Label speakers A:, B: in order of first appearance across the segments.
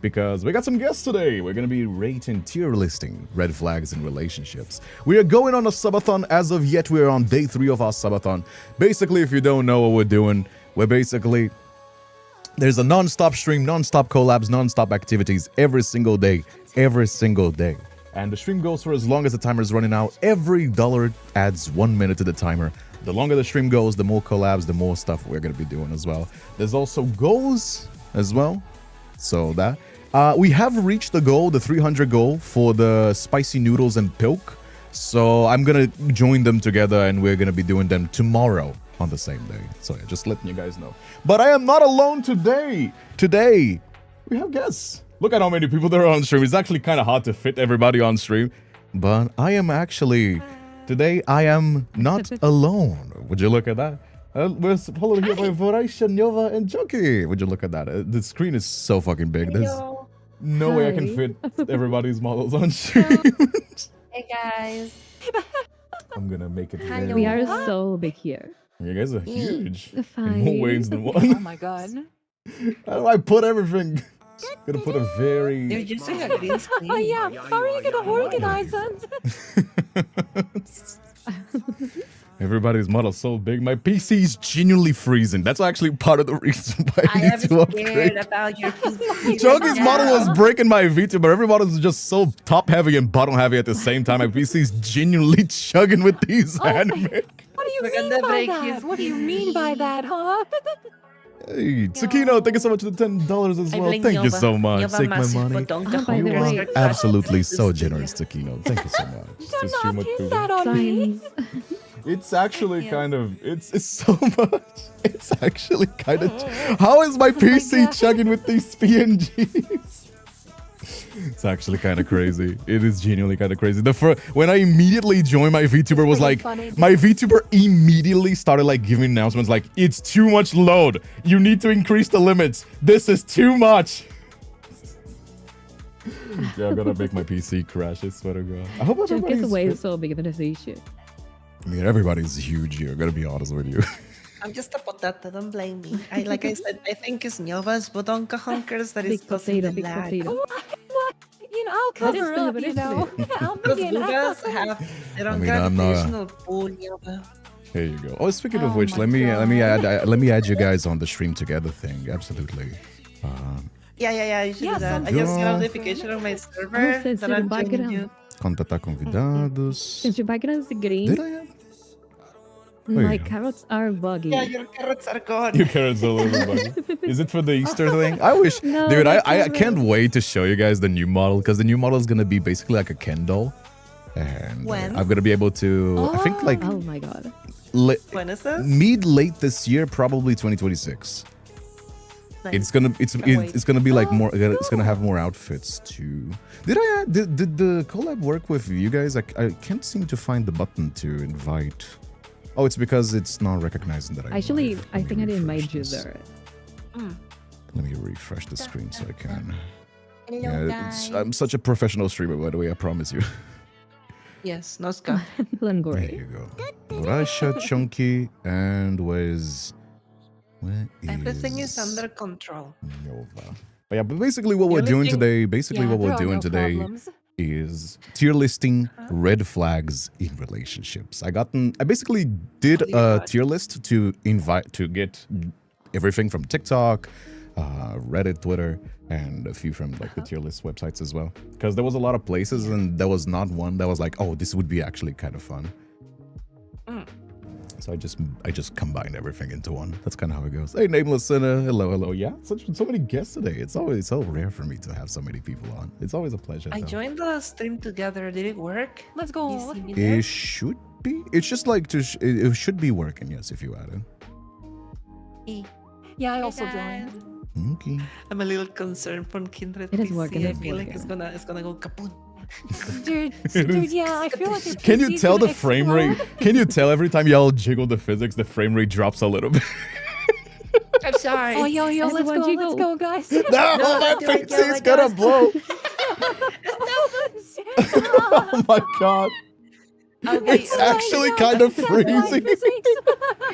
A: because we got some guests today. We're going to be rating, tier listing red flags in relationships. We are going on a subathon. As of yet, we're on day 3 of our subathon. Basically, if you don't know what we're doing, we're basically... There's a non-stop stream, non-stop collabs, non-stop activities every single day. Every single day. And the stream goes for as long as the timer is running out. Every dollar adds 1 minute to the timer. The longer the stream goes, the more collabs, the more stuff we're going to be doing as well. There's also goals as well. So that... we have reached the goal, the 300 goal for the spicy noodles and pilk. So I'm going to join them together and we're going to be doing them tomorrow on the same day. So yeah, just letting you guys know. But I am not alone today. Today, we have guests. Look at how many people there are on stream. It's actually kind of hard to fit everybody on stream. But I am actually... Today, I am not alone. Would you look at that? We're followed here by Voraisha, Nova, and Joki. Would you look at that? The screen is so fucking big. There's no way I can fit everybody's models on stream.
B: Hey guys.
A: I'm gonna make it.
C: We are so big here.
A: You guys are huge.
C: Fine.
A: In more ways than one.
D: Oh my god.
A: How do I put everything? Gonna put a very...
B: You're using a green screen.
D: Oh yeah, how are you gonna organize it?
A: Everybody's model's so big. My PC is genuinely freezing. That's actually part of the reason why I need to upgrade.
B: About your PC.
A: Jogi's model was breaking my VTuber. Every model is just so top heavy and bottom heavy at the same time. My PC is genuinely chugging with these anime.
D: What do you mean by that? What do you mean by that, huh?
A: Hey, Tsukino, thank you so much for the $10 as well. Thank you so much. Take my money. You are absolutely so generous, Tsukino. Thank you so much.
D: Do not pin that on me.
A: It's actually kind of, it's so much. It's actually kind of, how is my PC chugging with these PNGs? It's actually kind of crazy. It is genuinely kind of crazy. When I immediately joined, my VTuber was like, my VTuber immediately started like giving announcements like, it's too much load. You need to increase the limits. This is too much. Yeah, I'm gonna make my PC crash. I swear to God. I hope everybody's
C: way so big that is the issue.
A: I mean, everybody's huge here. I'm gonna be honest with you.
B: I'm just a potato, don't blame me. Like I said, I think it's Nova's Bodonka Hunkers that is causing the lag.
D: You know, I'll cover up, you know. I'll
B: Because
D: begin.
B: Bugas have their own
A: I'm not-
B: gravitational pull, Nova.
A: Here you go. Oh, speaking of which, let me add you guys on the stream together thing. Absolutely.
B: Yeah, you should do that. I
A: Yeah.
B: just got a notification on my server
C: Você
B: that I'm
C: vai
B: joining you.
A: Contatar convidados.
C: Gente, background is green.
A: Did I add?
C: My carrots are buggy.
B: Yeah, your carrots are gone.
A: Your carrots all over, buddy. Is it for the Easter thing? I wish,
C: No,
A: dude. I
C: that's
A: can't wait to show you guys the new model because the new model is gonna be basically like a Ken doll, and
B: When?
A: I'm gonna be able to. I think like
C: Oh my god.
B: When is this?
A: late this year, probably 2026.
B: Nice.
A: It's gonna be like more. It's gonna have more outfits too. Did the collab work with you guys? I can't seem to find the button to invite. Oh, it's because it's not recognizing that I
C: Actually,
A: invite.
C: I
A: Let
C: think
A: me
C: I didn't
A: refresh
C: invite you
A: this.
C: there.
A: Let me refresh the screen so I can.
B: Hello,
A: I'm such a professional streamer, by the way. I promise you.
B: Yes, no scuff.
A: There
C: Glengory.
A: you go. Voraisha, Chunky, and where is
B: Everything is under control.
A: Nova? But yeah, but basically what we're doing today, is tier listing red flags in relationships. I basically did a tier list to get everything from TikTok, Reddit, Twitter, and a few from like the tier list websites as well. Because there was a lot of places and there was not one that was like, oh, this would be actually kind of fun. So I just combined everything into one. That's kind of how it goes. Hey, Nameless Sinner. Hello. Yeah, so many guests today. It's always so rare for me to have so many people on. It's always a pleasure.
B: I joined the stream together. Did it work?
D: Let's go.
B: You see me there?
A: It should be. It's just like it should be working. Yes, if you add it.
D: Yeah, I also joined.
A: Okay.
B: I'm a little concerned from Kindred.
C: It is
B: PC.
C: working,
B: I
C: it's
B: feel like
C: working.
B: it's gonna go kaput.
D: Dude, yeah, I feel like
A: Can you tell the frame rate? Can you tell every time y'all jiggle the physics, the frame rate drops a little bit?
B: I'm sorry.
D: Oh, yo, let's go, guys.
A: No, my
B: do it,
A: PC is
B: go,
A: gonna blow. Oh my god.
B: Okay,
A: It's actually kind of freezing.
D: Physics.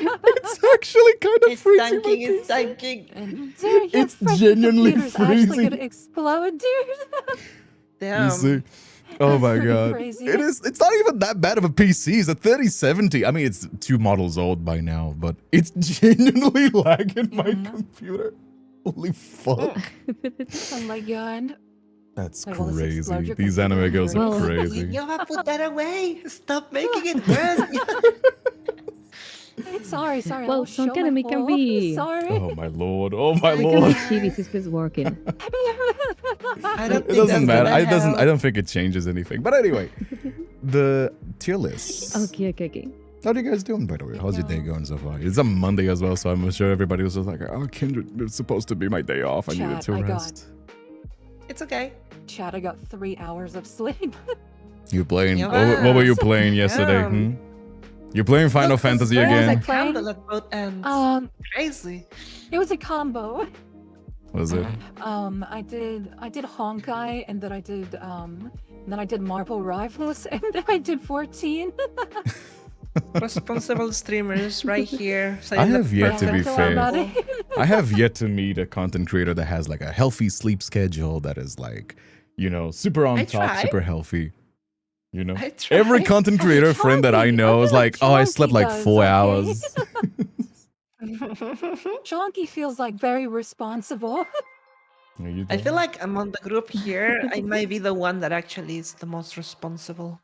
A: It's actually kind of
B: it's
A: freezing.
B: tanking, it's tanking.
D: And dude, your
A: It's
D: freaking
A: genuinely
D: computer's actually
A: freezing.
D: gonna explode, dude.
B: Damn.
A: You see? Oh
D: That's
A: my
D: pretty
A: god.
D: crazy.
A: It's not even that bad of a PC. It's a 3070. I mean, it's 2 models old by now, but it's genuinely lagging my computer. Holy fuck.
D: Oh my god.
A: That's
D: Wait, will this
A: crazy.
D: explode your
A: These
D: computer?
A: anime girls are
C: Well-
A: crazy.
B: You have to put that away. Stop making it worse.
D: Sorry.
C: Well,
D: I'll show
C: son,
D: my
C: me can
D: hole.
C: be.
D: Sorry.
A: Oh my lord. Oh my
C: Look
A: lord.
C: at Chibi, this is working.
B: I don't
A: It
B: think
A: doesn't
B: that's
A: matter.
B: gonna help.
A: I don't think it changes anything. But anyway, the tier list.
C: Okay.
A: How are you guys doing, by the way? How's your day going so far? It's a Monday as well, so I'm sure everybody was just like, oh, Kindred, it's supposed to be my day off. I needed
D: Chat,
A: to
D: I got-
A: rest.
B: It's okay.
D: Chad, I got 3 hours of sleep.
A: You playing?
B: Yeah.
A: What were you playing yesterday?
B: Yeah.
A: Hmm? You playing Final
B: Look,
A: Fantasy
B: there's
A: again?
B: a candle at both ends. Crazy.
D: It was a combo.
A: Was it?
D: I did Honkai, and then I did Marble Rivals, and then I did 14.
B: Responsible streamers right here.
A: I have yet to be
D: So I'm
A: fair.
D: not a-
A: I have yet to meet a content creator that has like a healthy sleep schedule that is like, you know, super on
B: I
A: top,
B: try.
A: super healthy. You know,
B: I try.
A: every content creator friend that I
D: Chonky,
A: know
D: I
A: is
D: feel
A: like,
D: like
A: oh, I slept
D: Chonky
A: like
D: does,
A: 4
D: okay?
A: hours.
D: Chonky feels like very responsible.
A: Yeah, you
B: I
A: don't.
B: feel like among the group here, I might be the one that actually is the most responsible.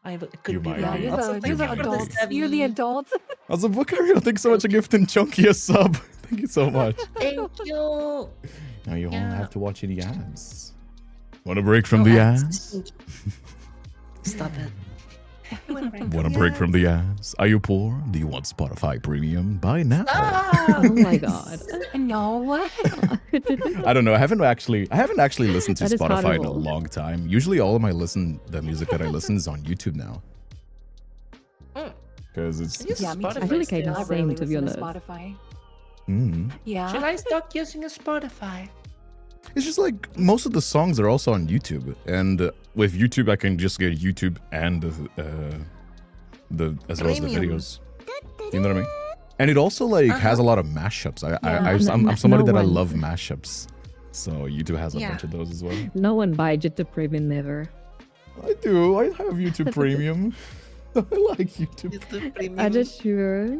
B: Could
A: You
B: be
A: might
B: wrong.
A: be.
D: You're
B: Also,
D: the,
B: thank
D: you're the
B: you for
D: adult.
B: the
D: You're the
B: savvy.
D: adult.
A: Also, Bukario, thanks so much for gifting Chunky a sub. Thank you so much.
B: Thank you.
A: Now you won't
B: Yeah.
A: have to watch any ads. Want a break from
B: No
A: the
B: ads.
A: ads?
B: Stop it.
A: Want a break from the ads? Are you poor? Do you want Spotify Premium? Buy now.
C: Oh my god.
D: No.
A: I don't know. I haven't actually listened to
C: That is
A: Spotify in a
C: horrible.
A: long time. Usually, all of the music that I listen is on YouTube now. Because it's
B: I use
D: Yeah, me too.
B: Spotify
C: I feel like I
B: still.
C: know.
D: I
C: Same,
D: rarely
C: to be
D: listen
C: honest.
D: Spotify.
A: mm.
B: Should
D: Yeah.
B: I start using a Spotify?
A: It's just like most of the songs are also on YouTube, and with YouTube I can just get YouTube and the as well as the
B: Premium.
A: videos. You know what I mean? And it also like has a lot of mashups. I'm somebody
C: No
A: that I
C: one-
A: love mashups, so YouTube has a
B: Yeah.
A: bunch of those as well.
C: No one buys it to Premium never.
A: I do. I have YouTube Premium. I like YouTube.
B: YouTube Premium.
C: Are you sure?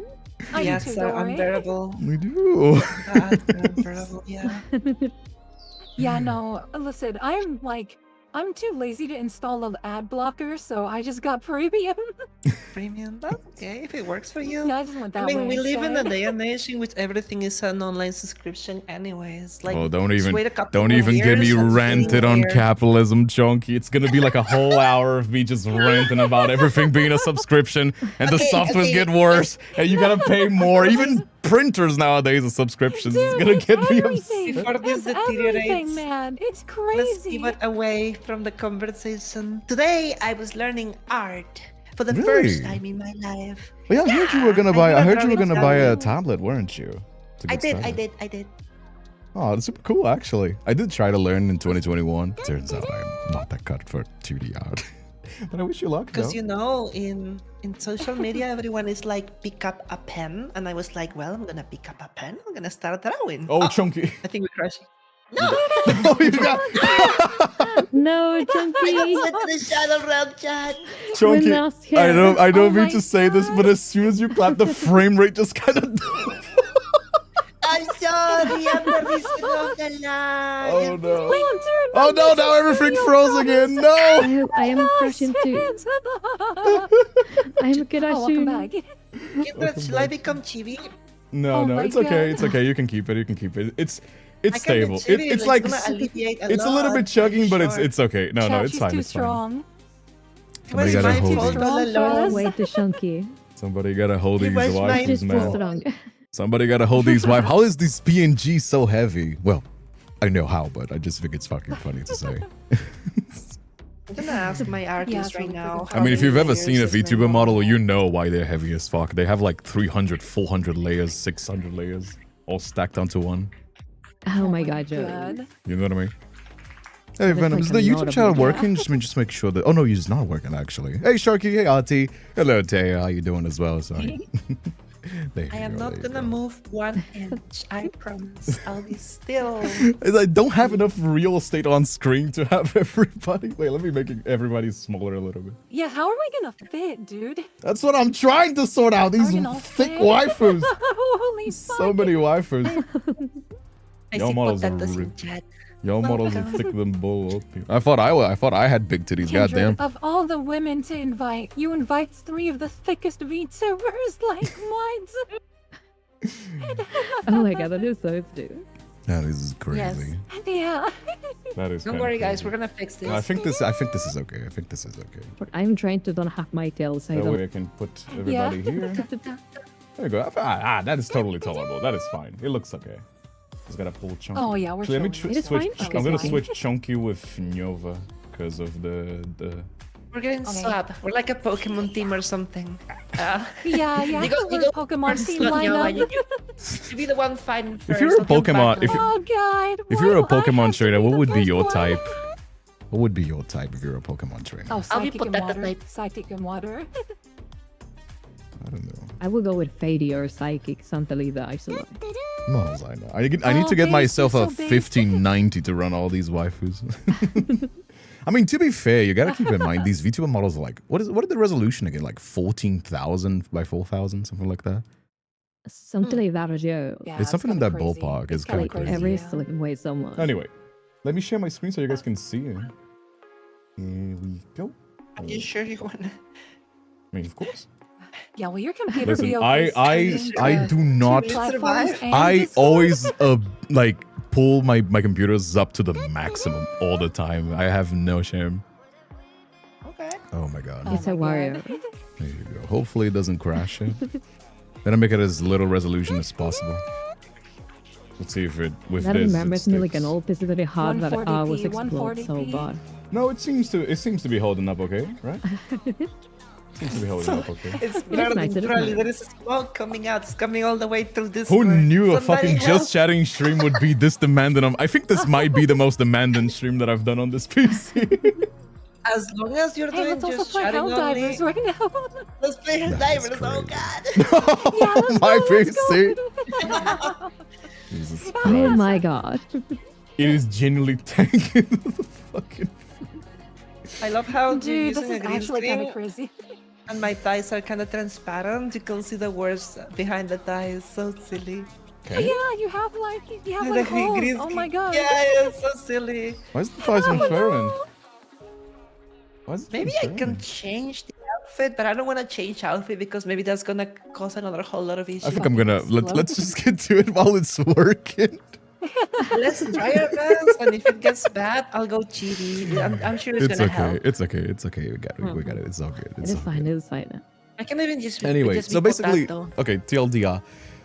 D: I
B: yeah,
D: do too,
B: so
D: don't worry.
B: unbearable.
A: We do.
B: Unbearable, yeah.
D: Yeah, no. Listen, I'm too lazy to install an ad blocker, so I just got premium.
B: Premium, that's okay if it works for you.
D: Yeah, I just went that
B: I mean,
D: way
B: we live in a
D: instead.
B: day and age in which everything is an online subscription anyways. Like,
A: Oh, don't
B: just
A: even
B: wait a couple
A: don't
B: more
A: even get me
B: years and
A: ranted
B: getting
A: on
B: there.
A: capitalism, Chunky. It's gonna be like a whole hour of me just ranting about everything being a subscription, and the
B: Okay,
A: softwares
B: okay.
A: get worse, and you gotta pay more. Even printers nowadays are subscriptions.
D: Dude,
A: It's gonna
D: it's
A: get me
D: everything.
A: upset.
B: Before this
D: It's everything,
B: deteriorates,
D: man. It's
B: let's
D: crazy.
B: keep it away from the conversation. Today, I was learning art for the
A: Really?
B: first time in my life.
A: But yeah, I heard you were gonna
B: I
A: buy.
B: do
A: I
B: have
A: heard you were
B: drawings
A: gonna buy a
B: gallery.
A: tablet, weren't you? To
B: I
A: get
B: did,
A: started?
B: I did.
A: Oh, that's super cool, actually. I did try to learn in 2021. Turns out I'm not that cut for 2D art. But I wish you luck,
B: Because
A: though.
B: you know, in social media, everyone is like, pick up a pen, and I was like, well, I'm gonna pick up a pen. I'm gonna start drawing.
A: Oh, Chunky.
B: I think we're crashing.
A: Oh, you got
C: No,
B: I
C: Chunky.
B: got sent to the shadow realm chat.
A: Chunky.
C: We're not
A: I
C: here.
A: don't
D: Oh
A: mean
D: my
A: to say this, but as soon as you clap, the frame rate just kind of.
B: I'm sorry, I'm the reason of the live.
A: Oh no!
D: Wait, dude,
A: Oh no! Now everything froze again. No!
C: I am crashing too. I am
D: Oh, welcome
C: crashing.
D: back.
B: Kindred, shall I become chibi?
A: No,
D: Oh
A: no,
D: my
A: it's okay.
D: God.
A: It's okay. You can keep it. You can keep it. It's
B: I can be
A: stable.
B: chibi,
A: It's like
B: gonna alleviate
A: it's a little
B: lot,
A: bit chugging, but
B: sure.
A: it's okay. No, no,
D: Chat,
A: it's
D: she's
A: fine.
D: too
A: It's fine.
D: strong.
A: Somebody
B: It was
A: gotta
B: my
A: hold
B: fault
A: these.
B: all along.
C: Wait, the Chunky.
A: Somebody gotta hold
B: It
A: these
B: was my
A: waifus,
C: Just too
A: man.
C: strong.
A: Somebody gotta hold these wife. How is this PNG so heavy? Well, I know how, but I just think it's fucking funny to say.
B: I'm gonna ask my artist
D: it's
B: right
D: really
B: now.
D: freaking
A: I mean, if you've ever
B: how
A: seen a
B: many layers is my
A: VTuber model, you know why they're heavy as fuck. They have like 300, 400 layers, 600 layers, all stacked onto one.
C: Oh my god, Joe.
D: God.
A: You know what I mean? Hey Venom, is the
C: like a lot
A: YouTube
C: of
A: channel
C: it.
A: working? Just make sure that. Oh no, it's not working actually. Hey Sharky, hey Artie, hello Tay, how you doing as well? Sorry. There
B: I
A: you
B: am
A: go,
B: not
A: there you
B: gonna
A: go.
B: move 1 inch. I promise. I'll be still.
A: I don't have enough real estate on screen to have everybody. Wait, let me make everybody smaller a little bit.
D: Yeah, how are we gonna fit, dude?
A: That's what I'm trying to sort out. These
D: Are we gonna
A: thick
D: fit?
A: waifus.
D: Holy
A: So
D: fuck.
A: many waifus.
B: I
A: Your
B: see
A: models are
B: potatoes
A: re-
B: in chat.
A: Your models are
B: Welcome.
A: thick than bull. I thought I had big titties.
D: Kindred,
A: Goddamn.
D: of all the women to invite, you invite 3 of the thickest VTubers like what?
C: Oh my god, that is so stupid.
A: That is crazy.
D: Yeah.
A: That is.
B: Don't
A: kinda
B: worry, guys.
A: crazy.
B: We're gonna fix this.
A: I think this is okay. I think this is okay.
C: But I'm trying to don't hack my tail so I
A: That
C: don't.
A: way I can put everybody here. There you go. That is totally tolerable. That is fine. It looks okay. Just gotta pull chunky.
D: Oh yeah, we're
A: Actually, let me
D: showing
C: It is
A: switch.
C: fine?
A: I'm
C: Okay,
A: gonna
C: fine.
A: switch chunky with Nova because of the.
B: We're getting
D: Okay.
B: slapped. We're like a Pokemon team or something.
D: Yeah,
B: You go-
D: we're
B: you go
D: Pokemon
B: first,
D: team
B: Nova,
D: lineup.
B: You be the one fighting first.
A: If you're a
B: I'll come back
A: Pokemon-
B: on
A: if you-
B: it.
D: Oh god.
A: If
D: why
A: you're a
D: do I
A: Pokemon
D: have to
A: trainer,
D: be
A: what
D: the
A: would be
D: first
A: your
D: one?
A: type? What would be your type if you're a Pokemon trainer?
D: Oh,
B: I'll be
D: psychic and
B: potato
D: water.
B: type.
D: Psychic and water.
A: I don't know.
C: I will go with Fady or Psychic, Santalida, Isolite.
A: Models I know. I need
D: Oh,
A: to get
D: base,
A: myself
D: you're
A: a
D: so base.
A: 1590 to run all these waifus. I mean, to be fair, you gotta keep in mind these VTuber models are like what is the resolution again? Like 14,000 by 4,000, something like that.
C: Something like that, Joe.
D: Yeah,
A: It's something in
D: kinda
A: that
D: crazy.
A: ballpark. It's
D: kinda
A: kinda crazy.
C: Every
D: yeah.
C: slick way so much.
A: Anyway, let me share my screen so you guys can see it. Here we go.
B: Are you sure you wanna?
A: I mean, of course.
D: Yeah, well, your computer
A: Listen,
D: be
A: I
D: okay
A: do not.
B: Survive.
A: I always like pull my computers up to the maximum all the time. I have no shame.
B: Okay.
A: Oh my god.
C: It's a warrior.
A: There you go. Hopefully it doesn't crash it. Then I make it as little resolution as possible. Let's see if it with
C: That
A: this.
C: remembers
A: it
C: me like an
A: sticks.
C: old piece that I had that
D: 140p,
C: was explode so
D: 140p.
C: bad.
A: No, it seems to be holding up okay, right? Seems to be holding up okay.
B: It's
C: is
B: burning.
C: nice, it is
B: Literally,
C: nice.
B: there is smoke coming out. It's coming all the way through this.
A: Who knew a
B: Somebody
A: fucking
B: help.
A: just chatting stream would be this demanding? I think this might be the most demanding stream that I've done on this PC.
B: As long as you're
D: Hey,
B: doing
D: let's also
B: just
D: play
B: chatting
D: Helldivers
B: only.
D: right now.
B: Let's play
A: That is
B: Helldivers. Oh
A: crazy.
B: god.
D: Yeah, let's
A: My
D: go, let's
A: PC.
D: go.
A: Jesus
C: Oh
A: Christ.
C: my god.
A: It is genuinely tanking the fucking.
B: I love how you're
D: Dude, this
B: using a
D: is
B: green
D: actually kind of
B: screen
D: crazy.
B: and my thighs are kind of transparent. You can see the words behind the thighs. So silly.
A: Okay.
D: Yeah, you have like
B: Like the
D: holes.
B: green
D: Oh
B: screen.
D: my god.
B: Yeah, it's so silly.
A: Why is the thighs transparent? Why is it
B: Maybe I can
A: transparent?
B: change the outfit, but I don't want to change outfit because maybe that's gonna cause another whole lot of issues.
A: I think I'm gonna
D: Slow.
A: let's just get to it while it's working.
B: Let's try our best, and if it gets bad, I'll go chibi. I'm sure it's,
A: It's
B: gonna
A: okay.
B: help.
A: It's okay. It's okay. We got it. We got it. It's all good.
C: It
A: It's
C: is
A: all
C: fine,
A: good.
C: it is fine.
B: I can even just
A: Anyway,
B: just
A: so
B: be
A: basically,
B: potato.
A: okay, TLDR,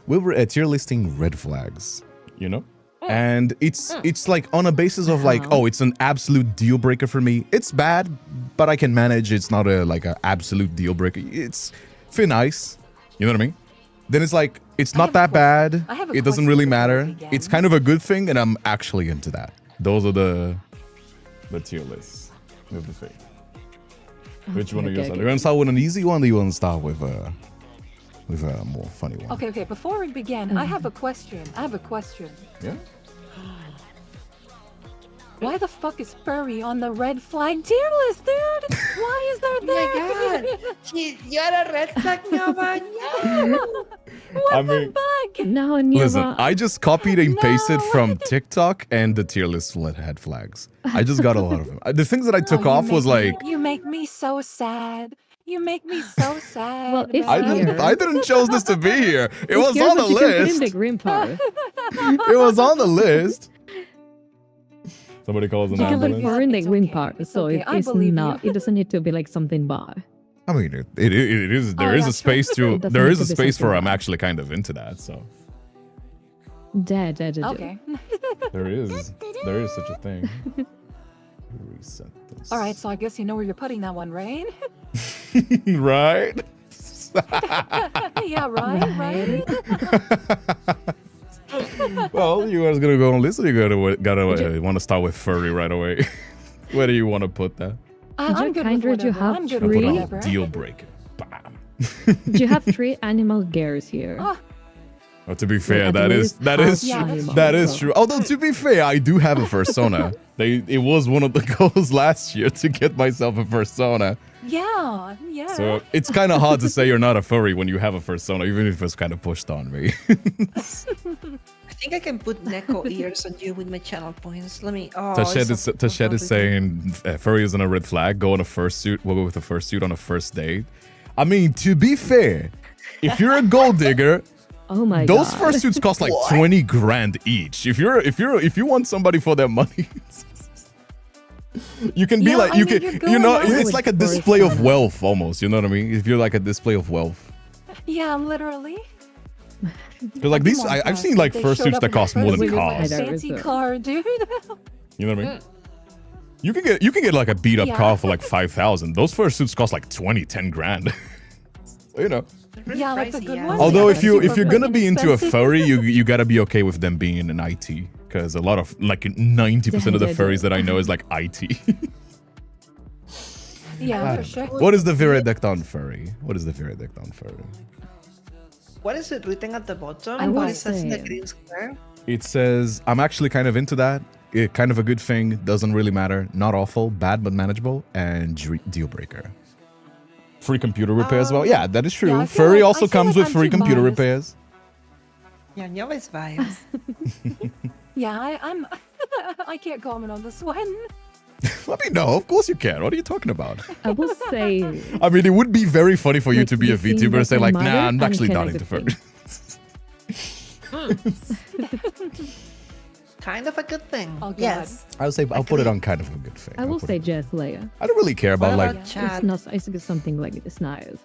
A: we were at tier listing red flags, you know, and it's like on a basis of like,
C: Uh-huh.
A: oh, it's an absolute deal breaker for me. It's bad, but I can manage. It's not a like an absolute deal breaker. It's thin ice, you know what I mean? Then it's like it's
D: I
A: not
D: have a
A: that
D: question.
A: bad.
D: I have a
A: It doesn't
D: question
A: really
D: before we
A: matter.
D: begin.
A: It's kind of a good thing, and I'm actually into that. Those are the tier lists of the fate. Which one are you
C: Okay,
A: start?
C: okay.
A: You want to start with an easy one, or you want to start with a more funny one?
D: Okay, before we begin, I have a question.
A: Yeah.
D: Why the fuck is Furry on the red flag tier list, dude? Why is there
B: Oh my god! You're a red flag, Nova.
D: What
A: I
D: the
A: mean-
D: fuck?
C: No, Neva.
A: Listen, I just copied and pasted
D: No.
A: from TikTok and the tier list had flags. I just got a lot of them. The things that I took
D: Oh, you
A: off was
D: make
A: like,
D: me- you make me so sad. You make me so sad.
C: Well, it's
A: I
C: here.
A: didn't chose this to be here. It was
C: Here,
A: on the
C: but you can put in
A: list.
C: the green part.
A: It was on the list. Somebody calls an
C: You can put
A: ambulance.
C: more in the
D: It's
C: green
D: okay,
C: part,
D: it's
C: so
D: okay, I
C: it's
D: believe
C: not.
D: you.
C: It doesn't need to be like something bad.
A: I mean, it is. There
D: Oh,
A: is a
D: that's true.
A: space to.
C: It doesn't
A: There
C: need
A: is a
C: to be
A: space for.
C: something
A: I'm
C: bad.
A: actually kind of into that. So
C: Dead.
D: Okay.
A: there is such a thing. Reset this.
D: All right, so I guess you know where you're putting that one, right?
A: Right.
D: Yeah, right.
A: Well, you guys gonna go on list, or you gotta want to start with furry right away? Where do you want to put that?
D: I'm good with
C: Kindred, you
D: whatever.
C: have
D: I'm good
A: I'll
D: with
A: put on
D: whatever.
A: deal breaker. Bam.
C: You have 3 animal gears here.
D: Oh,
A: Well, to be fair,
C: at
A: that is
C: least
A: that
C: half
A: is
D: Yeah,
A: true.
C: animal.
A: That is true. Although to be fair, I do have a fursona. It was one of the goals last year to get myself a fursona.
D: yeah.
A: So it's kind of hard to say you're not a furry when you have a fursona, even if it's kind of pushed on me.
B: I think I can put Neko ears on you with my channel points. Let me. Oh,
A: Tashed is saying furry isn't a red flag. Go on a fursuit. We'll go with a fursuit on a first date. I mean, to be fair, if you're a gold digger,
C: Oh my
A: those
C: god.
A: fursuits cost like 20 grand each. If you want somebody for their money, you can be
D: Yeah,
A: like
D: I
A: you
D: mean,
A: can
D: you're
A: you know
D: going out
A: it's
C: with
A: like a
C: furry
A: display of
C: fun.
A: wealth almost. You know what I mean? If you're like a display of wealth.
D: Yeah, literally.
A: Because like these, I've seen like
D: They showed
A: fursuits
D: up
A: that
D: in
A: cost more
D: first
A: than
D: with, like,
A: cars.
C: I know.
D: Fancy car, dude.
A: You know what I mean? You can get like a beat up
D: Yeah.
A: car for like 5,000. Those fursuits cost like 10 grand. So, you know.
D: Yeah, like the good ones.
A: Although
D: Yeah,
A: if
D: they're
A: you're
D: super
A: gonna
D: freaking
A: be into a
D: expensive.
A: furry, you gotta be okay with them being in IT, because a lot of like 90% of the furries that I know is like IT.
D: Yeah, for sure.
A: What is the viridecton furry? What is the viridecton furry?
B: What is it written at the bottom?
C: I
B: What
C: will
B: it says in the
C: say-
B: green square?
A: It says, I'm actually kind of into that. Kind of a good thing, doesn't really matter. Not awful, bad but manageable, and deal breaker. Free computer repair as well. Yeah, that is true.
D: Yeah, I feel
A: Furry
D: like-
A: also
D: I feel
A: comes
D: like
A: with
D: I'm
A: free
D: too
A: computer
D: biased.
A: repairs.
B: Yeah, Nyova's vibes.
D: Yeah, I'm. I can't comment on this one.
A: I mean, no, of course you can. What are you talking about?
C: I will say
A: I mean, it would be very funny for you
C: Like,
A: to be a
C: you think
A: VTuber and
C: that's
A: say
C: a
A: like,
C: mother
A: nah, I'm
C: and
A: actually
C: can
A: not
C: I
A: into
C: good
A: furry.
B: Kind of a good thing.
D: Oh, God.
B: Yes.
A: I would say I'll put it on kind of a good thing.
C: I will say Jess Leia.
A: I don't really care about
B: What
A: like
B: about chat?
C: It's not. It's just something like it's nice.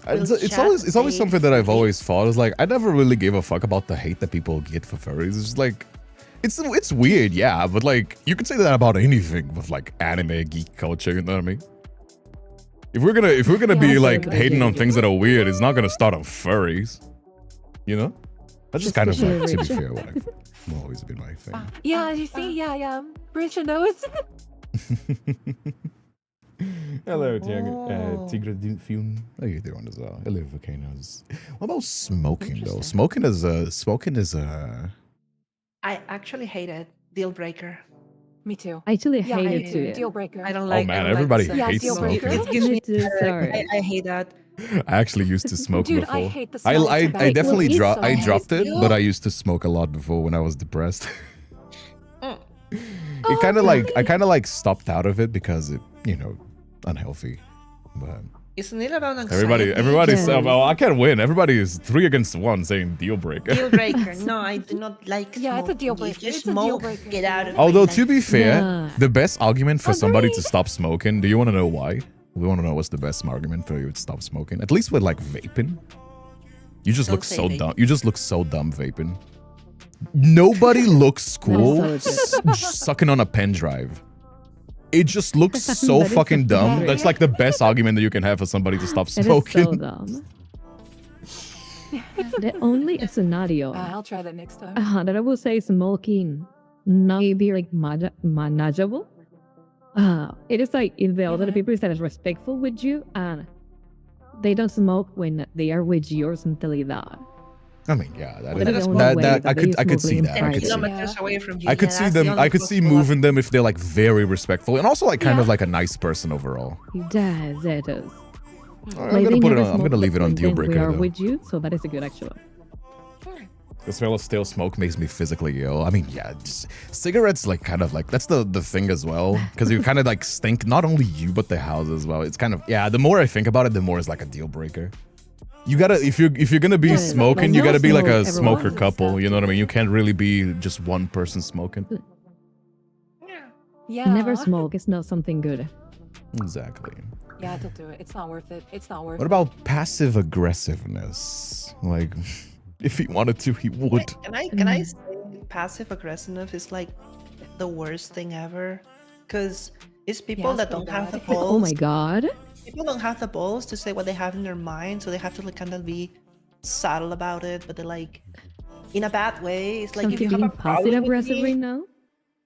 A: it's always something that I've always thought is like I never really gave a fuck about the hate that people get for furries. It's just like it's weird, yeah, but like you could say that about anything with like anime geek culture, you know what I mean? If we're gonna
D: Yeah,
A: be
D: that's
A: like
C: okay.
A: hating on things that are weird, it's not gonna start on furries. You know? That's just kind of like, to be
C: Especially
A: fair, what I've always been my thing.
D: Yeah, you see, yeah. Bridget knows.
A: Hello,
B: Oh.
A: Tigre Fune. How you doing as well? Hello, volcanoes. What about smoking though? Smoking is a.
B: I actually hate it. Deal breaker.
D: Me too.
C: I actually
D: Yeah,
C: hate
D: I
C: it
D: do.
C: too.
D: Deal breaker.
B: I don't
A: Oh
B: like.
A: man,
B: I don't
A: everybody
B: like the
D: Yeah,
A: hates
D: deal
A: smoking.
D: breaker.
B: It gives me
C: Me too,
B: terror.
C: sorry.
B: I hate that.
A: I actually used to smoke
D: Dude,
A: before.
D: I hate the smell of
A: I
D: tobacco.
A: definitely
C: Well,
A: dropped. I
C: it's
A: dropped it,
B: so-
A: but I used to smoke a lot before when I was depressed.
B: Mm.
A: It kind of like I kind of like stopped out of it because it, unhealthy. But
B: Isn't it about anxiety?
A: everybody's.
C: Yes.
A: Well, I can't win. Everybody is 3 against 1 saying deal breaker.
B: Deal breaker. No, I do not like.
D: Yeah, it's a deal
B: smoking. If
D: breaker.
B: you
D: It's a deal
B: smoke,
D: breaker.
B: get out of.
A: Although
B: my
A: to be fair,
C: Nah.
A: the best argument for somebody to
D: Agreed.
A: stop smoking. Do you want to know why? We want to know what's the best argument for you to stop smoking. At least with like vaping, you just
B: Don't
A: look
B: say
A: so
B: vape.
A: dumb. You just look so dumb vaping. Nobody looks cool
C: so
A: sucking on a pen drive. It just looks so
C: That is
A: fucking
C: so
A: dumb.
C: dumb.
A: That's like the best argument that you can have for somebody to stop
C: It is
A: smoking.
C: so dumb. The only scenario
D: I'll try that next time.
C: that I will say smoking not be like manageable. It is like if the other
D: Mhm.
C: people is that is respectful with you and they don't smoke when they are with you or something like that.
A: I mean, yeah, that
C: That
A: is
C: is the only
A: that,
C: way
A: that
C: that
A: I
C: they
A: could I could
C: smoke
A: see
C: in
A: that. I
C: private.
A: could see that.
B: kilometers away from you.
A: I could
B: Yeah,
A: see
B: that's the
A: them.
B: only
A: I could see
B: possible
A: moving them if they're like very respectful and also like kind
D: Yeah.
A: of like a nice person overall.
C: That is.
A: I'm gonna put it on. I'm gonna leave it on deal
C: We
A: breaker
C: are
A: though.
C: with you, so that is a good actual.
A: The smell of stale smoke makes me physically ill. I mean, yeah, just, cigarettes like kind of like that's the thing as well because you kind of like stink not only you but the house as well. It's kind of the more I think about it, the more it's like a deal breaker. You gotta if you're gonna be
C: Yeah,
A: smoking,
C: like,
A: you
C: no
A: gotta be like a
C: smoke,
A: smoker
D: everyone.
A: couple. You know what I mean? You can't really be just one person smoking.
D: Yeah.
C: Never smoke. It's not something good.
A: Exactly.
D: Yeah, don't do it. It's not worth it. It's not worth
A: What
D: it.
A: about passive aggressiveness? Like, if he wanted to, he would.
B: Can I say passive aggressiveness is like the worst thing ever? Because it's people
D: it's
B: that
D: pretty
B: don't have the
D: bad.
B: balls.
C: Oh my god.
B: People don't have the balls to say what they have in their mind, so they have to like kind of be subtle about it. But they like in a bad way. It's like
C: So
B: if you
C: you're
B: have a
C: being passive
B: problem with
C: aggressive
B: me,
C: right now?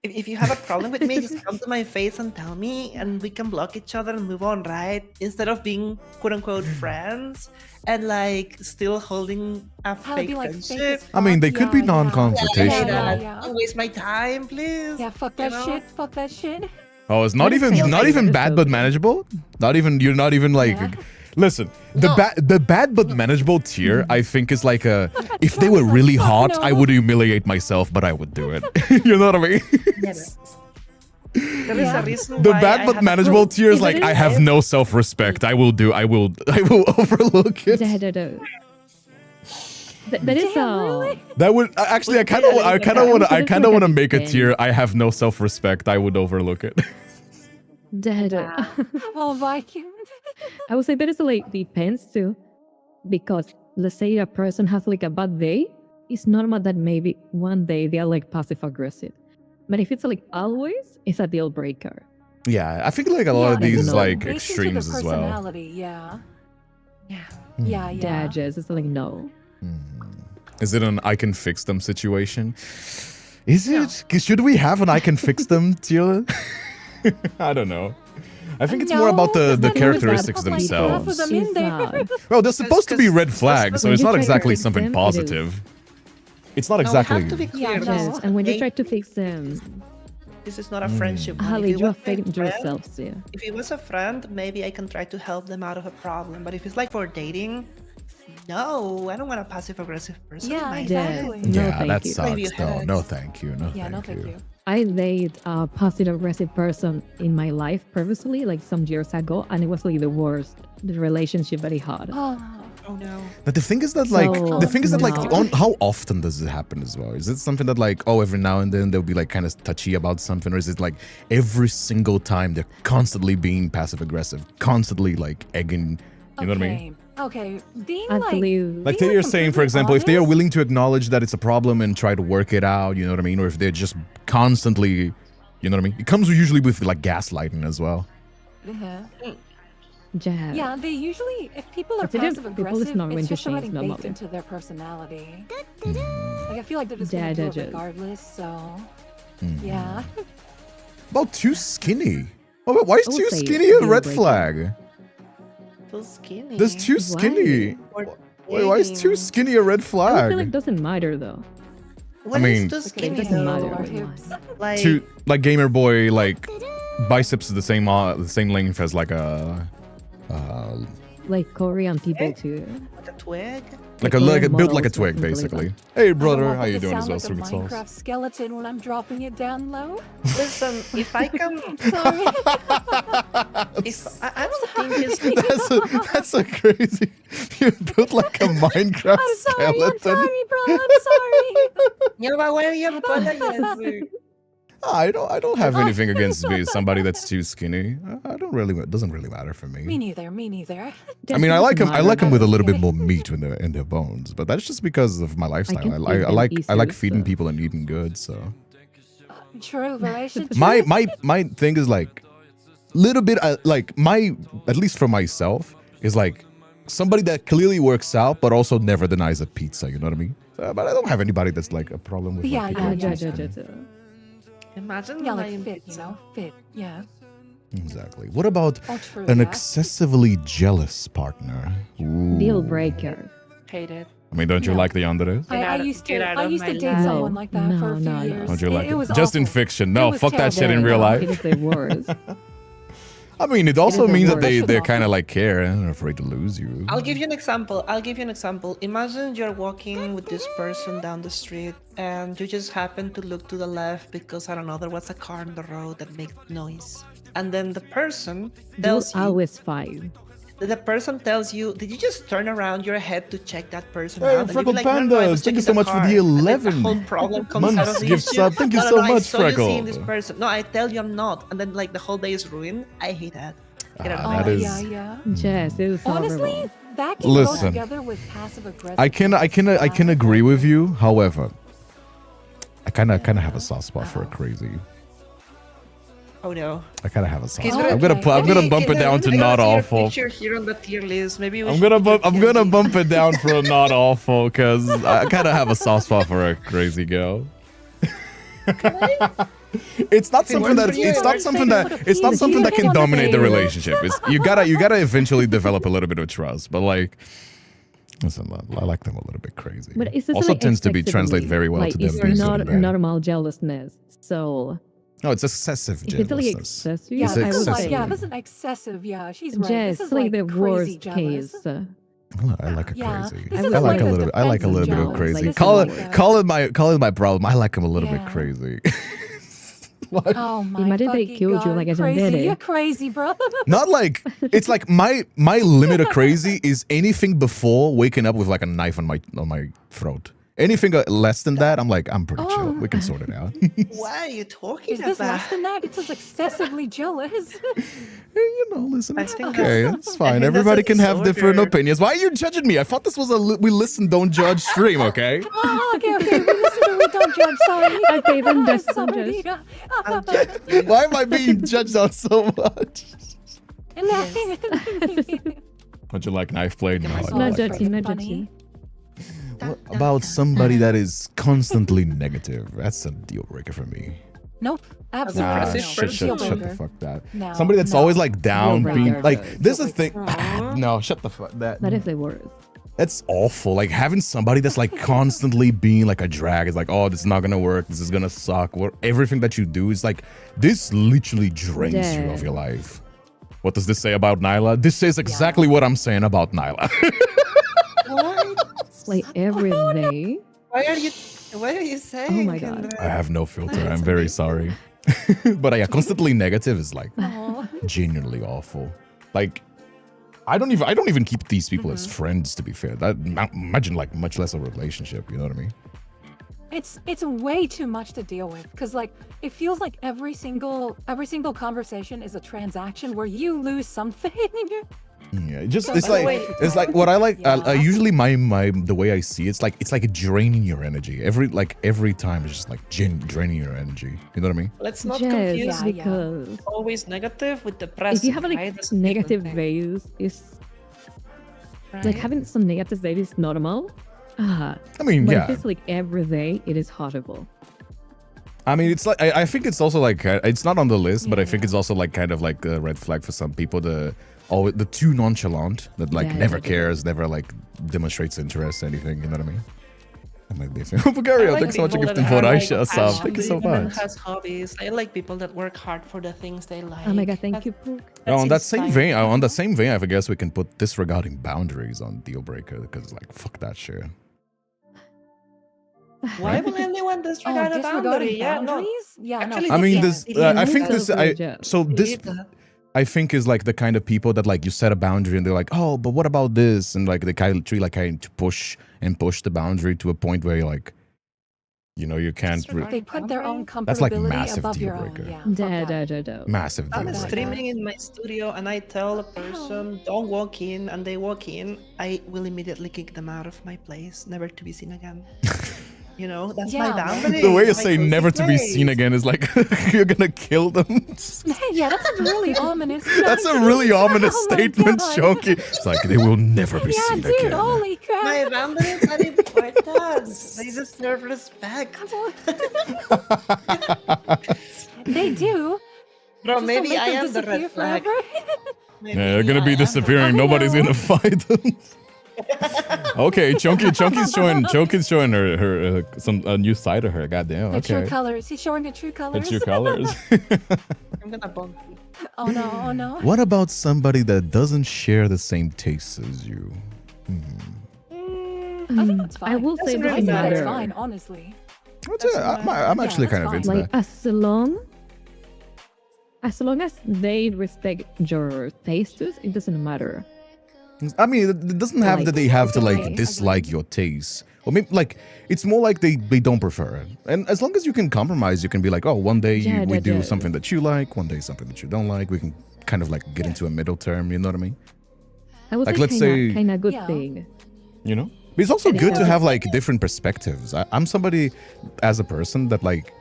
B: if you have a problem with me, just come to my face and tell me, and we can block each other and move on, right? Instead of being quote unquote friends and like still holding a
D: How to
B: fake
D: be like fake
B: friendship.
D: as
A: I mean, they
D: fuck.
A: could be
D: Yeah, yeah.
A: non-confrontational.
D: Yeah.
B: Don't waste my time, please.
D: Yeah, fuck
B: You
D: that
B: know?
D: shit. Fuck that shit.
A: Oh, it's not
C: That is
A: even
C: so
A: not
C: bad.
A: even
C: That is
A: bad
C: so
A: but
C: bad.
A: manageable. Not even you're not even like.
D: Yeah.
A: Listen,
B: No.
A: the bad but manageable tier, I think, is like a. If they were
D: Like,
A: really
D: fuck
A: hot,
D: no.
A: I would humiliate myself, but I would do it. You know what I mean?
B: There is
D: Yeah.
B: a reason
A: The
B: why
A: bad
B: I
A: but
B: have a-
A: manageable tier is
C: if
A: like
C: it
A: I
C: is-
A: have no self-respect. I will overlook it.
C: That is
D: Damn, really?
A: That would actually I kind of want to make a tier. I have no self-respect. I would overlook it.
D: Well, Viking.
C: I would say that is like depends too, because let's say a person has like a bad day, it's normal that maybe one day they are like passive aggressive, but if it's like always, it's a deal breaker.
A: Yeah, I think like a lot of
D: Yeah,
A: these
C: no.
A: like
D: based into the
A: extremes as well.
D: personality, yeah.
B: Yeah.
D: Yeah, yeah.
C: Dodges, it's like no.
A: Is it an I can fix them situation? Is it? Should we have an I can fix them tier? I don't know. I think it's more about
D: No,
A: the
D: that's not
A: characteristics
D: even that. Half of
A: themselves.
D: them in there.
A: Well, they're supposed to be red
B: Because-
A: flags, so
C: when
A: it's
C: you
A: not
C: try to
A: exactly
C: fix
A: something
C: them, it is.
A: positive. It's not
B: No, we
A: exactly.
B: have to be clear.
D: Yeah,
B: this
D: no.
B: is
C: Yes, and when you
B: a-
C: try to fix them,
B: this is not a friendship. one.
C: Ali,
B: If it
C: you
B: was a
C: affect
B: friend-
C: yourselves too.
B: If it was a friend, maybe I can try to help them out of a problem. But if it's like for dating, no, I don't want a passive aggressive person. in
D: Yeah,
B: my
D: exactly.
B: life.
C: No,
A: Yeah,
C: thank
A: that
C: you.
A: sucks.
B: Maybe you
A: No,
B: had.
A: no, thank you. No,
D: Yeah, no,
A: thank
D: thank
A: you.
D: you.
C: I dated a passive aggressive person in my life previously, like some years ago, and it was like the worst relationship that I had.
D: Oh,
B: Oh no.
A: But the thing is that like
C: So,
A: the thing is that like
C: no.
A: how often does it happen as well? Is it something that like every now and then they'll be like kind of touchy about something, or is it like every single time they're constantly being passive aggressive, constantly like egging? You know what I mean?
D: Okay, being
C: Actually,
A: Like
D: being,
A: they're saying, for
D: completely
A: example, if they are
D: honest-
A: willing to acknowledge that it's a problem and try to work it out, you know what I mean? Or if they're just constantly, you know what I mean? It comes usually with like gaslighting as well.
D: Yeah, they usually, if people are
C: It's just-
D: passive
C: people is
D: aggressive,
C: not going
D: it's
C: to
D: just
C: change
D: already baked
C: normally.
D: into their personality. Like I feel like they're just gonna
C: Yeah,
D: do it
C: just-
D: regardless. So yeah,
A: About too skinny. Oh, wait, why is
C: I would
A: too
C: say
A: skinny a
C: deal
A: red
C: breaker.
A: flag?
B: Too skinny.
A: There's too skinny.
B: Or
A: Wait, why is too
B: dating.
A: skinny a red
C: I would feel like
A: flag?
C: it doesn't matter though.
B: What
A: mean-
B: is too
C: Like, it
B: skinny
C: doesn't matter.
B: though?
D: Our
C: what
D: hips.
C: line.
B: Like
A: Too like gamer boy like biceps is the same length as like a
C: Like Korean people too.
B: a twig.
A: built like a
C: models,
A: twig
C: something like
A: basically.
C: that.
A: Hey
D: I don't
A: brother,
D: want
A: how
D: it
A: you
D: to
A: doing as
D: sound
A: well,
D: like a
A: Sweet Sauce?
D: Minecraft skeleton when I'm dropping it down low.
B: Listen, if I can,
D: Sorry.
B: if I don't think it's
A: That's a crazy. You built like a Minecraft
D: I'm sorry, I'm
A: skeleton.
D: sorry, bro. I'm sorry.
B: yeah, but why are you apologizing?
A: I don't have anything against somebody that's too skinny. I don't really. It doesn't really matter for
D: Me
A: me.
D: neither. Me neither.
A: I mean, I like them. I like them with a little bit
D: Okay.
A: more meat in their bones, but that's just because of my lifestyle.
C: can
A: I
C: feed
A: like
C: them
A: I like
C: easier,
A: feeding
C: so-
A: people and eating good. So
D: True, but I should.
A: my thing is like little bit like my at least for myself is like somebody that clearly works out but also never denies a pizza. You know what I mean? But I don't have anybody that's like a problem with.
D: Yeah,
A: like,
D: yeah,
A: people
D: yeah,
A: too
C: yeah,
A: skinny.
B: Imagine
D: Yeah, like
B: buying
D: fit, you
B: pizza.
D: know, fit. Yeah.
A: Exactly. What about
D: Oh, true.
A: an
D: yeah.
A: excessively jealous partner? Ooh.
C: Deal breaker.
B: Hate it.
A: I mean, don't you
D: No.
A: like the unders?
B: Get
D: I
B: out-
D: used
B: get
D: to.
B: out
D: I
B: of
D: used to
B: my
D: date
B: life.
D: someone like that for a few
C: No, no, no.
D: years.
A: Don't you like
D: it was
A: just in
D: awful.
A: fiction?
D: It
A: No,
D: was
A: fuck that shit in
D: terrible.
A: real
D: No,
A: life.
C: It is the worst.
A: I mean, it also
C: the
A: means that
C: worst.
A: they're
D: That's
A: kind of
D: awful.
A: like care and are afraid to lose you.
B: I'll give you an example. Imagine you're walking with this person down the street and you just happen to look to the left because, I don't know, there was a car on the road that made noise. And then the person tells you,
C: Always five.
B: did you just turn around your head to check that person
A: Hey,
B: out? And you'd be
A: Freckled
B: like, "No, no, I was
A: Pandas, thank you
B: checking
A: so much for
B: car."
A: the
B: And then
A: 11
B: the whole problem comes out
A: months
B: of the
A: gift
B: issue.
A: sub. Thank you
B: No,
A: so
B: no, I
A: much,
B: saw you seeing this
A: Freckled.
B: person. No, I tell you I'm not. And then like the whole day is ruined. I hate that. Get out of
A: Ah,
B: my
A: that
D: Oh,
A: is-
D: yeah, yeah.
C: Yes, it is
D: Honestly,
C: horrible.
D: that can
A: Listen.
D: go together with passive aggressive.
A: I can agree with you. However, I kind of have a soft spot for a crazy.
B: Oh no.
A: I kind of have a soft
B: Okay,
A: spot.
B: so
A: I'm gonna bump it down to
B: I
A: not
B: gotta see your
A: awful.
B: picture here on the tier list. Maybe we
A: I'm
B: should
A: gonna
B: put your candy.
A: bump it down for a not awful because I kind of have a soft spot for a crazy girl. It's not something that it's not something that can dominate the relationship. You gotta eventually develop a little bit of trust, but like, listen, I like them a little bit crazy.
C: But it's
A: Also
C: like
A: tends to be
C: excessively,
A: translated very well
C: like,
A: to them
C: it's
A: being good
C: not
A: and bad.
C: normal jealousness. So
A: No, it's excessive
C: if it's like
A: jealousness.
C: excessive,
D: Yeah,
A: It's
C: I
D: this is
C: would
D: like,
C: say
D: yeah, this is excessive. Yeah, she's right.
C: yes,
D: This is
C: like the
D: crazy
C: worst
D: jealous.
C: case.
A: I like a
D: Yeah,
A: crazy.
D: this
C: is
A: I like
C: like
A: a
C: a
A: little. I like a little bit of
D: defensive
A: crazy.
D: jealous.
A: Call
D: This is
A: it.
D: like
A: Call it my problem. I like him a little bit
D: Yeah.
A: crazy. What?
D: Oh my
C: Imagine they
D: fucking
C: killed you
D: God,
C: like a
D: crazy.
C: vendetta.
D: You're crazy, bro.
A: Not like it's like my limit of crazy is anything before waking up with like a knife on my throat. Anything less than that, I'm like, I'm pretty chill. We can sort it out.
B: Why are you talking
D: Is this
B: about?
D: less than that? It's just excessively jealous.
A: You know, listen,
B: I
A: it's
B: think
A: okay.
B: that's-
A: It's
B: I
A: fine.
B: think that's
A: Everybody
B: a
A: can have different
B: disorder.
A: opinions. Why are you judging me? I thought this was a we listen, don't judge stream, okay?
D: Oh, okay. We listen to we don't judge. Sorry.
C: Okay, then just don't
D: Sorry.
C: judge.
B: I'm judging.
A: Why am I being judged on so much? Would you like knife blade? No, I
C: Not
A: don't like that.
C: judging, not
D: funny.
C: judging.
A: What about somebody that is constantly negative? That's a deal breaker for me.
D: Nope.
A: Nah,
D: Absolutely.
B: Depressive
D: no.
A: shut
D: Deal
A: the fuck that.
D: No,
A: Somebody that's
D: no.
A: always like down,
C: Deal
A: being
C: breaker.
A: like this is the thing.
B: Aw.
A: No, shut the fuck that.
C: That is the worst.
A: That's awful. Like having somebody that's like constantly being like a drag is like, oh, this is not gonna work. This is gonna suck. What everything that you do is like this literally drains you of
C: Yeah.
A: your life. What does this say about Nyla? This says exactly what I'm saying about Nyla.
B: What?
C: Like every day.
B: Why are you saying?
C: Oh my God.
B: that?
A: I have no filter.
B: That's
A: I'm very
B: amazing.
A: sorry. But yeah, constantly negative is like
D: Aw.
A: genuinely awful. Like I don't even keep these people as friends, to be fair. That imagine like much less a relationship, you know what I mean?
D: It's way too much to deal with because like it feels like every single conversation is a transaction where you lose something.
A: Yeah, just
D: So
A: it's
B: by the
A: like
B: way-
A: it's like what I like.
D: Yeah.
A: Usually my the way I see it's like draining your energy. Every time it's just like draining your energy. You know what I mean?
B: Let's not
C: Yes,
B: confuse
D: Yeah,
C: because
B: always negative with depressive.
C: if you have like
B: right? That's a different
C: negative
B: thing,
C: ways, is like
B: right?
C: having some negative days is normal. Ah,
A: I mean,
C: but
A: yeah.
C: if it's like every day, it is horrible.
A: I mean, it's like I think it's also like it's not on the list, but I think
D: Yeah.
A: it's also like kind of like a red flag for some people. The too nonchalant that like
C: Yeah,
A: never
C: yeah.
A: cares, never like demonstrates interest, anything. You know what I mean? I'm like this. Bulgaria,
B: I like
A: thanks so much for
B: people
A: gifting
B: that
A: for
B: are,
A: Aisha. Sub.
B: actually
A: Thank you so
B: and
A: much.
B: has hobbies. I like people that work hard for the things they like.
C: Oh my God, thank you, Pook.
A: Oh, on that same vein,
B: inspiring.
A: on that same vein, I guess we can put disregarding boundaries on deal breaker because like fuck that shit.
B: Why will anyone disregard a
D: disregarding
B: boundary? Yeah, no.
D: boundaries? Yeah,
B: Actually,
A: I mean,
B: Yeah,
A: this.
B: it
A: I
B: is.
A: think this. So this.
B: It is.
A: I think is like the kind of people that like you set a boundary and they're like, oh, but what about this? And like they kind of treat like kind to push the boundary to a point where you're like, you know, you can't.
B: Disregard.
D: They put their own comfortability
A: That's like massive
D: above your
A: deal
D: own.
A: breaker.
D: Yeah,
C: Da,
D: fuck
C: da,
D: that.
C: da, da.
A: Massive deal
B: I'm
A: breaker.
B: streaming in my studio and I tell a person, don't walk in, and they walk in, I will immediately kick them out of my place, never to be seen again. You know, that's my
D: Yeah.
B: boundary.
A: The way you
B: my
A: say
B: cozy
A: never to be seen
B: place.
A: again is like you're gonna kill them.
D: Yeah, that's a really ominous.
A: That's a really ominous
D: Oh my
A: statement,
D: God.
A: Shoki. It's like they will never be
D: Yeah,
A: seen
D: dude,
A: again.
D: holy crap.
B: My boundaries are important. They deserve respect.
D: They do.
B: Bro,
D: Just
B: maybe
D: don't make
B: I
D: them
B: am the red
D: disappear
B: flag.
D: forever.
B: Maybe
A: Yeah, they're gonna
B: I
A: be
B: am the-
A: disappearing.
D: I
A: Nobody's
D: know.
A: gonna fight them. Okay, Chunky's showing her some a new side of her. Goddamn.
D: The true
A: Okay.
D: colors. He's showing the true
A: The
D: colors.
A: true colors.
B: I'm gonna bump you.
D: Oh no, oh no.
A: What about somebody that doesn't share the same tastes as you?
D: I think that's fine.
C: I will say
B: Doesn't
C: it
B: really
C: doesn't
D: I think that's
C: matter.
D: fine, honestly.
A: I'm actually
D: Yeah,
A: kind of
D: that's
A: into
C: Like
A: that.
C: as long as they respect your tastes, it doesn't matter.
A: I mean, it doesn't have
C: Like,
A: that they have to like
C: okay.
A: dislike your taste, or maybe like it's more like they don't prefer it. And as long as you can compromise, you can be like, oh, one day
C: Yeah,
A: we
C: that
A: do
C: does.
A: something that you like, one day something that you don't like. We can kind of like get into a middle term. You know what I mean?
C: I would
A: Like,
C: say
A: let's say-
C: kind of good
D: Yeah.
C: thing.
A: You know. But it's also
C: And
A: good to
C: yeah.
A: have like different perspectives. I'm somebody as a person that like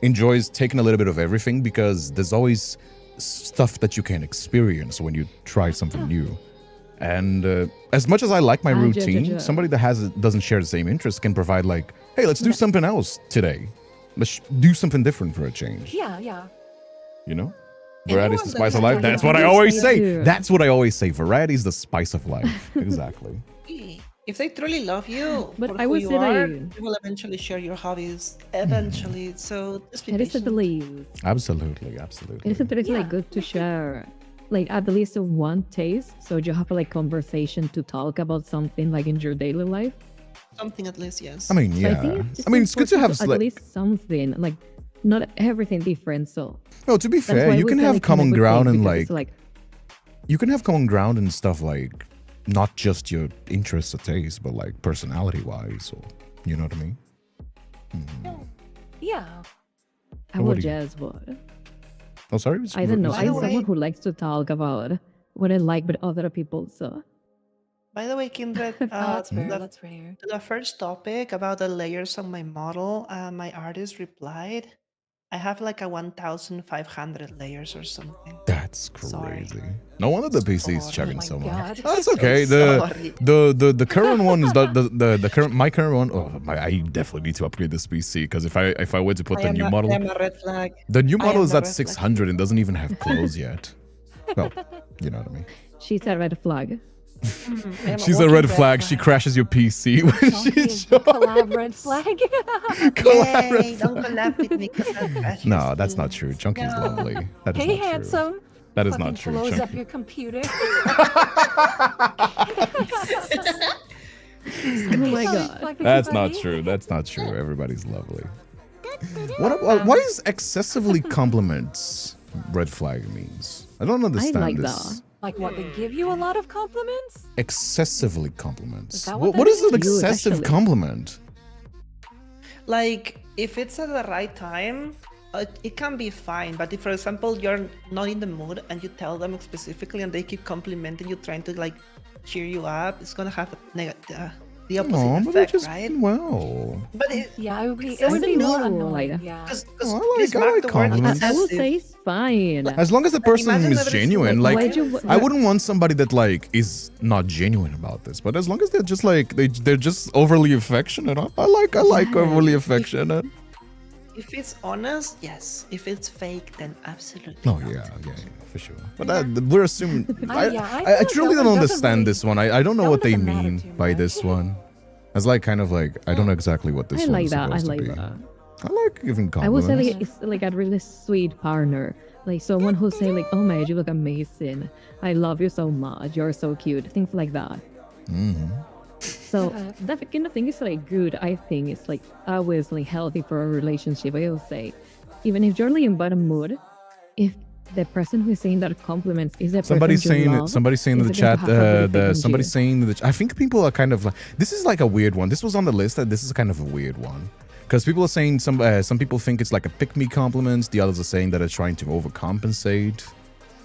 A: enjoys taking a little bit of everything because there's always stuff that you can experience when you try something new. And as much as I like my routine, somebody that doesn't share the same interest can provide like, hey, let's do something else today. Let's do something different for a change.
D: Yeah.
A: You know?
B: Anyone
A: Variety is the
B: that
A: spice of
B: has
A: life.
B: a
A: That's what I
B: different
A: always say.
C: idea.
A: That's what I always say. Variety is the spice of life. Exactly.
B: If they truly love you,
C: But
B: for
C: I
B: who
C: would
B: you
C: say
B: are,
C: that-
B: they will eventually share your hobbies. Eventually, so just be
C: That is a
B: patient.
C: belief.
A: Absolutely.
C: It is
D: Yeah,
C: like good to
D: I think-
C: share, like at least one taste, so you have like conversation to talk about something like in your daily life.
B: Something at least, yes.
A: I mean,
C: So
A: yeah.
C: I think it's
A: It's good to
C: important
A: have
C: at least something, like not everything different. So
A: no, to be
C: that's
A: fair,
C: why
A: you
C: we
A: can
C: say,
A: have
C: like,
A: common
C: connect with
A: ground
C: things
A: and
C: because
A: like
C: it's like
A: you can have common ground and stuff like not just your interests or tastes, but like personality wise, or you know what I mean?
D: Yeah.
C: I
A: What
C: would
A: do you-
C: just what
A: Oh, sorry.
C: I don't know.
B: By
C: I'm
B: the way-
C: someone who likes to talk about what I like with other people. So
B: By the way, Kindred,
D: Oh, that's
B: to
D: fair.
B: the,
D: That's fair.
B: to the first topic about the layers on my model, my artist replied, I have like a 1,500 layers or something.
A: That's
B: Sorry.
A: crazy. No wonder the PC is
B: Sorry.
A: chugging
D: Oh my
A: so much.
D: God.
A: That's
B: So
A: okay.
B: sorry.
A: The current one is the current my current one. Oh, I definitely need to upgrade this PC because if I were to put the new model,
B: I am a red flag.
A: the new
B: I
A: model
B: am
A: is
B: the
A: at
B: red flag.
A: 600 and doesn't even have clothes yet. Well, you know what I mean.
C: she's a red flag.
B: I am
A: She's a
B: walking
A: red flag. She crashes your PC when
D: Chunky
A: she
D: is the
A: joins.
D: collab red flag.
A: Collab red
B: Yay, don't collab with me 'cause I'll crash
A: No,
B: your
A: that's not
B: screen.
A: true. Chunky's
B: No.
A: lovely. That is
D: Hey,
A: not
D: handsome.
A: true. That is
D: Fucking
A: not true.
D: blows up
A: Chunky.
D: your computer.
C: Oh my god.
D: Fucking
A: That's not
D: funny.
A: true. That's not true. Everybody's lovely. Why is excessively compliments red flag means? I don't understand
C: like
A: this.
C: that.
D: Like what? They give you a lot of compliments?
A: Excessively compliments.
D: Is that what
A: What
D: that
A: is an
C: means? Good,
A: excessive
C: actually.
A: compliment?
B: Like, if it's at the right time, it can be fine. But if, for example, you're not in the mood and you tell them specifically and they keep complimenting you, trying to like cheer you up, it's gonna have the opposite
A: No, but they're
B: effect,
A: just
B: right?
A: well.
B: But it,
D: Yeah, it would be
C: I
D: more
C: know,
D: annoying.
C: like-
D: Yeah.
B: because
A: Oh,
B: please
A: I
B: mark
A: like
B: the word
A: compliments.
C: I will
B: excessive.
C: say it's fine.
A: As long as the person
B: imagine
A: is
B: that it's
A: genuine,
B: like,
A: like
C: Why'd you-
A: I wouldn't want somebody that like is not genuine about this. But as long as they're just like they're just overly affectionate, I like overly affectionate.
B: If it's honest, yes. If it's fake, then absolutely.
A: Oh
B: not.
A: yeah, for sure. But we're assuming.
D: I
A: I
D: feel like
A: truly
D: that
A: don't
D: one doesn't
A: understand
D: really-
A: this one. I don't know
D: that
A: what
D: one
A: they
D: doesn't matter
A: mean
D: too
A: by
D: much.
A: this one. It's like kind of like I don't know exactly what this
C: I
A: one
C: like
A: is
C: that. I
A: supposed
C: like
A: to be.
C: that.
A: I like giving
C: I would
A: compliments.
C: say like, it's like a really sweet partner, like someone who say like, "Oh man, you look amazing. I love you so much. You're so cute." Things like that.
A: Mhm.
C: So that kind of thing is like good. I think it's like always like healthy for a relationship. I will say, even if you're like in bad mood, if the person who is saying that compliments is the
A: Somebody's
C: person you
A: saying
C: love,
A: somebody's saying in the
C: it's going
A: chat
C: to have a good effect on
A: somebody's
C: you.
A: saying that I think people are kind of like this is like a weird one. This was on the list that this is kind of a weird one because people are saying some people think it's like a pick me compliments. The others are saying that it's trying to overcompensate.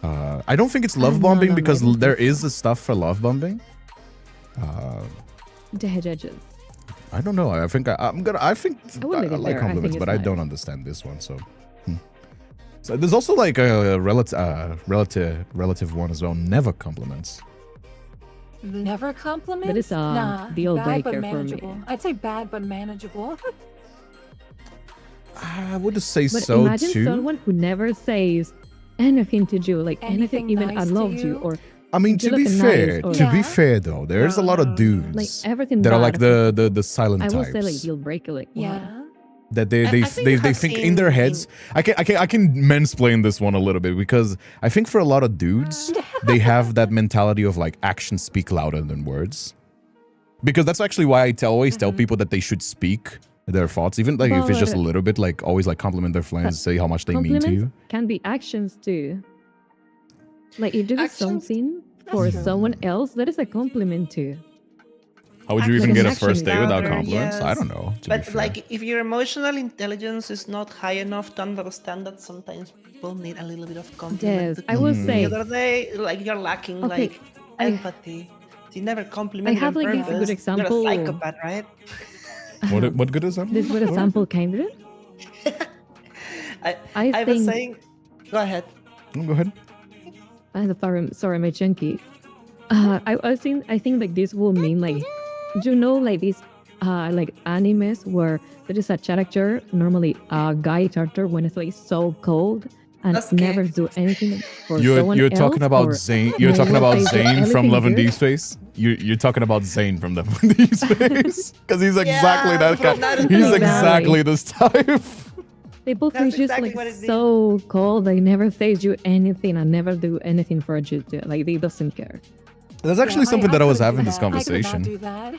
A: I don't think it's love
C: No,
A: bombing
C: no, no,
A: because
C: I don't
A: there
C: think
A: is the stuff for love bombing.
C: The judges.
A: I don't know. I think I
C: wouldn't
A: like
C: leave it there. I
A: compliments,
C: think
A: but
C: it's
A: I
C: fine.
A: don't understand this one. So, so there's also like a relative one as well. Never compliments.
D: Never compliments?
C: That is a
D: nah,
C: deal
D: bad
C: breaker
D: but
C: for me.
D: manageable. I'd say bad but manageable.
A: I would say
C: But
A: so
C: imagine
A: too.
C: someone who never says anything to you, like anything,
D: Anything
C: even I
D: nice to
C: love you,
D: you?
C: or
A: I mean,
C: you
A: to be
C: look
A: fair,
C: nice, or-
A: to be
D: Yeah.
A: fair though, there's a lot of
C: like
A: dudes
C: everything
A: that are
C: bad.
A: like the silent
C: I will
A: types
C: say like deal breaker, like what?
D: Yeah.
A: that they
B: I
A: they
B: think
A: they,
B: you
A: they
B: have
A: think in their
B: seen
A: heads. I can mansplain this one a little bit because I think for a lot of dudes they have that mentality of like actions speak louder than words. Because that's actually why I always tell people that they should speak their thoughts, even like if it's just a
C: But-
A: little bit, like always like compliment their friends, say how much they mean to
C: Compliments
A: you.
C: can be actions too. Like if you do
B: Actions-
C: something for
D: true.
C: someone else, that is a compliment too.
A: How would you
B: Actions
A: even get a
C: speak
A: first date without
B: louder,
A: compliments? I
B: yes.
A: don't know. To be
B: But
A: fair.
B: like, if your emotional intelligence is not high enough to understand that sometimes people need a little bit of compliment.
C: Yes,
B: to
C: I will
B: keep-
C: say.
B: The other day, like you're lacking
C: Okay,
B: like
C: I-
B: empathy. You never compliment
C: I have,
B: on
C: like, this
B: purpose.
C: good example.
B: You're a psychopath, right?
A: what good example?
C: This good example, kindred.
B: I was saying. Go ahead.
A: Go ahead.
C: Sorry, my chunky. I think like this will mean like, do you know like these like animes where there is a character, normally a guy character, when it's like so cold and
B: That's
C: never
B: cute.
C: do anything for someone
A: You're
C: else?
A: talking about
C: or
A: Zane. You're
C: they
A: talking
C: will
A: about
C: say
A: Zane from
C: everything
A: Love and
C: good?
A: Deep Space. You're talking about Zane from Love and Deep Space because he's exactly
B: Yeah,
A: that
B: from
A: guy.
B: Naruto.
A: He's
C: Exactly.
A: exactly this type.
C: They both
B: That's
C: are just
B: exactly
C: like
B: what it is.
C: so cold. They never say you anything and never do anything for you. Like they doesn't care.
A: That's actually
D: Yeah,
A: something that I was
D: couldn't
A: having
D: do
A: this
D: that. I could
A: conversation.
D: not do that.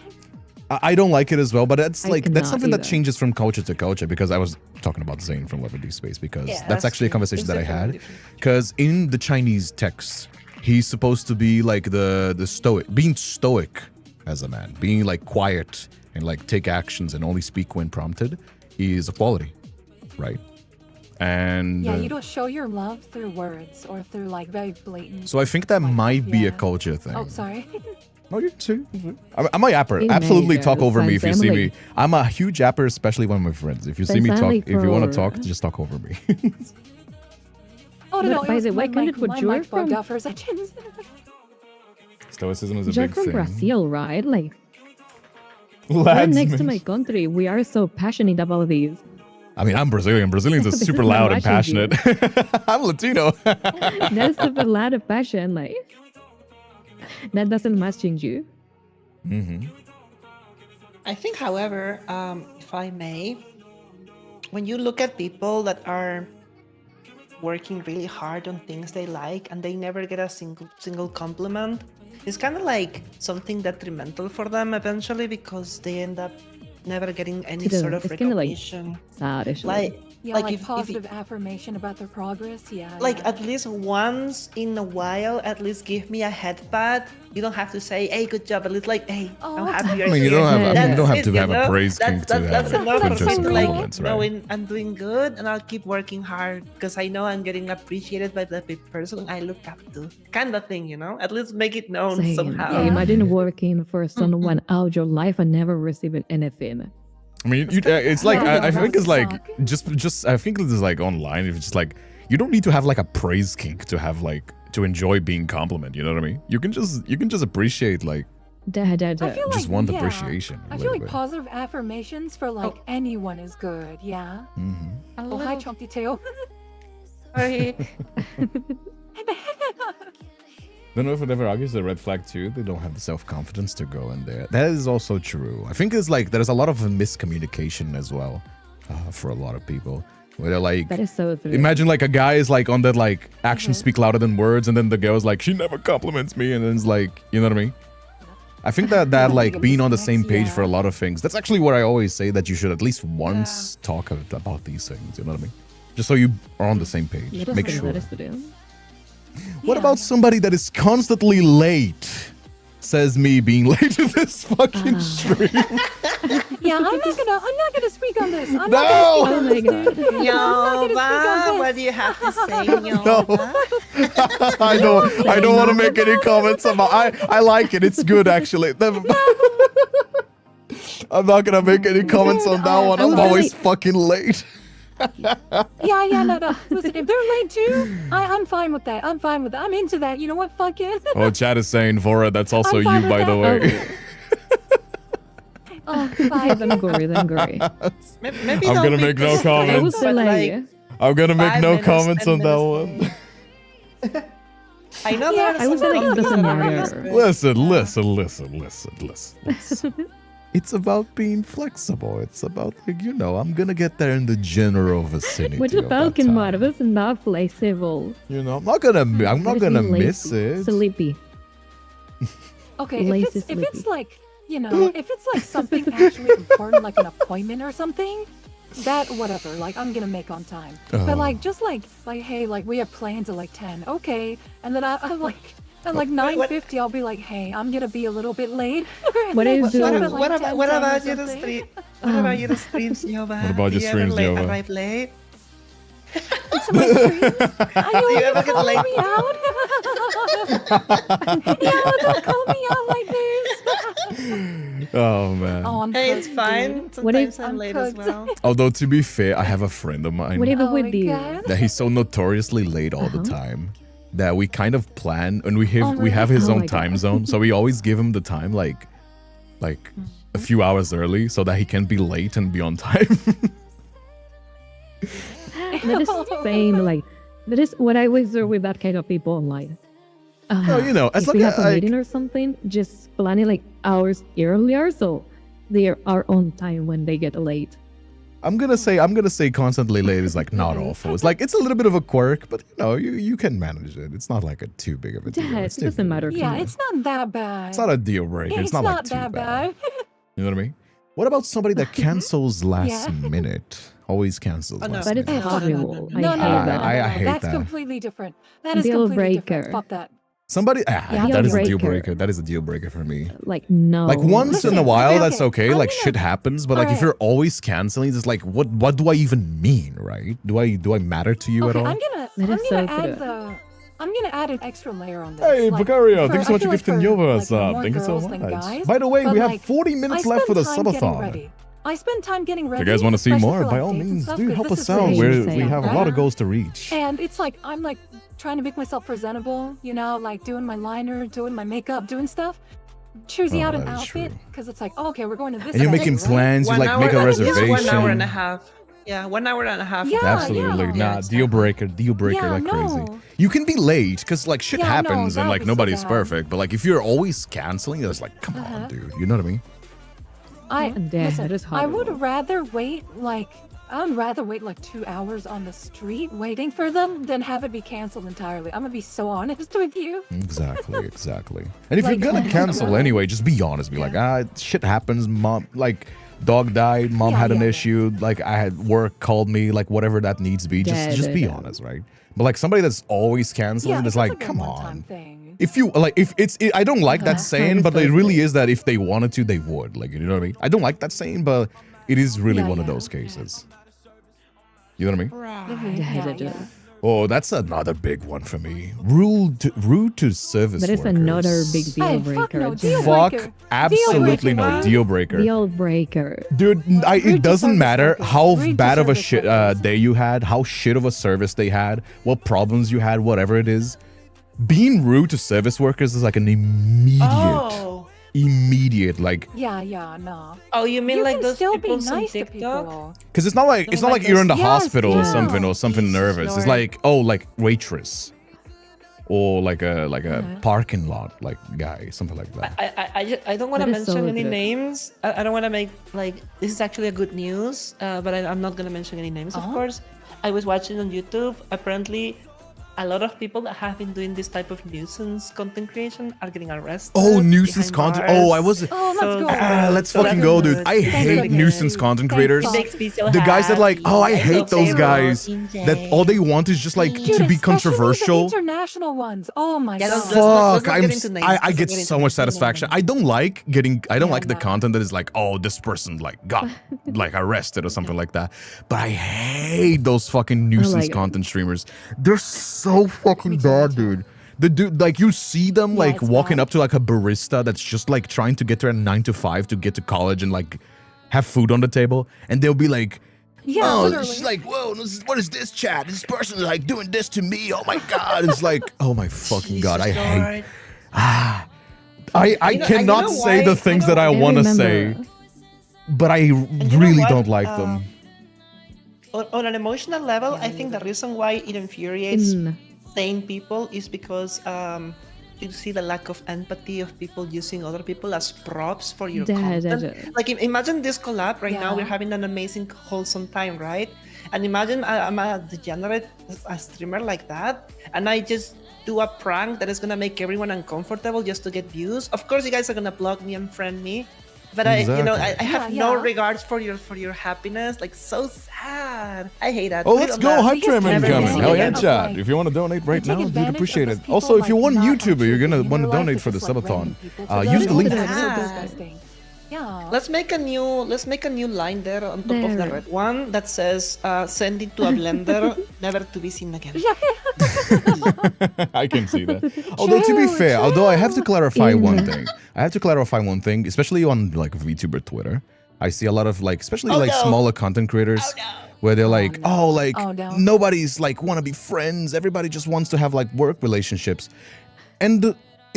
A: I don't like it as well, but that's
C: I
A: like that's
C: cannot
A: something that
C: either.
A: changes from culture to culture because I was talking about Zane from Love and Deep Space because
B: Yeah,
A: that's actually a
B: true.
A: conversation
B: It's
A: that I
B: different,
A: had.
B: different.
A: Because in the Chinese texts, he's supposed to be like the stoic, being stoic as a man, being like quiet and like take actions and only speak when prompted is a quality, right? And
D: Yeah, you don't show your love through words or through like very blatant.
A: so I think that
D: like,
A: might be a
D: yeah.
A: culture thing.
D: Oh, sorry.
A: No, you too. I'm a yapper.
C: It
A: Absolutely
C: may,
A: talk
C: girl.
A: over me if you see me.
C: Family.
A: I'm a huge yapper, especially when we're friends. If you see me talk,
C: Family
A: if you want to
C: for-
A: talk, just talk over me.
D: Oh, no,
C: But
D: no.
C: by
D: it was
C: the way,
D: my
C: kind
D: mic-
C: of what
D: my
C: you're
D: mic bugged
C: from-
D: out for a second.
A: Stoicism is a
C: You're
A: big
C: from
A: thing.
C: Brazil, right? Like you're
A: Lads,
C: next to
A: man.
C: my country. We are so passionate about these.
A: I mean, I'm Brazilian. Brazilians are
C: This
A: super
C: is not
A: loud and
C: matching you.
A: passionate. I'm Latino.
C: That's super loud of passion. Like that doesn't matching you.
A: hmm
B: I think, however, if I may, when you look at people that are working really hard on things they like and they never get a single compliment, it's kind of like something detrimental for them eventually because they end up never getting any
C: True.
B: sort of
C: It's kinda like-
B: recognition.
C: Sad, actually.
B: Like,
D: Yeah,
B: like
D: like,
B: if
D: positive affirmation about their progress. Yeah.
B: like
D: yeah.
B: at least once in a while, at least give me a head pat. You don't have to say, "Hey, good job." At least like, "Hey, I'm
D: Oh.
B: happy you're
A: I mean, you
B: here."
A: don't have. I mean, you
B: That's
A: don't have
B: it,
A: to
B: you
A: have a
B: know?
A: praise king to
B: That's
A: have
B: enough for
A: just
B: me to like
A: compliments, right?
B: knowing I'm doing good, and I'll keep working hard because I know I'm getting appreciated by the person I look up to, kind of thing, you know. At least make it known
C: Same.
B: somehow.
C: Yeah,
D: Yeah.
C: imagine working for someone out your life and never receiving anything.
A: I mean, it's like
D: Yeah,
A: I think
D: that
A: it's like
D: would
A: just I think it's like online. It's just like you don't need to have like a praise kink to have like to enjoy being compliment. You know what I mean? You can just appreciate like
D: I feel
A: just
D: like,
A: want
D: yeah,
A: appreciation. a
D: I feel
A: little
D: like
A: bit.
D: positive affirmations for like anyone is good. Yeah.
A: Mhm.
B: A
D: Oh, hi,
B: little-
D: Chunky Tail.
B: Sorry.
A: Don't know if it ever argues a red flag too. They don't have the self-confidence to go in there. That is also true. I think it's like there's a lot of miscommunication as well for a lot of people. Where they're like,
C: That is so true.
A: imagine like a guy is like on that like actions speak louder than words, and then the girl's like, she never compliments me, and then it's like, you know what I mean? I think that like
D: Like a
A: being on the same
D: disconnect,
A: page for a
D: yeah.
A: lot of things. That's actually what I always say, that you should at least once talk about these things. You know what I mean? Just so you are on the same page.
C: That is
A: Make
C: true,
A: sure.
C: that is true.
A: What
D: Yeah.
A: about somebody that is constantly late? Says me being late to this fucking stream.
D: Yeah, I'm not gonna speak on this. I'm
A: No!
D: not
C: Oh my god.
B: Yova, what do you have to say, Yova?
A: I don't want to make any comments about. I like it. It's good actually. I'm not gonna make any comments on that one. I'm
C: was
A: always
C: like-
A: fucking late.
D: Yeah, no. Listen, if they're late too, I'm fine with that. I'm fine with that. I'm into that. You know what? Fuck it.
A: Oh, Chad is saying Vora. That's also
D: I'm fine
A: you,
D: with
A: by the
D: that.
A: way.
D: Oh,
C: Okay,
D: fuck.
C: don't worry, don't worry.
B: Maybe
A: I'm
B: don't
A: gonna
B: be
A: make no
B: pissed,
C: I
A: comments.
C: was
B: but,
C: like,
A: I'm gonna make
B: 5
A: no
B: minutes,
A: comments
B: 10
A: on that
B: minutes
A: one.
B: late. I know
D: Yeah,
B: there are
C: I was
B: some
C: like, it
B: companies
C: doesn't
B: that are
C: matter.
B: desperate.
A: Listen. It's about being flexible. It's about, like, you know, I'm gonna get there in the general vicinity.
C: what you
A: of that
C: talking
A: time.
C: about? It was not flexible.
A: You know, I'm not gonna
C: That is
A: miss
C: lazy.
A: it.
C: Sleepy.
D: Okay,
C: Lazy
D: if
C: sleepy.
D: it's like, you know, if it's like something actually important, like an appointment or something, that whatever, like I'm gonna make on time.
A: Oh.
D: But like just like hey, like we have plans at like 10, okay, and then I'm like at like 9:50, I'll be like, hey, I'm gonna be a little bit late. And
C: What
D: then
C: is
D: show
C: your-
D: up at, like,
B: What about
D: 10:10
B: what
D: or
B: about your
D: something.
B: stream? What about your streams, Yova?
A: What about
B: Do
A: your
B: you ever
A: streams, Yova?
B: arrive late?
D: To my streams. Are you
B: you ever
D: gonna
B: get
D: call
B: late?
D: me out? Yeah, don't call me out like this.
A: Oh man.
D: Oh, I'm
B: Hey, it's
D: cooked,
B: fine.
D: dude.
C: What if-
B: Sometimes I'm
D: I'm
B: late as
D: cooked.
B: well.
A: Although to be fair, I have a friend of mine
C: What even
D: Oh
C: with
D: my
C: the
D: God.
A: that he's so notoriously late all the
C: Uh-huh.
A: time that we kind of plan and we have
D: Oh,
A: have
D: really?
A: his
C: Oh
A: own
C: my
A: time
C: God.
A: zone, so we always give him the time like a few hours early so that he can be late and be on time.
C: that is same. Like that is what I always do with that kind of people online.
A: Oh, you know, as
C: if
A: long
C: we
A: as
C: have a
A: like,
C: meeting or something, just plan it like hours earlier, so they are on time when they get late.
A: I'm gonna say constantly late is like not awful. It's like it's a little bit of a quirk, but you know you can manage it. It's not like a too big of a deal.
C: Yeah, it doesn't matter.
D: Yeah,
C: to me.
D: it's not that bad.
A: It's not a deal breaker. It's not like too
D: that
A: bad.
D: bad.
A: You know what I mean? What about somebody that cancels last
D: Yeah.
A: minute? Always cancels
B: Oh, no.
A: last
C: That is
A: minute.
C: horrible.
D: No, no,
C: I
D: no,
C: hate
D: no, no,
C: that.
D: no,
A: I
D: no.
A: hate
D: That's
A: that.
D: completely different. That is
C: Deal
D: completely different.
C: breaker.
D: Stop that.
A: Somebody
C: Yeah,
A: that is a deal
C: breaker.
A: breaker. That is a deal breaker for me.
C: Like no.
A: Like once
D: Listen,
A: in a while,
D: okay,
A: that's
D: okay.
A: okay.
D: I'm
A: like
D: gonna-
A: shit happens, but like if
D: Alright.
A: you're always canceling, it's like what do I even mean, right? Do I matter to you at
D: Okay,
A: all?
D: I'm gonna
C: That is so
D: add
C: true.
D: I'm gonna add an extra layer on this.
A: Hey,
D: like,
A: Vicario,
D: for-
A: thank you so
D: I
A: much
D: feel
A: for
D: like
A: gifting
D: for,
A: your
D: like,
A: sub.
D: more
A: Thank you so
D: girls than
A: much.
D: guys,
A: By the way,
D: but,
A: we have
D: like,
A: 40 minutes
D: I
A: left for the
D: spend time getting
A: subathon.
D: ready. I spend time getting ready.
A: If you guys want to see
D: especially
A: more,
D: for,
A: by
D: like,
A: all
D: dates and
A: means,
D: stuff,
A: do
D: 'cause
A: help
D: this
A: us
D: is
A: out.
C: same,
A: We
C: same.
A: have a lot of goals to reach.
D: And it's like I'm like trying to make myself presentable, you know, like doing my liner, doing my makeup, doing stuff, choosing
A: Oh,
D: out an
A: that is
D: outfit
A: true.
D: because it's like, oh, okay, we're going to this.
A: And you're
D: place,
A: making
D: right?
A: plans. You
B: 1
A: like
B: hour,
A: make a
B: at least
A: reservation.
B: 1 hour and a half. Yeah, 1 hour and a half.
D: Yeah,
A: Absolutely
D: yeah.
A: not.
B: exactly.
A: Deal breaker
D: Yeah,
A: like crazy.
D: no.
A: You can be late because like shit
D: Yeah, no,
A: happens
D: that
A: and
D: would
A: like
D: be so
A: nobody's
D: bad.
A: perfect. But like if you're always canceling, it's like come on, dude. You know what I mean?
C: That is
D: I would
C: horrible.
D: rather wait like 2 hours on the street waiting for them than have it be canceled entirely. I'm gonna be so honest with you.
A: Exactly. And if
D: Like,
A: you're gonna cancel anyway, just be honest. Be like, shit happens. Mom, like, dog died. Mom had an
D: yeah.
A: issue. Like, I had work called me. Like, whatever that needs to be. Just be honest, right? But like somebody that's always canceling,
D: Yeah,
A: it's
D: it's
A: like,
D: a
A: come
D: one-time
A: on.
D: thing.
A: If you like, if it's, I don't like that saying, but
C: so
A: it really
C: true.
A: is that if they wanted to, they would. Like, you know what I mean? I don't like that saying, but it is really
D: Yeah,
A: one of
D: yeah.
A: those cases. You know what I mean?
B: Right.
C: Yeah.
A: Oh, that's another big one for me. Rude to service
C: That is
A: workers.
C: another big deal
D: Hey, fuck
C: breaker.
D: no, deal
A: Fuck,
D: breaker.
A: absolutely no
B: breaker.
A: deal breaker.
C: Deal breaker.
A: Dude,
D: Rude
A: it
D: to
A: doesn't
D: service
A: matter
D: workers.
A: how
D: Rude to
A: bad of a
D: service
A: shit
D: workers.
A: day you had, how shit of a service they had, what problems you had, whatever it is. Being rude to service workers is like an immediate, like,
D: Yeah, no.
B: Oh, you mean
D: You
B: like
D: can
B: those
D: still be
B: people on
D: nice to
B: TikTok?
D: people.
A: because it's not like
B: No, like
A: you're in the
B: those-
D: Yes,
A: hospital
D: yeah.
A: or something
B: Jesus
A: nervous. It's
B: Lord.
A: like like waitress, or like a parking lot like guy, something like that.
B: I don't want to
C: That is so
B: mention any
C: good.
B: names. I don't want to make like this is actually a good news, but I'm not gonna mention any names, of course. I was watching on YouTube. Apparently, a lot of people that have been doing this type of nuisance content creation are getting arrested.
A: Oh, nuisance
B: behind
A: content.
B: bars.
A: Oh, I was.
D: Oh, let's go.
A: Let's
B: So
A: fucking
B: that's
A: go, dude.
B: good.
A: I
B: Thank
A: hate
D: goodness.
A: nuisance content
D: Thank
A: creators.
D: God.
B: It makes me so
A: The guys that like,
B: happy.
A: oh, I
B: I
A: hate
B: hope
A: those
B: they
A: guys
B: will.
A: that all they want is just like
D: Dude,
A: to be
D: especially
A: controversial.
D: The international ones. Oh my
B: Yeah,
D: god.
B: let's not
A: Fuck,
B: get into names.
A: I
B: Let's not
A: get
B: get into
A: so much
B: names.
A: satisfaction. I don't like the
B: no.
A: content that is like, oh, this person like got like arrested or something like that. But I hate those fucking nuisance
C: it.
A: content streamers. They're so fucking bad, dude. The dude, like you see them
D: Yeah,
A: like
D: it's
A: walking
D: bad.
A: up to like a barista that's just like trying to get to a 9 to 5 to get to college and like have food on the table, and they'll be like,
D: Yeah,
A: oh,
D: literally.
A: it's like, whoa, what is this chat? This person is like doing this to me. Oh my god! It's like, oh my fucking god, I
B: Jesus
A: hate.
B: Lord.
A: I
B: You know-
A: cannot
B: and you know
A: say the
B: why?
A: things
B: I
A: that I
B: don't-
A: want to
C: remember.
A: say, but I
B: you know
A: really
B: what?
A: don't like them.
B: On an emotional level, I think the reason why it infuriates sane people is because you see the lack of empathy of people using other people as props for your content. Like imagine this collab right now.
D: Yeah.
B: We're having an amazing, wholesome time, right? And imagine I'm a degenerate a streamer like that, and I just do a prank that is gonna make everyone uncomfortable just to get views. Of course, you guys are gonna block me and friend me. But I
A: Exactly.
B: have
D: Yeah,
B: no
D: yeah.
B: regards for your happiness. Like so sad. I hate that.
A: Oh,
B: Put it
A: let's
B: on
A: go.
B: the-
A: Hype Train
D: never
A: coming.
D: take
A: Hell yeah,
D: advantage
A: chat.
D: of,
A: If you want to donate right
D: take
A: now, dude,
D: advantage
A: appreciate
D: of
A: it.
D: those people,
A: Also, if you
D: like,
A: want
D: not
A: YouTube, you're
D: actually
A: gonna
D: in
A: want to
D: real life,
A: donate
D: it's
A: for the
D: just, like,
A: subathon.
D: random people. So
A: Use the
D: that
A: link.
D: is
B: Ah.
D: so disgusting. Yeah.
B: Let's make a new line there on top of the
C: There.
B: red one that says send it to a blender, never to be seen again.
A: I can see that. Although to be
D: True,
A: fair, although I have to clarify
C: In-
A: one thing. I have to clarify one thing, especially on like VTuber Twitter. I see a lot of like, especially like
B: no.
A: smaller content creators, where they're like,
D: no.
A: oh, like
D: Oh, no.
A: nobody's like want to be friends. Everybody just wants to have like work relationships, and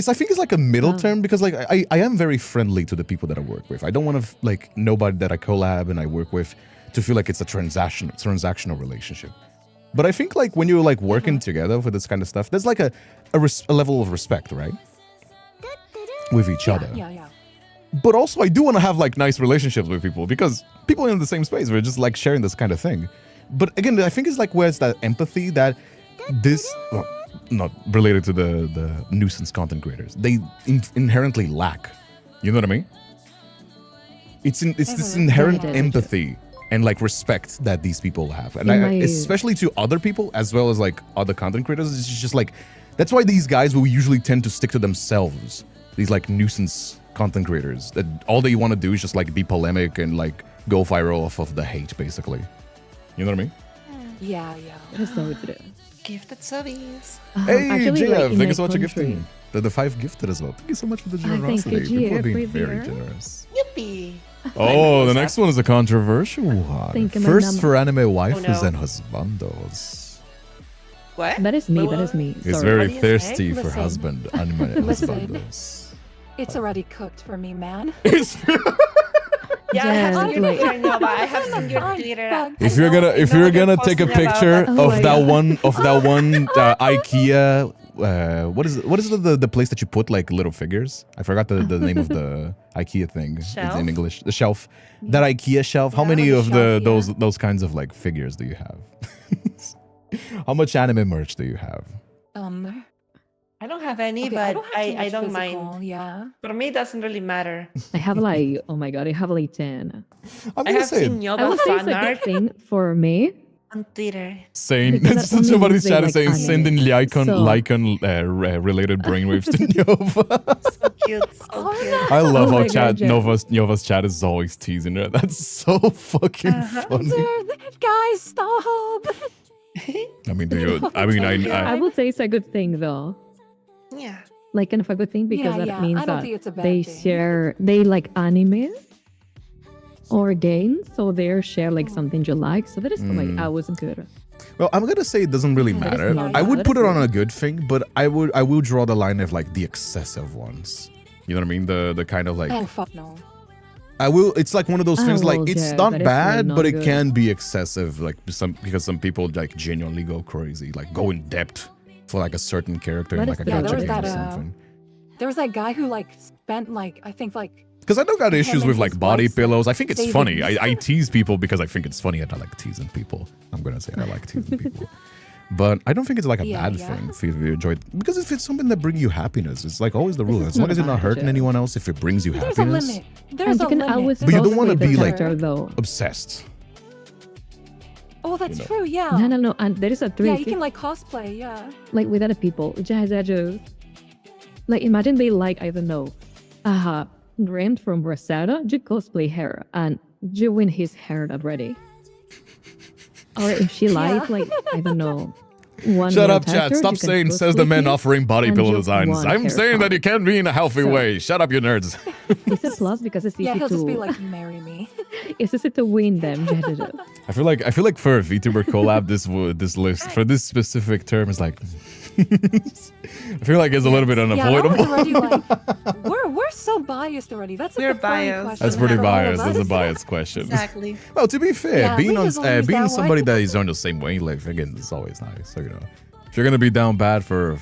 A: I think it's like a middle term because like I am very friendly to the people that I work with. I don't want to like nobody that I collab and I work with to feel like it's a transactional relationship. But I think like when you're like working together for this kind of stuff, there's like a level of respect, right? With each other.
D: Yeah.
A: But also I do want to have like nice relationships with people because people in the same space, we're just like sharing this kind of thing. But again, I think it's like where's that empathy that this, well, not related to the nuisance content creators, they inherently lack. You know what I mean? It's this inherent
C: Yeah.
A: empathy and like respect that these people have, and
C: In my-
A: especially to other people as well as like other content creators. It's just like that's why these guys will usually tend to stick to themselves. These like nuisance content creators that all they want to do is just like be polemic and like go viral off of the hate, basically. You know what I mean?
D: Yeah.
C: That is so true.
B: Gifted service.
A: Hey,
C: Actually,
A: Gia,
C: like, in
A: thank you
C: my
A: so much for
C: country-
A: gifting. The 5 gifted as well. Thank you so much for the
C: thank you,
A: generosity. People are
C: Gia,
A: being
C: for
A: very
C: the-
A: generous.
B: Yippee.
A: Oh, the next one is a controversial one.
C: Thank you, my
A: First
C: number.
A: for anime waifus
B: no.
A: and husbandos.
B: What?
C: That is me.
B: What?
C: That is me.
A: He's
C: Sorry.
A: very
B: What do you
A: thirsty
B: say?
A: for
D: Listen.
A: husband anime
D: Listen.
A: husbandos.
D: It's already cooked for me, man.
B: Yeah, I have
C: Yeah,
B: seen your
C: like-
B: Twitter, Nova. I have seen your Twitter.
A: If you're gonna take a picture
C: Oh my
A: of that one IKEA, what is the place that you put like little figures? I forgot the name of the IKEA thing. It's
B: Shelf?
A: in English. The shelf. That IKEA shelf. How
D: Yeah,
A: many
D: the
A: of
D: shelf,
A: those kinds of like figures do you have? How much anime merch do you have?
B: I don't have any,
D: Okay,
B: but
D: don't have too
B: I
D: much
B: don't
D: physical,
B: mind.
D: Yeah.
B: For me, it doesn't really matter.
C: I have like, oh my god, I have like 10.
A: I'm
B: I
A: gonna
B: have
A: say
B: seen
C: I
B: Nova
C: would say it's
B: fan
C: a
B: art
C: good thing for me.
B: on Twitter.
A: saying
C: Because that only
A: somebody's
C: means they
A: chat is
C: like
A: saying
C: anime.
A: sending Lycon
C: So-
A: related brainwaves to Nova.
B: So cute, so
D: Oh,
B: cute.
D: no.
A: I love
C: Oh
A: how
C: my God, Jen.
A: Nova's chat is always teasing her. That's so fucking funny.
D: Dude, guys, stop.
A: I mean, do you? I mean,
C: I would say it's a good thing though.
B: Yeah.
C: Like kind of a good thing because
D: Yeah,
C: that
D: yeah,
C: means
D: I don't
C: that
D: think it's a bad
C: they
D: thing.
C: they like anime or games, so they share like something you like. So that is like I was good.
A: Well, I'm gonna say it doesn't really
C: That is
A: matter.
C: not
A: I would
C: bad.
A: put it on a good thing, but I will draw the line of like the excessive ones. You know what I mean? The kind of like
D: Oh, fuck no.
A: I will. It's like one of those
C: Oh,
A: things. Like
C: well,
A: it's
C: yeah,
A: not
C: that is
A: bad,
C: not
A: but it
C: good.
A: can be excessive. Like because some people like genuinely go crazy, like go in depth for like a certain character in
C: That
A: like a
C: is- yeah,
A: gacha
C: there was
A: game or
D: that,
A: something.
D: There was that guy who like spent like I think like
A: Because I don't got issues
D: and
A: with like
D: his
A: body
D: wife's,
A: pillows. I think it's
D: savings.
A: funny. I tease people because I think it's funny, and I like teasing people. I'm gonna say I like teasing people. But I don't think it's like a
D: Yeah,
A: bad
D: yeah.
A: thing if you enjoy it. Because if it's something that brings you happiness, it's like always the rule.
C: is
A: As long
C: not
A: as you're not
C: bad,
A: hurting
C: yeah.
A: anyone else, if it brings you
D: there's a
A: happiness,
D: limit. There's
C: And
D: a
C: you can
D: limit.
C: always
A: But you don't
C: cosplay
A: wanna
C: the
A: be, like-
C: character, though.
A: obsessed.
D: Oh, that's
A: know.
D: true. Yeah.
C: No, and there is a
D: Yeah,
C: trick.
D: you can like cosplay. Yeah.
C: Like with other people, just like imagine they like I don't know, Rent from Rosetta, you cosplay her and you win his hair already. Or if she likes like I don't know, one
A: Shut
C: male
A: up, chat.
C: character,
A: Stop
C: you can
A: saying, says the
C: cosplay
A: man
C: him,
A: offering body
C: and
A: pillow
C: you
A: designs.
C: want
A: I'm
C: hair
A: saying that you
C: color.
A: can be in a healthy
C: So-
A: way. Shut up, you nerds.
C: It's a plus because it's easy
D: Yeah, he'll
C: to
D: just be like, "Marry me."
C: it's easy to win them.
A: I feel like for a VTuber collab, this list for this specific term is like. I feel like it's a little bit
D: Yeah, that
A: unavoidable.
D: was already like we're so biased already. That's like
B: We're
D: a funny
B: biased.
D: question
A: That's pretty
D: for all of
A: biased. That's a
D: us.
A: biased question.
B: Exactly.
A: Well, to be fair,
D: Yeah,
A: being
D: we
A: on
D: just always
A: being
D: that
A: somebody
D: way.
A: that is on the same wavelength again is always nice. So if you're gonna be down bad for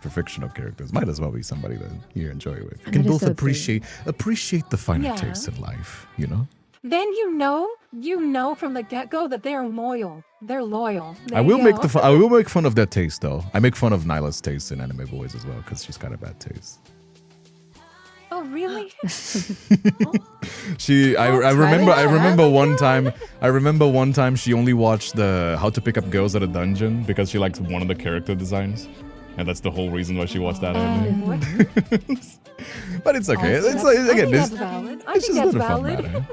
A: fictional characters, might as well be somebody that you enjoy with. You
C: And
A: can
C: that is
A: both
C: so true.
A: appreciate the finer
D: Yeah.
A: taste in life. You know.
D: Then you know from the get-go that they're loyal. They're loyal. There
A: I will
D: you
A: make
D: go.
A: I will make fun of that taste though. I make fun of Nyla's taste in anime boys as well because she's got a bad taste.
D: Oh, really?
A: I remember one time she only watched the How to Pick Up Girls at a Dungeon because she likes one of the character designs. And that's the whole reason why she watched that anime.
D: What?
A: But it's okay.
D: Also,
A: It's
D: that's-
A: like,
D: I
A: again,
D: think
A: this,
D: that's valid. I
A: it's
D: think
A: just
D: that's
A: not a fun
D: valid.
A: matter.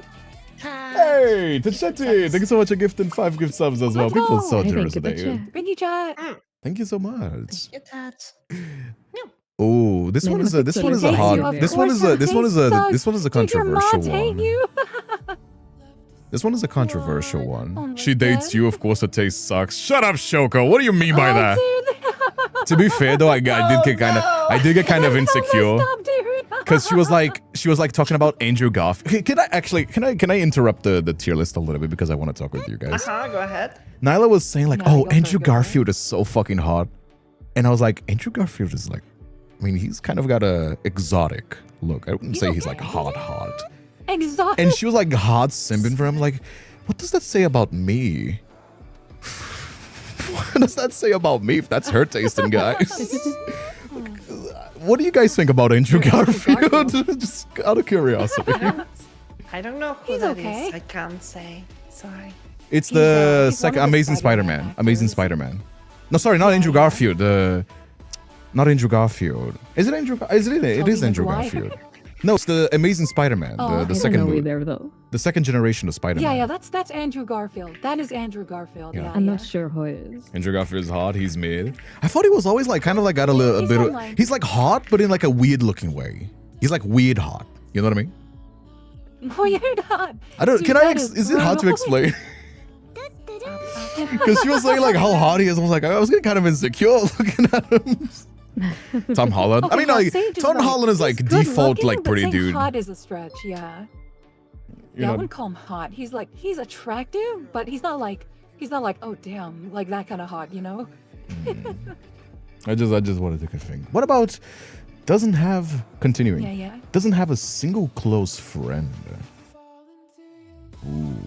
A: Hey, Tichetti, thank you so much for gifting 5 gift subs as well.
D: Let's
A: People are
D: go.
A: so
C: Hey,
A: generous
C: thank you,
A: today.
C: Tiche.
D: Thank you, chat.
A: Thank you so much.
B: Get that.
A: Oh, this one is a
C: Hates
A: hard.
C: you, of
A: This one is a this one is a this one is a
D: Did your
A: controversial
D: mods hate
A: one.
D: you?
A: This one is a controversial
D: What?
A: one.
D: Oh my
A: She dates
D: God.
A: you, of course. Her taste sucks. Shut up, Shoko. What do you mean by that?
D: Dude.
A: To be fair, though, I did get kind of I did get kind of insecure
D: Stop, dude.
A: because she was like talking about Andrew Garfield. Can I interrupt the tier list a little bit because I want to talk with you guys.
B: Go ahead.
A: Nyla was saying like,
D: Yeah,
A: oh,
D: go for it,
A: Andrew
D: go for it.
A: Garfield is so fucking hot, and I was like, Andrew Garfield is like, I mean, he's kind of got a exotic look. I wouldn't say he's like hot.
D: Exotic.
A: And she was like hot simping for him. Like, what does that say about me? What does that say about me if that's her taste in guys? What do you guys think about Andrew Garfield? Just out of curiosity.
B: I don't know who
D: He's
B: that
D: okay.
B: is. I can't say. Sorry.
A: It's
D: He's
A: the
D: one
A: second
D: of the
A: Amazing
D: Spider-Man
A: Spider-Man.
D: actors.
A: Amazing Spider-Man. No, sorry, not Andrew Garfield. Not Andrew Garfield. Is it Andrew? Is it? It
D: Tobey
A: is Andrew
D: Maguire.
A: Garfield. No, it's the Amazing Spider-Man.
D: Oh,
A: the
D: I
C: I don't
A: second
C: know
A: movie,
C: either though.
A: the second generation of Spider-Man.
D: Yeah, that's Andrew Garfield. That is Andrew Garfield.
A: Yeah.
D: Yeah,
C: I'm
D: yeah.
C: not sure who it is.
A: Andrew Garfield is hot. He's mid. I thought he was always like kind of like got a little
D: He's
A: bit. Of,
D: online.
A: he's like hot, but in like a weird looking way. He's like weird hot. You know what I mean?
D: Weird hot.
A: I don't.
D: Dude,
A: Can I?
D: that
A: Is it hard to
D: brutal.
A: explain? Because she was saying like how hot he is. I was like, I was getting kind of insecure looking at him. Tom Holland.
D: Okay,
A: I mean,
D: yeah,
A: like
D: Sage is
A: Tom
D: right.
A: Holland is like
D: He's good
A: default
D: looking,
A: like
D: but
A: pretty
D: saying
A: dude.
D: Hot is a stretch. Yeah.
A: You
D: Yeah, I
A: know?
D: wouldn't call him hot. He's attractive, but he's not like oh damn, like that kind of hot, you know?
A: I just wanted to think. What about continuing?
D: Yeah.
A: Doesn't have a single close friend.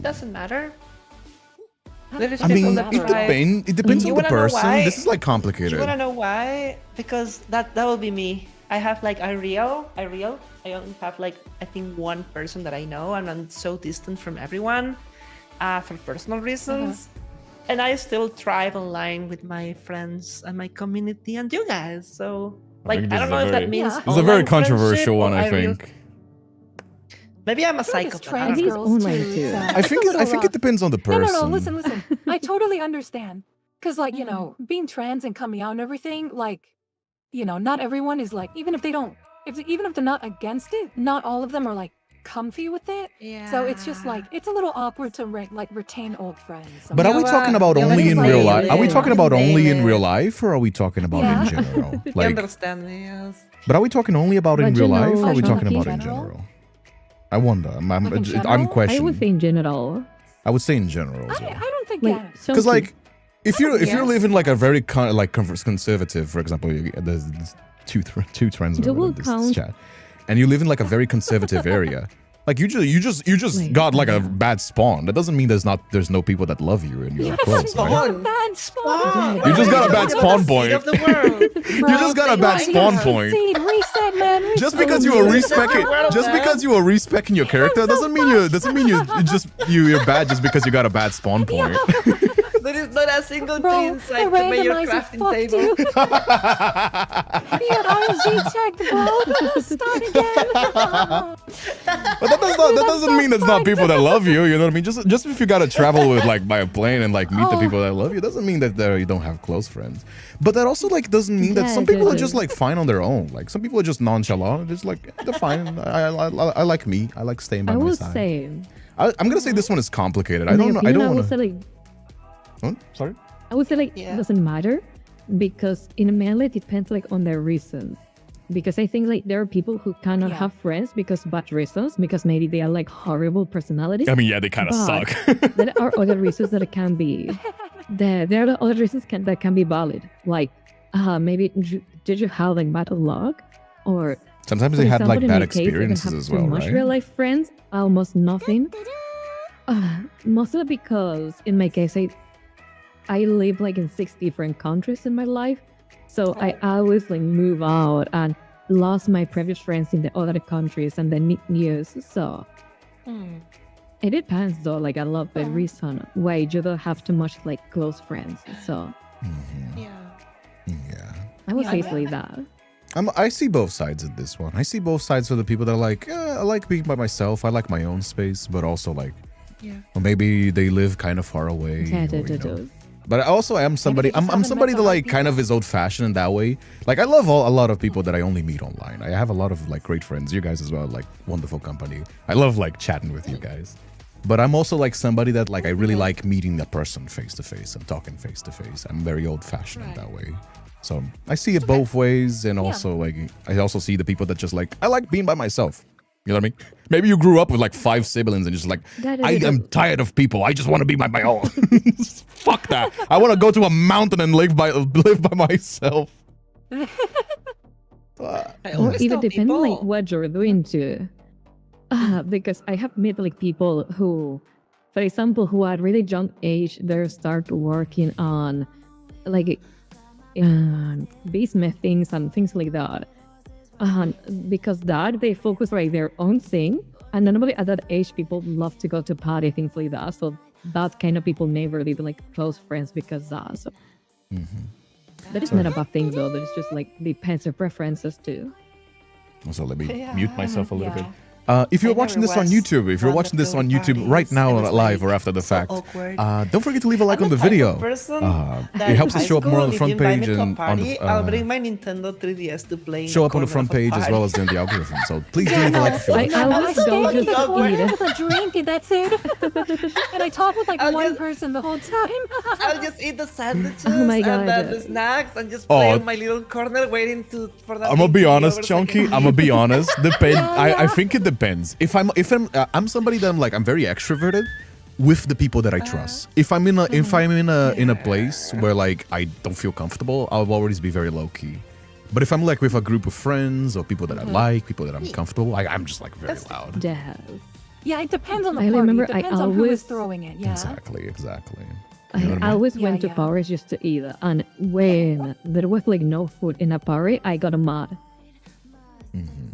B: Doesn't matter.
D: There's
A: I mean,
B: that
A: it
B: try.
A: depends
B: You
A: on the
B: wanna know
A: person.
B: why?
A: This is like
B: You
A: complicated.
B: wanna know why? Because that will be me. I have like I only have like I think one person that I know, and I'm so distant from everyone, for personal reasons. And I still thrive online with my friends and my community and you guys. So like
A: think
B: I
A: this
B: don't
A: is
B: know
A: a
B: if
A: very-
B: that means
D: Yeah.
A: It's a very
B: online
A: controversial
B: friendship
A: one,
B: or
A: I
B: real-
A: think.
B: Maybe I'm a
D: I feel like it's
B: psychopath. I
D: trans
B: don't
C: He's
B: know.
D: girls
C: online
D: too.
C: too.
D: so
A: I think
D: it's a
A: I think
D: little
A: it depends on the
D: No,
A: person.
D: no, listen. I totally understand. Because, like, you know, being trans and coming out and everything, like, you know, not everyone is like, even if they're not against it, not all of them are like comfy with it.
B: Yeah.
D: So it's just like, it's a little awkward to retain old friends.
A: But are we
B: Nova,
A: talking about
B: Nova
A: only
B: is
A: in
B: like
A: real life? Are we
B: alien.
A: talking about only in
B: Alien.
A: real life, or are we talking about
D: Yeah.
A: in general?
B: You
A: Like,
B: understand me, yes.
A: but are we talking only about in
C: But
A: real
C: you
A: life, or
C: know,
A: are we
C: like,
A: talking
C: in
A: about in
D: general?
A: general? I wonder.
D: Like in
A: I'm
D: general?
C: I
A: questioning.
C: would say in general.
A: I would say in general as
D: I
A: well.
D: don't think,
C: Like,
D: yeah.
C: some
A: Because like, if you
B: yes.
A: live in like a very conservative, for example, there's two trends
C: Double
A: in this
C: count.
A: chat, and you live in like a very conservative area. Like you just
C: Wait,
A: got like a bad spawn. That doesn't mean there's no people that love you and you're close, right?
B: Spawn.
D: Bad spawn.
A: You just got a bad spawn
B: Seed
A: point.
B: of the world.
A: You just got a bad spawn point.
D: Reset, man.
A: Just
D: reset.
A: because you were
B: Reset
A: respecing,
B: the world,
A: just
B: man.
A: because you were respecing your character doesn't mean you're bad just because you got a bad spawn point.
B: There is not a single
D: Bro,
B: tree
D: the
B: inside to make your
D: randomizer
B: crafting
D: fucked
B: table.
D: you. Be an RNG checked, bro. Start again.
A: But that doesn't mean that's not people that love you. You know what I mean? Just if you gotta travel with like by a plane and like meet the people that love you, doesn't mean that you don't have close friends. But that also like doesn't mean that some
C: Yeah,
A: people
C: it
A: are just
C: is.
A: like fine on their own. Like some people are just nonchalant. Just like they're fine. I like me. I like staying by
C: I
A: my
C: would
A: side.
C: say.
A: I'm gonna say this one is complicated. I
C: in my
A: don't know. I
C: opinion,
A: don't
C: would
A: want
C: say
A: to.
C: like
A: Sorry.
C: I would say like
B: Yeah.
C: it doesn't matter because in mainly it depends like on their reasons. Because I think like there are people who cannot
D: Yeah.
C: have friends because bad reasons, because maybe they are like horrible personalities.
A: I mean, yeah, they kind of
C: But-
A: suck.
C: There are other reasons that can be there are other reasons that can be valid. Like maybe did you have like bad luck, or
A: Sometimes
C: for
A: they had
C: example,
A: like
C: in
A: bad
C: my case, I don't
A: experiences
C: have
A: as
C: too
A: well,
C: much
A: right?
C: real life friends, almost nothing. Mostly because in my case I live like in 6 different countries in my life, so I always like move out and lost my previous friends in the other countries and then news. So it depends though, like a lot of the reason why you don't have too much like close friends. So
A: Mhm.
B: Yeah.
A: Yeah.
C: I would
D: Yeah,
C: say
D: yeah.
C: it's like that.
A: I see both sides of this one. I see both sides for the people that are like, I like being by myself. I like my own space, but also like,
B: Yeah.
A: or maybe they live kind of far away.
C: Yeah,
A: or, you know.
C: those.
A: But I also am somebody.
D: just
A: I'm
D: haven't met
A: somebody
D: the
A: that
D: right
A: like kind
D: people.
A: of is old-fashioned in that way. Like I love a lot of people that I only meet online. I have a lot of like great friends. You guys as well, like wonderful company. I love like chatting with you guys. But I'm also like somebody that like I really like meeting that person face to face and talking face to face. I'm very old-fashioned in that way. So I see it both ways, and also like I also see the people that just like I like being by myself. You know what I mean? Maybe you grew up with like 5 siblings and just like I am tired of people. I just want to be by my own. Fuck that. I want to go to a mountain and live by myself.
B: I
C: Or
B: always
C: even
B: tell
C: depending like
B: people-
C: what you're doing too. Because I have met like people who, for example, who at really young age, they start working on like basement things and things like that. Because that they focus like their own thing, and normally at that age, people love to go to party, things like that. So that kind of people never leave like close friends because that. So that is not a bad thing though. That is just like depends on preferences too.
A: Also, let me
B: Yeah.
A: mute myself a little
D: Yeah.
A: bit. If you're
B: I
A: watching
B: never
A: this on
B: was
A: YouTube, if you're
B: one
A: watching
B: of
A: this
B: those
A: on YouTube
B: parties.
A: right now,
B: It was,
A: live
B: like,
A: or after the
B: so
A: fact,
B: awkward.
A: don't forget to leave a like
B: I'm
A: on the
B: the type
A: video.
B: of person
A: It helps us
B: high
A: show up more on the
B: school,
A: front
B: if you invite
A: page
B: me to a
A: and on
B: party,
A: the,
B: I'll bring my Nintendo 3DS to play. in
A: show
B: the
A: up on the
B: corner
A: front
B: of a
A: page as
B: party.
A: well as in the algorithm. So please do
D: Yeah,
A: leave a like if you
C: I-
A: like.
C: I
D: I
C: was
D: stay
C: going
D: in
C: just
D: the corner
C: eat.
D: with a drink and that's it. And I talk with like
B: I'll
D: one
B: just-
D: person the whole time.
B: I'll just eat the sandwiches
C: Oh my
B: and then
C: God.
B: the snacks and just play
A: Oh.
B: in my little corner waiting for that.
A: I'm gonna
B: thing
A: be
B: to
A: honest,
B: over so I can
A: Chunky.
B: eat.
A: I'm gonna be honest. Depend. I
D: Yeah.
A: think it depends. If I'm somebody that I'm very extroverted with the people that I trust. If I'm in a place where like I don't feel comfortable, I'll always be very low key. But if I'm like with a group of friends or people that I like, people that I'm comfortable, I'm just like very loud.
C: Yes.
D: Yeah, it depends on the
C: I
D: party.
C: remember
D: It
C: I
D: depends on who is
C: always-
D: throwing it. Yeah.
A: Exactly. You know
C: I
A: what I mean?
C: always
D: Yeah,
C: went to
D: yeah.
C: parties just to eat, and when there was like no food in a party, I got mad.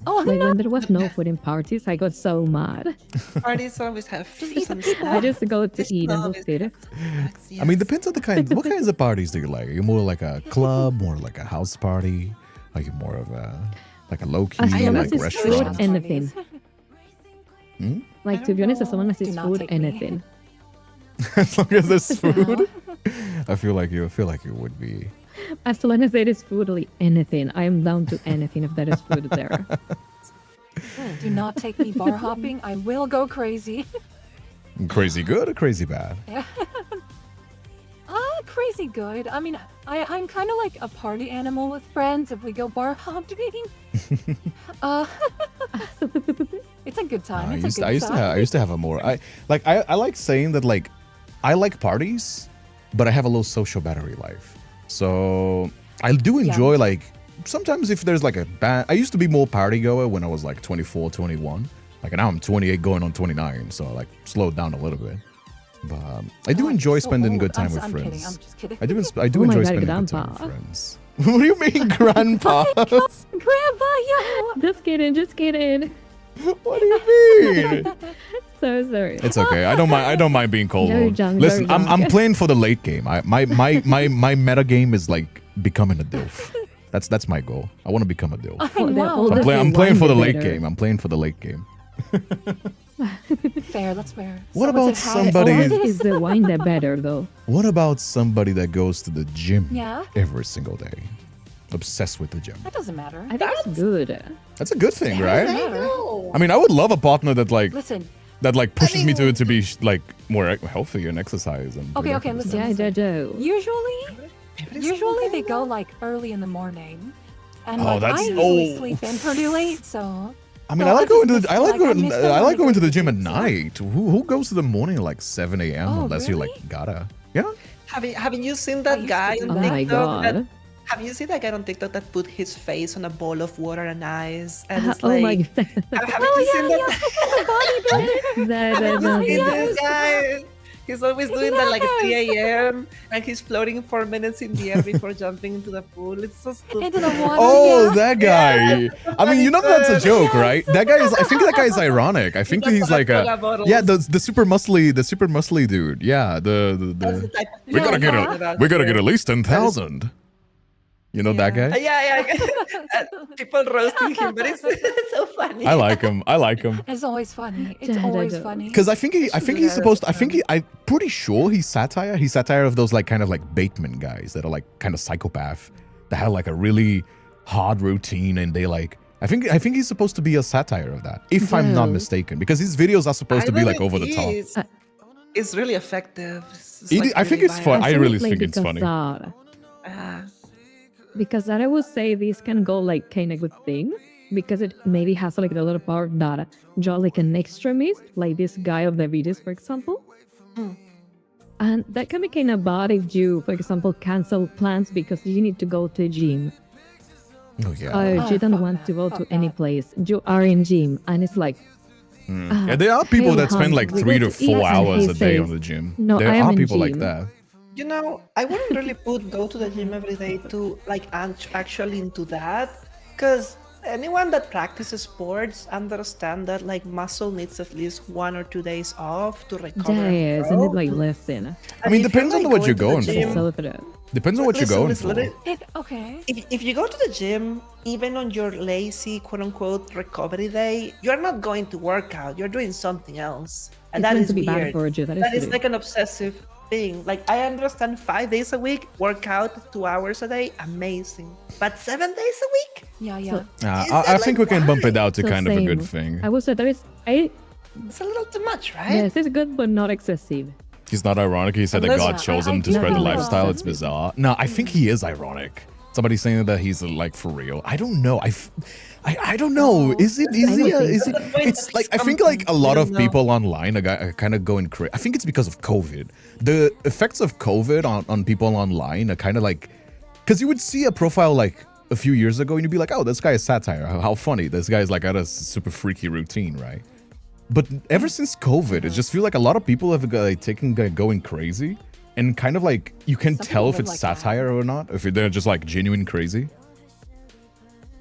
D: Oh,
C: Like
D: no.
C: when there was no food in parties, I got so mad.
B: Parties always have
D: eat
B: some
D: the
B: snacks.
C: I just go to
B: Just
C: eat and
B: love
C: just
B: it.
C: eat it.
A: I mean,
B: Yes.
A: depends on the kind. What kinds of parties do you like? Are you more like a club, more like a house party? Are you more of a like a low key
C: As long
A: like
C: as it's
A: restaurant?
C: food, anything.
A: Hmm?
C: Like to be honest, as long as
D: Do
C: it's
D: not
C: food,
D: take me.
C: anything.
A: As long as there's food, I feel like you would be.
C: As long as there is food, like anything, I am down to anything if there is food there.
D: Do not take me bar hopping. I will go crazy.
A: Crazy good or crazy bad?
D: Crazy good. I mean, I'm kind of like a party animal with friends. If we go bar hopping, it's a good time. It's a good time.
A: I used to have a more. I like saying that like I like parties, but I have a low social battery life. So I do enjoy like sometimes if there's like a band. I used to be more party goer when I was like 24, 21. Like now I'm 28 going on 29, so I like slowed down a little bit. But I do
D: Oh,
A: enjoy
D: you're so
A: spending
D: old.
A: good time with
D: I'm
A: friends.
D: kidding. I'm just kidding.
A: I do
C: Oh my
A: enjoy
C: God,
A: spending good time with
C: grandpa.
A: friends. What do you mean, grandpa?
D: Grandpa, yo.
C: Just kidding, just kidding.
A: What do you mean?
C: So sorry.
A: It's okay. I don't mind being cold.
C: Very
A: hard.
C: young,
A: Listen,
C: very
A: I'm
C: young.
A: playing for the late game. My meta game is like becoming a dilf. That's my goal. I want to become a dilf.
D: I
C: Oh, they're
D: know.
C: older.
A: I'm,
C: This
A: I'm
C: is
A: playing
C: one
A: for the
C: bit
A: late
C: better.
A: game. I'm playing for the late game.
D: Fair, that's fair.
A: What
D: So
A: about
D: it's a hat.
A: somebody-
C: Older is the wine the better though.
A: What about somebody that goes to the gym
D: Yeah,
A: every single day? Obsessed with the gym.
D: that doesn't matter.
C: I think it's good.
A: That's a good thing,
B: I
A: right?
B: know.
A: I mean, I would love a partner that like
D: Listen,
A: pushes me
B: mean-
A: to be like more healthy and exercise and do
D: Okay,
A: that
D: okay,
A: kind of
D: listen.
A: stuff.
C: Yeah, Jojo.
D: usually they go like early in the morning, and
A: Oh,
D: like, I
A: that's-
D: usually
A: oh.
D: sleep in pretty late. So
A: I mean,
D: No,
A: I
D: I
A: like going to
D: just
A: the, I like
D: miss- like, I
A: going
D: miss them
A: I
D: when
A: like
D: I go
A: going to
D: to
A: the
D: the
A: gym at
D: gym, so-
A: night. Who goes to the morning at like 7 a.m.
D: Oh,
A: unless you like
D: really?
A: gotta? Yeah.
B: Haven't you seen
D: I
B: that
D: used to
B: guy
D: do
B: on
C: Oh
D: that.
C: my
B: TikTok?
C: god.
B: Have you seen that guy on TikTok that put his face on a bowl of water and ice? And it's
C: Oh
B: like,
C: my god.
B: haven't you seen that?
C: That-
B: He's
D: Yes.
B: this guy. He's always doing that like at 3 a.m. and he's floating 4 minutes in the air before jumping into the pool. It's so stupid.
D: into the water.
A: Oh,
D: yeah.
A: that guy. I mean, you know that's a joke,
D: Yes.
A: right? That guy is. I think that guy is ironic. I think that he's like a. Yeah, the super muscly dude. Yeah,
B: That's the
A: the
B: type of
A: we gotta
D: Yeah,
A: get
D: yeah.
A: we gotta get at least 10,000. You know that guy?
B: Yeah. People roasting him, but it's so funny.
A: I like him. I like him.
D: It's always funny. It's
C: Yeah,
D: always
C: that-
D: funny.
A: Because I think he's
B: hilarious,
A: supposed to,
B: man.
A: I'm pretty sure he's satire. He's satire of those like kind of like Bateman guys that are like kind of psychopath that have like a really hard routine and they like, I think he's supposed to be a satire of that, if I'm not
C: Well-
A: mistaken, because his videos are supposed to be like over the top.
B: It's really effective.
A: I think it's fun. I really think it's funny.
C: Because that I would say this can go like kind of good thing because it maybe has like a little part that draw like an extremist, like this guy of the videos, for example. And that can be kind of bad if you, for example, cancel plans because you need to go to gym.
A: Oh yeah.
C: Or you don't
D: fuck
C: want
D: that,
C: to go
D: fuck
C: to any
D: that.
C: place. You are in gym and it's like,
A: Yeah, there are people that spend like
C: hungry.
A: 3 to
C: Go to
A: 4
C: eat and
A: hours
C: he
A: a day
C: says,
A: on the gym.
C: "No,
A: There
C: I am
A: are
C: in
A: people like
C: gym."
A: that.
B: You know, I wouldn't really go to the gym every day to like actually into that, because anyone that practices sports understand that like muscle needs at least 1 or 2 days off to recover.
C: yes, and
B: grow.
C: it's like listen.
A: I mean,
B: if
A: depends
B: you're,
A: on
B: like,
A: what you're
B: going
A: going
B: to the
A: for.
B: gym-
C: Celebrate.
A: Depends on what you're
B: Listen,
A: going
B: listen,
A: for.
D: Okay.
B: If you go to the gym, even on your lazy, quote unquote, recovery day, you're not going to work out. You're doing something else. And
C: It's
B: that
C: going
B: is
C: to be bad
B: weird.
C: for you. That is
B: That is
C: true.
B: like an obsessive thing. Like, I understand 5 days a week, work out 2 hours a day, amazing. But 7 days a week?
D: Yeah, yeah.
C: So-
B: Is
A: I
B: that,
A: think
B: like,
A: we can bump it
B: why?
A: out to
C: So
A: kind of a good
C: same.
A: thing.
C: I would say there is
B: It's a little too much, right?
C: yes, it's good but not excessive.
A: He's not ironic. He said that
B: Unless-
A: God chose
D: I
A: him to
D: do
A: spread the
C: know.
A: lifestyle. It's bizarre. No, I think he is ironic. Somebody's saying that he's like for real. I don't know. I don't know. Is it? Is
C: I
A: he?
C: don't think
A: Is
C: so.
A: it?
B: The point
A: It's
B: that
A: like
B: he's
A: I think like a
B: something,
A: lot
B: we
A: of
B: don't know.
A: people online are kind of going crazy. I think it's because of COVID. The effects of COVID on people online are kind of like, because you would see a profile like a few years ago and you'd be like, oh, this guy is satire. How funny. This guy is like got a super freaky routine, right? But ever since COVID, it just feels like a lot of people have like, going crazy, and kind of like you can
D: Some
A: tell
D: people
A: if
D: live
A: it's
D: like that.
A: satire or not, if they're just like genuine crazy.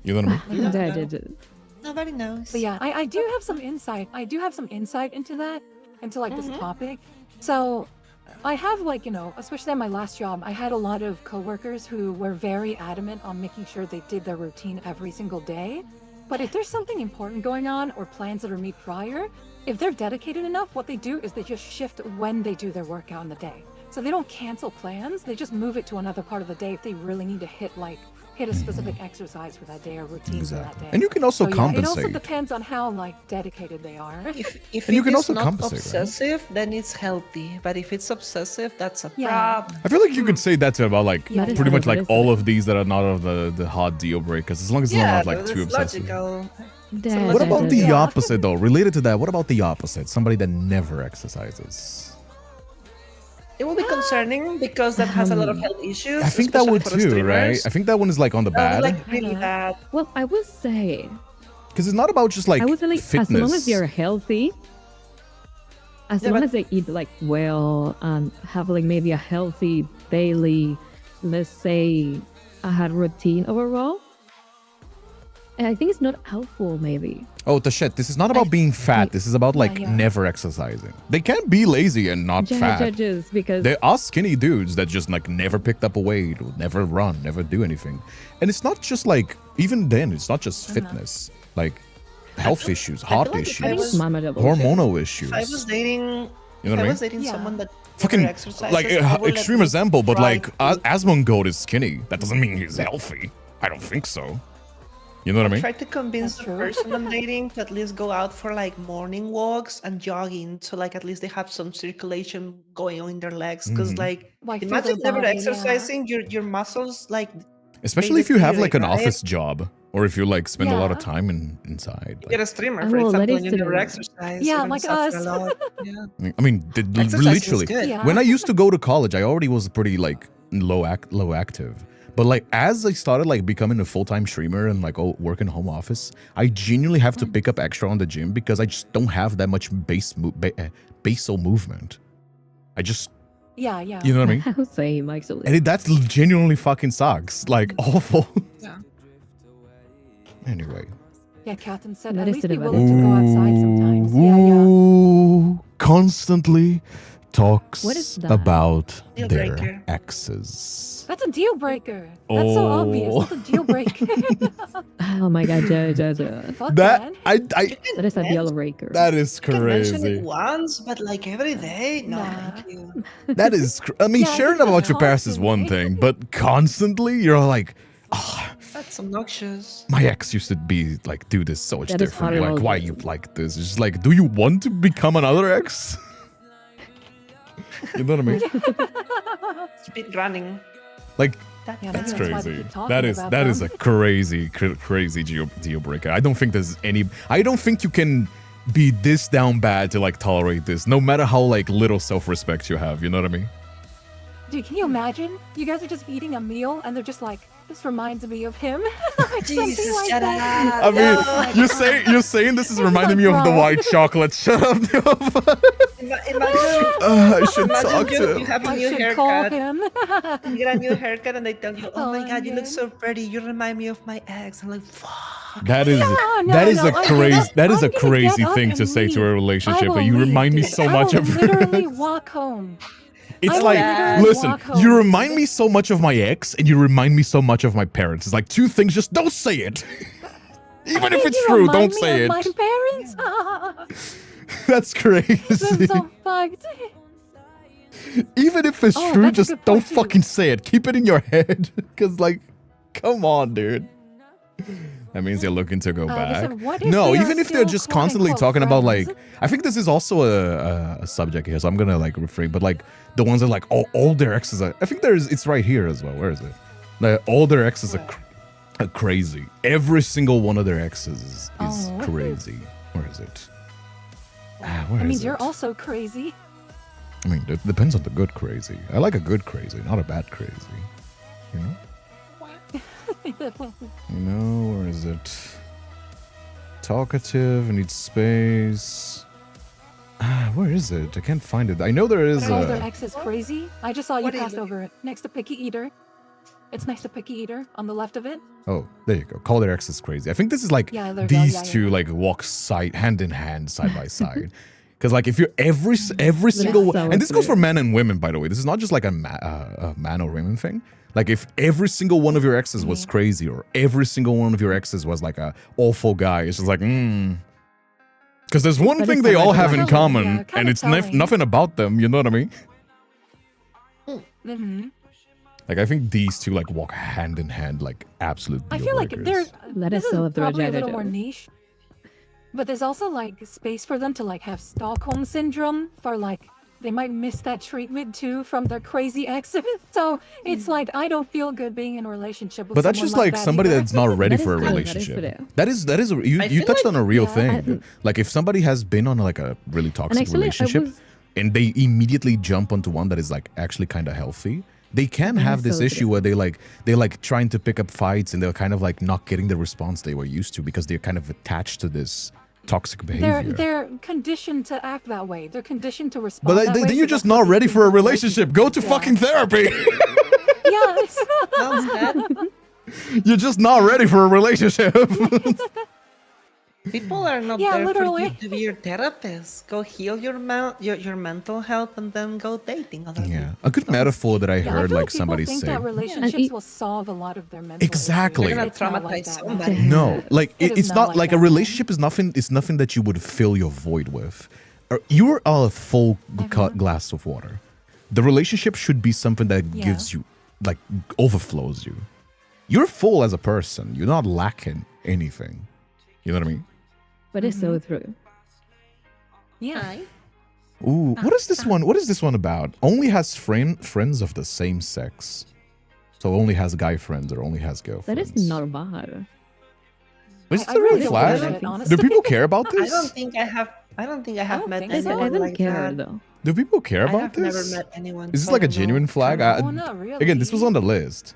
A: You know what I mean?
B: Nobody knows.
D: But yeah, I do have some insight. I do have some insight into that, into like this topic. So I have like, especially at my last job, I had a lot of coworkers who were very adamant on making sure they did their routine every single day. But if there's something important going on or plans that are made prior, if they're dedicated enough, what they do is they just shift when they do their workout in the day. So they don't cancel plans, they just move it to another part of the day if they really need to hit a specific exercise for that day or routine for that day.
A: And you can also
D: So, yeah, it also
A: compensate.
D: depends on how dedicated they are.
B: If
A: And you
B: it
A: can
B: is
A: also
B: not
A: compensate, right?
B: obsessive, then it's healthy. But if it's obsessive, that's a
D: Yeah.
B: problem.
A: I feel like you could say that about like
D: That is
A: pretty much
C: true,
A: like
C: that is
A: all
C: true.
A: of these that are not of the hard deal breakers, as long as it's
B: Yeah,
A: not like
B: that's
A: too obsessive.
B: logical.
A: What about the
D: Yeah.
A: opposite though? Related to that, what about the opposite? Somebody that never exercises.
B: It will be concerning because that has a lot of health issues.
A: I think that
B: especially
A: would
B: for
A: too, right?
B: streamers.
A: I think that one is like on the
B: That would
A: bad,
B: be, like really bad.
C: Well, I would say,
A: because it's not about just like
C: I would say like
A: fitness.
C: as long as you're healthy, as
B: Yeah,
C: long
B: but-
C: as they eat like well and have like maybe a healthy daily, let's say, a hard routine overall. And I think it's not helpful maybe.
A: Oh, the shit. This is not about being fat. This is about like
D: yeah.
A: never exercising. They can be lazy and not fat.
C: Judges because
A: There are skinny dudes that just like never picked up a weight, or never run, never do anything. And it's not just like, even then, it's not just fitness. Like health issues, heart
B: like if I
C: I think it's
B: was-
C: manageable.
A: hormonal issues.
B: If I was dating,
A: You know
B: if
A: what I
B: I
A: mean?
B: was dating
D: Yeah.
B: someone that
A: Fucking
B: never exercises,
A: like
B: I would
A: extreme
B: at least
A: example, but
B: try
A: like
B: to-
A: Asmongold is skinny. That doesn't mean he's healthy. I don't think so. You know what I mean?
B: Try to convince
D: That's
B: the
D: true.
B: person I'm dating to at least go out for like morning walks and jogging, so like at least they have some circulation going on in their legs. Because
A: Mhm.
B: like,
D: Like, through
B: imagine
D: their
B: never
D: body, yeah.
B: exercising, your muscles like
A: Especially if you have like an
B: deteriorate, right?
A: office job, or if you like spend a lot of
D: Yeah.
A: time inside.
B: you get a streamer,
C: Oh,
B: for
C: well, that
B: example,
C: is
B: and you never
C: true.
B: exercise.
D: Yeah,
B: you're gonna
D: like
B: suffer
D: us.
B: a lot. Yeah.
A: I mean,
B: Exercising is
A: literally,
B: good.
D: Yeah.
A: when I used to go to college, I already was pretty like low active. But like as I started like becoming a full-time streamer and like working home office, I genuinely have to pick up extra on the gym because I just don't have that much basal movement. I just,
D: Yeah, yeah.
A: you know what I mean?
C: I would say actually.
A: And that genuinely fucking sucks. Like awful.
B: Yeah.
A: Anyway.
D: Yeah, Catherine said
C: That
D: at
C: is
D: least
C: to
D: be
C: the
D: willing to go outside sometimes. Yeah, yeah.
A: Ooh, constantly talks
C: What is that?
A: about
B: Deal
A: their
B: breaker.
A: exes.
D: That's a deal breaker. That's so obvious.
A: Oh.
D: That's a deal breaker.
C: Oh my god, Jojo.
D: Fuck
A: That
D: man.
A: I
C: That is a deal breaker.
A: that is
B: You can mention it
A: crazy.
B: once, but like every day, no,
D: Nah.
B: thank you.
A: That is. I mean,
D: Yeah, I
A: sharing
D: think
A: about
D: that's
A: your past is one
D: constantly.
A: thing, but constantly you're like, oh,
B: That's obnoxious.
A: my ex used to be like, do this so much
C: That is
A: different.
C: horrible.
A: Like, why you like this? It's just like, do you want to become another ex? You know what I mean?
B: Speed running.
A: Like,
D: Yeah,
A: that's
D: maybe why they
A: crazy.
D: keep talking
A: That is
D: about
A: that is
D: them.
A: a crazy deal breaker. I don't think there's any. I don't think you can be this down bad to like tolerate this, no matter how like little self-respect you have. You know what I mean?
D: Dude, can you imagine? You guys are just eating a meal and they're just like, this reminds me of him. Like something
B: Jesus,
D: like
B: shut
D: that.
B: up.
A: I mean,
B: No.
A: you're saying this is
D: It's
A: reminding
D: like,
A: me of the
D: bro.
A: white chocolate. Shut up.
B: Imagine,
A: I should
B: imagine
A: talk
B: you,
A: to
B: you
A: him.
B: have a
D: I
B: new
D: should call
B: haircut.
D: him.
B: You get a new haircut and they tell you, oh my
D: Oh,
B: god, you look
D: yeah.
B: so pretty. You remind me of my ex. I'm like, fuck.
A: That is
D: No,
A: that is
D: no,
A: a
D: I'm
A: crazy
D: gonna-
A: that is
D: I'm
A: a
D: gonna
A: crazy
D: get up
A: thing
D: and
A: to say to a
D: leave.
A: relationship.
D: I
A: But
D: will
A: you
D: leave,
A: remind me
D: dude.
A: so
D: I
A: much
D: will
A: of
D: literally walk home.
A: It's
D: I will
A: like,
D: literally
A: listen,
D: walk home,
A: you
D: dude.
A: remind me so much of my ex, and you remind me so much of my parents. It's like two things. Just don't say it. Even if it's
D: You
A: true,
D: remind
A: don't
D: me
A: say
D: of
A: it.
D: My parents.
A: That's
D: This is
A: crazy.
D: so fucked.
A: Even if it's
D: Oh,
A: true,
D: that's a
A: just
D: good
A: don't
D: point, too.
A: fucking say it. Keep it in your head. Because, like, come on, dude. That means they're looking to go
D: They
A: back.
D: said, what if
A: No,
D: they are
A: even if they're
D: still
A: just constantly
D: quote-unquote
A: talking about,
D: friends?
A: like, I think this is also a subject here, so I'm gonna, like, refrain. But, like, the ones that, like, all their exes are, I think it's right here as well. Where is it? Like, all their exes are crazy. Every single one of their exes is
D: Oh.
A: crazy. Where is it? Where
D: I mean,
A: is
D: you're
A: it?
D: also crazy.
A: I mean, it depends on the good crazy. I like a good crazy, not a bad crazy. You know? No, where is it? Talkative, needs space. Where is it? I can't find it. I know there is
D: But all their
A: a...
D: ex is crazy. I just saw you
B: What are you
D: passed
B: looking-
D: over it next to Picky Eater. It's next to Picky Eater on the left of it.
A: Oh, there you go. Call their exes crazy. I think this is like
D: Yeah, there you go.
A: these
D: Yeah, yeah,
A: two
D: yeah.
A: like walk hand in hand, side by side. Because like if you're every single
C: so
A: and this goes for
C: true.
A: men and women, by the way. This is not just like a man or women thing. Like if every single one of your exes was
D: Mm-hmm.
A: crazy, or every single one of your exes was like a awful guy, it's just like Because there's one
C: That
A: thing
C: is
A: they
C: so
A: all
C: much
A: have in
C: fun.
A: common,
D: Yeah,
A: and
D: kinda
A: it's
D: telling.
A: nothing about them. You know what I mean?
D: Mm-hmm.
A: Like I think these two like walk hand in hand, like absolute.
D: I
A: deal
D: feel like
A: breakers.
D: they're.
C: That
D: This
C: is so
D: is probably a little more
C: Jojo.
D: niche. But there's also like space for them to like have Stockholm syndrome for like they might miss that treatment too from their crazy exes. So it's like I don't feel good being in a relationship with
A: But that's
D: someone
A: just like
D: that
A: somebody
D: either.
A: that's not ready
C: That
A: for a
C: is true, that is
A: relationship.
C: true.
A: That is you
B: I
A: you
B: feel
A: touched
B: like-
A: on a real
D: Yeah.
A: thing. Like if somebody has been on like a really
C: And
A: toxic
C: actually,
A: relationship
C: I was,
A: and they immediately jump onto one that is like actually kind of healthy, they can
C: That
A: have
C: is
A: this
C: so
A: issue
C: true.
A: where they're like trying to pick up fights and they're kind of like not getting the response they were used to because they're kind of attached to this toxic behavior.
D: They're conditioned to act that way. They're conditioned to respond.
A: But
D: that way,
A: then
D: so
A: you're just
D: that's how
A: not
D: they
A: ready
D: think
A: for a
D: of
A: relationship. Go to
D: Yeah.
A: fucking therapy.
D: Yeah.
B: Sounds dead.
A: You're just not ready for a relationship.
B: People are not
D: Yeah,
B: there for
D: literally.
B: you to be your therapist. Go heal your mental health and then go dating other
A: Yeah,
B: people.
A: a good metaphor that I
D: Yeah, I
A: heard
D: feel
A: like
D: people
A: somebody
D: think
A: say.
D: that relationships
C: it-
D: will solve a lot of their mental
A: Exactly.
D: issues.
A: You're
B: gonna
D: It's not like
B: traumatize
D: that,
B: somebody.
D: man.
A: No, like
D: It is
A: it's not like a
D: that, man.
A: relationship is nothing. It's nothing that you would fill your void with. You're a full glass of water. The relationship should be something that
D: Yeah.
A: gives you, like, overflows you. You're full as a person. You're not lacking anything. You know what I mean?
C: but it's so true.
D: Yeah.
A: Ooh, what is this one? What is this one about? Only has friends of the same sex. So only has guy friends or only has
C: That
A: girlfriends.
C: is normal.
A: Is
D: I
A: this a
D: really
A: red
D: don't
A: flag?
D: get it,
A: Do
D: honestly.
A: people care about
B: I
A: this?
B: don't think I have. I don't think I have
D: don't
B: met
D: think
C: I
D: so.
B: anyone
C: don't
B: like
C: care
B: that.
C: though.
A: Do people care
B: I
A: about
B: have
A: this?
B: never met anyone.
A: Is this
B: so
A: like
B: I
A: a
B: don't know.
A: genuine flag?
D: No, not really.
A: Again, this was on the list.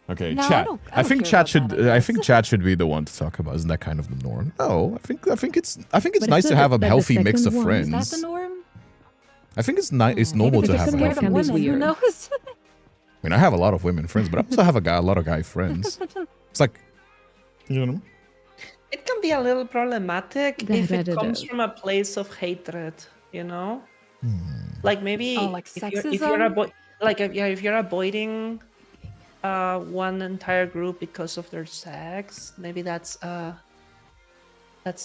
A: Okay,
D: No, I
A: chat.
D: don't- I
A: I
D: don't
A: think
D: care
A: chat
D: about
A: should.
D: that, I
A: I think
D: guess.
A: chat should be the one to talk about. Isn't that kind of the norm? No, I think it's
C: But
A: nice
C: it's
A: to
C: not
A: have a
C: that the
A: healthy mix of
C: second one-
D: Is that
A: friends.
D: the norm?
A: I think it's nice. It's
D: Maybe
A: normal
C: the
A: to
D: they're
A: have a
C: second
D: scared
C: one
A: healthy.
D: of
C: can be
D: women. Who
C: weird.
D: knows?
A: I mean, I have a lot of women friends, but I also have a lot of guy friends. It's like, you know.
B: It can be a little problematic
C: Da,
B: if
C: da,
B: it
C: da, da.
B: comes from a place of hatred. You know, Like maybe
D: like
B: if you're
D: sexism?
B: if you're avoiding one entire group because of their sex, maybe that's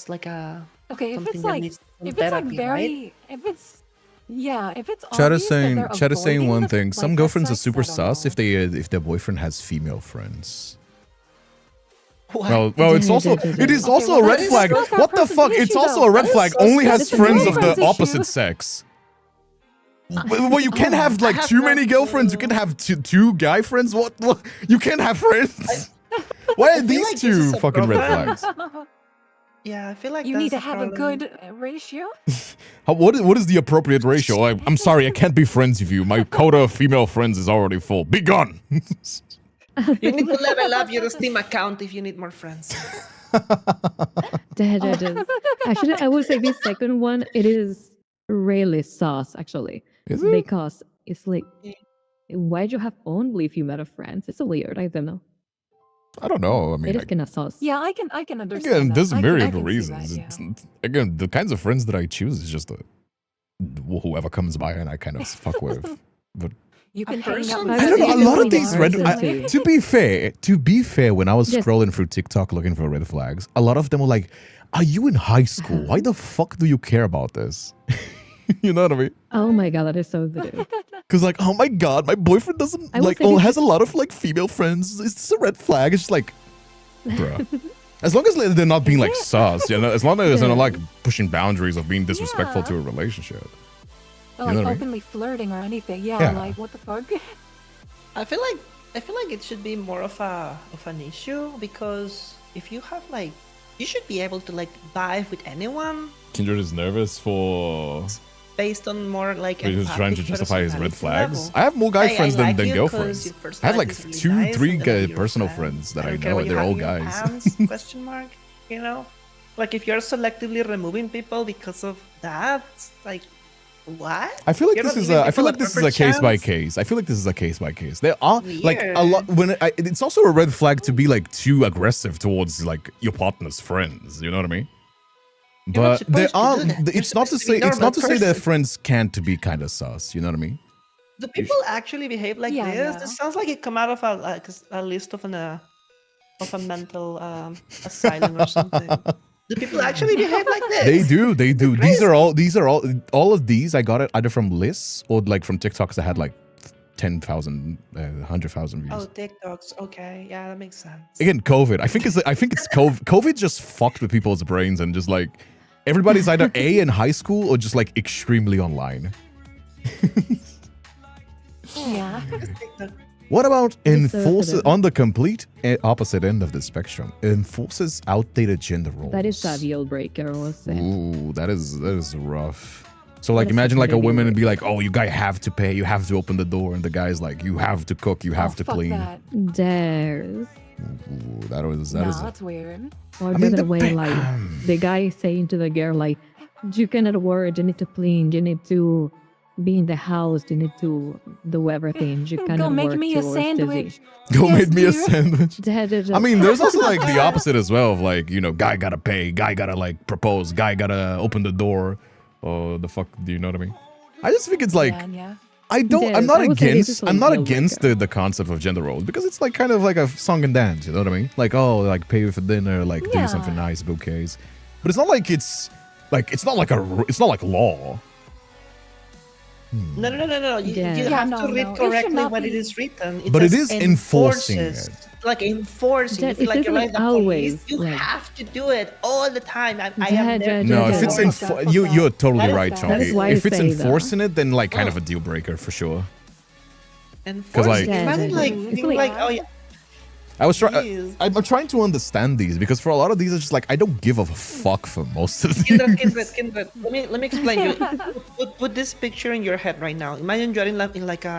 B: like a
D: Okay, if
B: something
D: it's
B: that
D: like
B: needs some
D: if it's like
B: therapy, right?
D: if it's
A: Chat is
D: obvious that
A: saying,
D: they're
A: Chat is saying
D: avoiding
A: one
D: the,
A: thing. Some
D: like,
A: girlfriends are
D: sex,
A: super
D: I don't
A: sus
D: know.
A: if their boyfriend has female friends.
B: What?
A: Well, it's also it is also a red
B: that is
A: flag.
D: not that
A: What the
D: person's
A: fuck? It's
D: issue,
A: also
D: though.
A: a red
B: That is
A: flag.
B: so
A: Only has
D: It's a
A: friends of the
D: girlfriend's
A: opposite
D: issue.
A: sex. Well, you can have like
B: have
A: too
B: no
A: many girlfriends. You
B: clue.
A: can have two guy friends. What? You can't have friends. Why are
B: feel
A: these
B: like this
A: two
B: is a
A: fucking red
B: problem.
A: flags?
B: Yeah, I feel like
D: You need to
B: that's a
D: have a
B: problem.
D: good ratio.
A: What is the appropriate ratio? I'm sorry, I can't be friends with you. My quota of female friends is already full. Be gone.
B: You need to level up your Steam account if you need more friends.
C: That is. Actually, I would say this second one, it is really sus, actually.
A: Is it?
C: Because it's like, why'd you have only female friends? It's so weird. I don't know.
A: I don't know. I mean,
C: It is kind of sus.
D: Yeah, I can understand.
A: again,
D: that.
A: there's a
D: I can
A: myriad of
D: see
A: reasons.
D: that, yeah.
A: Again, the kinds of friends that I choose is just whoever comes by and I kind of fuck with. But
D: You can hang out
B: person-
D: with
A: I don't know. A lot of these red.
C: Diversity.
A: To be fair, when I was
C: Yes.
A: scrolling through TikTok looking for red flags, a lot of them were like, "Are you in high school? Why the fuck do you care about this?" You know what I mean?
C: Oh my god, that is so good.
A: Because like, oh my god, my boyfriend doesn't
C: I would
A: like
C: say this
A: has a
C: is-
A: lot of like female friends. Is this a red flag? It's just like, bruh. As long as they're not being like sus, you know, as long as they're not like pushing boundaries of being disrespectful
D: Yeah.
A: to a relationship.
D: Or,
A: You
D: like
A: know what I mean?
D: openly flirting or anything. Yeah,
A: Yeah.
D: like what the fuck?
B: I feel like it should be more of an issue, because if you have like, you should be able to like vibe with anyone
A: Kindred is nervous for
B: based on more like
A: he's trying to
B: empathic
A: justify his red
B: personality
A: flags.
B: level.
A: I have more guy
B: Hey,
A: friends
B: I like
A: than
B: you 'cause
A: girlfriends.
B: your
A: I have like
B: personality is
A: 2,
B: really nice,
A: 3
B: and then you're
A: personal
B: friends.
A: friends that I
B: don't care
A: know,
B: what
A: and
B: you
A: they're
B: have
A: all
B: in your
A: guys.
B: pants, question mark, you know? Like if you're selectively removing people because of that, like what?
A: I feel like
B: You're
A: this
B: not
A: is
B: giving
A: I feel
B: people
A: like this is
B: proper
A: a case by
B: chance?
A: case. I feel like this is a case by case. There are like a lot
B: Weird.
A: it's also a red flag to be like too aggressive towards like your partner's friends. You know what I mean?
B: You're not
A: But there
B: supposed
A: are.
B: to do that. You're
A: It's not to
B: supposed to be
A: say. It's not to
B: normal
A: say that
B: person.
A: friends can't be kind of sus. You know what I mean?
B: Do people actually behave like
D: Yeah,
B: this?
D: yeah.
B: This sounds like it come out of a list of a mental asylum or something. Do people actually behave like this?
A: They do. They do.
B: Crazy.
A: These are all of these. I got it either from lists or like from TikToks that had like 10,000, 100,000 views.
B: Oh, TikToks. Okay, yeah, that makes sense.
A: Again, COVID. I think it's COVID. COVID just fucked with people's brains and just like everybody's either A in high school or just like extremely online.
D: Yeah.
B: TikTok.
A: What about
C: It's so
A: enforces
C: good.
A: on the complete opposite end of the spectrum? Enforces outdated gender roles.
C: That is a deal breaker, I was saying.
A: Ooh, that is rough. So like
C: That is
A: imagine like a
C: completely
A: woman and be
C: rough.
A: like, oh, you guys have to pay, you have to open the door, and the guy's like, you have to cook, you have
D: Oh,
A: to
D: fuck
A: clean.
D: that.
C: There's.
A: Ooh, that is
D: Nah,
A: a-
D: that's weird.
C: Or
A: I
C: the
A: mean,
C: other way,
A: depe-
C: like the guy saying to the girl, like, you cannot work, you need to clean, you need to be in the house, you need to do everything. You cannot
D: Go make
C: work
D: me
C: two
D: a
C: hours busy."
D: sandwich.
A: Go
D: Yes,
A: make me a
D: dear.
A: sandwich.
C: That is
A: I mean, there's also like the opposite as well of like, you know, guy gotta pay, guy gotta like propose, guy gotta open the door. Oh, the fuck, do you know what I mean? I just think it's like,
D: Yeah.
A: I'm
C: Yes,
A: not
C: I would say this
A: against,
C: is
A: I'm
C: like
A: not
C: deal
A: against
C: breaker.
A: the concept of gender roles because it's like kind of like a song and dance, you know what I mean? Like, oh, like pay for dinner, like do something
D: Yeah.
A: nice, bouquets. But it's not like it's not like law.
B: No. You
C: Yeah.
B: have
D: Yeah,
B: to
D: no,
B: read
D: no. It should
B: correctly
D: not
B: what it
D: be.
B: is written.
A: But it
B: says
A: is enforcing
B: enforces.
A: it.
B: Like enforcing.
C: That-
B: You feel
C: it
B: like
C: isn't
B: you're like the
C: always,
B: police. You
C: like-
B: have to do it all the time. I
C: Yeah,
B: am there.
C: yeah,
A: No,
C: yeah,
A: if it's
C: yeah.
A: you're totally
B: That is
A: right,
B: bad.
A: Chonky.
B: That
C: is why I
A: If it's
C: say that.
A: enforcing it, then like kind of a deal breaker for sure.
B: Enforcing.
A: like-
C: Yeah,
B: Imagine
C: yeah,
B: like
C: yeah.
B: being
D: It's
B: like,
D: like-
B: oh yeah.
A: I was trying.
B: Jeez.
A: I'm trying to understand these because for a lot of these, it's just like I don't give a fuck for most of these.
B: Kindred. Let me explain you. Put this picture in your head right now. Imagine you're in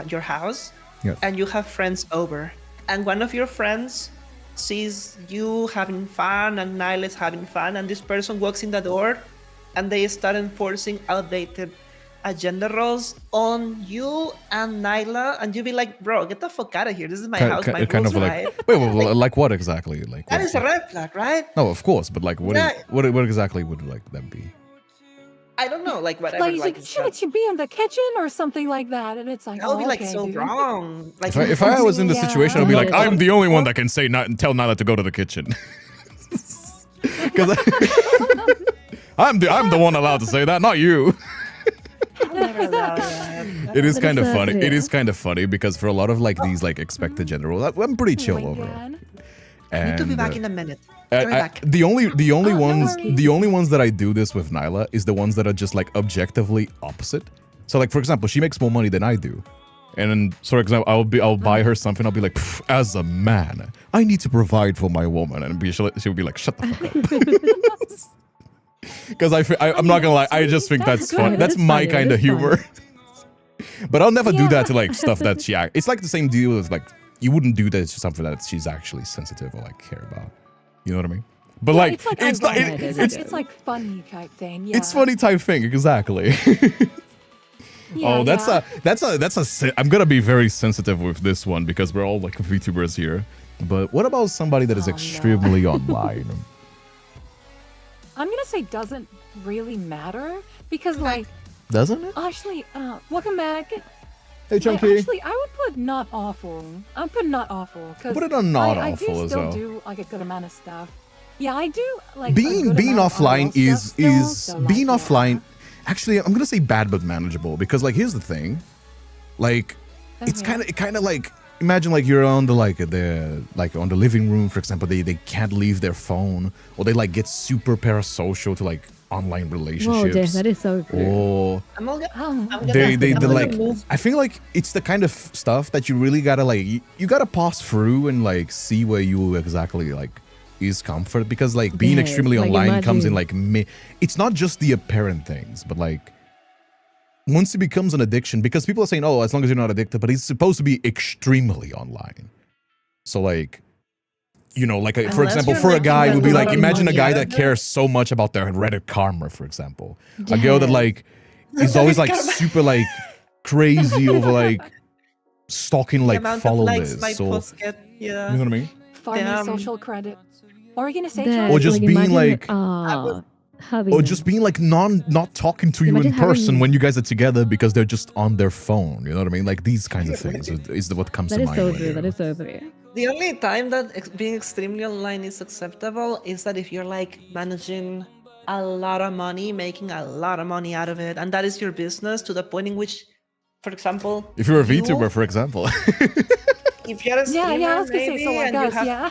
B: your house,
A: Yes.
B: and you have friends over, and one of your friends sees you having fun and Niles having fun, and this person walks in the door, and they start enforcing outdated gender roles on you and Nyla, and you be like, bro, get the fuck out of here. This is my house, my
A: kind
B: rules,
A: of like
B: right?
A: wait, like what exactly? Like
B: That
A: what
B: is a red flag, right?
A: No, of course, but like what
B: Yeah.
A: what exactly would like that be?
B: I don't know, like whatever.
D: Like,
B: Like,
D: shouldn't you be in the kitchen or something like that? And it's like,
B: I'll be like
D: okay,
B: so
D: dude.
B: wrong. Like
A: If I was in the
D: Yeah.
A: situation, I'd be like,
C: Yeah.
A: I'm the only one that can say not and tell Nyla to go to the kitchen. Because I'm the one allowed to say that, not you.
B: I'll never allow that.
A: It is
C: But
A: kind of
C: it's
A: funny. It
C: yeah.
A: is kind of funny because for a lot of like these like expected gender roles, I'm pretty chill
D: Oh my
A: overall.
D: God.
B: I need to be
A: And,
B: back in a minute.
A: I-
B: Coming
A: I-
B: back.
A: the only
D: no
A: ones
D: worries.
A: the only ones that I do this with Nyla is the ones that are just like objectively opposite. So like for example, she makes more money than I do. And then, for example, I'll buy her something. I'll be like, as a man, I need to provide for my woman, and she'll be like, shut the fuck up. Because I'm not gonna lie, I just think that's
D: That's
A: fun.
D: good.
A: That's
C: It's
A: my
C: funny,
A: kind of
C: it's funny.
A: humor. But I'll never do
D: Yeah.
A: that to like stuff that it's like the same deal with like you wouldn't do that to something that she's actually sensitive or like care about. You know what I mean? But
D: Yeah,
A: like
D: it's like
A: it's like
D: ironic.
C: it-
D: It's like funny type thing. Yeah.
A: it's funny type thing, exactly.
D: Yeah,
A: Oh, that's
D: yeah.
A: I'm gonna be very sensitive with this one because we're all like VTubers here. But what about somebody that is
D: Oh, no.
A: extremely online?
D: I'm gonna say doesn't really matter because like
A: Doesn't it?
D: actually, welcome back.
A: Hey, Chunky.
D: Actually, I would put not awful. I'd put not awful because
A: Put it on not
D: I
A: awful
D: do
A: as
D: still
A: well.
D: do like a good amount of stuff. Yeah, I do like a
A: being
D: good amount of
A: offline
D: IRL
A: is
D: stuff still,
A: is
D: so, like,
A: being
D: yeah.
A: offline. Actually, I'm gonna say bad but manageable because like here's the thing, like it's
D: Okay.
A: kind of like imagine like you're on the on the living room, for example. They can't leave their phone, or they like get super parasocial to like online
C: Whoa,
A: relationships.
C: Jeff, that is so good.
A: or
B: I'm all
D: Oh,
B: I'm gonna,
A: they
B: I'm gonna
A: like
B: move.
A: I feel like it's the kind of stuff that you really gotta like you gotta pass through and like see where you exactly like is comfort, because like being
C: Yes,
A: extremely
C: like,
A: online comes in
C: imagine-
A: like it's not just the apparent things, but like once it becomes an addiction, because people are saying, oh, as long as you're not addicted, but it's supposed to be extremely online. So like, you know, like for
B: Unless
A: example,
B: you're
A: for a
B: making
A: guy
B: a
A: would be
B: lot
A: like,
B: of
A: imagine a
B: money
A: guy
B: out
A: that
B: of it.
A: cares so much about their Reddit karma, for example. A girl that
C: Yes.
A: like is always like
B: Karma.
A: super like crazy over like stalking
B: The
A: like
B: amount of
A: follow
B: likes
A: lists.
B: my
A: So
B: posts get,
A: you
B: yeah.
A: know what I mean?
D: farming
B: Damn.
D: social credit. What were you gonna say,
C: That,
D: John?
A: Or just being
C: imagine,
A: like-
C: having
A: Or just being like not talking to you
C: Imagine
A: in person
C: having-
A: when you guys are together because they're just on their phone. You know what I mean? Like these kinds of things is what comes
C: that
A: to
C: is
A: mind.
C: so
A: when
C: true. That
A: you-
C: is so true.
B: The only time that being extremely online is acceptable is that if you're like managing a lot of money, making a lot of money out of it, and that is your business to the point in which, for example,
A: If you're a
B: you-
A: VTuber, for example.
B: if you're a streamer,
D: Yeah, I was gonna say
B: maybe,
D: so. Like
B: and you
D: us,
B: have,
D: yeah.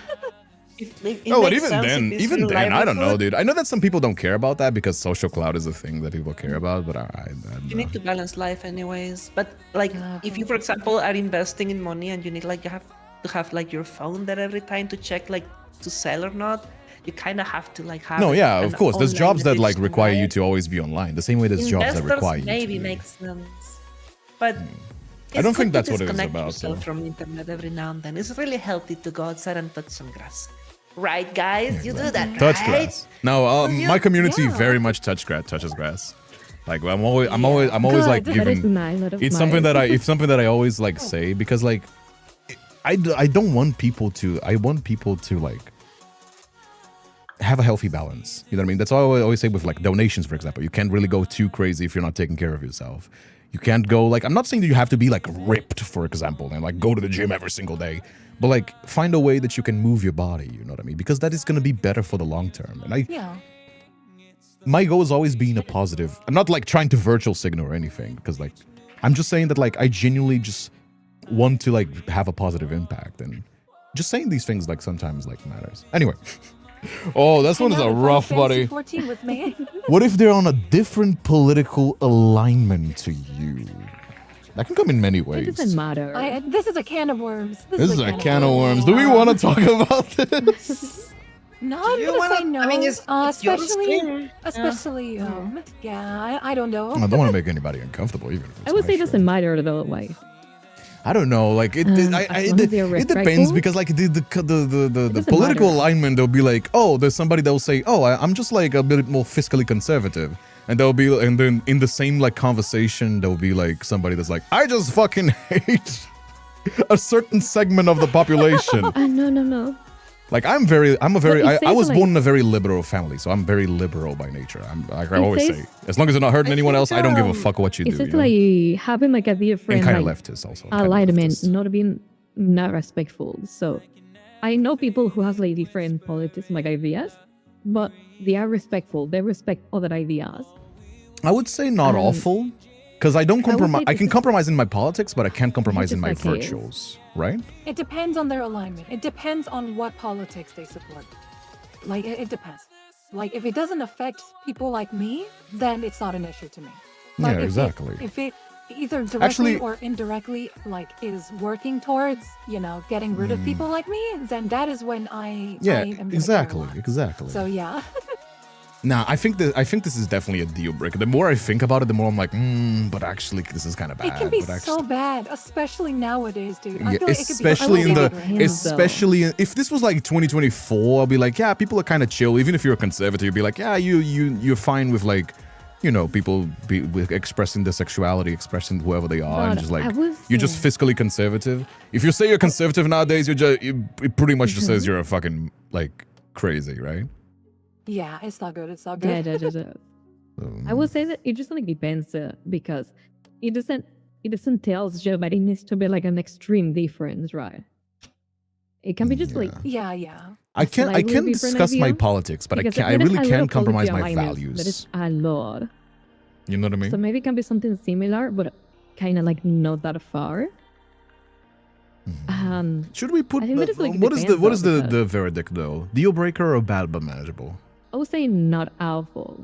B: it
A: No, but
B: makes sense if it's
A: even
B: your
A: then, I don't know,
B: livelihood.
A: dude. I know that some people don't care about that because social cloud is a thing that people care about, but I
B: You need to balance life anyways. But like if you, for example, are investing in money and you need like you have to have like your phone there every time to check like to sell or not, you kind of have to like have
A: no, yeah,
B: an
A: of course. There's
B: online
A: jobs that like
B: addiction,
A: require you
B: right?
A: to always be online. The same way there's jobs that
B: Investors
A: require you to
B: maybe
A: be.
B: makes sense, but
A: I don't
B: it's
A: think
B: good
A: that's
B: to
A: what it is
B: disconnect
A: about,
B: yourself
A: though.
B: from the internet every now and then. It's really healthy to go outside and touch some grass, right, guys? You do that,
A: Touch
B: right?
A: grass. No,
B: you-
A: my community
D: yeah.
A: very much touches grass. Like I'm always like
D: Good.
C: That is
A: giving.
C: nice. That is
A: It's
C: nice.
A: something that I always like say, because like I don't want people to. I want people to like have a healthy balance. You know what I mean? That's all I always say with like donations, for example. You can't really go too crazy if you're not taking care of yourself. You can't go like, I'm not saying that you have to be like ripped, for example, and like go to the gym every single day, but like find a way that you can move your body. You know what I mean? Because that is going to be better for the long term. And
D: Yeah.
A: my goal is always being a positive. I'm not like trying to virtual signal or anything, because like I'm just saying that like I genuinely just want to like have a positive impact, and just saying these things like sometimes like matters. Anyway. Oh, this one is
D: Hang
A: a
D: out in
A: rough,
D: Final
A: buddy.
D: Fantasy 14 with me.
A: What if they're on a different political alignment to you? That can come in many
C: It
A: ways.
C: doesn't matter.
D: This is a can of worms.
A: This is a can of worms. Do we want to talk about this?
D: No, I'm
B: You
D: gonna
B: wanna-
D: say no.
B: I mean, it's your
D: especially,
B: stream.
D: especially, yeah, I don't know.
A: I don't want to make anybody uncomfortable, even if it's
C: I would
A: my
C: say it
A: show.
C: doesn't matter though. Like,
A: I don't know. Like it,
C: as long as you're
A: it depends,
C: respectful,
A: because like the
C: doesn't
A: political
C: matter.
A: alignment, they'll be like, oh, there's somebody that'll say, oh, I'm just like a bit more fiscally conservative, and then in the same like conversation, there'll be like somebody that's like, I just fucking hate a certain segment of the population.
C: no.
A: Like I was
C: like-
A: born in a very liberal family, so I'm very liberal by nature. Like I always
C: says-
A: say, as long as you're not hurting
B: I
A: anyone
B: think,
A: else, I don't give a
B: um,
A: fuck what you
C: It
A: do.
C: says
A: You know?
C: like having like a
A: And
C: different
A: kind of
C: like
A: leftist also. kinda
C: alignment,
A: leftist.
C: not being not respectful. So I know people who has like different politics like ideas, but they are respectful. They respect other ideas.
A: I would say not awful, because I don't
C: would
A: compromise.
C: say
A: I
C: this
A: can
C: is-
A: compromise in my politics, but I can't compromise in
C: is
A: my
C: like his.
A: virtues, right?
D: It depends on their alignment. It depends on what politics they support. Like it depends. Like if it doesn't affect people like me, then it's not an issue to me. But
A: Yeah,
D: if
A: exactly.
D: If it either directly
A: Actually-
D: or indirectly like is working towards, getting rid of people like me, then that is when I
A: Yeah,
D: I am gonna care a
A: exactly,
D: lot.
A: exactly.
D: So yeah.
A: Nah, I think this is definitely a deal breaker. The more I think about it, the more I'm like, but actually, this is kind of bad.
D: It can be
A: but
D: so
A: actually,
D: bad, especially nowadays, dude. I
A: yeah,
D: feel like it could be
A: especially
D: so
A: in the,
D: bad.
C: Hands down.
A: especially if this was like 2024, I'll be like, yeah, people are kind of chill. Even if you're a conservative, you'll be like, yeah, you're fine with like, people with expressing their sexuality, expressing whoever they are, and
C: But
A: just like
C: I was
A: you're just
C: saying-
A: fiscally conservative. If you say you're conservative nowadays, it pretty much just says you're a fucking like crazy, right?
D: Yeah, it's not good. It's not
C: Yeah,
D: good.
C: I would say that it just like depends because it doesn't tell you that it needs to be like an extreme difference, right? It can be just like
D: Yeah, yeah.
A: I can
C: slightly
A: different
C: discuss
A: my
C: idea,
A: politics, but I
C: because
A: can't. I
C: there is
A: really
C: a lot
A: can't
C: of
A: compromise
C: political
A: my
C: alignments. That is
A: values.
C: a lot.
A: You know what I mean?
C: So maybe it can be something similar, but kind of like not that far.
A: Should we put
C: I think that is, like,
A: what is
C: depends though,
A: the verdict though? Deal breaker or bad but manageable?
C: I would say not awful.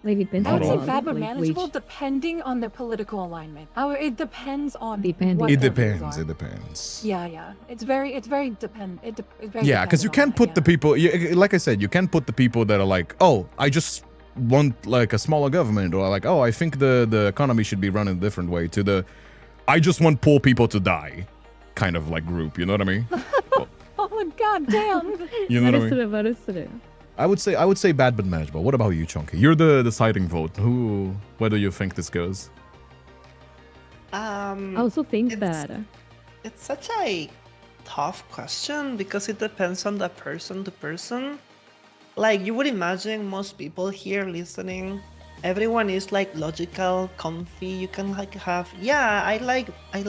C: Like depends
D: I
A: Not
D: would
C: on
D: say
A: all.
D: bad but
C: like,
D: manageable
C: which-
D: depending on the political alignment. It depends on
C: Depending.
D: what
A: It
D: their views
A: depends.
D: are.
A: It depends.
D: Yeah, yeah. It's very depend. It's very
A: Yeah, because you
D: dependent on
A: can't
D: that,
A: put the
D: yeah.
A: people. Like I said, you can't put the people that are like, oh, I just want like a smaller government, or like, oh, I think the economy should be run in a different way. To the, I just want poor people to die, kind of like group. You know what I mean?
D: Oh god damn.
A: You know what I mean?
C: That is true.
A: I would say bad but manageable. What about you, Chunky? You're the deciding vote. Where do you think this goes?
C: I also think
B: It's-
C: that
B: It's such a tough question because it depends on the person to person. Like you would imagine most people here listening, everyone is like logical, comfy. You can like have, yeah, I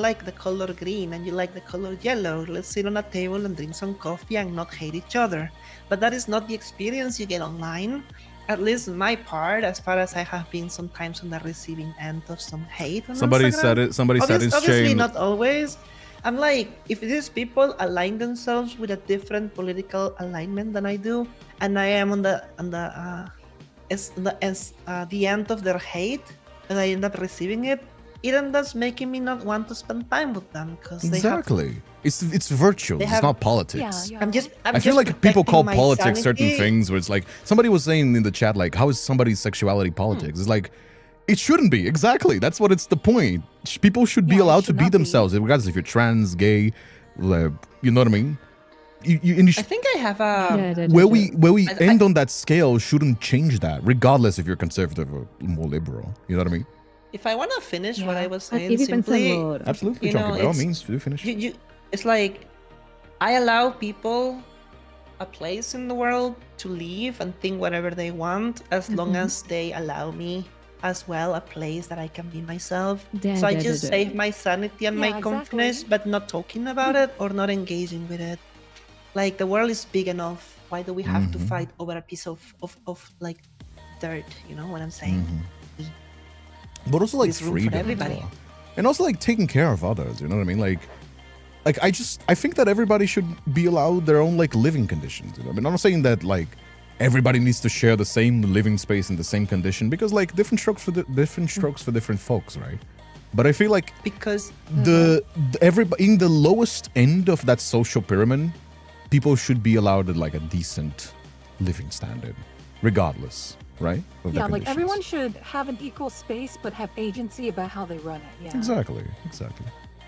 B: like the color green and you like the color yellow. Let's sit on a table and drink some coffee and not hate each other. But that is not the experience you get online. At least my part, as far as I have been sometimes on the receiving end of some hate on
A: Somebody
B: Instagram.
A: said it. Somebody said it's
B: Obviously
A: shame.
B: not always. I'm like, if these people align themselves with a different political alignment than I do, and I am on the end of their hate, and I end up receiving it, it ends up making me not want to spend time with them because
A: Exactly. It's virtual.
B: they
A: It's
B: have-
A: not politics.
D: Yeah,
B: I'm just. I'm
A: I feel
B: just
A: like people call
B: protecting my
A: politics certain
B: sanity.
A: things where it's like somebody was saying in the chat, like, how is somebody's sexuality politics? It's like it shouldn't be. Exactly. That's what it's the point. People should be
D: Yeah, it
A: allowed to
D: should
A: be
D: not be.
A: themselves, regardless if you're trans, gay, you know what I mean? And you
B: I think I have
A: where we
B: I-
A: end on that scale shouldn't change that, regardless if you're conservative or more liberal. You know what I mean?
B: If I want to finish what
D: Yeah.
B: I was
C: it
B: saying,
C: depends
B: simply,
C: a lot.
A: Absolutely,
B: You
A: Chunky.
B: know,
A: By all
B: it's-
A: means, do finish.
B: it's like I allow people a place in the world to live and think whatever they want as long
C: Mhm.
B: as they allow me as well a place that I can be myself.
C: Yeah,
B: So I
C: yeah,
B: just
C: yeah.
B: save my sanity and
D: Yeah,
B: my confidence,
D: exactly.
B: but not talking about it or not engaging with it. Like the world is big enough. Why do we have to
A: Mhm.
B: fight over a piece of like dirt? You know what I'm saying?
A: But also like
B: There's room for
A: freedom, as
B: everybody.
A: well. And also like taking care of others. You know what I mean? Like I think that everybody should be allowed their own like living conditions. You know, I mean, I'm not saying that like everybody needs to share the same living space in the same condition because like different strokes for different folks, right? But I feel like
B: Because
A: everybody in the lowest end of that social pyramid, people should be allowed like a decent living standard, regardless, right? Of their
D: Yeah, like
A: conditions.
D: everyone should have an equal space but have agency about how they run it. Yeah.
A: Exactly.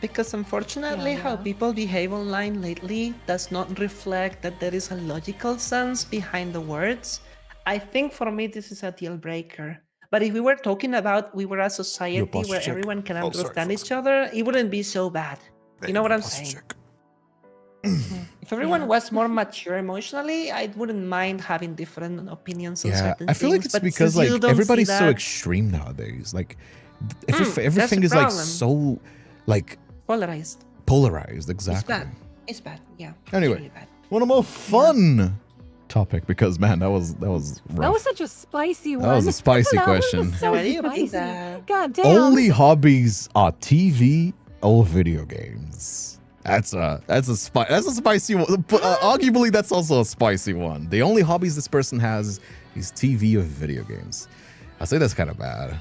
B: Because unfortunately,
D: Yeah,
B: how
D: yeah.
B: people behave online lately does not reflect that there is a logical sense behind the words. I think for me, this is a deal breaker. But if we were talking about we were a society
A: posture
B: where
A: check.
B: everyone can
A: Oh, sorry,
B: understand
A: folks.
B: each other, it wouldn't be so bad. You know what I'm saying? If everyone was more mature emotionally, I wouldn't mind having different opinions on
A: Yeah,
B: certain
A: I feel like
B: things.
A: it's
B: But
A: because
B: since you
A: like
B: don't see
A: everybody's so
B: that-
A: extreme nowadays. Like
B: that's
A: everything
B: the
A: is like
B: problem.
A: so like
B: polarized.
A: polarized.
B: It's
A: Exactly.
B: bad. It's bad. Yeah. it's
A: Anyway.
B: really bad.
A: One of more fun topic because man, that was rough.
D: That was such a spicy one.
A: That was a spicy
D: That was
A: question.
D: so
B: Why do you do
D: spicy.
B: that?
D: God damn.
A: Only hobbies are TV or video games. That's a spicy one. Arguably, that's also a spicy one. The only hobbies this person has is TV or video games. I say that's kind of bad.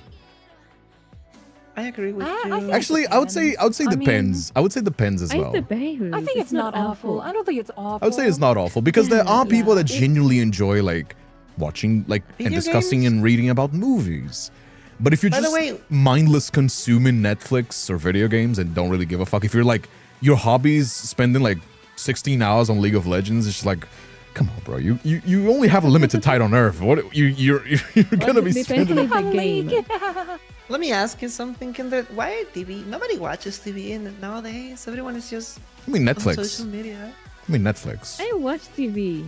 B: I agree with
D: I
B: you.
D: think-
A: Actually, I would say
D: I mean-
A: depends. I would say depends as
C: I
A: well.
C: debate.
D: I think it's not awful. I don't think it's awful.
A: I would say it's not awful because there are people that
D: Yeah.
A: genuinely enjoy like watching like and
B: Video
A: discussing
B: games?
A: and reading about movies. But if you're
B: By the
A: just
B: way-
A: mindless consuming Netflix or video games and don't really give a fuck, if you're like your hobbies spending like 16 hours on League of Legends, it's just like, come on, bro. You only have a limited time on Earth. What you're gonna be
C: Depends
A: spending?
C: on the game.
D: Yeah.
B: Let me ask you something, Kindred. Why TV? Nobody watches TV nowadays. Everyone is just
A: I mean
B: on
A: Netflix.
B: social media.
A: I mean Netflix.
C: I watch TV.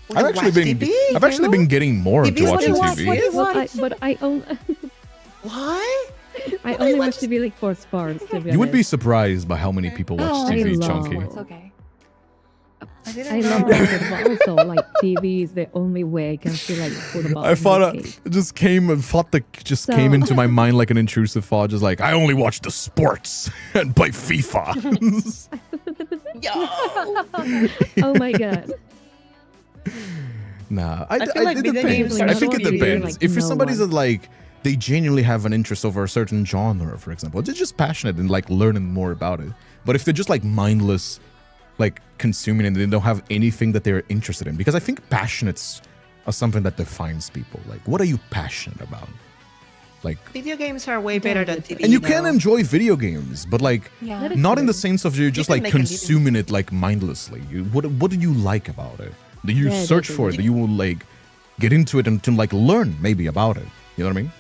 B: We
A: I've
B: watch
A: actually been
B: TV?
A: I've actually been getting more
B: TV
A: into
B: is what
A: watching
B: you watch,
A: TV.
B: what you
D: watch?
C: But I only
B: Why?
C: I
B: Nobody
C: only watch
B: watches-
C: TV like for sports. To be
A: You would be
C: honest.
A: surprised by how many people watch
D: Oh,
A: TV,
C: I love-
A: Chunky.
D: It's okay.
B: I didn't
C: I
B: know.
C: love basketball, so like TV is the only way I can see like football.
A: I
C: in
A: thought
C: this case.
A: it just came and thought that just
C: So-
A: came into my mind like an intrusive thought, just like I only watch the sports and play FIFA.
B: Yo!
C: Oh my god.
A: Nah,
B: I feel like
A: it
B: video
A: depends.
B: games are
A: I think it
B: so weird.
A: depends.
C: Like,
A: If you're
C: no
A: somebody
C: one.
A: that like they genuinely have an interest over a certain genre, for example, they're just passionate and like learning more about it. But if they're just like mindless, like consuming it, and they don't have anything that they're interested in, because I think passionates are something that defines people. Like, what are you passionate about? Like,
B: Video games are way better than TV.
A: and you can
B: now.
A: enjoy video games, but like
D: Yeah.
C: That is
A: not in the
C: true.
A: sense of you're just
B: can
A: like
B: make a living.
A: consuming it like mindlessly. What do you like about it? Do you
C: Yeah,
A: search for it? Do
C: definitely.
A: you like get into it and to like learn maybe about it? You know what I mean?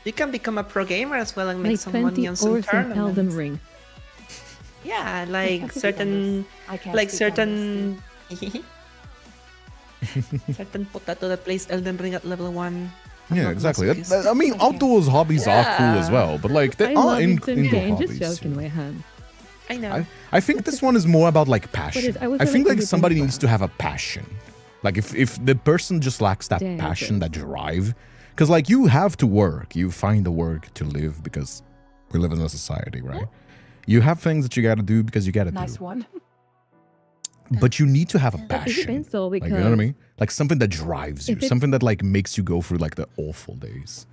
B: You can become a pro gamer as well and make
C: Like
B: some money
C: 20
B: on some
C: hours in Elden
B: tournaments.
C: Ring.
B: Yeah,
D: I
B: like
D: could be
B: certain,
D: I can't
B: like
D: speak on
B: certain, certain potato that plays Elden Ring at level 1. I'm
A: Yeah,
B: not
A: exactly.
B: masochist.
A: I mean, outdoors hobbies are cool as
B: Yeah.
A: well, but like there
C: I
A: are
C: love it too.
A: indoor
C: I'm just
A: hobbies.
C: joking, my hand.
B: I know.
A: I think this one is more about like passion.
C: I would
A: I
C: say,
A: think
C: like,
A: like somebody
C: independent.
A: needs to have a passion. Like if the person just lacks that
C: Yeah,
A: passion,
C: yes.
A: that drive, because like you have to work, you find the work to live because we live in a society, right? You have things that you got to do because you got to
D: Nice
A: do,
D: one.
A: but you need to have a
C: It
A: passion.
C: depends though,
A: Like,
C: because
A: you know what I mean? Like something that drives you,
C: if it-
A: something that like makes you go through like the awful days.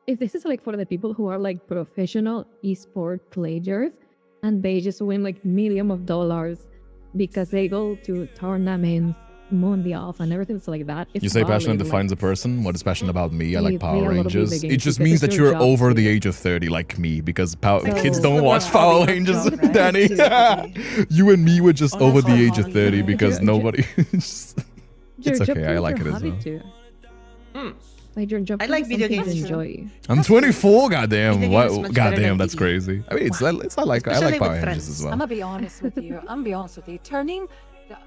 C: if this is like for the people who are like professional esport players and they just win like millions of dollars because they go to tournaments, mundials, and everything like that. It's
A: You say passion
C: valid,
A: defines a person. What is passion about me? I
C: They-
A: like
C: they
A: Power
C: are a lot of
A: Rangers.
C: video
A: It
C: games
A: just
C: because
A: means
C: it's
A: that
C: your
A: you're
C: job
A: over the
C: to-
A: age of 30 like me because
B: So
A: kids
B: it's
A: don't
B: not
A: watch
B: a
A: Power
B: hobby,
A: Rangers,
B: not a job, right?
A: Danny.
B: It's a hobby.
A: You and me were just
B: Oh,
A: over
B: that's
A: the
B: not
A: age of
B: hobby.
A: 30
C: Yeah,
A: because
C: your job-
A: nobody...
C: Your
A: It's
C: job
A: okay,
C: to
A: I
C: is
A: like
C: your
A: it as
C: hobby
A: well.
C: too.
B: Hmm.
C: Like your job
B: I
C: to
B: like
C: is
B: video
C: something
B: games
C: you
B: too.
C: enjoy.
A: I'm 24, goddamn.
B: Video
A: What?
B: games much better
A: Goddamn,
B: than
A: that's
B: TV.
A: crazy. I mean, I like
B: Especially
A: Power
B: with
A: Rangers
B: friends.
A: as
D: I'm
A: well.
D: gonna be honest with you. I'm gonna be honest with you.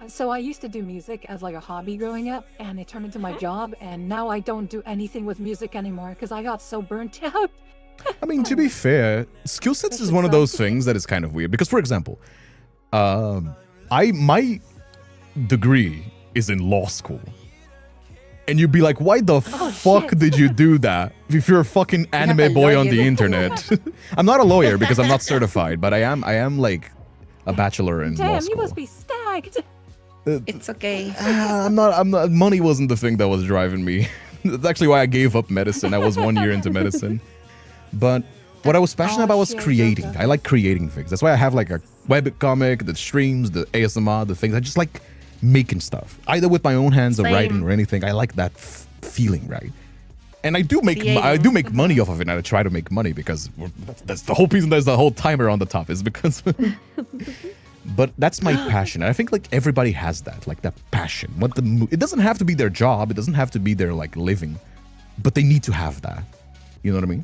D: So I used to do music as like a hobby growing up, and it turned into my job. And now I don't do anything with music anymore because I got so burnt out.
A: I mean, to be fair, skill sets
D: That
A: is
D: should
A: one of
D: suck.
A: those things that is kind of weird. Because, for example, my degree is in law school. And you'd be like, why the fuck
D: shit.
A: did you do that? If you're a fucking
B: have
A: anime
B: a
A: boy on
B: lawyer.
A: the internet. I'm not a lawyer because I'm not certified, but I am like a bachelor in law
D: Damn,
A: school.
D: you must be stacked.
B: It's okay.
A: I'm not. Money wasn't the thing that was driving me. That's actually why I gave up medicine. I was 1 year into medicine. But what I was passionate
D: Oh,
A: about was
D: shit,
A: creating.
D: okay.
A: I like creating things. That's why I have like a webcomic, the streams, the ASMR, the things. I just like making stuff, either with my own hands or
B: Same.
A: writing or anything. I like that feeling, right? And I do make I
B: Creating.
A: do make money off of it, and I try to make money because that's the whole reason. There's the whole timer on the top is because. But that's my passion, and I think like everybody has that, like that passion. It doesn't have to be their job, it doesn't have to be their like living, but they need to have that. You know what I mean?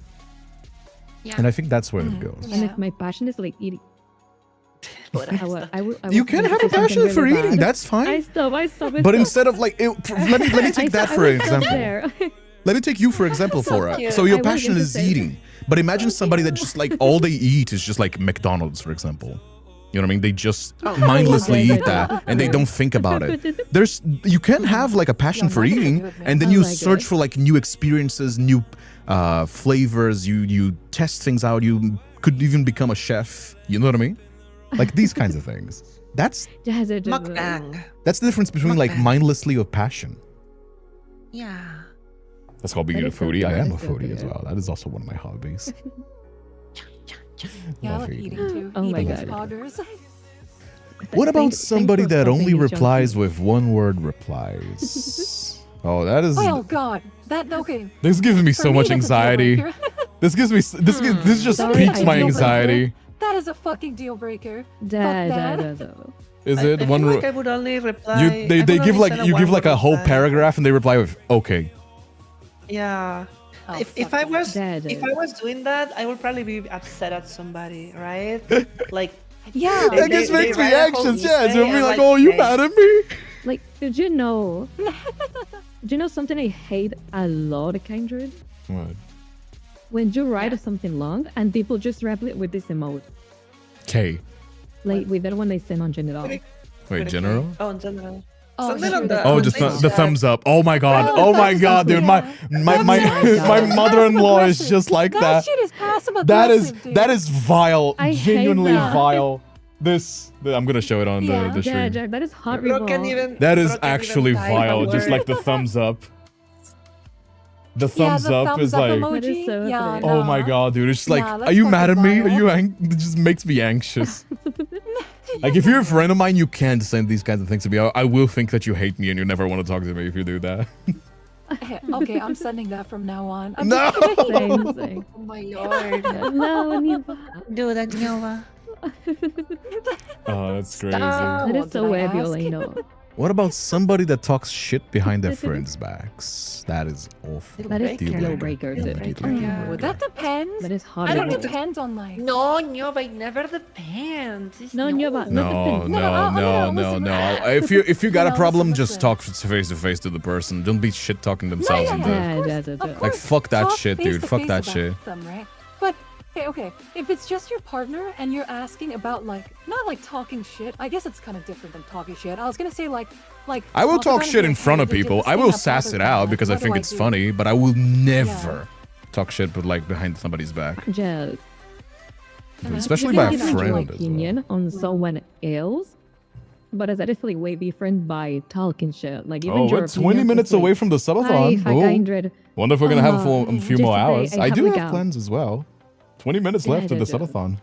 B: Yeah.
A: And I think that's where it goes.
C: And
D: Yeah.
C: if my passion is like eating,
B: But
C: I was
A: You can
C: going to
A: have
C: say
A: a passion
C: something
A: for
C: really
A: eating.
C: bad.
A: That's fine.
C: I stop.
A: But instead of like, let me take that for
C: an
A: example.
C: There.
A: Let me take you for example, Flora.
B: cute.
A: So your
C: I was
A: passion
C: going to
A: is
C: say-
A: eating, but imagine somebody that just like all they eat is just like McDonald's, for example. You know what I mean? They just mindlessly
C: yeah,
A: eat
C: yeah.
A: that and they don't think about it. You can have like a passion
D: Yeah,
A: for
D: mine can
A: eating,
D: do it, man.
A: and then
C: Oh
A: you
C: my
A: search
C: God.
A: for like new experiences, new flavors. You test things out. You could even become a chef. You know what I mean? Like these kinds of things. That's
B: Mukbang.
A: the difference between like
B: Mukbang.
A: mindlessly or passion.
B: Yeah.
A: That's called being
C: That
A: a
C: is so
A: foodie.
C: good,
A: I
C: that
A: am a
C: is so
A: foodie as
C: good.
A: well. That is also one of my hobbies.
D: Yeah, I
A: Love
D: like
A: eating.
D: eating too.
C: Oh my
D: Eating
C: God.
D: is poggers.
A: What about
C: Thanks
A: somebody
C: for
A: that only
C: stopping me,
A: replies
C: Johnson.
A: with one word replies? Oh, that is.
D: Oh God, that okay.
A: This gives me
D: For
A: so
D: me,
A: much
D: that's a deal
A: anxiety.
D: breaker.
A: This gives me. This just
C: Sorry,
A: piques
C: I
A: my
C: feel
A: anxiety.
D: That is a fucking deal breaker.
C: Da.
A: Is
B: I
A: it
B: feel
A: one?
B: like I would only reply.
A: You
B: I
A: they
B: would
A: give
B: only
A: like
B: send
A: you give like
B: one-word
A: a whole
B: reply.
A: paragraph and they reply with okay.
B: Yeah.
D: Oh,
B: if
D: fuck
B: I
D: that.
B: was
C: That
B: if
C: is-
B: I was doing that, I would probably be upset at somebody, right? Like
D: Yeah.
A: That just
B: they
A: makes me
B: write a whole
A: anxious. Yes,
B: essay
A: it'll be
B: and
A: like,
B: like,
A: oh, you
B: hey.
A: mad at me?
C: Like, did you know? Do you know something I hate a lot, Kindred?
A: What?
C: When you write something long and people just reply with this emote,
A: K.
C: like with that one they send on general.
A: Wait, general?
B: Oh, in general.
D: Oh,
B: Something
D: shoot,
B: on the
D: that's
A: Oh,
B: on
A: just
B: the
A: the
B: chat.
A: thumbs up. Oh my god.
D: Oh,
A: Oh my
D: that's
A: god, dude. My
D: yeah.
A: my my
C: That's
A: my
C: so
A: mother-in-law is
D: passive-aggressive.
A: just like
D: That
A: that.
D: shit is passive
A: That is
D: aggressive, dude.
A: that is vile.
C: I hate
A: Genuinely
C: that.
A: vile. I'm gonna show it on
D: Yeah.
A: the stream.
C: Yeah, that is
B: Bro
C: horrible.
B: can't even.
A: That
B: bro
A: is
B: can't even
A: actually
B: type a
A: vile. Just
B: word.
A: like the thumbs up. The
D: Yeah,
A: thumbs
D: the
A: up
D: thumbs
A: is
D: up
A: like,
D: emoji.
C: That is so
D: yeah,
C: funny.
A: oh my
D: nah.
A: god, dude. It's just like,
D: Nah,
A: are
D: that's
A: you mad at
D: fucking
A: me? Are
D: vile.
A: you it just makes me anxious. Like if you're a friend of mine, you can't send these kinds of things to me. I will think that you hate me and you never want to talk to me if you do that.
D: Okay, I'm sending that from now on. I'm
A: No!
D: just kidding.
C: Same.
B: Oh my lord.
C: No, Niva.
B: Dude, that Nova.
A: Oh, that's crazy.
B: Stop.
C: That is
D: Did
C: so
D: I
C: weird, I
D: ask?
C: know.
A: What about somebody that talks shit behind their friends' backs? That is awful.
C: That is
B: Deal
C: deal
A: breaker.
C: breaker,
B: Deal
C: too.
B: breaker, yeah.
D: Well, that depends.
C: That is
D: It
C: horrible.
D: depends on like.
B: No, Nova, it never depends. It's
C: No, Nova,
A: No,
C: depends.
A: no. If you got a
D: No,
A: problem,
D: listen,
A: just talk face to face to the person. Don't be shit talking themselves
D: yeah,
A: into
D: yeah.
C: Yeah,
D: course,
C: yeah,
D: of
C: yeah.
D: course.
A: Like, fuck that
D: Talk
A: shit,
D: face
A: dude.
D: to
A: Fuck
D: face
A: that
D: about
A: shit.
D: Them, right? But okay. If it's just your partner and you're asking about like not like talking shit, I guess it's kind of different than talking shit. I was gonna say like
A: I will talk
D: about it
A: shit
D: and
A: in
D: be like,
A: front
D: hey,
A: of
D: they did
A: people.
D: this
A: I
D: thing
A: will
D: that
A: sass
D: bothered
A: it
D: me,
A: out
D: like,
A: because I
D: what do
A: think
D: I
A: it's
D: do?
A: funny, but I will never talk shit but like behind somebody's back.
C: Just
A: Especially
C: you
A: by
C: can
A: a
C: give your
A: friend as well.
C: opinion on someone else, but it's definitely way different by talking shit. Like even
A: Oh,
C: your
A: we're 20
C: opinion
A: minutes
C: is like,
A: away from the
C: Hi,
A: subathon.
C: hi,
A: Oh,
C: Kindred.
A: wonder if we're gonna have a few
C: Just
A: more
C: to say,
A: hours.
C: I
A: I
C: have
A: do
C: like
A: have
C: a-
A: plans as well. 20 minutes
C: Yeah,
A: left of the
C: yeah.
A: subathon.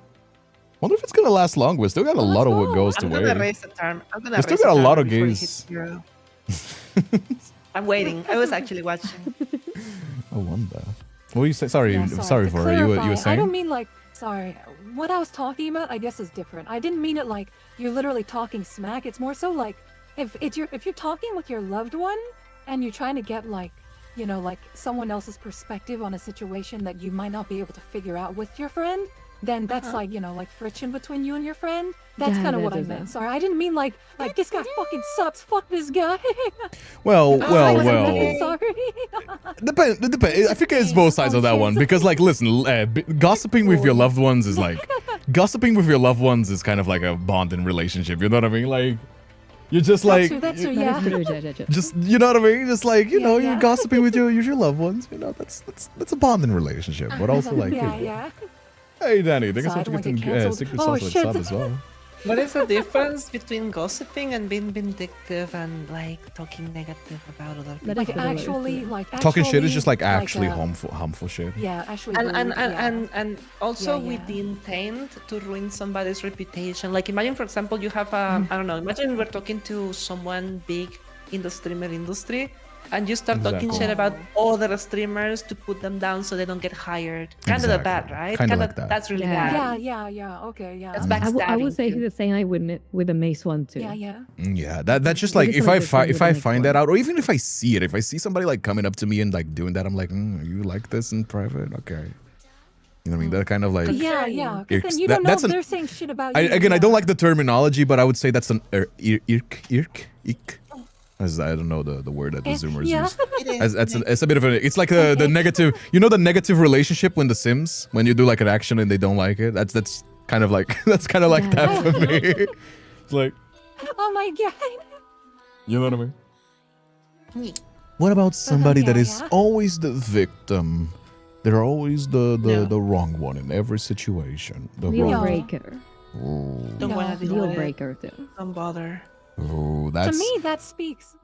A: Wonder if it's gonna last long. We still got a lot of what
D: go.
A: goes to
B: I'm gonna
A: wait.
B: raise the term. I'm gonna
A: We still
B: raise
A: got
B: the
A: a lot
B: term
A: of
B: before it
A: gays.
B: hits 0. I'm waiting. I was actually watching.
A: I wonder. What were you saying? Sorry,
D: Yeah,
A: sorry
D: to
A: for you. You
D: clarify,
A: were
D: I
A: saying?
D: don't mean like sorry. What I was talking about, I guess, is different. I didn't mean it like you're literally talking smack. It's more so like if you're talking with your loved one and you're trying to get like like someone else's perspective on a situation that you might not be able to figure out with your friend, then that's like like friction between you and your friend. That's
C: Yeah,
D: kind of
C: that
D: what I
C: is
D: meant.
C: it.
D: Sorry, I didn't mean like this guy fucking sucks. Fuck this guy.
A: Well.
D: Sorry.
A: Depend. I think it's both sides of that one because, like, listen, gossiping with your loved ones is like gossiping with your loved ones is kind of like a bonding relationship. You know what I mean? Like, you're just like,
D: That's true.
C: That
D: Yeah.
C: is true, yeah.
A: just you know what I mean? Just like you're
D: yeah.
A: gossiping with your loved ones. You know, that's a bonding relationship. But also like,
D: Yeah.
A: hey, Danny, thank you so
D: So I
A: much for
D: don't
A: getting
D: get cancelled.
A: Secret
D: Oh,
A: Sauce
D: shit.
A: sub as well.
B: What is the difference between gossiping and being vindictive and like talking negative about other people?
C: That
D: Like
C: is totally
D: actually,
C: true.
D: like
A: Talking shit is just like
D: actually,
A: actually
D: uh,
A: harmful shit.
D: Yeah, actually.
B: and
D: rude,
B: and, and,
D: yeah.
B: and also
D: Yeah,
B: with
D: yeah.
B: the intent to ruin somebody's reputation. Like imagine, for example, you have I don't know, imagine we're talking to someone big in the streamer industry and you start talking
A: Exactly.
B: shit about other streamers to put them down so they don't get hired. Kind of the bad,
A: Exactly.
B: right?
A: Kinda
B: Kinda-
A: like that.
B: That's really
C: Yeah.
B: bad.
D: Yeah. Okay, yeah.
B: That's
C: I would
B: backstabbing
C: say
B: too.
C: the same I would with the Mace one too.
D: Yeah.
A: Yeah, that's just
C: It
A: like
C: is
A: if
C: like
A: I
C: the same
A: if
C: with
A: I
C: the next
A: find that
C: one.
A: out, or even if I see it, if I see somebody like coming up to me and like doing that, I'm like, you like this in private? Okay. You know what I mean? That kind of like.
D: Yeah,
B: Concerning.
D: yeah. Because
A: Irks-
D: then you
A: that-
D: don't know
A: that's
D: if
A: an-
D: they're saying shit about
A: I
D: you.
A: again, I
D: yeah.
A: don't like the terminology, but I would say that's an irk. As I don't know the word that the Zoomers
D: Yeah.
A: use.
B: It is.
A: It's a bit of a. It's like the negative. You know the negative relationship when The Sims, when you do like an action and they don't like it. That's kind of like that
C: Yeah.
A: for me. It's like,
D: Oh my god.
A: you know what I mean?
B: Yeah.
A: What about somebody that
D: yeah,
A: is
D: yeah.
A: always the victim? They're always the
B: No.
A: wrong one in every situation. The
C: Deal
A: wrong.
C: breaker.
A: Oh,
B: Don't
D: No.
B: want to deal
C: Deal
B: with it.
C: breaker too.
B: Don't bother.
A: oh,
D: To
A: that's
D: me,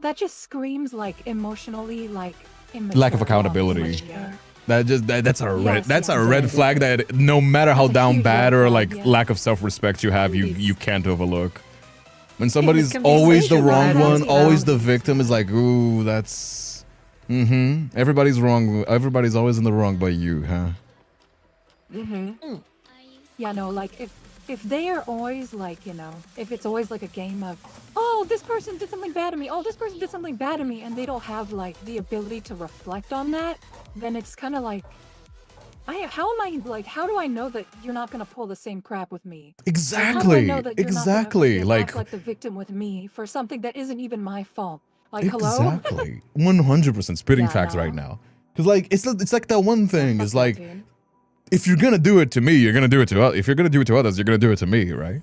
D: that just screams like emotionally like
A: lack of
D: immature,
A: accountability.
D: immature.
A: That's a red
D: Yes,
A: that's a
D: yes.
A: red flag that no matter how
D: That's a
A: down
D: huge
A: bad
D: red
A: or
D: flag,
A: like
D: yeah.
A: lack of self-respect you have,
D: Please.
A: you can't overlook. When somebody's
B: can be
A: always
B: such
A: the
B: a
A: wrong
B: bad
A: one,
B: attitude.
A: always the victim, is like, ooh, that's everybody's wrong. Everybody's always in the wrong but you, huh?
D: Yeah, no, like if they are always like, if it's always like a game of, oh, this person did something bad to me, oh, this person did something bad to me, and they don't have like the ability to reflect on that, then it's kind of like, how do I know that you're not gonna pull the same crap with me? How do I
A: Exactly.
D: know that you're not
A: Exactly.
D: gonna
A: Like
D: act like the victim with me for something that isn't even my fault? Like, hello?
A: exactly. 100% spitting
D: Yeah,
A: facts
D: no.
A: right now. Cuz like it's like that one thing
D: Fuck
A: is
D: that,
A: like
D: dude.
A: if you're going to do it to me, you're going to do it to if you're going to do it to others, you're going to do it to me, right?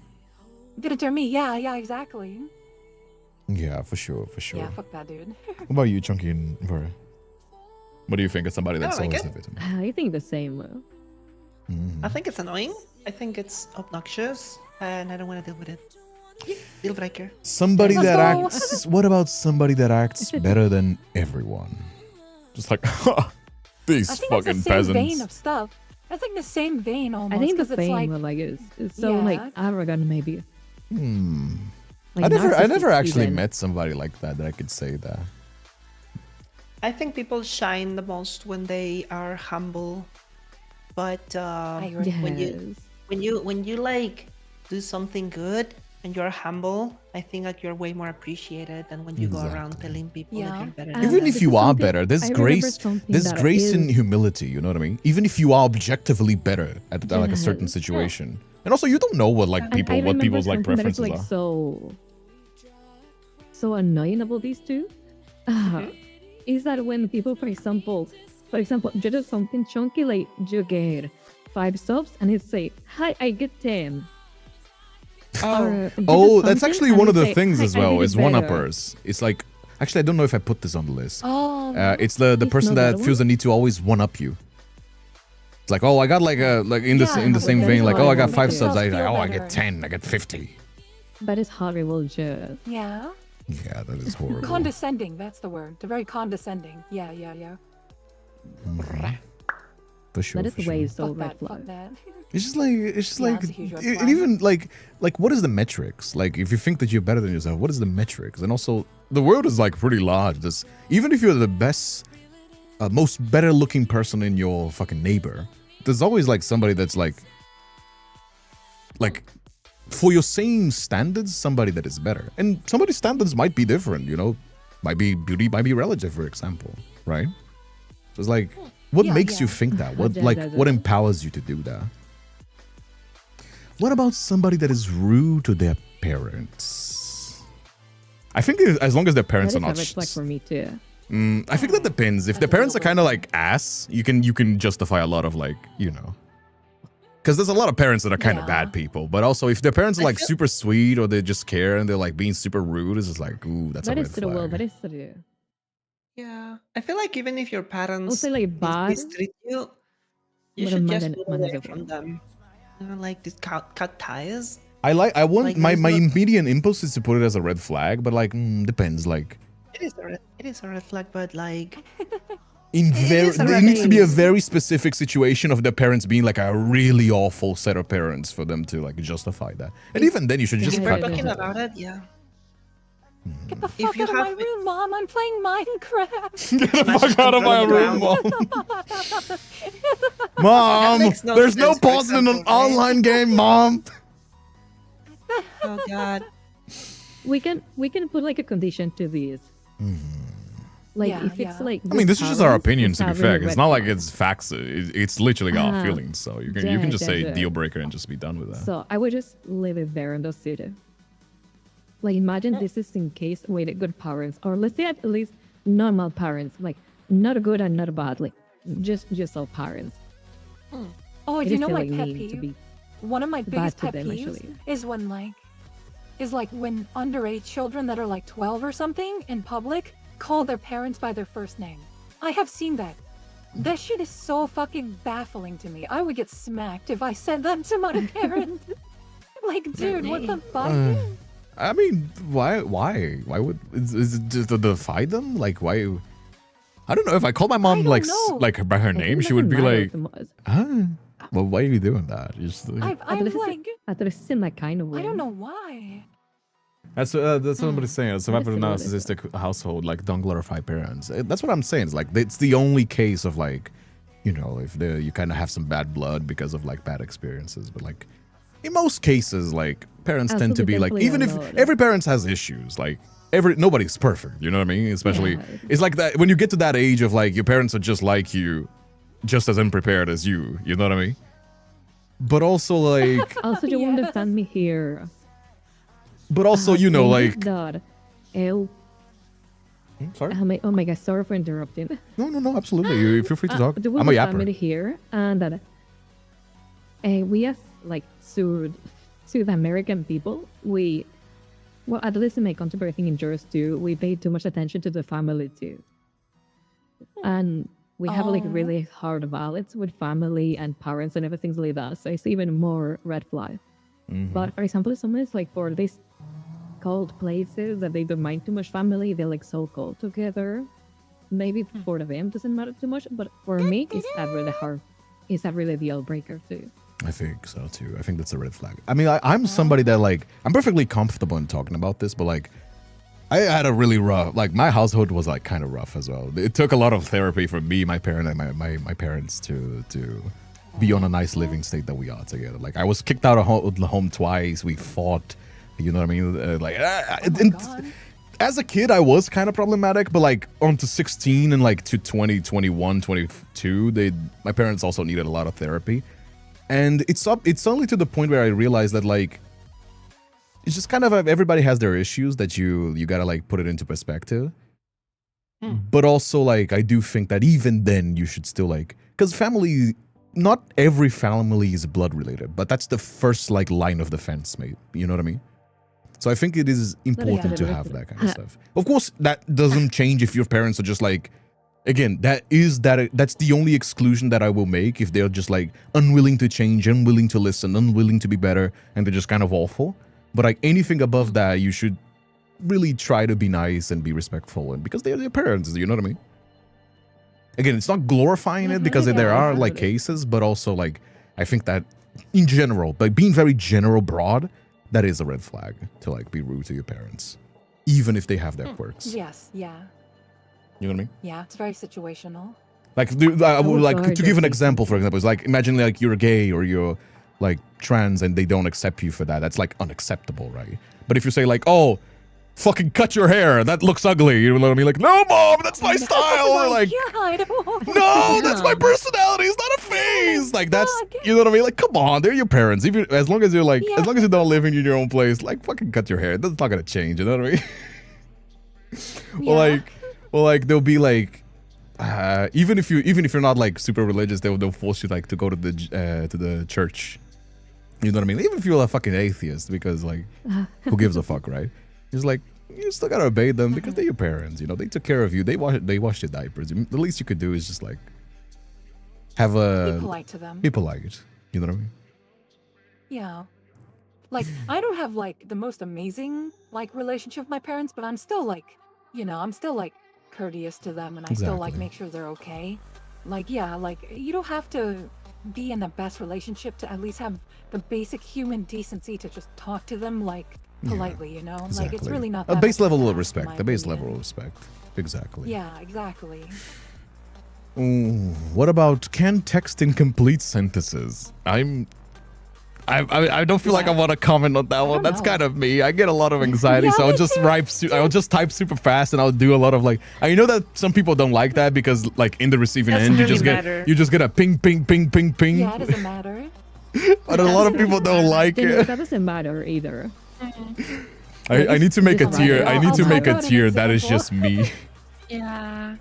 D: Did it to me? Yeah, exactly.
A: Yeah, for sure, for sure.
D: Yeah, fuck that, dude.
A: What about you, Chunky and Vera? What do you think of somebody that's
B: like
A: always
B: it.
A: the victim?
C: I think the same.
B: I think it's annoying. I think it's obnoxious, and I don't want to deal with it. Deal breaker.
A: Somebody
D: Let's
A: that
D: go.
A: acts. What about somebody that acts better than everyone? Just like these
D: I think
A: fucking
D: it's the same vein
A: peasants.
D: of stuff. That's like the same vein almost.
C: I think the
D: 'cause it's
C: same,
D: like,
C: like it's so like
D: Yeah.
C: arrogant maybe. Like
A: I never
C: narcissist
A: actually
C: even.
A: met somebody like that I could say that.
B: I think people shine the most when they are humble, but
D: I agree.
C: Yes.
B: when you like do something good and you're humble, I think like you're way more appreciated than when you go around
A: Exactly.
B: telling people
D: Yeah.
B: that you're better.
C: And
B: than
A: Even
B: them.
A: if
C: this
A: you
C: is
A: are
C: something-
A: better,
C: I remember something
A: there's
C: that
A: grace in
C: is-
A: humility. You know what I mean? Even if you are objectively better at like a certain
C: Yes.
A: situation, and also you don't know what like
C: I
A: people, what
C: remember
A: people's like
C: something that is,
A: preferences
C: like,
A: are.
C: so annoying about these two is that when people, for example, you do something chunky, like you get 5 subs and it say, "Hi, I get 10." Or you do
A: Oh, that's
C: something
A: actually
C: and
A: one
C: it
A: of the
C: say,
A: things
C: "Hi,
A: as
C: I
A: well.
C: did it
A: Is one
C: better."
A: uppers. It's like actually I don't know if I put this on the list.
D: Oh,
A: It's the
C: It's
A: person
C: not
A: that
C: that
A: feels
C: one?
A: the need to always one up you. It's like, oh, I got like a in the
D: Yeah,
A: in the same
C: that
A: vein,
C: is
A: like,
C: what
A: oh,
C: I
A: I got
C: want
A: 5
C: to
A: subs.
D: do.
A: I
D: Feel
A: get
D: better.
A: 10, I get 50.
C: But it's horrible, just.
D: yeah.
A: Yeah, that is horrible.
D: Condescending, that's the word. They're very condescending. Yeah.
A: For sure.
C: That is
A: for
C: the way
A: sure.
C: it's so
D: Fuck
C: red
D: that,
C: flag.
D: fuck that.
A: It's just like
D: Yeah, it's a huge red
A: it
D: flag.
A: even like what is the metrics? Like if you think that you're better than yourself, what is the metrics? And also the world is like pretty large. There's even if you're the best, most better looking person in your fucking neighbor, there's always like somebody that's like for your same standards, somebody that is better. And somebody's standards might be different, you know, might be beauty, might be relative, for example, right? So it's like, what
D: Yeah,
A: makes you
D: yeah.
A: think that? What
C: Yeah.
A: what empowers you to do that? What about somebody that is rude to their parents? I think as long as their
C: That
A: parents
C: is
A: are
C: a
A: not.
C: red flag for me too.
A: I think that depends. If the
D: That's a
A: parents are
D: little
A: kind of like ass, you can justify a lot of like, you know. Because there's a lot of parents that are kind of
D: Yeah.
A: bad people, but also if their parents are
B: I
A: like
B: feel-
A: super sweet or they just care and they're like being super rude, it's just like, ooh, that's
C: That
A: a
C: is
A: red
C: true, well,
A: flag.
C: that is true.
B: Yeah, I feel like even if your parents
C: Also, like, bad,
B: mistreat you, you
C: but
B: should
C: man-
B: just
C: man
B: move
C: is
B: away
C: a
B: from
C: fool.
B: them. You know, like this cut ties.
A: I want
B: Like,
A: my
B: there's no-
A: immediate impulse is to put it as a red flag, but like depends. Like
B: It is a red flag, but like
A: in very,
B: is a
A: it
B: red
A: needs to be a
B: flag.
A: very specific situation of the parents being like a really awful set of parents for them to like justify that. And even then, you should just
B: if
C: Yeah,
B: we're
A: cut.
C: yeah,
B: talking
C: yeah.
B: about it, yeah.
D: Get the
B: If
D: fuck
B: you
D: out of my
B: have-
D: room, Mom. I'm playing Minecraft.
A: Get the
B: Smash
A: fuck out of my
B: control
A: room,
B: down.
A: mom. Mom,
B: makes no
A: there's no
B: sense, for
A: pausing in an
B: example, right?
A: online game, mom.
B: Oh God.
C: We can put like a condition to this. Like
D: Yeah,
C: if it's
D: yeah.
C: like
A: I mean,
C: good
A: this is just our
C: parents,
A: opinions,
C: it's
A: to be
C: a
A: fair.
C: really
A: It's
C: red
A: not like
C: flag.
A: it's facts. It's literally our feelings. So you can just say
C: yeah.
A: deal breaker and just be done with that.
C: So I would just leave it there in the city. Like imagine this is in case with good parents, or let's say at least normal parents, like not good and not bad, like just all parents.
D: Oh,
C: It
D: do you
C: is
D: know
C: still,
D: my
C: like,
D: pet
C: mean to
D: peeve?
C: be
D: One of my
C: bad
D: biggest
C: to
D: pet
C: them,
D: peeves
C: actually.
D: is when underage children that are like 12 or something in public call their parents by their first name. I have seen that. That shit is so fucking baffling to me. I would get smacked if I said that to my parent. Like, dude, what the fuck?
A: I mean, why would is it just to defy them? Like, why? I don't know. If I call my mom
D: don't know.
A: like by her
C: I think
A: name,
C: it
A: she would be
C: doesn't matter
A: like,
C: too much.
A: huh? Well, why are you doing that? You're just like,
D: I'm
C: At least in that kind of way.
D: I don't know why.
A: that's what somebody's saying. A survivor of a
C: That is
A: narcissistic household, like, don't glorify parents. That's what I'm saying. It's like it's the only case of like, you know, if you kind of have some bad blood because of like bad experiences, but like in most cases, like parents
C: Also,
A: tend to
C: we
A: be like,
C: definitely
A: even if
C: don't know that.
A: every parent has issues, like nobody's perfect. You know what I mean? Especially
C: Yeah.
A: it's like that when you get to that age of like your parents are just like you, just as unprepared as you. You know what I mean? But also like,
C: Also, you
D: Yes.
C: understand me here.
A: but also you know like,
C: that.
A: sorry.
C: Oh my god, sorry for interrupting.
A: No, absolutely. You feel free to talk.
C: There
A: I'm
C: was
A: a
C: a
A: yapper.
C: family here, and that we as like South American people, well, at least in my country, but I think in yours too, we pay too much attention to the family too, and we have like
D: Oh.
C: really hard balance with family and parents and everything like that. So it's even more red flag.
A: Mhm.
C: But for example, if someone is like for these cold places that they don't mind too much family, they're like so cold together. Maybe for them doesn't matter too much, but for me, it's a really hard. It's a really deal breaker too.
A: I think so too. I think that's a red flag. I mean, I'm somebody that like I'm perfectly comfortable in talking about this, but like I had a really rough, like my household was like kind of rough as well. It took a lot of therapy for me, my parent, and my parents to be on a nice living state that we are together. Like I was kicked out of home twice. We fought. You know what I mean?
D: Oh my God.
A: As a kid, I was kind of problematic, but like on to 16 and like to 20, 21, 22, my parents also needed a lot of therapy. And it's only to the point where I realized that like it's just kind of everybody has their issues that you gotta like put it into perspective. But also like I do think that even then you should still like, because family, not every family is blood related, but that's the first like line of defense, mate. You know what I mean? So I think it is important to have that kind of stuff. Of course, that doesn't change if your parents are just like, again, that's the only exclusion that I will make if they're just like unwilling to change, unwilling to listen, unwilling to be better, and they're just kind of awful. But like anything above that, you should really try to be nice and be respectful, and because they're your parents, you know what I mean? Again, it's not glorifying it because there are like cases, but also like I think that in general, like being very general broad, that is a red flag to like be rude to your parents, even if they have their quirks.
D: Yes, yeah.
A: You know what I mean?
D: Yeah, it's very situational.
A: Like, I would
C: would
A: like
C: guard
A: to give an
C: your
A: example. For example, it's like imagine like you're gay or you're like trans and they don't accept you for that. That's like unacceptable, right? But if you say like, oh, fucking cut your hair, that looks ugly, you know what I mean? Like, no, mom, that's my style. Or like,
D: God.
A: no, that's my personality. It's not a phase. Like that's, you know what I mean? Like, come on, they're your parents. Even as long as you're like, as long as you're not living in your own place, like fucking cut your hair. That's not gonna change. You know what I mean? Or like they'll be like, even if you're not like super religious, they'll force you like to go to the church. You know what I mean? Even if you're a fucking atheist, because like, who gives a fuck, right? It's like you still gotta obey them because they're your parents. You know, they took care of you. They washed your diapers. The least you could do is just like have
D: Be polite to them.
A: Be polite. You know what I mean?
D: Yeah. Like, I don't have like the most amazing like relationship with my parents, but I'm still like, I'm still like courteous to them, and I still like
A: Exactly.
D: make sure they're okay. Like, yeah, like you don't have to be in the best relationship to at least have the basic human decency to just talk to them like politely, Like it's
A: Exactly.
D: really not
A: A
D: that
A: base
D: much
A: level of
D: task, in
A: respect.
D: my
A: The base
D: opinion.
A: level of respect. Exactly.
D: Yeah, exactly.
A: Ooh, what about can text in complete sentences? I don't feel like I want to comment on that one.
D: don't
A: That's
D: know.
A: kind of me. I get a lot of anxiety,
D: Yeah,
A: so I'll
D: me
A: just
D: too.
A: I'll just type super fast, and I'll do a lot of like. I know that some people don't like that because like in the receiving
B: Doesn't
A: end,
B: really matter.
A: you just get a ping, ping, ping, ping, ping.
D: Yeah, it doesn't matter.
A: But a lot of people don't like
C: Then
A: it.
C: that doesn't matter either.
A: I need to make a
C: Just
A: tier.
C: write it.
A: I need to
D: I'll
A: make a
D: write an
A: tier that is
D: example.
A: just me.
B: Yeah.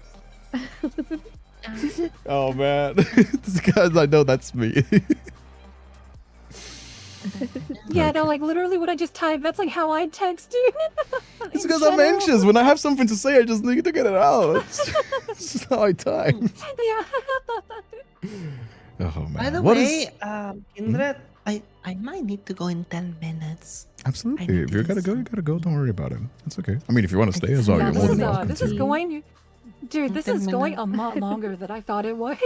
A: Oh man, because I know that's me.
D: Yeah, no, like literally what I just typed, that's like how I text, dude.
A: It's
D: In
A: because I'm
D: general.
A: anxious. When I have something to say, I just need to get it out. It's just how I type.
D: Yeah.
A: Oh man.
B: By the
A: What
B: way,
A: is-
B: Kindred, I might need to go in 10 minutes. I
A: Absolutely.
B: need
A: If you
B: to
A: gotta go,
B: listen.
A: you gotta go. Don't worry about it. It's okay. I mean, if you want to stay as well,
D: Yeah,
A: you're
D: this
A: more
D: is,
A: than welcome
D: this is
A: to.
D: going, dude, this
B: 10
D: is going a
B: minutes.
D: lot longer than I thought it would.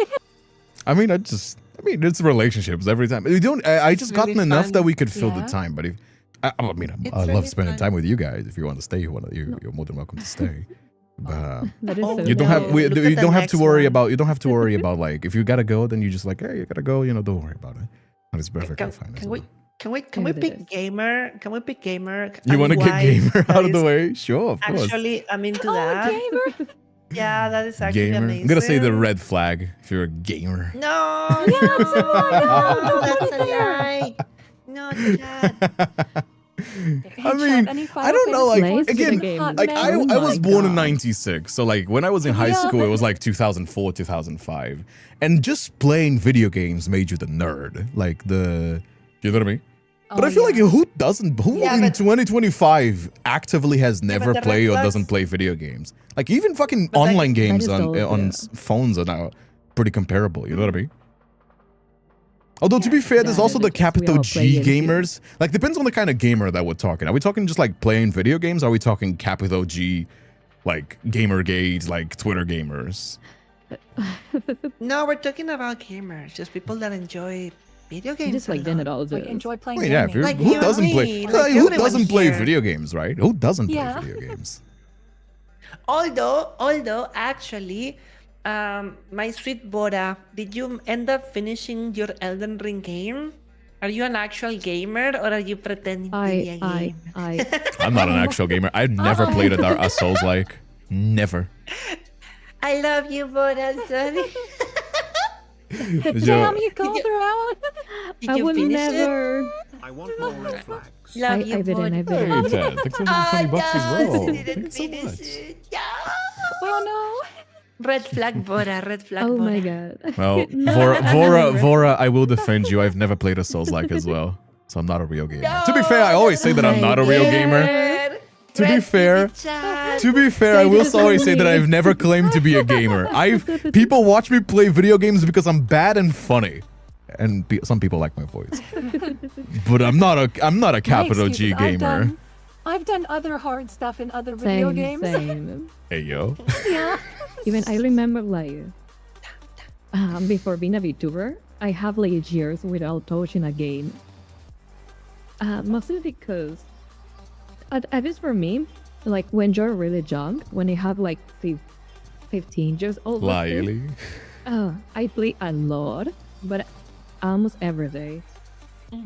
A: I mean, it's relationships every time. We don't. I
B: It's
A: just
B: really
A: gotten enough
B: fun.
A: that we could fill the
D: Yeah.
A: time. But if I mean,
B: It's
A: I love
B: really
A: spending
B: fun.
A: time with you guys. If you want to stay, you're more than welcome to stay. But
C: That is
B: Oh,
C: so
A: you don't
B: no.
A: have
C: true.
B: Look at
A: you
B: the
A: don't have
B: next
A: to worry
B: one.
A: about like if you gotta go, then you just like, hey, you gotta go. Don't worry about it. And it's perfectly
B: Can,
A: fine. as
B: can
A: well.
B: we can we
C: Here it
B: pick
C: is.
B: gamer? Can we pick gamer?
A: You want to get
B: Why
A: gamer
B: that
A: out of the
B: is-
A: way? Sure, of course.
B: Actually, I'm into
D: Oh,
B: that.
D: gamer.
B: Yeah, that is actually
A: Gamer.
B: amazing.
A: I'm gonna say the red flag if you're a gamer.
B: No,
D: Yeah,
B: no,
D: Samoa, no,
B: that's
D: don't
B: a
D: do that.
B: lie. No, Chad.
A: I mean, I don't know, like,
C: Plays
A: again,
C: video games.
A: like I
C: Oh
A: was
C: my
A: born in
C: God.
A: '96, so like when I was in high
D: Yeah.
A: school, it was like 2004, 2005, and just playing video games made you the nerd, like you know what I mean? But I feel like who
B: Yeah,
A: in
B: but-
A: 2025 actively has
B: but
A: never
B: the
A: played or
B: red
A: doesn't
B: flags-
A: play video games? Like even fucking
B: But, like,
A: online games
C: is
A: on
C: so
A: on
C: true.
A: phones are now pretty comparable. You know what I mean? Although to be fair, there's
C: Yeah,
A: also the
C: because we
A: capital
C: all play
A: G
C: in here.
A: gamers. Like depends on the kind of gamer that we're talking. Are we talking just like playing video games? Or are we talking capital G, like Gamergate, like Twitter gamers?
B: No, we're talking about gamers, just people that enjoy video games.
C: Just
B: a
C: like then
B: lot.
C: it all
D: Like
C: does.
D: enjoy playing
A: Well, yeah, if
D: gaming.
A: you're,
B: Like
A: who
B: you and
A: doesn't play?
B: me,
A: Like,
B: like
A: who
B: everyone
A: doesn't play
B: here.
A: video games, right? Who doesn't
D: Yeah.
A: play video games?
B: Although actually, my sweet Bora, did you end up finishing your Elden Ring game? Are you an actual gamer or are you pretending to be a
C: I,
B: gamer?
A: I'm not an actual gamer. I've never played a Souls like. Never.
B: I love you, Bora. Sorry.
D: Damn, you called
B: you-
D: her out.
B: Did
C: I
B: you
C: will
B: finish
C: never.
E: I want more red flags.
B: it? Love
C: I
B: you,
C: didn't. I
B: Bora.
C: didn't.
A: Hey, Ted, thanks for the
B: Oh,
A: 20 bucks as
B: no,
A: well.
B: she didn't
A: Thanks so
B: finish
A: much.
B: it. Yeah.
D: Oh
B: Red flag, Bora. Red flag,
C: Oh
B: Bora.
C: my god.
A: Well,
C: No.
A: Vora, I will defend you. I've never played a Souls like as well, so I'm not a real gamer. To be fair, I always say that I'm not a real gamer. To be fair, I will always say that I've never claimed to be a gamer. People watch me play video games because I'm bad and funny, and some people like my voice. But I'm not a capital G gamer.
D: I've done other hard stuff in other video
C: Same,
D: games.
C: same.
A: Hey yo.
D: Yeah.
C: Even I remember like before being a VTuber, I have like years without touching a game. Mostly because, at least for me, like when you're really young, when you have like 15 years old, let's say,
A: Lily.
C: I play a lot, but almost every day.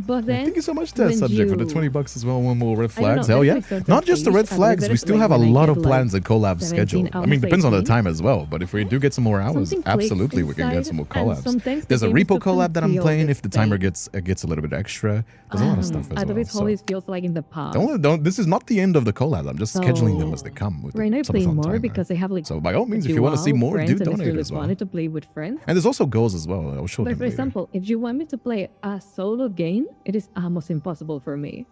C: But then,
A: Thank you so much, Test
C: when
A: Subject, for the
C: you-
A: 20 bucks as well. One more red
C: I don't know,
A: flags. Hell
C: there's,
A: yeah.
C: like, certain
A: Not just the
C: age,
A: red
C: at least
A: flags.
C: that
A: We
C: is,
A: still
C: like,
A: have a
C: when I
A: lot
C: get,
A: of
C: like,
A: plans and collab
C: 17,
A: scheduled. I mean,
C: almost
A: depends on the
C: 18.
A: time as well. But if we do get some more hours,
C: Something clicks
A: absolutely we can get
C: inside,
A: some more
C: and
A: collabs.
C: sometimes the
A: There's a
C: game
A: repo
C: doesn't
A: collab that I'm
C: feel
A: playing
C: the
A: if the timer
C: same.
A: gets a little bit extra. There's a lot of stuff as
C: At
A: well.
C: least
A: So
C: always feels like in the past.
A: don't. This is not the end of the collab. I'm just scheduling them
C: So,
A: as they come. With
C: Right now I
A: the
C: play
A: subathon
C: more
A: timer.
C: because I have like
A: So by all means, if you want to see
C: dual
A: more,
C: friends
A: do
C: and it's
A: donate
C: really
A: as well.
C: funny to play with friends.
A: And there's also goals as well. I'll show
C: But
A: them
C: for
A: later.
C: example, if you want me to play a solo game, it is almost impossible for me.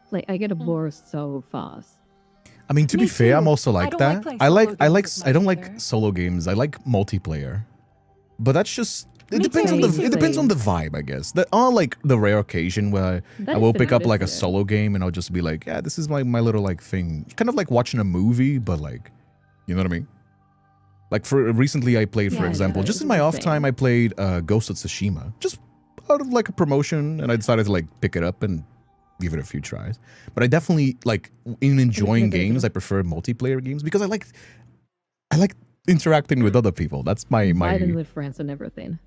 C: Like I get bored so fast.
A: I mean, to
D: Me
A: be fair, I'm
D: too.
A: also
D: I
A: like
D: don't like
A: that.
D: playing
A: I
D: solo
A: like
D: games as
A: I don't
D: much
A: like
D: either.
A: solo games. I like multiplayer. But that's just it
D: Me
A: depends
D: too,
A: on
D: me
A: the
D: too.
A: it depends on the vibe, I guess. There are like the rare occasion where
C: That
A: I
C: is
A: will
C: the
A: pick up like a
C: best, yeah.
A: solo game and I'll just be like, yeah, this is my little like thing. Kind of like watching a movie, but like, you know what I mean? Like for recently I played, for
D: Yeah,
A: example,
C: yeah,
A: just in
C: it's
A: my
C: the
A: off
C: same.
A: time I played Ghost of Tsushima. Just out of like a promotion, and I decided to like pick it up and give it a few tries. But I definitely like in enjoying games, I prefer multiplayer games because I like interacting with other people. That's my
C: Fighting with friends and everything.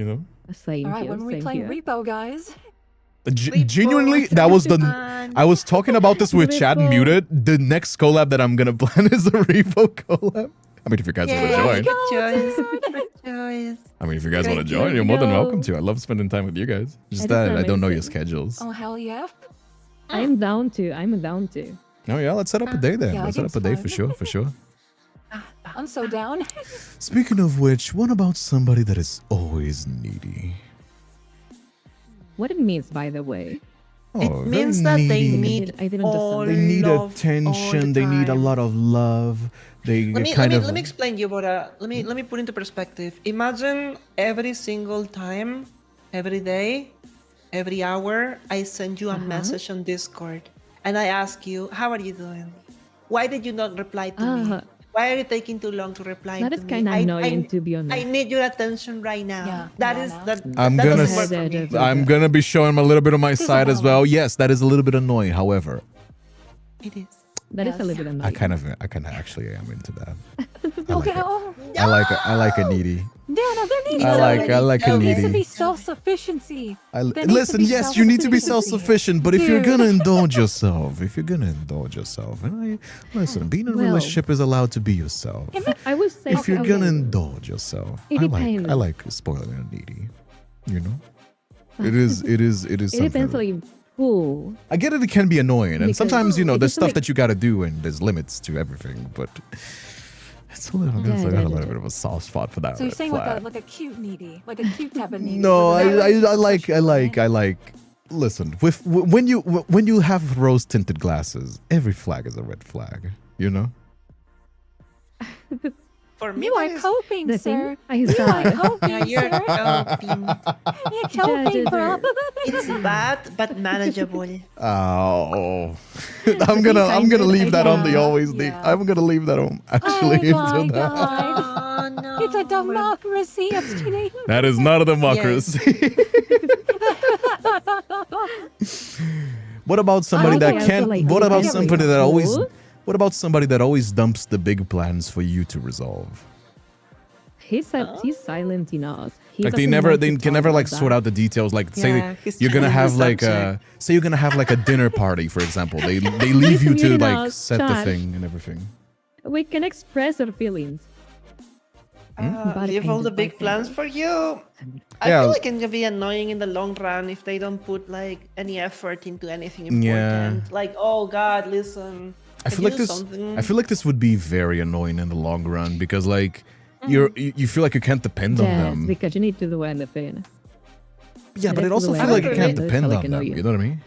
A: You know.
C: Same
D: All right,
C: here.
D: when we
C: Same
D: playing
C: here.
D: repo, guys.
A: Genuinely, that was the. I was talking about this with chat
C: Repo.
A: muted. The next collab that I'm gonna plan is a Repo collab. I mean, if you guys want to
B: Yay,
A: join.
B: good choice. Good choice.
A: I mean, if you guys want to
B: Great.
A: join, you're more than
C: Go.
A: welcome to. I love spending time with you guys. Just
C: That is
A: that I don't know your
C: amazing.
A: schedules.
D: Oh hell yeah.
C: I'm down to. I'm down to.
A: Oh yeah, let's set up a day then.
D: Yeah,
A: Let's set up a day for
D: fun.
A: sure, for sure.
D: I'm so down.
A: Speaking of which, what about somebody that is always needy?
C: What it means, by the way.
B: It
A: very
B: means that they
A: needy.
B: need
C: I didn't
B: all
A: They
C: understand.
A: need
B: love all
A: attention.
B: the
A: They need a
B: time.
A: lot of love. They
B: Let me
A: kind of.
B: let me explain you, Bora. Let me put into perspective. Imagine every single time, every day, every hour, I send you a message on Discord, and I ask you, "How are you doing? Why did you not reply to me?
C: Ah.
B: Why are you taking too long to reply
C: That
B: to
C: is
B: me?
C: kind of annoying, to be honest.
B: I need your attention right now.
D: Yeah,
B: That
D: yeah,
B: is
D: no.
B: that.
A: I'm
B: that
A: gonna
B: doesn't work for me.
A: I'm gonna be showing a little bit of my
D: is a
A: side as well.
D: balance.
A: Yes, that is a little bit annoying. However,
B: It is.
C: That is a
D: Yes.
C: little bit annoying.
A: I kind of actually am into that. I
D: Okay.
A: like it.
D: Oh,
A: I like a needy.
D: Dana, there needs
A: I
D: to
A: like
D: be,
A: a
D: there needs to
A: needy.
D: be self-sufficiency. There needs to
A: Listen,
D: be
A: yes, you need to be
D: self-sufficiency.
A: self-sufficient, but if you're
D: Dude.
A: gonna indulge yourself, and listen, being in a
C: Well-
A: relationship is allowed to be yourself.
C: I would say.
A: If you're
C: okay,
A: gonna indulge yourself,
C: It
A: I
C: depends.
A: like spoiling a needy. You know, it is
C: It
A: something.
C: depends like who.
A: I get it; it can be annoying, and
C: Because
A: sometimes
C: it
A: there's
C: is
A: stuff
C: like-
A: that you got to do, and there's limits to everything. But it's a little,
C: Yeah,
A: I got
C: yeah,
A: a little
C: yeah.
A: bit of a soft spot for that.
D: So you're
A: red
D: saying
A: flag.
D: like a cute needy, like a cute type of needy.
A: No,
D: so that
A: I
D: was-
A: like. Listen, when you have rose tinted glasses, every flag is a red flag. You know.
B: For me,
D: You are
B: that is-
D: coping,
C: The
D: sir.
C: thing I
D: You are
C: saw.
B: yeah,
D: coping,
B: you're
D: sir.
B: coping.
D: You're coping, bro.
B: It's bad but manageable.
A: Oh, I'm gonna leave that on the
D: Yeah,
A: always the.
D: yeah.
A: I'm gonna leave that on actually
D: Oh my
A: into that.
D: God.
B: Oh no.
D: It's a democracy. It's today.
A: That is not a democracy. What about somebody
C: think
A: that
C: I
A: can't?
C: also like
A: What
C: the
A: about
C: idea
A: somebody
C: of
A: that always?
C: cool.
A: What about somebody that always dumps the big plans for you to resolve?
C: He's silent enough. He
A: Like they
C: doesn't
A: never,
C: want to
A: they can
C: talk
A: never
C: about
A: like sort
C: that.
A: out the details. Like
B: Yeah,
A: say
B: he's
A: you're gonna
B: trying to
A: have
B: be
A: like
B: subject.
A: say you're gonna have like a dinner party, for example. They leave you to
C: muted
A: like
C: us,
A: set the
C: chat.
A: thing and everything.
C: We can express our feelings. Body
B: Leave all the
C: painted
B: big
C: by
B: plans
C: fingers.
B: for you. I
A: Yeah.
B: feel like it can be annoying in the long run if they don't put like any effort into anything important.
A: Yeah.
B: Like, oh God, listen.
A: I
B: can
A: feel
B: you
A: like
B: do
A: this.
B: something?
A: I feel like this would be very annoying in the long run because like you feel like you can't depend on
C: Yes,
A: them.
C: because you need to do anything.
A: Yeah, but it
C: that's
A: also
C: the
A: feel
C: way
A: like
B: I
A: you can't
B: relate.
A: depend
C: It's
A: on
C: like
A: them.
C: annoying.
A: You know what I mean?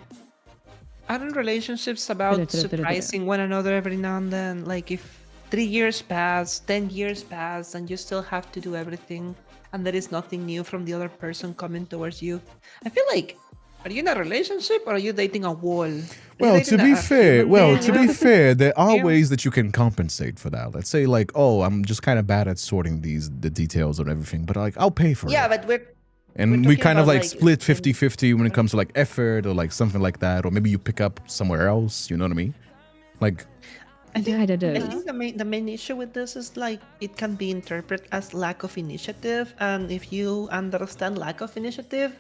B: Aren't relationships about surprising one another every now and then? Like if 3 years pass, 10 years pass, and you still have to do everything, and there is nothing new from the other person coming towards you. I feel like, are you in a relationship or are you dating a wall? Are you
A: Well,
B: dating
A: to be
B: a
A: fair,
B: human
A: well,
B: being,
A: to
B: you
A: be
B: know?
A: fair, there are
B: Yeah.
A: ways that you can compensate for that. Let's say like, oh, I'm just kind of bad at sorting the details of everything, but like I'll pay for
B: Yeah,
A: it.
B: but we're
A: And
B: we're
A: we
B: talking
A: kind of
B: about,
A: like
B: like,
A: split 50-50 when it comes to like effort or like something like that, or maybe you pick up somewhere else, you know what I mean? Like
B: I think,
C: Yeah, that
B: I
C: is.
B: think the main issue with this is like it can be interpreted as lack of initiative, and if you understand lack of initiative,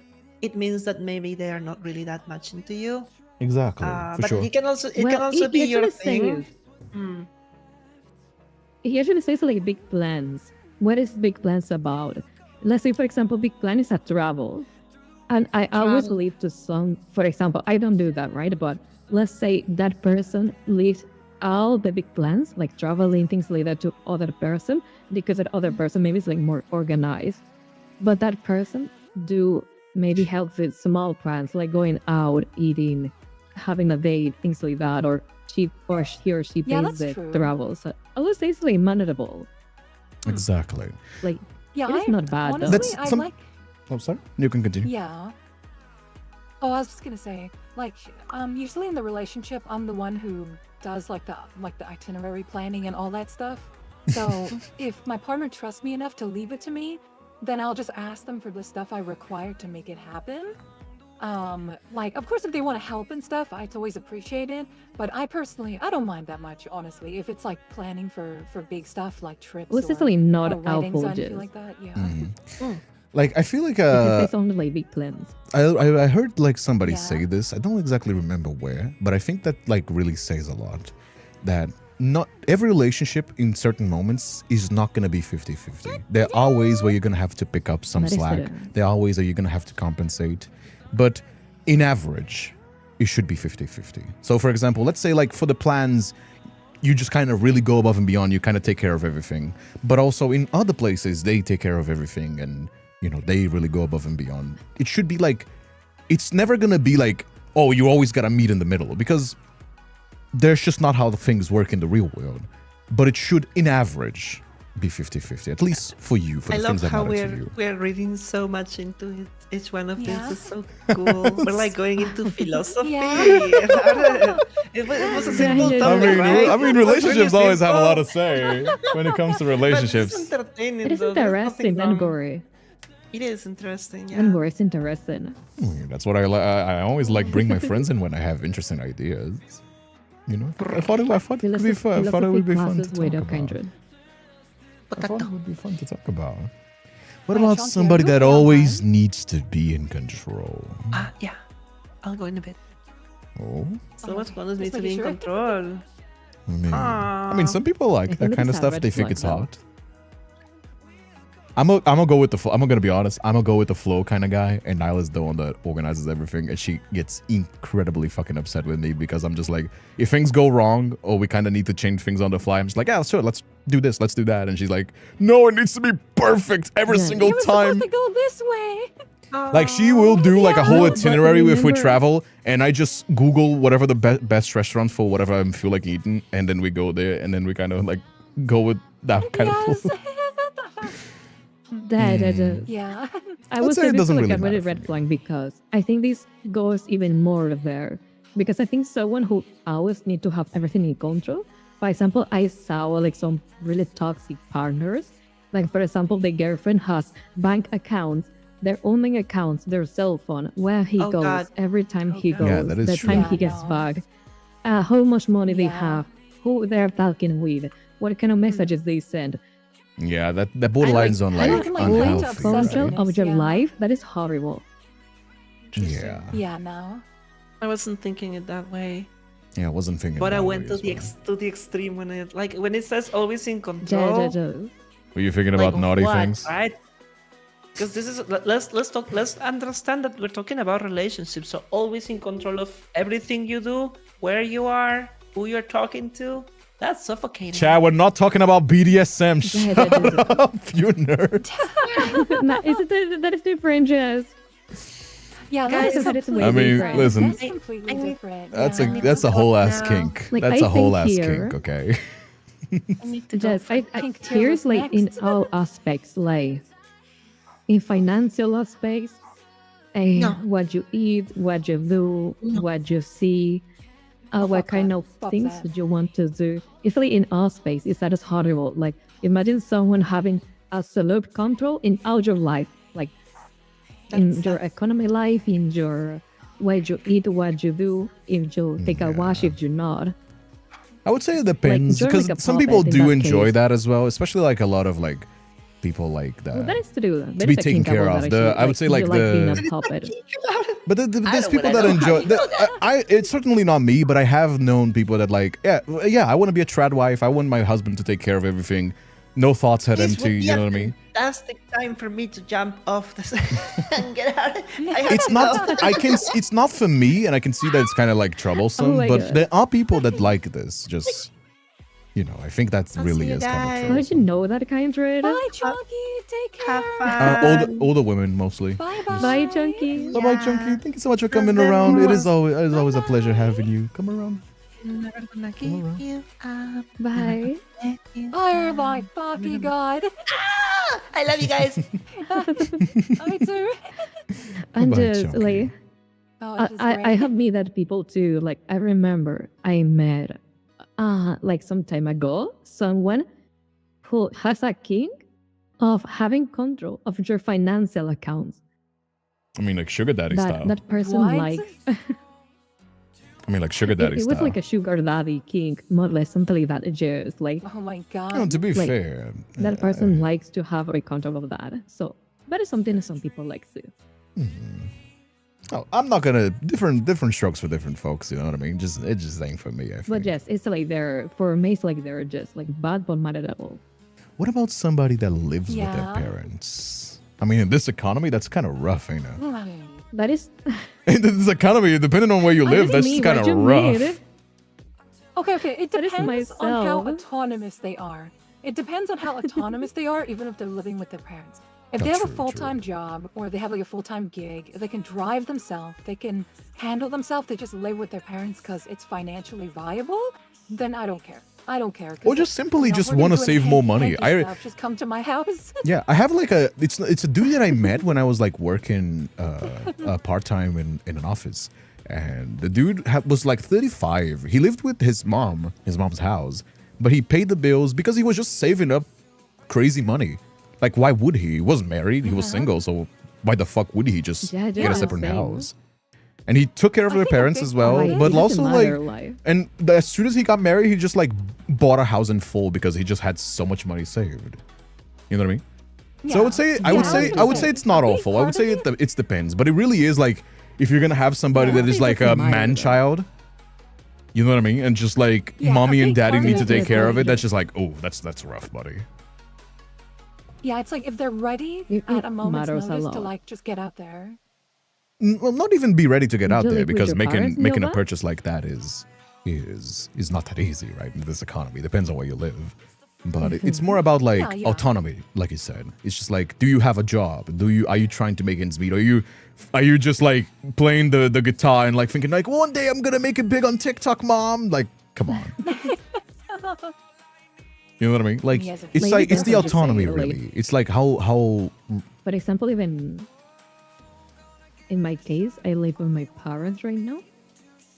B: it means that maybe they are not really that much into you.
A: exactly,
B: But it can also be
C: he
B: your
C: actually
B: thing.
C: says- He actually says like big plans. What is big plans about? Let's say, for example, big plan is a travel. And I always
B: Travel.
C: leave to some, for example, I don't do that, right? But let's say that person leaves all the big plans, like traveling, things like that, to other person, because that other person maybe is like more organized. But that person do maybe help with small plans, like going out, eating, having a date, things like that, or he or she
D: Yeah,
C: pays
D: that's
C: the
D: true.
C: travel. So I would say it's like manageable.
A: exactly.
C: Like
D: Yeah,
C: it is not bad, though.
D: honestly,
A: That's
D: I
A: some-
D: like.
A: Oh, sorry. You can continue.
D: Yeah. Oh, I was just gonna say, like, usually in the relationship, I'm the one who does like the itinerary planning and all that stuff. So if my partner trusts me enough to leave it to me, then I'll just ask them for the stuff I require to make it happen. Like, of course, if they want to help and stuff, it's always appreciated. But I personally, I don't mind that much, honestly. If it's like planning for big stuff like trips
C: Well, it's
D: or,
C: definitely not
D: or weddings or
C: outrageous.
D: anything like that, yeah.
A: Mhm. Like I feel like
C: Because there's only like big plans.
A: I heard like somebody
D: Yeah.
A: say this. I don't exactly remember where, but I think that like really says a lot. That not every relationship in certain moments is not going to be 50-50. There are ways where you're going to have to pick up some
C: That is
A: slack.
C: true.
A: There are ways that you're going to have to compensate. But in average, it should be 50-50. So for example, let's say like for the plans, you just kind of really go above and beyond. You kind of take care of everything. But also in other places, they take care of everything and, you know, they really go above and beyond. It should be like, it's never going to be like, oh, you always got to meet in the middle, because there's just not how the things work in the real world. But it should, in average, be 50-50, at least for you, for
B: I
A: the
B: love
A: things that
B: how
A: matter to you.
B: we're reading so much into it. Each one of
D: Yeah.
B: these is so cool. We're like going into philosophy.
D: Yeah.
B: It was a
C: Yeah,
B: simple
C: yeah,
B: topic,
C: yeah.
B: right?
A: I mean,
B: It was
A: relationships
B: really
A: always have a lot to
B: simple.
A: say when it comes to
B: But
A: relationships.
B: it's entertaining.
C: It is
B: though. There's
C: interesting,
B: nothing
C: don't
B: wrong.
C: worry.
B: It is interesting. Yeah.
C: Don't worry, it's interesting.
A: That's what I always like bring my friends in when I have interesting ideas. You know, I thought it would be fun. I thought it would be fun to
C: classes with
A: talk
C: a
A: about.
C: kindred.
A: I thought it would be fun to talk about. What
D: Right,
A: about
D: Chunky,
A: somebody
D: are you
A: that
D: down,
A: always
D: man?
A: needs to be in control?
B: Yeah. I'll go in a bit.
A: Oh,
B: So what's one of me
D: Just
B: to be in
D: making sure.
B: control?
A: I mean, some people like
C: I
A: that
C: think
A: kind of
C: it's a
A: stuff.
C: red
A: They think
C: flag,
A: it's
C: though.
A: hot. I'm gonna go with the flow. I'm gonna be honest. I'm gonna go with the flow kind of guy, and Nyla's the one that organizes everything, and she gets incredibly fucking upset with me because I'm just like, if things go wrong or we kind of need to change things on the fly, I'm just like, yeah, sure, let's do this, let's do that, and she's like, no, it needs to be perfect every
C: Yeah.
A: single
D: It was
A: time.
D: supposed to go this way.
A: Like she will do like a
D: Yeah.
A: whole
C: No, but
A: itinerary if we
C: remember-
A: travel, and I just Google whatever the best restaurant for whatever I feel like eating, and then we go there, and then we kind of like go with that kind
D: Yes.
A: of.
D: Yeah.
C: I
A: I'd
C: would
A: say
C: say
A: it
C: this is
A: doesn't
C: like
A: really
C: a really
A: matter for
C: red
A: me.
C: flag because I think this goes even more there. Because I think someone who always need to have everything in control. For example, I saw like some really toxic partners. Like for example, the girlfriend has bank accounts, their online accounts, their cell phone, where he
B: Oh,
C: goes,
B: God.
C: every time
B: Oh,
C: he
B: God.
C: goes,
A: Yeah, that is
C: the
A: true.
C: time
D: Yeah,
C: he gets
D: no.
C: back, how much money they
D: Yeah.
C: have, who they're talking with, what kind of messages they send.
A: Yeah, that borderlines on
C: I
A: like
C: don't
D: like
C: full
D: pent
A: unhealthy.
D: up
C: control
D: obsessiveness,
C: of your
D: yeah.
C: life. That is horrible.
A: Yeah,
D: Yeah, no.
B: I wasn't thinking it that way.
A: yeah, I wasn't thinking.
B: But I
A: that
B: went
A: way
B: to
A: as
B: the
A: well.
B: to the extreme when it when it says always in
C: Yeah,
B: control.
C: yeah, yeah.
A: Were you thinking
B: Like,
A: about naughty
B: what,
A: things?
B: right? Because this is let's understand that we're talking about relationships. So always in control of everything you do, where you are, who you're talking to. That's suffocating.
A: Chad, we're not talking about BDSM.
C: Yeah,
A: Shut
C: that is it.
A: up, you nerd.
C: That is different, yes.
D: Yeah,
B: Guys,
D: that
C: that
D: is
C: is way
A: I mean,
C: different.
A: listen.
D: That's completely
B: I need-
D: different.
A: That's
D: yeah.
A: a whole ass
B: now.
A: kink.
C: Like,
A: That's
C: I
A: a whole
C: think
A: ass
C: here-
A: kink. Okay.
B: I need to go
C: Yes,
B: for-
D: Pink tail
C: here's
D: is
C: like in
D: next.
C: all aspects, like in financial aspects, and
B: No.
C: what you eat, what you do,
B: No.
C: what you see,
D: Oh,
C: what
D: fuck
C: kind
D: that.
C: of
D: Fuck
C: things
D: that.
C: you want to do. It's like in all space, it's that is horrible. Like imagine someone having absolute control in all your life, like in
B: That's-
C: your economy life, in your what you eat, what you do, if you take a wash, if you not.
A: I would say it depends
C: you're
A: because
C: like a
A: some people
C: puppet in
A: do
C: that
A: enjoy
C: case.
A: that as well, especially like a lot of like people like that.
C: Well, that is to do. There
A: be
C: is a
A: taken
C: kink
A: care
C: about
A: of.
C: that,
A: The-
C: actually.
A: I would say, like,
C: you like being
A: the-
C: a puppet.
A: But there's
B: know
A: people
B: what I
A: that
B: know. How
A: enjoy.
B: you know that?
A: It's certainly not me, but I have known people that like, yeah. I want to be a trad wife. I want my husband to take care of everything. No thoughts had
B: This
A: empty.
B: would be
A: You
B: a
A: know what I mean?
B: Fantastic time for me to jump off this and get out. I have
A: It's
B: to
A: not.
B: go.
A: It's not for me, and I can see that it's kind of like troublesome.
C: Oh my
A: but
C: God.
A: there are people that like this. Just, you know, I think that
B: I'll
A: really
B: see you
A: is kind of
B: guys.
C: How did you
A: troublesome.
C: know that, kindred?
D: Bye, Chunky. Take care.
B: Have fun.
A: Older women mostly.
D: Bye, bye.
C: Bye, Chunky.
A: Bye bye, Chunky. Thank you so much for coming around. It is always a pleasure having you. Come around.
B: Never gonna give
A: Alright.
B: you up.
C: Bye.
B: Let you
D: Oh my fucking god.
B: Ah, I love you guys.
D: I too.
C: And
A: Bye,
C: just
A: Chunky.
C: like
D: Oh,
C: I,
D: it's just
C: I
D: great.
C: have met that people too. Like I remember I met like some time ago someone who has a kink of having control of your financial accounts.
A: I mean, like sugar daddy
C: That
A: style.
C: that person
D: What?
C: likes.
A: I mean, like sugar
C: It,
A: daddy
C: it
A: style.
C: was like a sugar daddy kink, more or less something like that. It's just like
D: Oh my
A: No,
D: god.
A: to be
C: like,
A: fair,
C: that person likes to have a control of that. So But it's something that some people like to.
A: Oh, I'm not gonna different strokes for different folks. You know what I mean? It just ain't for me. I think.
C: But yes, it's like for me, it's like they're just like bad but not at all.
A: What about somebody that lives with their
D: Yeah.
A: parents? I mean, in this economy, that's kind of rough, ain't it?
C: That is
A: In this economy, depending on where you live, that's kind of rough.
D: Okay. It
C: That is
D: depends on how
C: myself.
D: autonomous they are. It depends on how autonomous they are, even if they're living with their parents. If they
A: That's
D: have
A: true,
D: a full-time job or they have like a full-time gig, they can drive themselves, they can handle themselves, they just live with their parents because it's financially viable, then I don't care. I don't care. 'cause,
A: Or just simply
D: you know,
A: just
D: we're gonna
A: wanna
D: do
A: save
D: any
A: more
D: handy
A: money.
D: stuff, just come to my house.
A: Yeah, I have like it's a dude that I met when I was like working part time in an office, and the dude was like 35. He lived with his mom's house, but he paid the bills because he was just saving up crazy money. Like, why would he? He wasn't married. He was single, so why the fuck would he just get a separate
C: same.
A: house? And he took care of
D: I
A: their
D: think a
A: parents
D: big
A: as well,
D: part of it
A: but
C: It
A: also
C: doesn't
A: like,
C: matter, like-
A: and as soon as he got married, he just like bought a house in full because he just had so much money saved. You know what I mean? So I would say it's not
D: I think
A: awful. I would
D: part
A: say
D: of
A: it depends, but it really is like if you're gonna have somebody
C: Yeah, I
A: that is
C: think
A: like
C: it
A: a
C: doesn't matter,
A: man
C: though.
A: child, you know what I mean, and just like
D: Yeah,
A: mommy
D: I
A: and
D: think
A: daddy
D: part
A: need
D: of
A: to
D: it
A: take
D: is
A: care of
D: like-
A: it. That's just like, oh, that's rough, buddy.
D: Yeah, it's like if they're ready
C: It
D: at a moment's
C: matters a
D: notice to
C: lot.
D: like just get out there.
A: Well, not even be ready to get
C: Did
A: out
C: you
A: there
C: live with
A: because
C: your
A: making
C: parents,
A: making a
C: Nova?
A: purchase like that is not that easy, right? In this economy, depends on where you live. But it's more about like
D: Yeah, yeah.
A: autonomy, like you said. It's just like, do you have a job? Are you trying to make ends meet? Are you just like playing the guitar and like thinking like one day I'm gonna make it big on TikTok, mom? Like, come on. You know what I mean? Like
D: Yes,
A: it's
C: Maybe
A: like it's
C: that's
A: the
C: what you say,
A: autonomy
C: like-
A: really. It's like how
C: For example, even in my case, I live with my parents right now.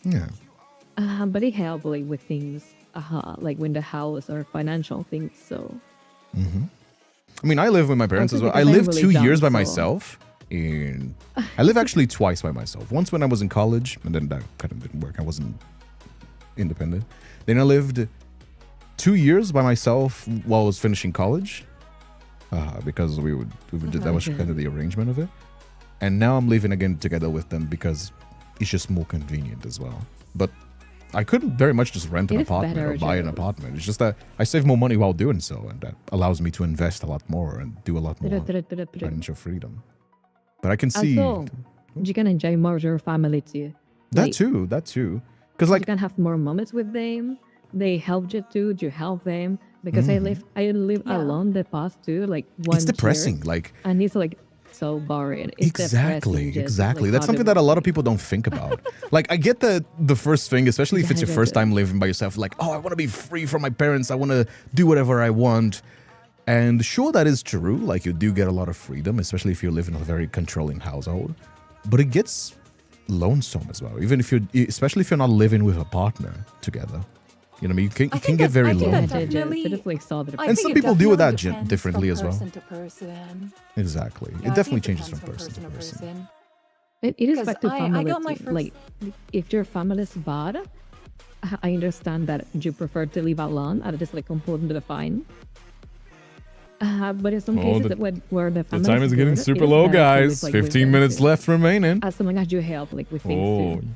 A: yeah.
C: But it helps like with things, like with the house or financial things. So
A: I mean, I live with my parents
C: Also
A: as well. I
C: because I'm
A: lived
C: really
A: 2 years by
C: dumb, so-
A: myself. I live actually twice by myself. Once when I was in college, and then that kind of didn't work. I wasn't independent. Then I lived 2 years by myself while I was finishing college, because we would that was kind of the arrangement of it. And now I'm living again together with them because it's just more convenient as well. But I couldn't very much just rent an
C: It is
A: apartment
C: better,
A: or buy an
C: Joe.
A: apartment. It's just that I save more money while doing so, and that allows me to invest a lot more and do a lot more financial freedom. But I can see
C: Also, you can enjoy more your family too.
A: that
C: Like,
A: too. Because
C: you
A: like,
C: can have more moments with them. They help you too. You help them because I live
D: Yeah.
C: alone the past too. Like one
A: it's depressing.
C: year,
A: like
C: and it's like so boring. It's
A: exactly.
C: depressing, just, like,
A: That's
C: how
A: something
C: they
A: that a lot
C: work.
A: of people don't think about. Like I get the first thing, especially if it's your
C: Yeah,
A: first
C: yeah.
A: time living by yourself. Like, oh, I want to be free from my parents. I want to do whatever I want. And sure, that is true. Like you do get a lot of freedom, especially if you live in a very controlling household. But it gets lonesome as well. Even if especially if you're not living with a partner together. You know what I mean? You
D: I
A: can
D: think
A: get
D: that-
A: very
D: I think
A: lonely.
D: that definitely-
C: It just like saw the
D: I
A: And
D: think
A: some
D: it
A: people deal with that
D: definitely depends
A: differently
D: from
A: as well.
D: Person to person.
A: Exactly.
D: Yeah, I
A: It
D: think
A: definitely changes from
D: depends
A: person to person.
D: person.
C: It is
D: 'Cause
C: back to
D: I
C: family.
D: got my
C: too.
D: first-
C: Like, if your family is bad, I understand that you prefer to live alone, and it is like completely fine. But in some
A: Oh,
C: cases,
A: the-
C: where the
A: The
C: family
A: time is getting
C: good, it
A: super
C: is
A: low,
C: better to live,
A: guys.
C: like, with
A: 15
C: them,
A: minutes
C: too.
A: left remaining.
C: As long as you help, like with things
A: Oh,
C: too.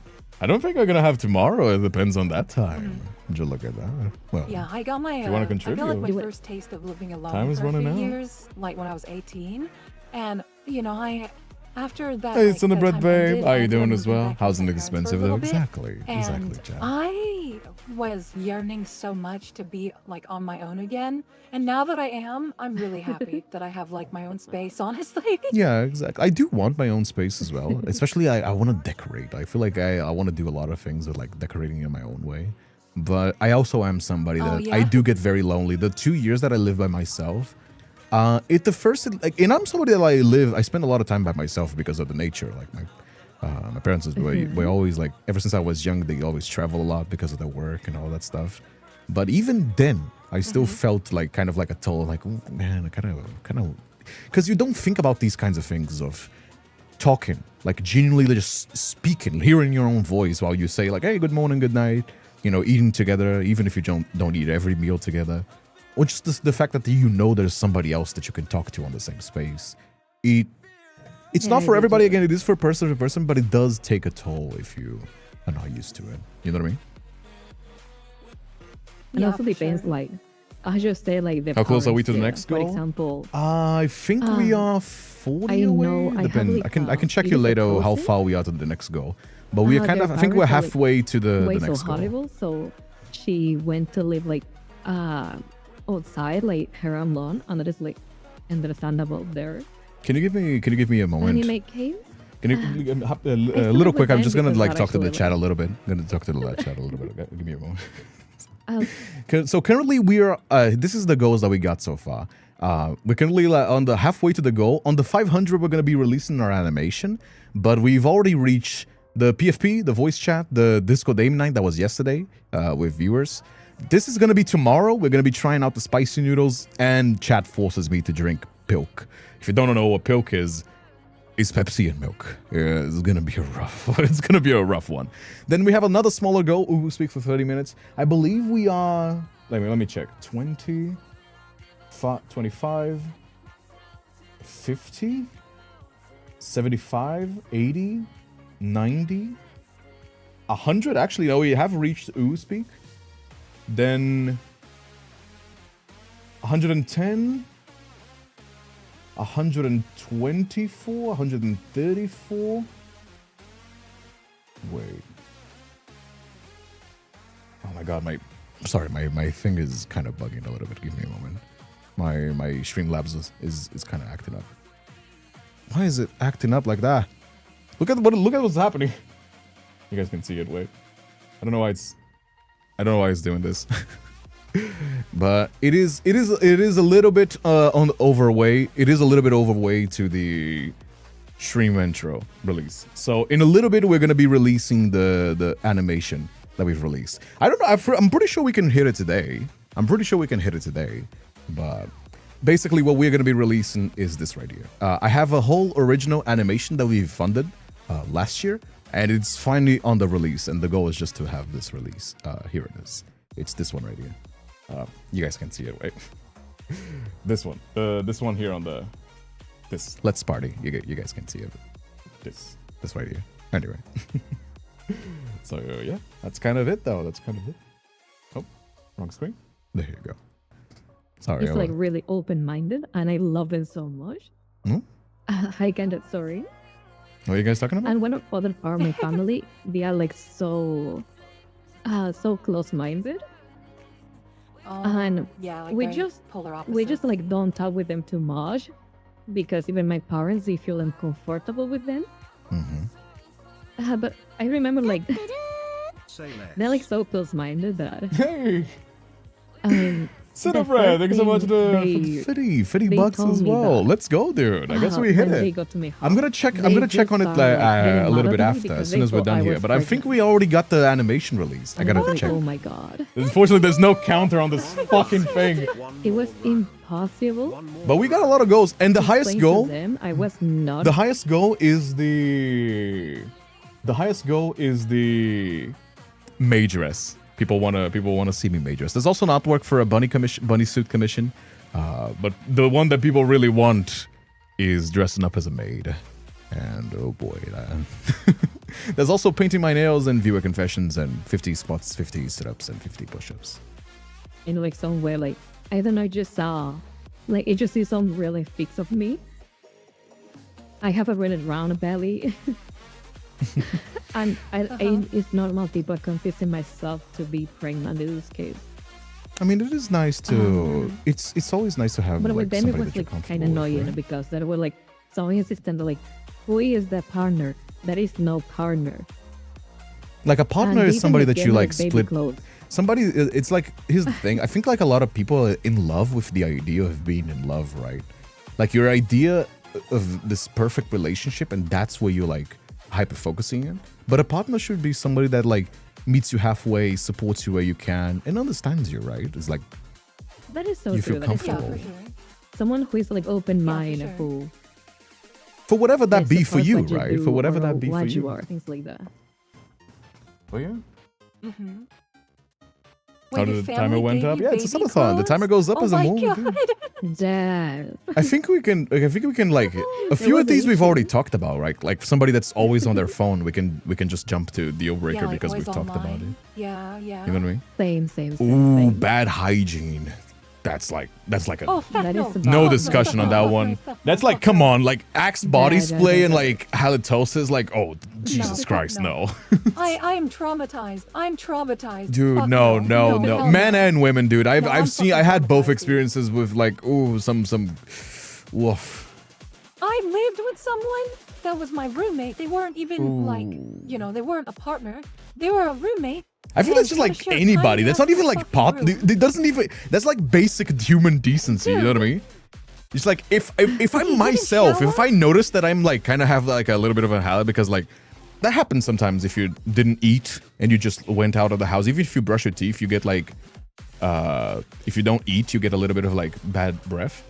A: I don't think I'm gonna have tomorrow. It depends on that time. Would you look at that? Well,
D: Yeah, I got my.
A: you wanna
D: I got like
A: contribute?
D: my
C: Do it.
D: first taste of living alone
A: Time is
D: for a
A: running
D: few
A: out.
D: years, like when I was 18, and you know, after that.
A: hey,
D: like,
A: it's on the
D: that
A: bread,
D: time
A: babe.
D: ended,
A: How
D: I
A: you
D: ended up
A: doing as
D: moving
A: well?
D: back in with
A: Housing
D: my parents for a
A: expensive though?
D: little bit,
A: Exactly. Exactly,
D: And
A: Jack.
D: I was yearning so much to be like on my own again, and now that I am, I'm really happy that I have like my own space. Honestly.
A: Yeah, exactly. I do want my own space as well. Especially, I want to decorate. I feel like I want to do a lot of things with like decorating in my own way. But I also am somebody
D: Oh,
A: that I
D: yeah?
A: do get very lonely. The 2 years that I live by myself, and I'm somebody that I spend a lot of time by myself because of the nature. Like my parents were always like, ever since I was young, they always travel a lot because of their work and all that stuff. But even then, I still felt like kind of like a toll, like, oh, man, I kind of, because you don't think about these kinds of things of talking, like genuinely just speaking, hearing your own voice while you say like, hey, good morning, good night, eating together, even if you don't eat every meal together, or just the fact that you know there's somebody else that you can talk to on the same space. it's
C: Yeah,
A: not
C: I
A: for
C: do
A: everybody.
C: too.
A: Again, it is for person to person, but it does take a toll if you are not used to it. You know what I mean?
C: And
D: Yeah,
C: also
D: for
C: depends,
D: sure.
C: like, I just say, like, the
A: How close are we
C: parents
A: to the
C: there.
A: next
C: For
A: goal?
C: example,
A: I think we
C: Uh,
A: are 40
C: I
A: away.
C: know I have,
A: Depend.
C: like,
A: I can check
C: it
A: you
C: is a
A: later how
C: cousin.
A: far we are to the next goal. But we are kind
C: Their
A: of. I think we're
C: parents are, like,
A: halfway to the
C: way so
A: next goal.
C: horrible, so she went to live, like, outside, like, her own lawn, and that is, like, understandable there.
A: Can you give me a moment?
C: Anime case?
A: Can you
C: I
A: a
C: still
A: little
C: live
A: quick?
C: with
A: I'm
C: them
A: just gonna
C: because
A: like
C: that
A: talk to the
C: actually,
A: chat a
C: like,
A: little bit. I'm gonna talk to the chat a little bit. Okay? Give me a moment.
C: uh,
A: So currently we are. This is the goals that we got so far. We're currently on the halfway to the goal. On the 500, we're gonna be releasing our animation, but we've already reached the PFP, the voice chat, the Disco Dame night that was yesterday with viewers. This is gonna be tomorrow. We're gonna be trying out the spicy noodles, and chat forces me to drink pilk. If you don't know what pilk is Pepsi and milk. Yeah, it's gonna be a rough. It's gonna be a rough one. Then we have another smaller goal. Ooh, speak for 30 minutes. I believe we are. Let me check. 20, 25, 50, 75, 80, 90, 100. Actually, no, we have reached Ooh speak. Then 110. 124, 134. Wait. Oh my god, my thing is kind of bugging a little bit. Give me a moment. My Streamlabs is kind of acting up. Why is it acting up like that? Look at what's happening. You guys can see it. Wait. I don't know why it's doing this. But it is a little bit on overweight. It is a little bit overweight to the stream intro release. So in a little bit we're gonna be releasing the animation that we've released. I don't know. I'm pretty sure we can hit it today. But basically what we're gonna be releasing is this right here. I have a whole original animation that we've funded last year, and it's finally on the release. And the goal is just to have this release. Here it is. It's this one right here. You guys can see it, right? This one here on this Let's Party. You guys can see it. This right here. Anyway. So yeah, that's kind of it though. Oh, wrong screen. There you go. Sorry.
C: it's like really open-minded, and I love it so much.
A: Hmm?
C: I kind of sorry.
A: What are you guys talking about?
C: And one of other part of my family, they are like so close-minded. And
D: yeah, like
C: we
D: very
C: just
D: polar
C: we
D: opposites.
C: just like don't talk with them too much, because even my parents, they feel uncomfortable with them.
A: Mm-hmm.
C: But I remember like
E: Say less.
C: they're like so close-minded that
A: Hey,
C: I mean,
A: sit
C: the
A: up, Red.
C: first
A: Thank you so much
C: thing
A: for the 50
C: they
A: bucks
C: told
A: as
C: me
A: well.
C: that,
A: Let's go, dude. I guess we hit
C: when
A: it.
C: they got to me,
A: I'm gonna check. I'm
C: they
A: gonna check
C: just
A: on it
C: started, like, getting
A: a little
C: mad
A: bit
C: at me
A: after, as
C: because
A: soon
C: they
A: as we're
C: thought
A: done
C: I
A: here.
C: was
A: But I think
C: pregnant.
A: we already got the animation released. I
C: And
A: gotta
C: was
A: check.
C: like, oh my god,
A: Unfortunately, there's no counter on this fucking thing.
C: it was impossible.
A: But we got a lot of goals, and the
C: to
A: highest
C: explain to
A: goal.
C: them, I was not.
A: The highest goal is the majoress. People wanna see me majoress. There's also an artwork for a bunny suit commission. But the one that people really want is dressing up as a maid. And oh boy, there's also painting my nails and viewer confessions and 50 spots, 50 sit-ups and 50 push-ups.
C: In like somewhere, like I don't know, just saw like it just is some really fix of me. I have a really round belly. And it's normal people confusing myself to be pregnant in this case.
A: I mean, it is nice to. It's always nice to have
C: But
A: like
C: with them, it
A: somebody
C: was
A: that you're
C: like
A: comfortable
C: kind of
A: with,
C: annoying
A: right?
C: because they were like so insistent, like, who is the partner? There is no partner.
A: Like a partner
C: And
A: is
C: even
A: somebody
C: the
A: that you
C: gender
A: like
C: baby
A: split.
C: clothes.
A: Somebody, it's like, here's the thing. I think like a lot of people are in love with the idea of being in love, right? Like your idea of this perfect relationship, and that's where you're like hyper focusing in. But a partner should be somebody that like meets you halfway, supports you where you can, and understands you, right? It's like
C: That is so
A: You
C: true.
A: feel
C: That is so
D: Yeah,
A: comfortable.
D: for
C: true.
D: sure.
C: Someone who is like open minded,
D: sure.
C: who
A: for whatever that be for
C: supports
A: you,
C: what
A: right?
C: do
A: For whatever
C: or
A: that be for
C: what
A: you.
C: are, things like that.
A: Oh yeah.
D: Mm-hmm.
A: How
D: When
A: did
D: your
A: the timer
D: family
A: went
D: gave
A: up?
D: you
A: Yeah, it's a
D: baby
A: subathon. The timer goes up
D: clothes?
A: as the
D: Oh my
A: more we do.
D: God.
C: Damn.
A: I think we can like a few
C: was
A: of these we've already
C: ancient.
A: talked about, right? Like somebody that's always on their phone, we can just jump to deal breaker
D: Yeah, like
A: because we've
D: always
A: talked about it.
D: online. Yeah, yeah.
A: You know what I mean?
C: Same.
A: Ooh,
C: same.
A: bad hygiene. That's like a
D: Oh, fuck
C: That
D: no.
C: is
A: no
C: bad.
A: discussion on that one. That's like, come on, like Axe body
C: Yeah,
A: spray and
C: yeah.
A: like halitosis, like, oh Jesus
D: fuck
A: Christ,
D: no.
A: no.
D: I am traumatized. I'm traumatized.
A: Dude,
D: Fuck
A: no,
D: hell
A: men and women, dude.
D: No, I'm
A: I had
D: fucking
A: both
D: traumatized, dude.
A: experiences with like, ooh, some woof.
D: I lived with someone that was my roommate. They weren't even like, they weren't a partner. They were a roommate.
A: I feel
D: and
A: that's just
D: they
A: like
D: shared
A: anybody.
D: tiny
A: That's not
D: ass
A: even like
D: fucking room.
A: it doesn't even. That's like basic human decency. You know what I mean? It's like if I'm
D: didn't
A: myself, if
D: shower?
A: I notice that I'm like kind of have like a little bit of a habit because like that happens sometimes if you didn't eat and you just went out of the house. Even if you brush your teeth, you get like if you don't eat, you get a little bit of like bad breath.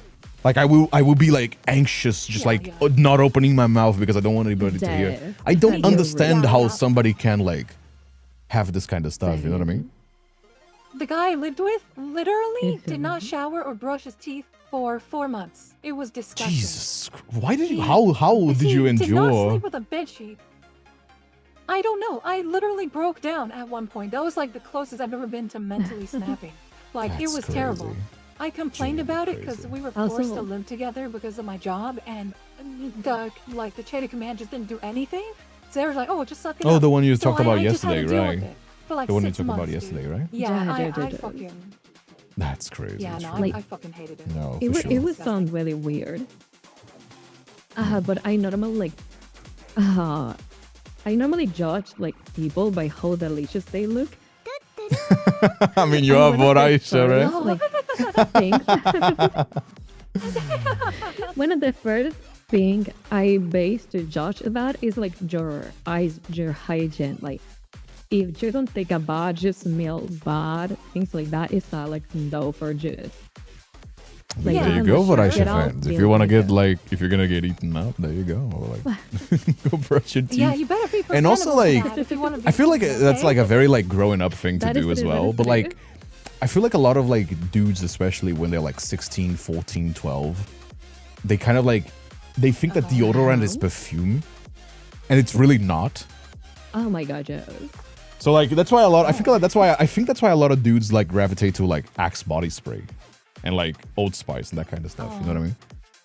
A: Like I will be like anxious, just not opening my mouth because I don't want anybody to hear.
C: Death.
A: I don't
C: Yeah,
A: understand
D: yeah.
A: how somebody can like have this kind of stuff. You know what I mean?
D: The guy I lived with literally
C: Mhm.
D: did not shower or brush his teeth for 4 months. It was disgusting.
A: Jesus, why did you?
D: He-
A: How did you
D: He did not
A: endure?
D: sleep with a bedsheet. I don't know. I literally broke down at one point. That was like the closest I've ever been to mentally snapping. Like it
A: That's
D: was terrible.
A: crazy.
D: I complained
A: Genuinely
D: about it because
A: crazy.
D: we were
C: Also-
D: forced to live together because of my job, and the chain of command just didn't do anything. So they were like, "Oh, just suck it
A: Oh,
D: up."
A: the one you
D: So
A: talked about
D: I just had to
A: yesterday,
D: deal with
A: right?
D: it for like
A: The one you
D: 6
A: talked about
D: months,
A: yesterday,
D: dude.
A: right?
D: Yeah,
C: Yeah,
D: I fucking
A: That's crazy.
D: yeah, no,
C: Like-
D: I fucking hated it.
A: No,
C: It
A: for
C: would
A: sure.
C: it would sound really weird. But I normally judge like people by how delicious they look.
A: I mean, you
C: And
A: are
C: one of the
A: Boraisha, right?
C: first, like, things- one of the first thing I base to judge that is like your eyes, your hygiene. Like if you don't take a bath, you smell bad, things like that. It's like no for juice. Like,
D: Yeah,
A: there you
D: I'm
A: go,
D: sure.
A: Boraisha
C: Get out,
A: fans. If
C: feel
A: you want to
C: like
A: get like, if you're gonna get eaten up, there you go. Like, go brush your teeth.
D: Yeah, you better be
A: And also,
D: presentable
A: like,
D: for that if you wanna be
A: I feel like
D: okay?
A: that's like a very like growing up thing to
C: That is
A: do as
C: true, that
A: well.
C: is
A: But
C: true.
A: like, I feel like a lot of like dudes, especially when they're like 16, 14, 12, they kind of like, they think that deodorant is perfume, and it's really not.
C: Oh my god, yes.
A: So like that's why I think that's why a lot of dudes like gravitate to like Axe body spray and like Old Spice and that kind of stuff. You know what I mean?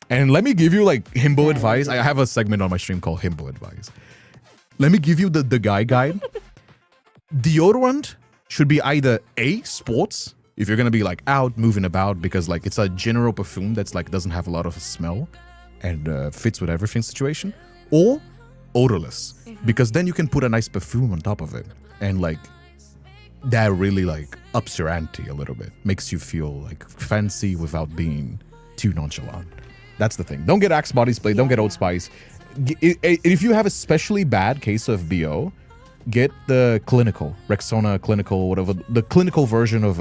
A: And let me give you like himbo advice. I have a segment on my stream called Himbo Advice. Let me give you the guy guide. Deodorant should be either A, sports, if you're gonna be like out moving about, because like it's a general perfume that's like doesn't have a lot of smell and fits with everything situation, or odorless, because then you can put a nice perfume on top of it and like that really like ups your ante a little bit, makes you feel like fancy without being too nonchalant. That's the thing. Don't get Axe body spray, don't get Old Spice. If you have a especially bad case of BO, get the clinical Rexona clinical, whatever, the clinical version of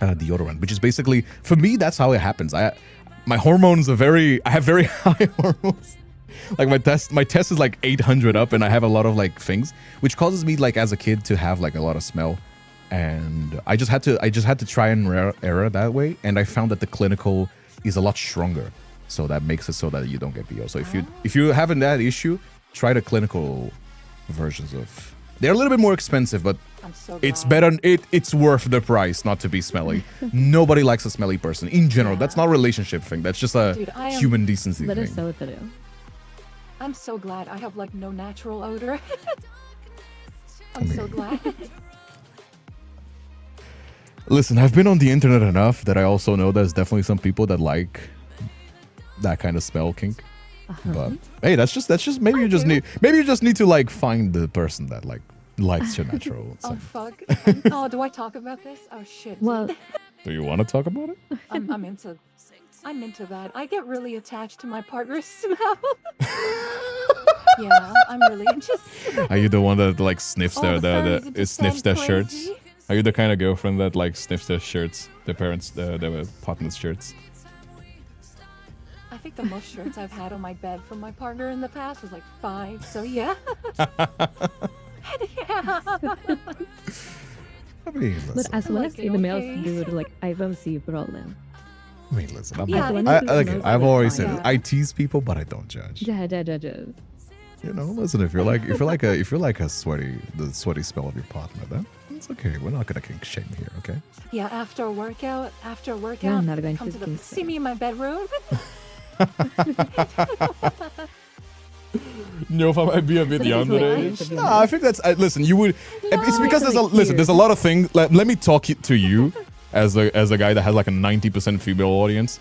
A: deodorant, which is basically, for me, that's how it happens. My hormones are I have very high hormones. Like my test is like 800 up, and I have a lot of like things, which causes me like as a kid to have like a lot of smell, and I just had to try and error that way, and I found that the clinical is a lot stronger, so that makes it so that you don't get BO. So if you having that issue, try the clinical versions of. They're a little bit more expensive, but
D: I'm so
A: it's
D: glad.
A: better. It's worth the price not to be smelly. Nobody likes a smelly person in general. That's not a relationship thing. That's just a
D: Dude, I am-
A: human decency
C: That
A: thing.
C: is so true.
D: I'm so glad I have like no natural odor. I'm so glad.
A: Listen, I've been on the internet enough that I also know there's definitely some people that like that kind of smell kink. But hey, that's just maybe you just need to like find the person that like likes your natural
D: Oh
A: scent.
D: fuck. Oh, do I talk about this? Oh shit.
C: Well,
A: Do you want to talk about it?
D: I'm into that. I get really attached to my partner's smell. Yeah, I'm really interested.
A: Are you the one that like sniffs
D: All the furries
A: it
D: just
A: sniffs
D: stand
A: their shirts?
D: crazy.
A: Are you the kind of girlfriend that like sniffs their shirts, their parents, their partner's shirts?
D: I think the most shirts I've had on my bed from my partner in the past was like 5. So yeah. Yeah.
A: I mean,
C: But
A: listen.
C: as long as
D: like it,
C: the males
D: okay.
C: do it, like I don't see a problem.
A: I mean, listen. I'm
D: Yeah,
A: not,
C: it's
A: okay,
C: mostly
A: I've always said
C: fine.
A: it. I tease people, but I don't judge.
C: Yeah.
A: You know, listen. If you're like the sweaty smell of your partner, then it's okay. We're not gonna kink shame here, okay?
D: Yeah, after a workout,
C: I'm not going
D: come
C: to
D: to the
C: kink
D: see
C: shame.
D: me in my bedroom.
A: Nova might be a bit
C: But it's
A: underage.
C: like-
A: No, I think that's. Listen, you would. It's because there's a
C: Like
A: listen.
C: here.
A: There's a lot of things. Let me talk it to you, as a guy that has like a 90% female audience.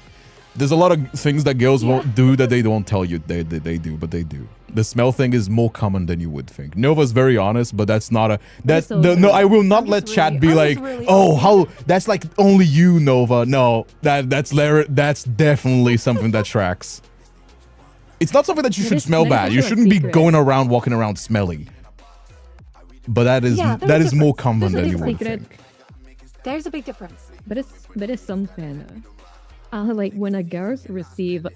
A: There's a lot of things that girls won't do that they don't tell you they do, but they do. The smell thing is more common than you would think. Nova's very honest, but that's not a that's
C: so
A: no. I will not
D: I'm
A: let
D: just
A: chat
D: really-
A: be
D: I'm
A: like,
D: just really
A: oh,
D: honest.
A: how that's like only you, Nova. No, that's definitely something that tracks. It's not something that you
C: Let
A: should
C: us-
A: smell
C: let us
A: bad.
C: tell
A: You
C: you a
A: shouldn't be
C: secret.
A: walking around smelly. But that is
D: Yeah, there's
A: that
D: a
A: is more
D: difference.
A: common
D: There's a
A: than you would
C: difference.
A: think.
D: There's a big difference.
C: But it's something. Like when a girls receive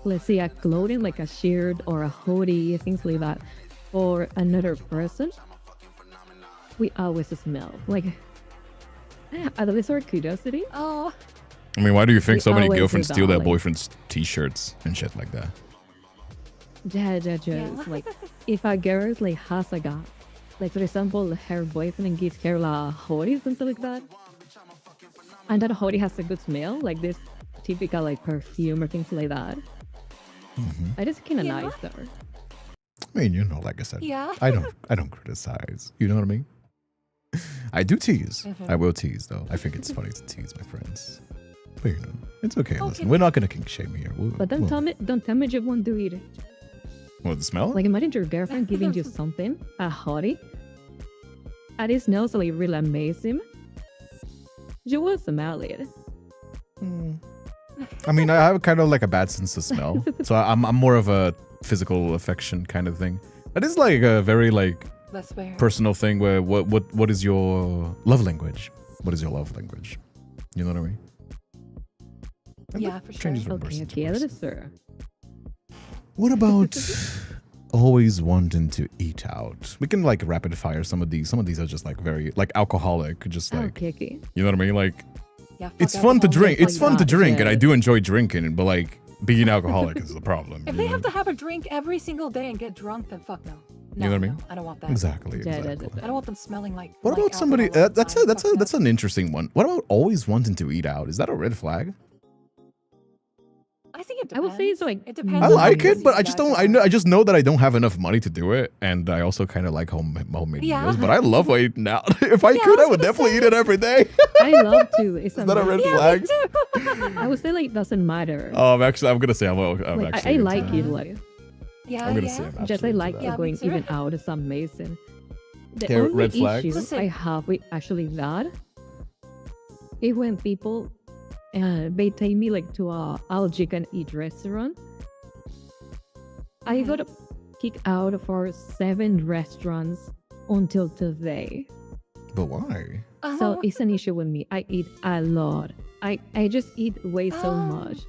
C: let's say a clothing like a shirt or a hoodie, things like that, for another person, we always smell. Like out of this sort of curiosity.
D: Oh,
A: I mean, why do you think
C: We
A: so many
C: always
A: girlfriends
C: do
A: steal
C: that,
A: their
C: like-
A: boyfriends' t-shirts and shit like that?
C: Yeah. Like if a girl like has a guy, like for example, her boyfriend gives her a hoodie, something like that, and that hoodie has a good smell, like this typical like perfume or things like that. I just kind of
D: Yeah.
C: nice her.
A: I mean, you know, like I said,
D: Yeah.
A: I don't criticize. You know what I mean? I do tease. I will tease though. I think it's funny to tease my friends. But you know, it's okay. Listen, we're not gonna kink shame here.
C: But don't tell me you won't do it.
A: What, the smell?
C: Like imagine your girlfriend giving you something, a hoodie, and it smells like really amazing. You will smell it.
A: I mean, I have kind of like a bad sense of smell, so I'm more of a physical affection kind of thing. That is like a very like
D: that's fair.
A: personal thing. Where what is your love language? What is your love language? You know what I mean? And
D: Yeah,
A: that
D: for sure.
A: changes from
C: Okay,
A: person to
C: okay, that
A: person.
C: is sir.
A: What about always wanting to eat out? We can like rapid fire some of these. Some of these are just like very like alcoholic, just like
C: Okay.
A: you know what I mean? Like
D: Yeah, fuck
A: it's fun to
D: alcohol.
A: drink. It's
C: like
A: fun to
C: that,
A: drink, and I
C: yeah.
A: do enjoy drinking. But like being alcoholic is the problem.
D: If
A: you
D: they
A: know?
D: have to have a drink every single day and get drunk, then fuck no. No,
A: know what I mean?
D: no, I don't want that.
A: Exactly.
C: Yeah,
A: Exactly.
D: I don't want them smelling like.
A: What
D: like
A: about somebody?
D: alcohol all the time. Fuck no.
A: That's an interesting one. What about always wanting to eat out? Is that a red flag?
D: I think it
C: I would
D: depends.
C: say it's like
D: It depends.
A: I
D: on how
A: like
D: busy
A: it, but
D: you
A: I just
D: guys
A: don't.
D: are.
A: I just know that I don't have enough money to do it, and I also kind of like homemade
D: Yeah.
A: meals. But I love eating out. If I
D: Yeah,
A: could,
D: I
A: I
D: was
A: would
D: gonna
A: definitely
D: say.
A: eat it every day.
C: I love to. It's
A: Is that a red
C: amazing.
A: flag?
C: I would say like it doesn't matter.
A: Oh, I'm gonna say I'm
C: Like,
A: actually.
C: I
A: into
C: like
A: that.
C: it. Like
D: Yeah,
A: I'm gonna
D: yeah.
A: say I'm
C: just I
A: absolutely
C: like
A: into
D: Yeah,
A: that.
D: me
C: going
D: too.
C: even out. It's amazing. The
A: Okay,
C: only
A: red flags?
C: issue
D: Listen.
C: I have with actually that is when people they take me like to a all you can eat restaurant. I
D: Mhm.
C: got kicked out for 7 restaurants until today.
A: But why?
C: So
D: Oh,
C: it's an issue with me. I eat a lot. I just eat way so
D: Oh.
C: much.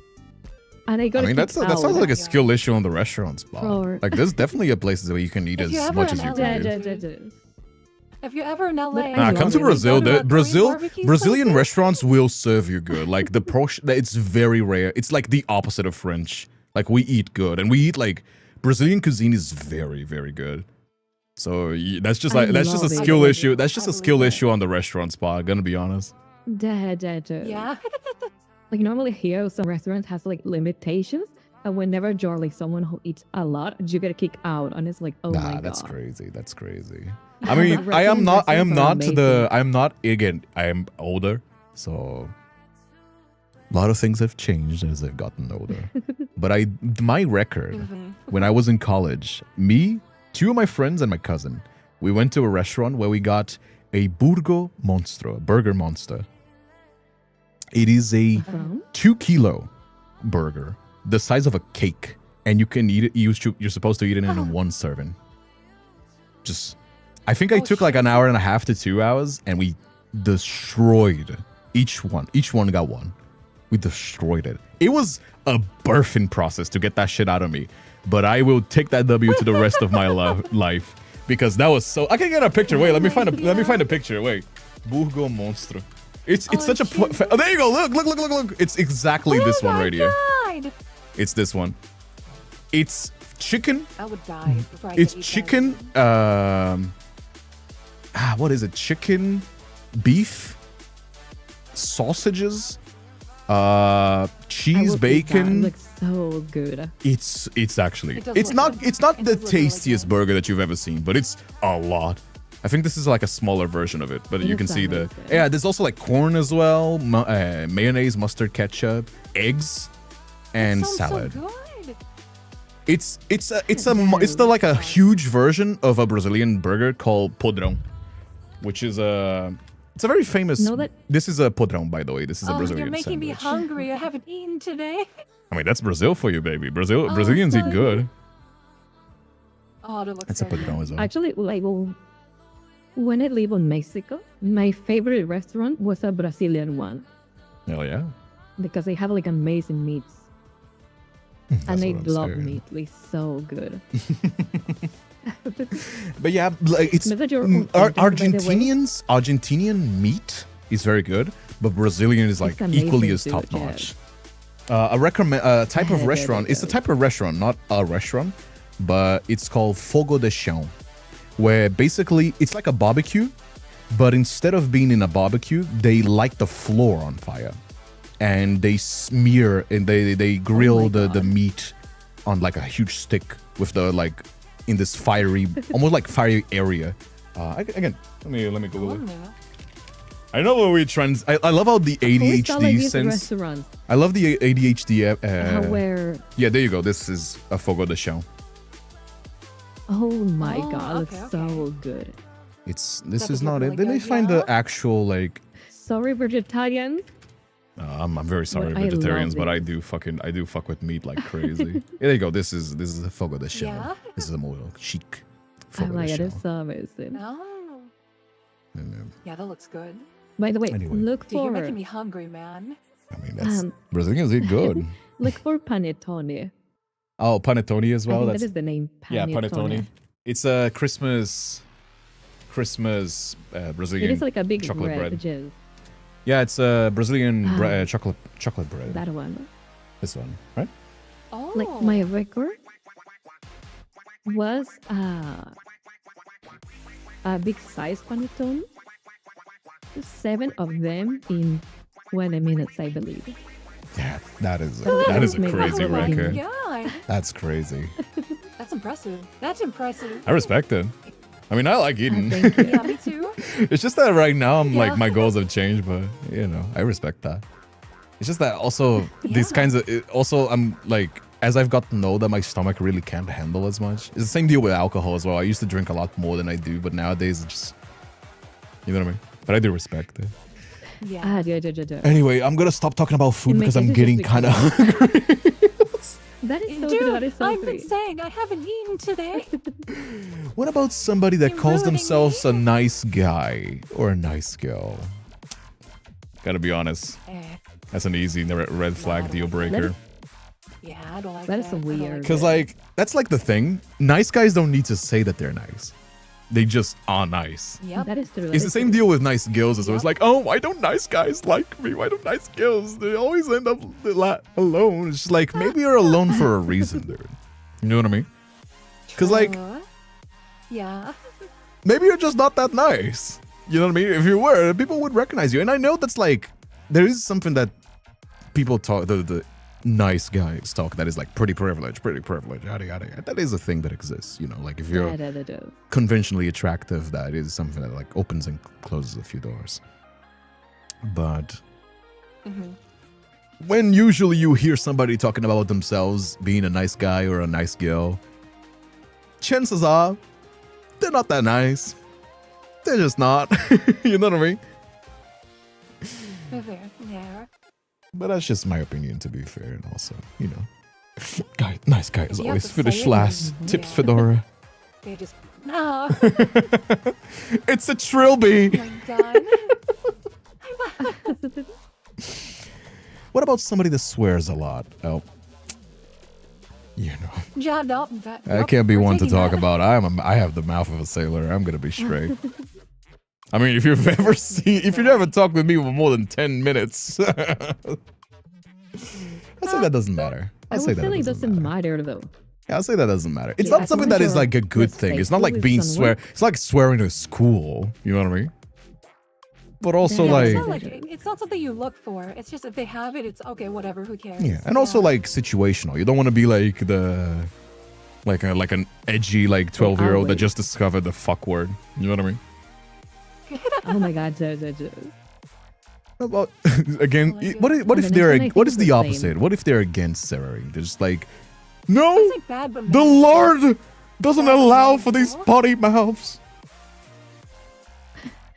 C: And I got
A: I mean, that sounds like a
D: Yeah.
A: skill issue on the restaurant spot.
C: For-
A: Like, there's definitely a places where you can eat
D: If
A: as
D: you're ever
A: much
D: in
A: as you
D: LA,
A: can.
D: if you're ever in LA,
C: I
A: Come
C: love
A: to
C: it.
A: Brazil.
D: Go to a Korean
A: Brazil,
D: barbecue
A: Brazilian
D: places.
A: restaurants will serve you good. Like the portion, it's very rare. It's like the opposite of French. Like we eat good, and we eat like Brazilian cuisine is very, very good. So that's just
C: I
A: like that's just a
C: love it.
A: skill
D: I believe
A: issue.
D: it.
A: That's just
D: I
A: a skill
D: believe it.
A: issue on the restaurant spot. Gonna be honest.
D: Yeah.
C: Like normally here, some restaurants has like limitations, and whenever you're like someone who eats a lot, you get kicked out, and it's like, oh my
A: Nah,
C: god,
A: that's crazy. That's crazy.
C: Yeah,
A: I mean,
C: but
A: I am
C: Brazilian
A: not. I am
C: restaurants are
A: not the.
C: amazing.
A: I am not again. I am older, so a lot of things have changed as I've gotten older. But my record
D: Mhm.
A: when I was in college, me, 2 of my friends, and my cousin, we went to a restaurant where we got a burger monster. It is a
C: From?
A: 2-kilo burger, the size of a cake, and you can eat it. You're supposed to eat it in one serving. Just, I think I took like an hour and a half to 2 hours, and we destroyed each one. Each one got one. We destroyed it. It was a birthing process to get that shit out of me, but I will take that W to the rest of my life because that was so. I can get a picture. Wait, let me find a picture. Wait. Burgo Monstro. It's
D: Oh,
A: such a
D: Jesus.
A: oh, there you go. Look. It's exactly this one right here.
D: God.
A: It's this one. It's chicken.
D: I would die before I
A: It's
D: could eat
A: chicken.
D: that.
A: What is it? Chicken, beef, sausages,
C: I
A: cheese,
C: will eat that. It
A: bacon.
C: looks so good.
A: It's actually
D: It does
A: it's
D: look
A: not
D: good.
A: it's not
D: It
A: the
D: does look really
A: tastiest
D: good.
A: burger that you've ever seen, but it's a lot. I think this is like a smaller version of it, but
C: It
A: you can
C: looks
A: see the
C: amazing.
A: yeah. There's also like corn as well, mayonnaise, mustard, ketchup, eggs, and
D: Sounds
A: salad.
D: So good.
A: It's
C: Yeah.
A: like a huge version of a Brazilian burger called podrão, which is it's a very famous.
C: Know that-
A: This is a podrão, by the way. This is a
D: Oh,
A: Brazilian
D: you're making me
A: sandwich.
D: hungry. I haven't eaten today.
A: I mean, that's Brazil for you, baby.
D: Oh,
A: Brazilians eat
D: buddy.
A: good.
D: Oh, that looks
A: It's a
D: so good.
A: podrão as well.
C: Actually, like when I live in Mexico, my favorite restaurant was a Brazilian one
A: Hell yeah.
C: because they have like amazing meats.
A: That's
C: And I
A: what I'm
C: love
A: saying.
C: meat. It's so good.
A: But yeah, like it's
C: Is that your own content, by the way?
A: Argentinian meat is very good, but Brazilian is like
C: It's amazing
A: equally as
C: too,
A: top
C: yeah.
A: notch. Type of
C: Yeah,
A: restaurant.
C: yeah.
A: It's a type of restaurant, not a restaurant, but it's called fogo de chão, where basically it's like a barbecue, but instead of being in a barbecue, they light the floor on fire, and they smear and they grill
C: my
A: the
C: God.
A: meat on like a huge stick with the like in this fiery, almost like fiery area. Again, let me Google it. I know what we I love how the
C: Always thought, like,
A: ADHD
C: these
A: sense.
C: restaurants
A: I love the ADHD.
C: where
A: Yeah, there you go. This is a fogo de chão.
C: oh my
D: Oh,
C: god,
D: okay,
C: it's so good.
A: This
D: That
A: is
D: does
A: not
D: look
A: it.
D: really
A: Then they
D: good,
A: find the
D: yeah.
A: actual like.
C: Sorry, vegetarians.
A: I'm very sorry,
C: But I
A: vegetarians,
C: love
A: but
C: it.
A: I do fuck with meat like crazy. Yeah, there you go. This is a fogo de chão.
D: Yeah?
A: This is a more chic.
C: Oh
A: Fogo
C: my
A: de
C: god,
A: chão.
C: it's so amazing.
D: Oh.
A: And,
D: Yeah, that looks good.
C: By the way,
A: Anyway.
C: look
D: Dude, you're
C: for
D: making me hungry, man.
A: I mean, that's
C: Um,
A: Brazilians eat good.
C: look for panettone.
A: Oh, panettone as
C: I
A: well.
C: think
A: That's
C: that is the name.
A: yeah, panettone. It's a Christmas
C: It
A: Brazilian
C: is like a big
A: chocolate
C: red
A: bread.
C: gel.
A: Yeah, it's a Brazilian
C: Ah.
A: chocolate bread.
C: That one.
A: This one, right?
D: Oh.
C: Like my record was a big size panettone. 7 of them in 20 minutes, I believe.
A: Yeah, that is
C: That
A: a
C: made me
A: crazy
C: so
A: record.
D: God.
A: That's crazy.
D: That's impressive. That's impressive.
A: I respect it. I mean, I like eating.
C: Thank you.
D: Yeah, me too.
A: It's just that right now I'm like
D: Yeah.
A: my goals have changed, but you know, I respect that. It's just that also these
D: Yeah.
A: kinds of also I'm like as I've gotten older, my stomach really can't handle as much. It's the same deal with alcohol as well. I used to drink a lot more than I do, but nowadays it's just you know what I mean. But I do respect it.
D: Yeah.
C: Yeah.
A: Anyway, I'm gonna stop talking about food
C: In my
A: because
C: case,
A: I'm
C: it's
A: getting
C: just
A: kind of hungry.
C: That is so
D: Dude,
C: good. That is so
D: I've
C: sweet.
D: been saying I haven't eaten today.
A: What about somebody that
D: You're
A: calls
D: ruining
A: themselves
D: me.
A: a nice guy or a nice girl? Gotta be honest. That's an easy red flag deal breaker.
D: Yeah, I don't like
C: That
D: that.
C: is
D: I don't
C: weird.
D: like
A: Because,
D: that.
A: like, that's like the thing. Nice guys don't need to say that they're nice. They just are nice.
D: Yep.
C: That is true. that
A: It's the
C: is
A: same
C: true.
A: deal with nice girls. It's always
D: Yep.
A: like, oh, why don't nice guys like me? Why don't nice girls? They always end up alone. It's just like, maybe you're alone for a reason, dude. You know what I mean? Because, like,
D: True. Yeah.
A: maybe you're just not that nice. You know what I mean? If you were, people would recognize you. And I know that's like, there is something that people talk, the nice guys talk that is like pretty privileged, yada, yada, yada. That is a thing that exists, you know? Like if you're
C: Yeah.
A: conventionally attractive, that is something that like opens and closes a few doors. But when usually you hear somebody talking about themselves being a nice guy or a nice girl, chances are they're not that nice. They're just not. You know what I mean?
D: Yeah.
A: But that's just my opinion, to be fair. And also, you know, nice guy as
D: You have
A: always.
D: to say
A: Finish
D: it.
A: last. Tips
D: Yeah.
A: Fedora.
D: They just no.
A: It's a trilby.
D: Oh my god.
A: What about somebody that swears a lot? Oh, you know,
D: Yeah, no, that,
A: I
D: yep,
A: can't be
D: we're
A: one to
D: taking
A: talk
D: that.
A: about. I have the mouth of a sailor. I'm gonna be straight. I mean, if you've ever seen, if you've ever talked with me for more than 10 minutes, I'd say that doesn't matter.
C: I would say like it doesn't matter though.
A: Yeah, I'll say that doesn't matter. It's
C: Yeah,
A: not something that is like a good thing. It's not like being
C: swear.
A: It's like swearing to school. You know what I mean? But also
C: Yeah,
A: like,
D: it's not something you look for. It's just if they have it, it's okay, whatever. Who cares?
A: yeah, and also like situational. You don't want to be like like an edgy like 12-year-old that
C: wait.
A: just discovered the fuck word. You know what I mean?
C: Oh my god,
A: Well, again,
D: Oh,
A: what
C: And
A: if
C: the
A: they're
C: next one I
A: what
C: think
A: is
C: is
A: the
C: the
A: opposite?
C: same.
A: What if they're against swearing? They're just like, no,
D: It's like bad, but
A: the Lord doesn't
D: Bad
A: allow
D: but
A: for these
D: manageable.
A: potty mouths.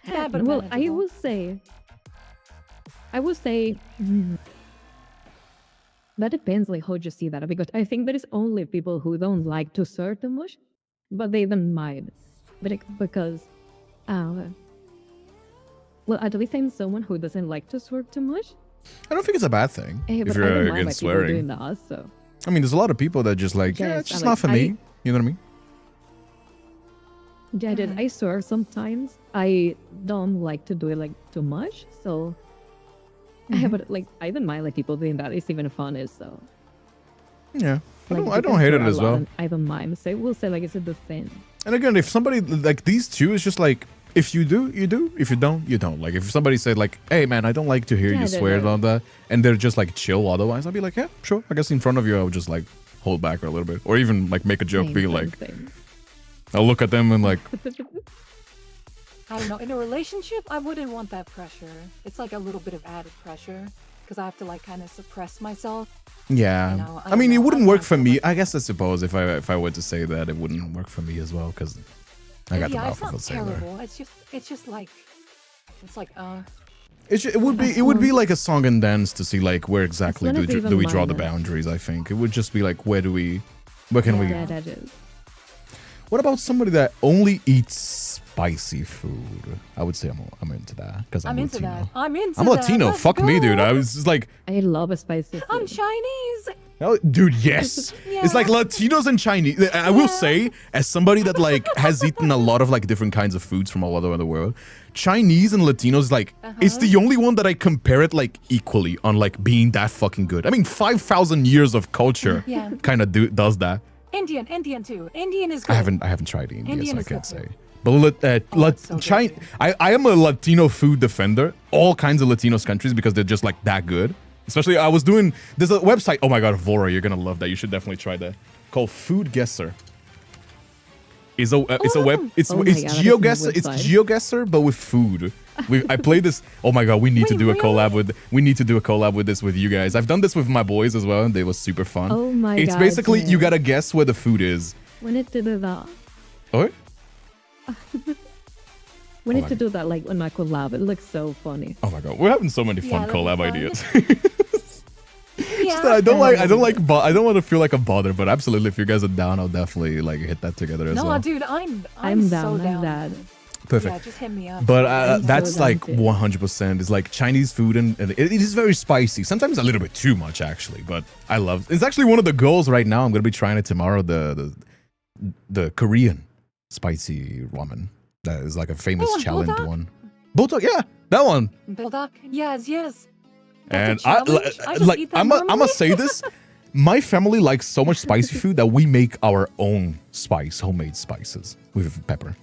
D: Bad but
C: well, I
D: manageable.
C: would say that depends like how you see that, because I think there is only people who don't like to swear too much, but they don't mind, because well, at least I'm someone who doesn't like to swear too much.
A: I don't think it's a bad thing
C: But
A: if
C: I don't
A: you're
C: mind
A: against
C: like people
A: swearing.
C: doing that, so
A: I mean, there's a lot of people that just like, yeah,
C: Yes,
A: it's just
C: I'm
A: not
C: like,
A: for me. You know what I mean?
C: yeah, I swear sometimes. I don't like to do it like too much, so but like I don't mind like people doing that. It's even funny, so
A: Yeah,
C: like,
A: I
C: you
A: don't
C: can
A: hate
C: swear
A: it
C: a
A: as
C: lot,
A: well.
C: and I don't mind. So we'll say like it's a good thing.
A: And again, if somebody like these two is just like, if you do, you do. If you don't, you don't. Like if somebody said like, hey man, I don't like to hear
C: Yeah,
A: you
C: they're
A: swear and
C: like-
A: all that, and they're just like chill otherwise, I'll be like, yeah, sure. I guess in front of you, I would just like hold back a little bit, or even like make a joke,
C: Same,
A: be
C: same
A: like,
C: thing.
A: I'll look at them and like,
D: I don't know. In a relationship, I wouldn't want that pressure. It's like a little bit of added pressure because I have to like kind of suppress myself.
A: yeah.
D: You know, I
A: I mean,
D: don't
A: it
D: know,
A: wouldn't
D: I
A: work
D: don't
A: for
D: feel
A: me.
D: like-
A: I guess I suppose if I were to say that, it wouldn't work for me as well because I got the
D: Yeah,
A: mouth
D: it's
A: of
D: not
A: a sailor.
D: terrible. It's just like, it's like
A: It would be like a song and dance to see like where exactly
C: long as they
A: do we
C: don't
A: draw the
C: mind it.
A: boundaries. I think it would just be like where can we?
C: Yeah, that is.
A: What about somebody that only eats spicy food? I would say I'm into that because I'm
D: into
A: Latino.
D: that. I'm into
A: I'm
D: that.
A: Latino.
D: Let's
A: Fuck me, dude.
D: go.
A: I was just like,
C: I love a spicy food.
D: I'm Chinese.
A: oh, dude, yes. It's like Latinos and Chinese. I will say, as somebody that like has eaten a lot of like different kinds of foods from all over the world, Chinese and Latinos, like, it's the only one that I compare it like equally on like being that fucking good. I mean, 5,000 years of culture
D: Yeah.
A: kind of does that.
D: Indian too. Indian is good.
A: I haven't tried India,
D: Indian
A: so I
D: is
A: can't
D: good
A: say.
D: too.
A: But
D: it's so good
A: China,
D: too.
A: I am a Latino food defender. All kinds of Latinos countries because they're just like that good. Especially, I was doing. There's a website. Oh my god, Vora, you're gonna love that. You should definitely try that. Called Food Guesser. It's a web. It's
C: Oh my
A: it's
C: God, that is a
A: GeoGuessr. It's
C: website.
A: GeoGuessr, but with food. I played this. Oh my god, we need to
D: Wait,
A: do a
D: really?
A: collab with. We need to do a collab with this with you guys. I've done this with my boys as well, and they was super fun.
C: Oh my
A: It's
C: God,
A: basically you
C: yeah.
A: gotta guess where the food is.
C: We need to do that.
A: Oh.
C: We
A: Oh
C: need
A: my
C: to do that like on my collab. It looks so funny.
A: Oh my god, we're having so many fun
D: Yeah, that'd be
A: collab
D: fun.
A: ideas.
D: Yeah.
A: Just that I don't want to feel like a bother, but absolutely, if you guys are down, I'll definitely like hit that together as
D: No,
A: well.
D: dude, I'm
C: I'm
D: so
C: down. I'm
D: down.
C: down.
A: Perfect.
D: Yeah, just hit me up.
A: But
C: I'm so
A: that's
C: down
A: like
C: too.
A: 100%. It's like Chinese food, and it is very spicy. Sometimes a little bit too much, actually. But I love. It's actually one of the goals right now. I'm gonna be trying it tomorrow. The Korean spicy ramen. That is like a famous
D: Oh,
A: challenge
D: bulldog?
A: one. Bulldog, yeah, that one.
D: Bulldog? Yes.
A: And
D: That's a challenge? I just eat that
A: I'm gonna
D: normally?
A: say this. My family likes so much spicy food that we make our own homemade spices with pepper.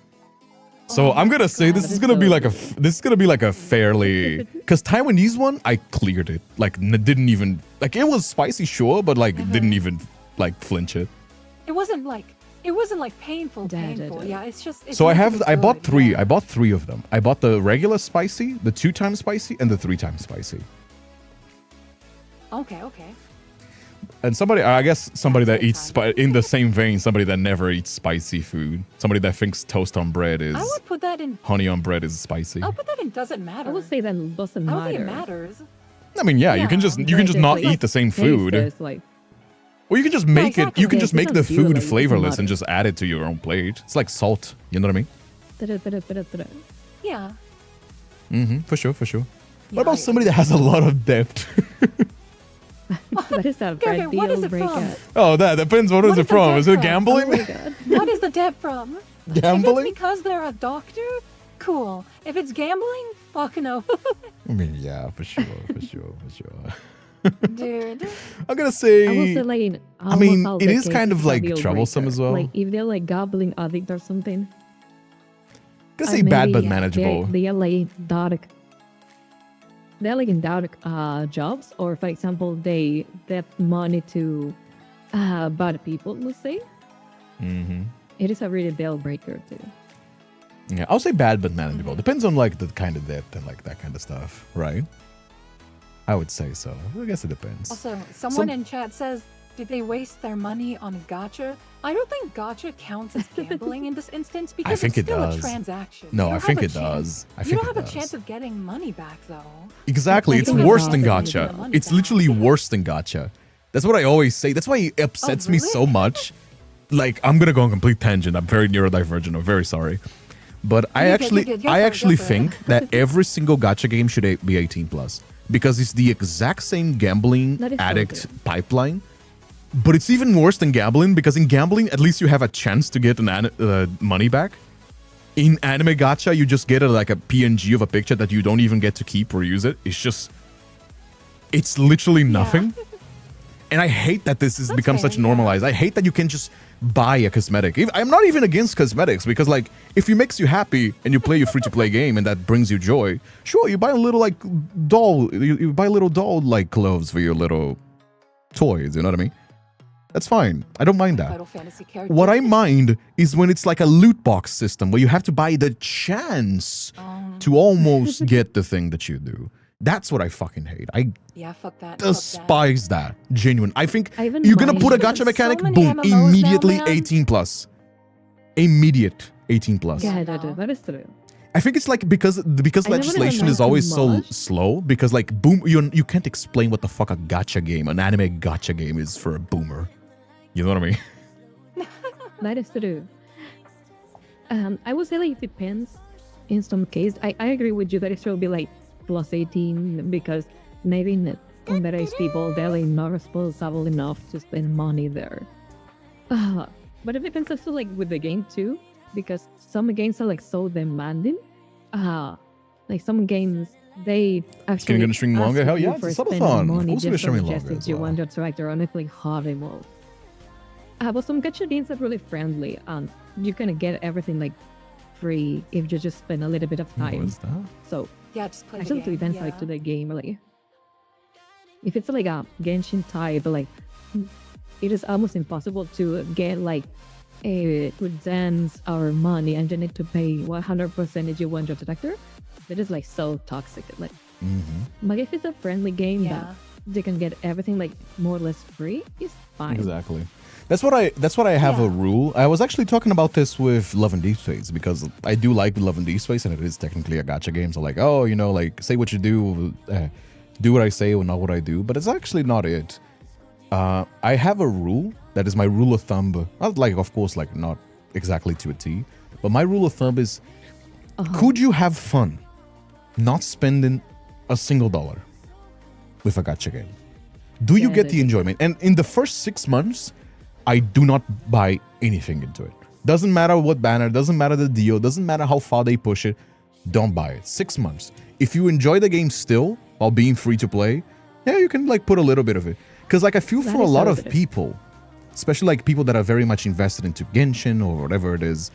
A: So
D: Oh
A: I'm gonna
D: my
A: say
D: God,
A: this is
C: that
A: gonna
C: is
A: be
C: so
A: like
C: good.
A: this is gonna be like a fairly because Taiwanese one I cleared it like didn't even like it was spicy sure but like didn't even like flinch it.
D: It wasn't like painful. Yeah, it's just. It's
A: So I
D: meant to be
A: bought
D: good,
A: three.
D: yeah.
A: I bought three of them. I bought the regular spicy, the 2 times spicy, and the 3 times spicy.
D: Okay.
A: And I guess somebody that
D: That's
A: eats
D: fine.
A: in the same vein, somebody that never eats spicy food, somebody that thinks toast on bread is
D: I would put that in.
A: honey on bread is spicy.
D: I'll put that in. Doesn't matter.
C: I would say that doesn't
D: I don't think it
C: matter.
D: matters.
A: I mean, yeah, you can
D: Yeah.
A: just not
C: Like,
A: eat the same
C: taste
A: food,
C: is like
A: or you can just make it. You can
C: exactly.
A: just
C: Yeah,
A: make
C: it
A: the
C: doesn't feel
A: food
C: like- it doesn't
A: flavorless and
C: matter.
A: just add it to your own plate. It's like salt. You know what I mean?
D: Yeah.
A: For sure.
D: Yeah,
A: What about
D: I-
A: somebody that has a lot of debt?
C: That is a
D: Okay, what is
C: deal
D: it from?
C: breaker.
A: Oh, that depends. What is
D: What
A: it
D: is the
A: from?
D: debt
A: Is it
D: from?
A: gambling?
C: Oh my god.
D: What is the debt from? If
A: Gambling?
D: it's because they're a doctor, cool. If it's gambling, fuck no.
A: I mean, yeah, for sure.
D: Dude.
A: I'm gonna
C: I will
A: say.
C: say like in
A: I mean,
C: almost all
A: it
C: the
A: is kind
C: cases,
A: of
C: it's a
A: like
C: deal
A: troublesome
C: breaker.
A: as well.
C: Like if they're like gambling addict or something.
A: Gonna
C: or
A: say bad but
C: maybe
A: manageable.
C: They are like dark. They're like in dark jobs, or for example, they get money to bad people. Let's say
A: Mm-hmm.
C: it is a really deal breaker too.
A: Yeah, I'll say bad but manageable. Depends on like the kind of debt and like that kind of stuff, right? I would say so. I guess it depends.
D: Also, someone in chat says, did they waste their money on gacha? I don't think gacha counts as gambling in this instance because
A: think
D: it's
A: it
D: still
A: does.
D: a transaction.
A: No,
D: You don't
A: I think
D: have a
A: it
D: chance-
A: does. I
D: You
A: think
D: don't
A: it
D: have a
A: does.
D: chance of getting money back though.
A: Exactly.
C: I
A: It's
C: think it
A: worse
C: does.
A: than
C: I think
A: gacha.
D: the money
A: It's
D: back.
A: literally worse than gacha. That's what I always say. That's why it upsets me
D: really?
A: so much. Like, I'm gonna go on complete tangent. I'm very neurodivergent. I'm very sorry. But I
D: You're good,
A: actually,
D: you're good. Go
A: I
D: for it,
A: actually
D: go for it.
A: think that every single gacha game should be 18 plus because it's the exact same gambling
C: That is so
A: addict
C: good.
A: pipeline. But it's even worse than gambling because in gambling, at least you have a chance to get money back. In anime gacha, you just get like a PNG of a picture that you don't even get to keep or use it. It's literally nothing. And I hate that this has
D: That's
A: become
D: fair,
A: such normalized. I hate that you can just buy a cosmetic. I'm not even against cosmetics because, like, if it makes you happy and you play your free-to-play game and that brings you joy, sure, you buy a little like doll. You buy little doll like clothes for your little toys. You know what I mean? That's fine. I don't mind that.
D: Final Fantasy character.
A: What I mind is when it's like a loot box system where you have to buy the chance to almost get the thing that you do. That's what I fucking hate. I
D: Yeah, fuck that.
A: despise that. Genuine. I think
C: I even
A: you're gonna
C: mind-
A: put a
D: There's
A: gacha mechanic,
D: so many
A: boom,
D: MMOs now,
A: immediately
D: man.
A: 18 plus. Immediate 18 plus.
C: Yeah,
D: no.
C: that is true.
A: I think it's like because
C: I never
A: legislation is
C: realized
A: always so
C: much.
A: slow because like boom you can't explain what the fuck a gacha game, an anime gacha game is for a boomer. You know what I mean?
C: That is true. I would say like it depends in some case. I agree with you that it should be like plus 18 because maybe underage people, they're like not responsible enough to spend money there. But it depends also like with the game too, because some games are like so demanding. Like some games they actually
A: gonna stream longer?
C: ask
A: Hell
C: you
A: yeah, it's
C: for
A: a
C: spending
A: subathon. Of
C: money
A: course we're
C: just
A: streaming
C: from
A: longer
C: just
A: as
C: if you
A: well.
C: want to interact or anything horrible. But some gacha games are really friendly and you can get everything like free if you just spend a little bit of
A: What
C: time.
A: is that?
C: So
D: Yeah, just play the
C: actually, it
D: game.
C: depends like to the game. Like, if it's like a Genshin type, like it is almost impossible to get like a dance or money, and you need to pay 100% if you want your detector. That is like so toxic. Like, but if it's a friendly game
D: Yeah.
C: that you can get everything like more or less free, it's fine.
A: Exactly. That's what I have a
D: Yeah.
A: rule. I was actually talking about this with Love and Deep Space because I do like Love and Deep Space and it is technically a gacha game. So like, oh, you know, like say what you do, do what I say or not what I do. But it's actually not it. I have a rule that is my rule of thumb. Not like, of course, like not exactly to a T, but my rule of thumb is, could you have fun not spending a single dollar with a gacha game? Do you
C: Yeah,
A: get the
C: that-
A: enjoyment? And in the first 6 months, I do not buy anything into it. Doesn't matter what banner, doesn't matter the deal, doesn't matter how far they push it. Don't buy it. 6 months. If you enjoy the game still while being free to play, yeah, you can like put a little bit of it. Because like I feel
C: That
A: for a
C: is
A: lot
C: so
A: of
C: good.
A: people, especially like people that are very much invested into Genshin or whatever it is,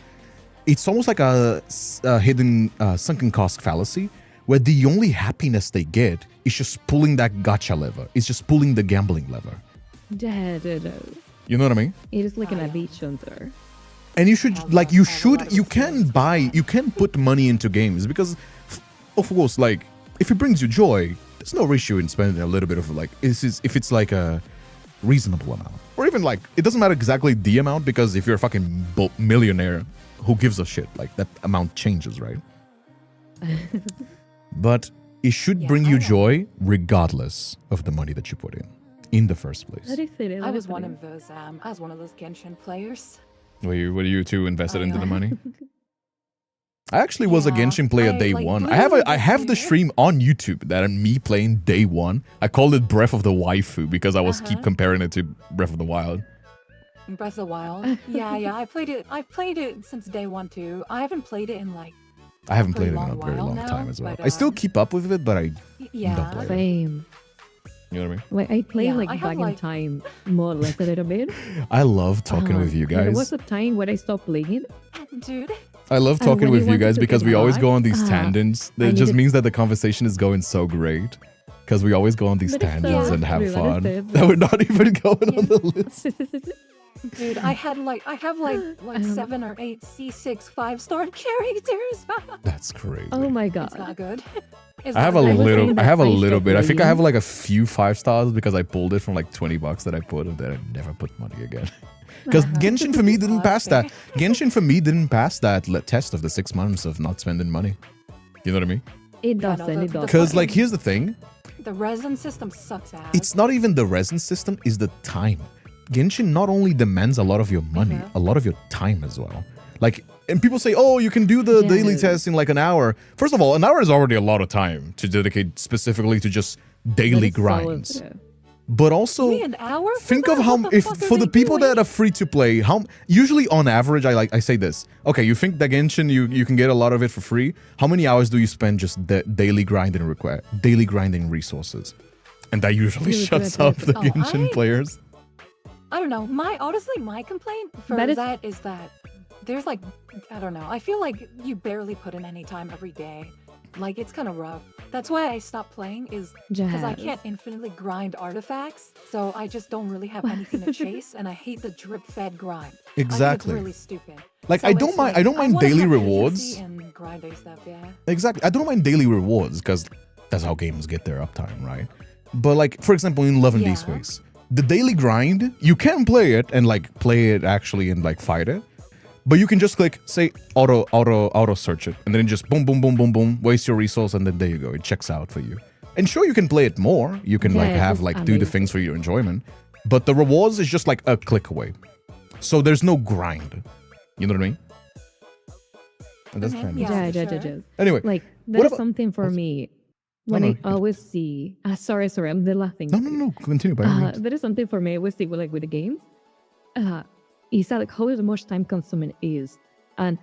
A: it's almost like a hidden sunken cost fallacy where the only happiness they get is just pulling that gacha lever. It's just pulling the gambling lever.
C: Yeah.
A: You know what I mean?
C: It is like an
D: yeah.
C: addiction there.
A: And you should
D: I
A: like
D: love-
A: you
D: I have a
A: should
D: lot of
A: you can
D: experience with
A: buy
D: that.
A: you can put money into games because of course like if it brings you joy, there's no issue in spending a little bit of like if it's like a reasonable amount. Or even like it doesn't matter exactly the amount because if you're a fucking millionaire, who gives a shit? Like that amount changes, right? But it should
D: Yeah,
A: bring
D: I
A: you
D: know.
A: joy regardless of the money that you put in the first place.
C: That is it.
D: I was one of those Genshin players.
A: Were you two invested
D: I
A: into the
D: know.
A: money? I actually was a
D: Yeah,
A: Genshin player
D: I,
A: day
D: like,
A: one.
D: literally
A: I have the
D: this year.
A: stream on YouTube that I'm me playing day one. I called it Breath of the Waifu because I was keep
D: Uh-huh.
A: comparing it to Breath of the Wild.
D: Breath of the Wild. Yeah, I've played it since day one too. I haven't played it in like
A: I haven't
D: for a
A: played it in a
D: long
A: very
D: while
A: long
D: now,
A: time as well.
D: but,
A: I still keep up with it, but I
D: yeah.
A: don't play it.
C: Same.
A: You know what I mean?
C: Like I play
D: Yeah,
C: like
D: I have,
C: back in
D: like-
C: time more or less a little bit.
A: I love talking with you
C: There
A: guys.
C: was a time when I stopped playing.
D: Dude,
A: I love
C: And
A: talking
C: when
A: with
C: you
A: you
C: wanted
A: guys
C: to
A: because
C: get
A: we always
C: hot,
A: go on these tangents.
C: I
A: That just
C: needed-
A: means that the conversation is going so great. Because we always go on these
C: But it's
A: tangents
C: so
A: and have
C: true,
A: fun.
C: understood.
A: That we're not even going on
D: Yeah.
A: the list.
D: dude, I have like 7 or 8 C6 5-star characters.
A: That's crazy.
C: Oh my
D: It's
C: god.
D: not good. It's
A: I have
D: not
A: a
C: I was
D: good.
A: little.
C: saying
A: I
C: that
A: have a
C: I
A: little
C: stopped
A: bit. I think I
C: playing.
A: have like a few 5 stars because I pulled it from like $20 that I put, and then I never put money again. Because Genshin for me didn't pass that. Genshin for me didn't pass that test of the 6 months of not spending money. You know what I mean?
C: It
D: Yeah, no,
C: doesn't.
D: the-
C: It
D: the
C: doesn't.
A: Because like here's the thing.
D: The resin system sucks ass.
A: It's not even the resin system, it's the time. Genshin not only demands a lot of your money,
D: Yeah.
A: a lot of your time as well. Like, and people say, oh, you can do the daily
C: Yes.
A: test in like an hour. First of all, an hour is already a lot of time to dedicate specifically to just
C: That
A: daily
C: is so
A: grinds.
C: true.
A: But also,
D: Me an hour? for
A: think
D: that?
A: of how
D: What the
A: if
D: fuck are
A: for the
D: they
A: people
D: doing?
A: that are free to play, how usually on average I say this. Okay, you think that Genshin you can get a lot of it for free. How many hours do you spend just daily grinding resources? And that usually
C: Really
A: shuts
C: good
A: up the
D: Oh,
A: Genshin
D: I-
A: players.
D: I don't know. My complaint for
C: That is-
D: that is that there's like, I don't know. I feel like you barely put in any time every day. Like it's kind of rough. That's why I stopped playing is because I
C: Jazz.
D: can't infinitely grind artifacts. So I just don't really have anything to chase, and I hate the drip-fed grind.
A: Exactly.
D: I think it's really stupid.
A: Like
D: So
A: I
D: it's
A: don't mind. I
D: like,
A: don't mind
D: wanna
A: daily
D: have
A: rewards.
D: agency and grinding stuff. Yeah.
A: Exactly. I don't mind daily rewards because that's how games get their uptime, right? But like, for example, in Love and
D: Yeah.
A: Space, the daily grind, you can play it and like play it actually and like fight it. But you can just click, say, auto search it, and then just boom, boom, boom, boom, boom, waste your resource, and then there you go. It checks out for you. And sure, you can play it more. You can like
C: Yes,
A: have
C: it's
A: like do the
C: amazing.
A: things for your enjoyment. But the rewards is just like a click away. So there's no grind. You know what I mean? And that's
D: Mhm,
A: kind of
D: yeah.
C: Yeah,
D: for
C: yeah.
D: sure.
A: Anyway.
C: Like
A: What
C: that is
A: about-
C: something for me when
A: no,
C: I always see. Sorry, I'm the laughing.
A: No. Continue by all means.
C: That is something for me. I always see with the games. Is that like how much time consuming is, and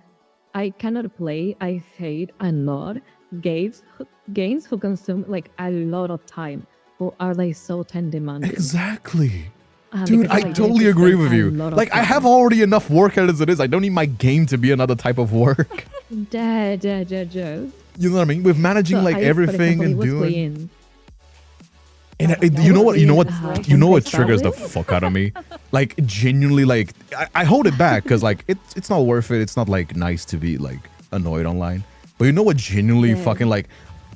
C: I cannot play. I hate a lot games who consume like a lot of time, who are like so time demanding.
A: Exactly.
C: Because,
A: Dude, I
C: like, they
A: totally
C: just
A: agree
C: spend
A: with
C: a
A: you.
C: lot of
A: Like, I have
C: time.
A: already enough work as it is. I don't need my game to be another type of work.
C: Yeah.
A: You know what I mean? With managing
C: So
A: like
C: I, for
A: everything
C: example,
A: and
C: was
A: doing.
C: playing-
A: And
D: Yeah,
A: you know what? You know what?
C: Uh-huh.
A: You know what
C: Like
A: triggers the
C: Starlet?
A: fuck out of me? Like genuinely, like I hold it back because like it's not worth it. It's not like nice to be like annoyed online. But you know what? Genuinely,
C: Yeah.
A: fucking like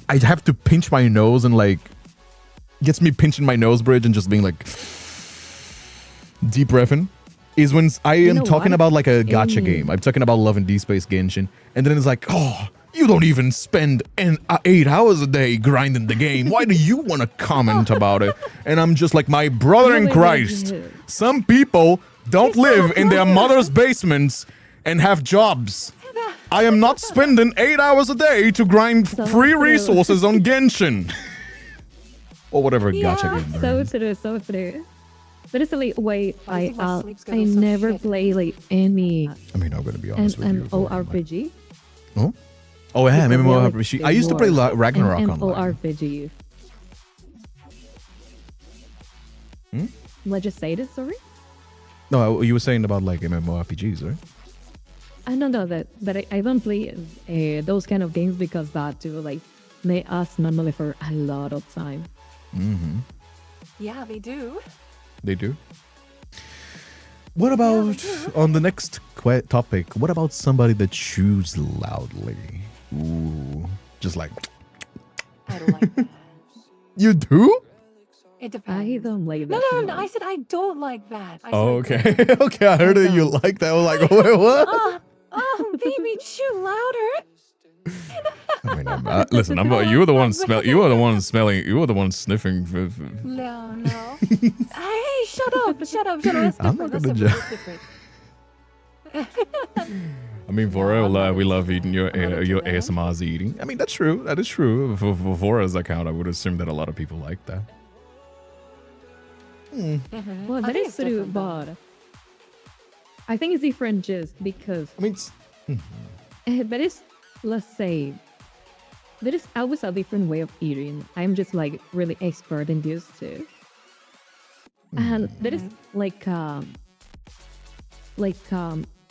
A: I have to pinch my nose and like gets me pinching my nose bridge and just being like deep breathing. Is when I am
C: know
A: talking
C: what?
A: about like a gacha
C: Mm.
A: game. I'm talking about Love and Space Genshin, and then it's like, oh, you don't even spend 8 hours a day grinding the game. Why do you want to comment about it? And I'm just like, my brother in
C: Really,
A: Christ.
C: yeah.
A: Some people don't live in their mother's basements and have jobs. I am not spending 8 hours a day to grind
C: So
A: free
C: true.
A: resources on Genshin. Or whatever gacha
D: Yeah.
A: game. there
C: So
A: is.
C: true. That is the like, way
D: I think my sleep
C: I
D: schedule's so
C: never
D: shit.
C: play like any
A: I mean, I'm gonna be honest with you.
C: MMORPG.
A: Oh? Oh yeah,
C: Because they are, like,
A: MMORPG. I used to play Ragnarok online.
C: MMORPG.
A: Hmm?
C: Legislated, sorry?
A: No, you were saying about like MMORPGs, right?
C: I don't know that I don't play those kind of games because that too like they ask normally for a lot of time.
A: Mm-hmm.
D: Yeah, they do.
A: They do. What about on the next topic? What about somebody that chews loudly? Ooh, just like
D: I don't like that.
A: you do?
D: It depends.
C: I don't like that.
D: No,
C: too
D: no, I
C: much.
D: said I don't like that. I
A: Oh,
D: said
A: okay, okay. I heard it. You like that? I was like, wait, what?
D: baby, chew louder.
A: I mean, listen. You were the one smell. You were the one smelling. You were the one sniffing.
D: No, no. Hey, shut up. That's
A: I'm
D: different.
A: not
D: That's
A: gonna
D: different. That's different.
A: I mean, Vora,
D: I'm not
A: we love eating your
D: I'm not into that.
A: ASMR's eating. I mean, that's true. That is true. For Vora's account, I would assume that a lot of people like that.
D: Mhm.
C: Well,
D: I
C: that
D: think
C: is
D: it's
C: true,
D: different, though.
C: but I think it's different just because
A: I mean,
C: but it's let's say there is always a different way of eating. I'm just like really expert in this too. And there is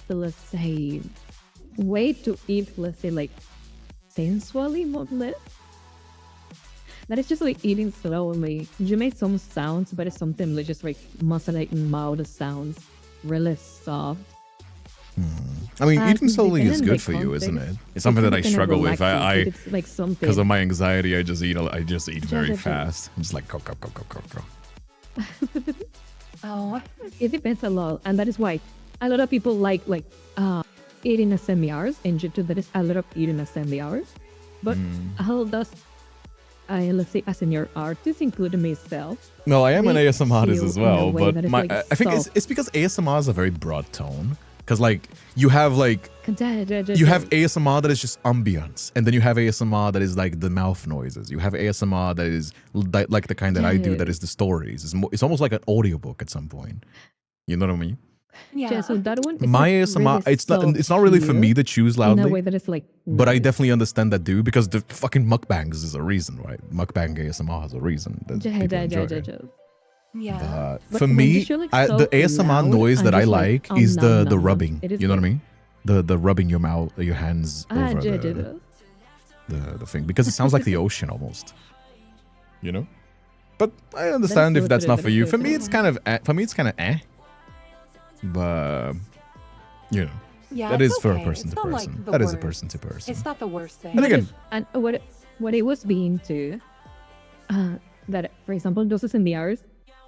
C: let's say way to eat, let's say like sensually more or less. That is just like eating slowly. You make some sounds, but it's something like just like muscling mouth sounds, really soft.
A: I mean, eating slowly is
C: depending
A: good
C: on
A: for
C: the
A: you, isn't it?
C: context,
A: It's something that I
C: it's kinda
A: struggle with.
C: relaxing, it's like something.
A: Because of my anxiety, I just eat very
C: yeah.
A: fast. I'm just like go.
D: Oh,
C: It depends a lot, and that is why a lot of people like eating SMRs. In YouTube, there is a lot of eating SMRs, but how does let's say as in your artist, including myself?
A: No, I am an
C: They
A: ASMR artist
C: feel
A: as
C: in a
A: well,
C: way
A: but
C: that is,
A: my
C: like,
A: I think it's because ASMR is a very broad tone. Because like you have ASMR that is just ambience, and then you have ASMR that is like the mouth noises. You have ASMR that is like the kind that I do, that is the stories. It's almost like an audiobook at some point. You know what I mean?
D: yeah.
C: So that one is
A: My
C: like
A: ASMR,
C: really
A: it's not really for me to choose
C: in a
A: loudly.
C: way that is like
A: But I
C: nice.
A: definitely understand that dude, because the fucking mukbangs is a reason, right? Mukbang ASMR has a reason that people enjoy it.
D: Yeah.
A: But for
C: when
A: me,
C: you show, like,
A: the
C: so
A: ASMR
C: loud
A: noise
C: and
A: that I
C: just, like,
A: like is the
C: nom,
A: rubbing.
C: it is
A: You know what I
C: like-
A: mean? The rubbing your mouth, your hands over the thing, because it sounds like the ocean almost. You know? But I understand if
C: so
A: that's
C: true,
A: not
C: that
A: for
C: is
A: you.
C: so
A: For me,
C: true.
A: it's kind of But you know,
D: Yeah,
A: that
D: it's
A: is for a
D: okay.
A: person
D: It's
A: to
D: not, like,
A: person.
D: the
A: That is a
D: worst.
A: person to person.
D: It's not the worst thing.
A: And again,
C: And what it was being to that, for example, those SMRs,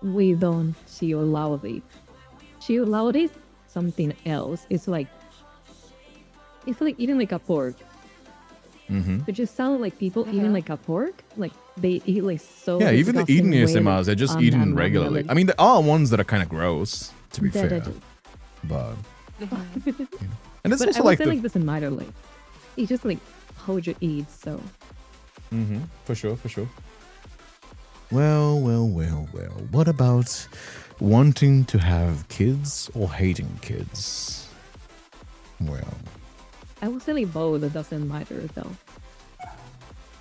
C: we don't chew loudly. Chew loud is something else. It's like eating like a pork. It just sounds like people eating like a pork. Like they eat like so.
A: yeah, even the eating
C: disgusting way,
A: ASMRs, they're just
C: like,
A: eating regularly. I mean, there are ones that are kind of gross, to be
C: that-
A: fair.
C: that-
A: But and it's
C: But I
A: also
C: would
A: like
C: say
A: the
C: like doesn't matter. Like it's just like how you eat. So
A: For sure. Well. What about wanting to have kids or hating kids? Well,
C: I would say like both. It doesn't matter though.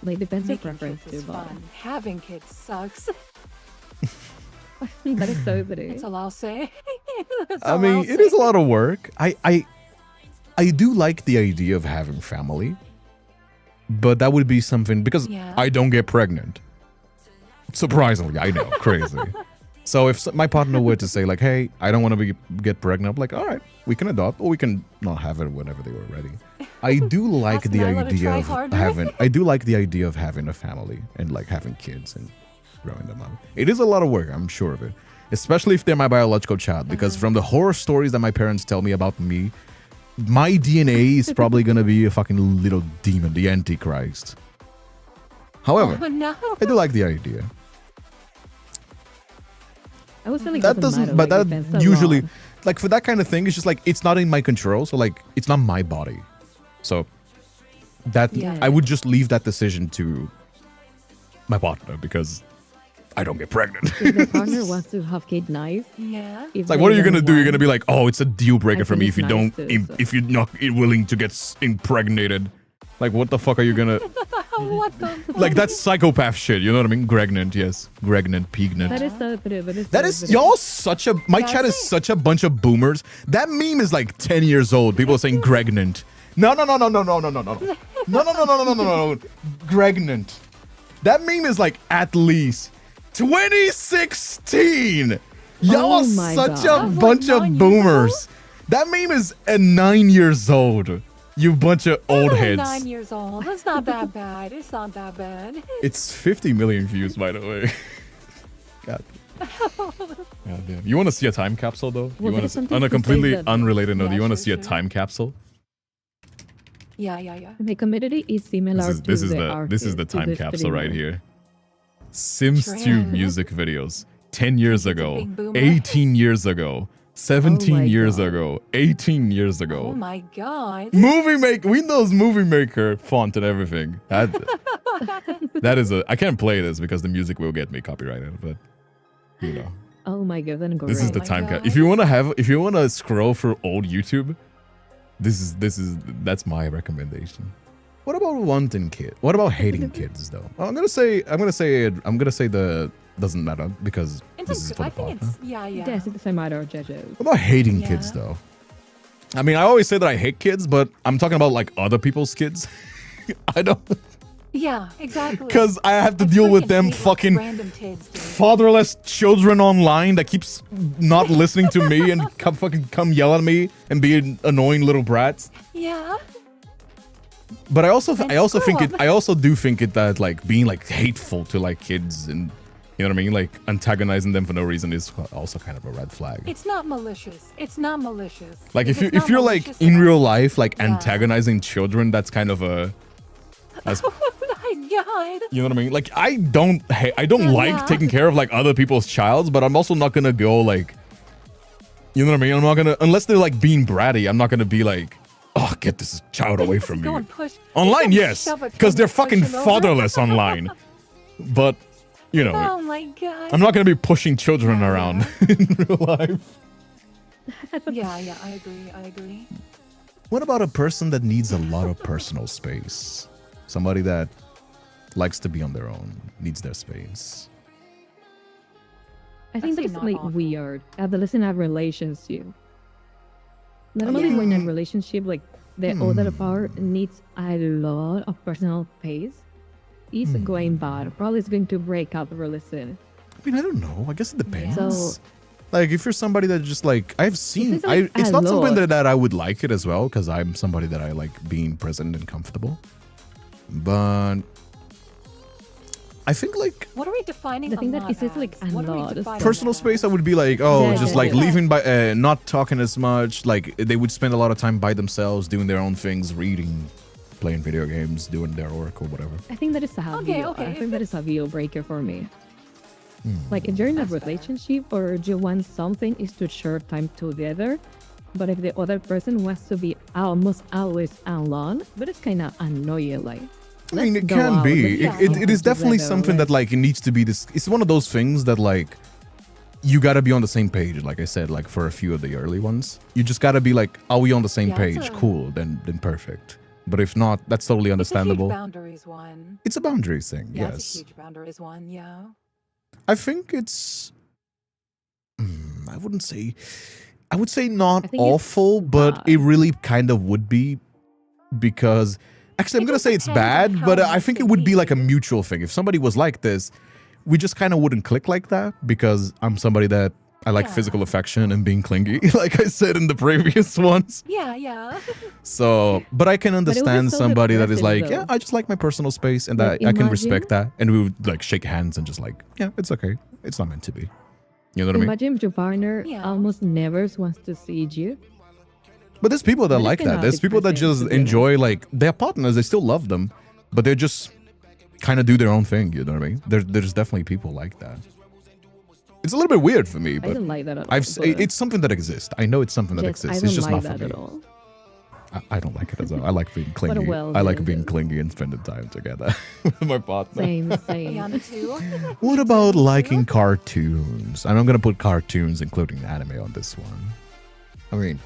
C: Like depends on
D: Making
C: preference
D: kids
C: too.
D: is
C: But
D: fun. Having kids sucks.
C: that is so true.
D: That's all I'll say. That's
A: I
D: all
A: mean,
D: I'll
A: it is a
D: say.
A: lot of work. I do like the idea of having family, but that would be something because
D: Yeah.
A: I don't get pregnant. Surprisingly, I know, crazy. So if my partner were to say like, "Hey, I don't want to get pregnant," I'm like, "All right, we can adopt, or we can not have it whenever they were ready." I do like
D: Ask
A: the
D: Nyla to
A: idea
D: try
A: of
D: harder.
A: I do like the idea of having a family and like having kids and growing them up. It is a lot of work, I'm sure of it, especially if they're my biological child. Because from the horror stories that my parents tell me about me, my DNA is probably gonna be a fucking little demon, the Antichrist. However,
D: Oh, no.
A: I do like the idea.
C: I would say like
A: That doesn't,
C: matter,
A: but
C: like,
A: that
C: depends a
A: usually,
C: lot.
A: like for that kind of thing, it's just like it's not in my control. So like it's not my body. So that
D: Yeah.
A: I would just leave that decision to my partner because I don't get pregnant.
C: If the partner wants to have kid, nice.
D: Yeah.
C: If
A: It's like, what are
C: they
A: you gonna
C: don't
A: do? You're
C: want-
A: gonna be like, oh, it's a deal breaker
C: I
A: for
C: think
A: me
C: it's
A: if you
C: nice
A: don't,
C: too, so.
A: if you're not willing to get impregnated. Like, what the fuck are you gonna?
D: What the fuck?
A: Like, that's psychopath shit. You know what I mean? Gregnant, yes, gregnant, pegnant.
C: That is so true.
A: That is y'all such a my chat is such a bunch of boomers. That meme is like 10 years old. People are saying gregnant. No. Gregnant. That meme is like at least 2016. Y'all
C: Oh
A: are
C: my
A: such
C: God.
A: a
D: That's
A: bunch
D: like
A: of
D: 9 years
A: boomers. That meme is 9 years old. You bunch of old
D: Only
A: heads.
D: 9 years old. That's not that bad. It's not that bad.
A: It's 50 million views, by the way. God. God damn. You want to see a time capsule, though?
C: Well,
A: You want
C: there's
A: to
C: something
A: on a
C: to say
A: completely
C: that-
A: unrelated note?
D: Yeah,
A: Do you want to
D: sure,
A: see a
D: sure.
A: time capsule?
D: Yeah.
C: My community is similar
A: This
C: to
A: is
C: the
A: the
C: artist, to
A: time
C: the
A: capsule right
C: streamer.
A: here. Sims 2
D: Trend.
A: music videos. 10 years
D: Think it's a
A: ago.
D: big boomer?
A: 18 years ago. 17
C: my
A: years
C: God.
A: ago. 18 years ago.
D: Oh my god.
A: Movie Maker, Windows Movie Maker font and everything. That is a. I can't play this because the music will get me copyrighted. But you know,
C: Oh my god, then
A: this is
C: great.
A: the
D: my
A: time cap.
D: God.
A: If you want to scroll through old YouTube, that's my recommendation. What about wanting kids? What about hating kids though? Well, I'm gonna say the doesn't matter because this is for
D: I
A: the
D: think
A: pod.
D: it's yeah.
C: Yes, it doesn't matter, judges.
A: What about hating
D: Yeah.
A: kids though? I mean, I always say that I hate kids, but I'm talking about like other people's kids. I don't,
D: Yeah, exactly.
A: because I have to
D: I
A: deal with
D: freaking
A: them
D: hate, like,
A: fucking
D: random kids, dude.
A: fatherless children online that keeps not listening to me and come yell at me and be annoying little brats.
D: Yeah.
A: But I also
D: Then
A: think
D: screw
A: it.
D: 'em.
A: I also do think it that like being like hateful to like kids and you know what I mean, like antagonizing them for no reason is also kind of a red flag.
D: It's not malicious. It's not malicious.
A: Like if
D: it's
A: you're
D: not
A: like
D: malicious
A: in
D: at
A: real
D: all.
A: life like
D: Yeah.
A: antagonizing children, that's kind of a that's,
D: Oh my god.
A: you know what I mean. Like I don't like
D: Yeah.
A: taking care of like other people's childs, but I'm also not gonna go like you know what I mean. I'm not gonna unless they're like being bratty. I'm not gonna be like, oh, get this child away
D: Just
A: from
D: go
A: me.
D: and push-
A: Online,
D: just go
A: yes,
D: shove a
A: because
D: kid
A: they're
D: and push
A: fucking
D: him over.
A: fatherless online. But you know,
D: Oh my god.
A: I'm not gonna be pushing children around in real life.
D: Yeah, I agree.
A: What about a person that needs a lot of personal space? Somebody that likes to be on their own, needs their space.
C: I think
D: I'd say
C: that's
D: not
C: like
D: awful.
C: weird. Adolescent have relationship. Normally,
D: Yeah.
C: when a relationship, like the other part needs a lot of personal space, is going bad. Probably it's going to break up really soon.
A: I mean, I don't know. I guess it depends.
C: So-
A: Like, if you're somebody that just like I've seen,
C: it's like
A: it's
C: a
A: not something
C: lot.
A: that I would like it as well because I'm somebody that I like being present and comfortable. But I think like
D: What are we defining
C: The
D: a
C: thing that
D: lot
C: is it's like
D: as?
C: a
D: What are we
C: lot.
D: defining
A: personal
D: that
A: space, I
D: as?
A: would be like, oh,
C: Yeah,
A: just
C: yeah,
A: like
C: yeah.
A: leaving by not talking as much. Like they would spend a lot of time by themselves, doing their own things, reading, playing video games, doing their work or whatever.
C: I think that is a
D: Okay,
C: deal.
D: okay.
C: I think that is a deal breaker for me. Like if you're in a relationship or you want something is to share time together, but if the other person wants to be almost always alone, but it's kind of annoying. Like,
A: I mean,
C: let's
A: it
C: go
A: can
C: out,
A: be.
C: let's
A: It
C: go
A: it is definitely
C: together,
A: something that like it needs to be this. It's one of those things that like you gotta be on the same page. Like I said, like for a few of the early ones, you just gotta be like, are we on the same
D: Yeah, it's
A: page?
D: a-
A: Cool, then perfect. But if not, that's totally
D: It's a
A: understandable.
D: huge boundaries one.
A: It's a boundaries thing.
D: Yeah,
A: Yes,
D: it's a huge boundaries one. Yeah.
A: I think it's. I wouldn't say. I would say not
C: I think it's
A: awful, but
C: bad.
A: it really kind of would be because. Actually, I'm
D: It
A: gonna
D: just
A: say it's
D: depends on
A: bad,
D: how
A: but
D: it
A: I
D: needs
A: think
D: to
A: it would be like a
D: be.
A: mutual thing. If somebody was like this, we just kind of wouldn't click like that because I'm somebody that I like
D: Yeah.
A: physical affection and being clingy, like I said in the previous ones.
D: Yeah.
A: So, but I can
C: would be
A: understand
C: so
A: somebody that is
C: depressing,
A: like, yeah,
C: though.
A: I just like my personal space, and
C: Like,
A: I can respect
C: imagine-
A: that, and we would like shake hands and just like, yeah, it's okay, it's not meant to be. You know what I mean?
C: Imagine if your partner
D: Yeah.
C: almost never wants to see you.
A: But there's people that
C: But it's
A: like that.
C: kinda
A: There's people that
C: depressing,
A: just
C: to be honest.
A: enjoy like their partners. They still love them, but they just kind of do their own thing. You know what I mean? There's definitely people like that. It's a little bit weird for me,
C: I
A: but
C: don't like that at all.
A: I've
C: but
A: it's something that exists. I know it's something that
C: yes, I
A: exists.
C: don't
A: It's just
C: like
A: not for
C: that
A: me.
C: at all.
A: I don't like it as well. I like being clingy.
C: well,
A: I like
C: dude.
A: being clingy and spending time together with my partner.
C: Same.
D: Yeah, me too.
A: What about liking cartoons? And I'm gonna put cartoons, including anime, on this one. I mean,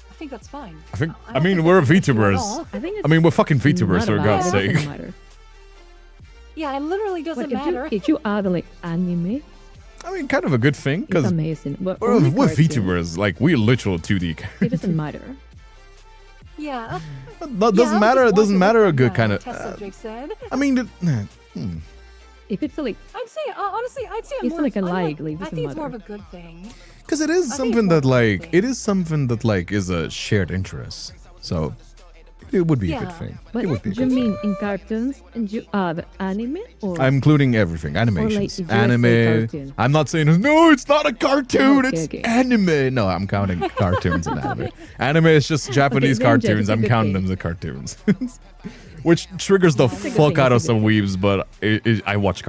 D: I think that's fine.
A: I think.
D: don't
A: I mean,
D: think
A: we're
D: that's an issue at
A: VTubers.
D: all.
C: I think
A: I mean, we're fucking VTubers,
C: not
A: for
C: bad.
A: God's
C: It doesn't
A: sake.
C: matter.
D: Yeah, it literally doesn't
C: Like
D: matter.
C: if you add like anime,
A: I mean, kind of a good thing
C: it's
A: because
C: amazing. But
A: we're
C: only cartoons,
A: VTubers. Like we're literal 2D.
C: it doesn't matter.
D: Yeah.
A: That doesn't matter. It doesn't matter. A good kind of.
D: Test subject said.
A: I mean,
C: If it's like
D: I'd say honestly, I'd say I'm
C: It's
D: more
C: like a
D: I'm
C: like, it
D: I
C: doesn't
D: think it's more of
C: matter.
D: a good thing.
A: because it is
D: I think
A: something
D: it's
A: that
D: more
A: like
D: something.
A: it is something that like is a shared interest. So it would be a good
D: Yeah.
A: thing.
C: but
A: It would be.
C: you
A: Good.
C: mean in cartoons and you add anime or
A: I'm including everything. Animations,
C: if you say
A: anime.
C: cartoon.
A: I'm not saying no. It's not a cartoon.
C: Okay,
A: it's
C: okay.
A: anime. No, I'm counting cartoons and anime. Anime is just Japanese
C: then just
A: cartoons. I'm
C: okay.
A: counting them as cartoons. Which triggers the
C: It's a good
A: fuck
C: thing,
A: out of
C: it's a
A: some
C: good
A: weebs, but I watch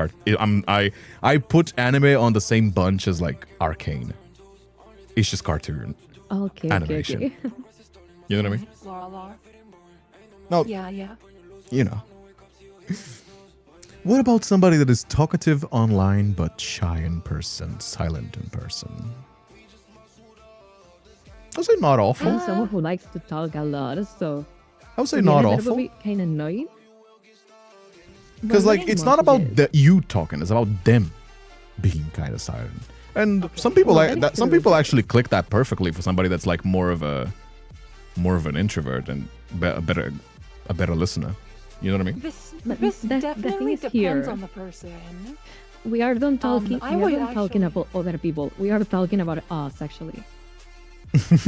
A: I put anime on the same bunch as like Arcane. It's just cartoon.
C: okay,
A: animation.
C: okay.
A: You know what I mean?
D: Laura.
A: No,
D: Yeah.
A: you know. What about somebody that is talkative online but shy in person, silent in person? I would say not awful.
C: I'm someone who likes to talk a lot, so
A: I would say
C: to be
A: not
C: honest, that
A: awful.
C: would be kind of annoying.
A: Because
C: But
A: like
C: many
A: it's not about
C: mortgages-
A: you talking; it's about them being kind of silent. And some people
C: Well,
A: like
C: that
A: that.
C: is
A: Some
C: true.
A: people actually click that perfectly for somebody that's like more of an introvert and a better listener. You know what I mean?
D: This
C: But
D: this
C: the thing
D: definitely
C: is
D: depends
C: here-
D: on the person.
C: We are done talking.
D: I
C: we
D: would
C: are done talking
D: actually-
C: about other people. We are talking about us actually.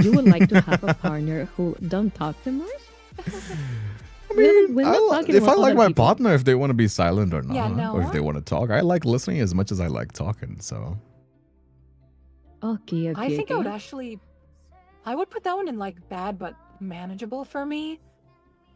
C: You would like to have a partner who don't talk too much? We're not talking
A: If I
C: about
A: like
C: other
A: my
C: people.
A: partner, if they want to be silent or not,
D: Yeah,
A: or if
D: no.
A: they want to talk, I like listening as much as I like talking. So
C: Okay, okay.
D: I think I would
C: okay.
D: actually, I would put that one in like bad but manageable for me.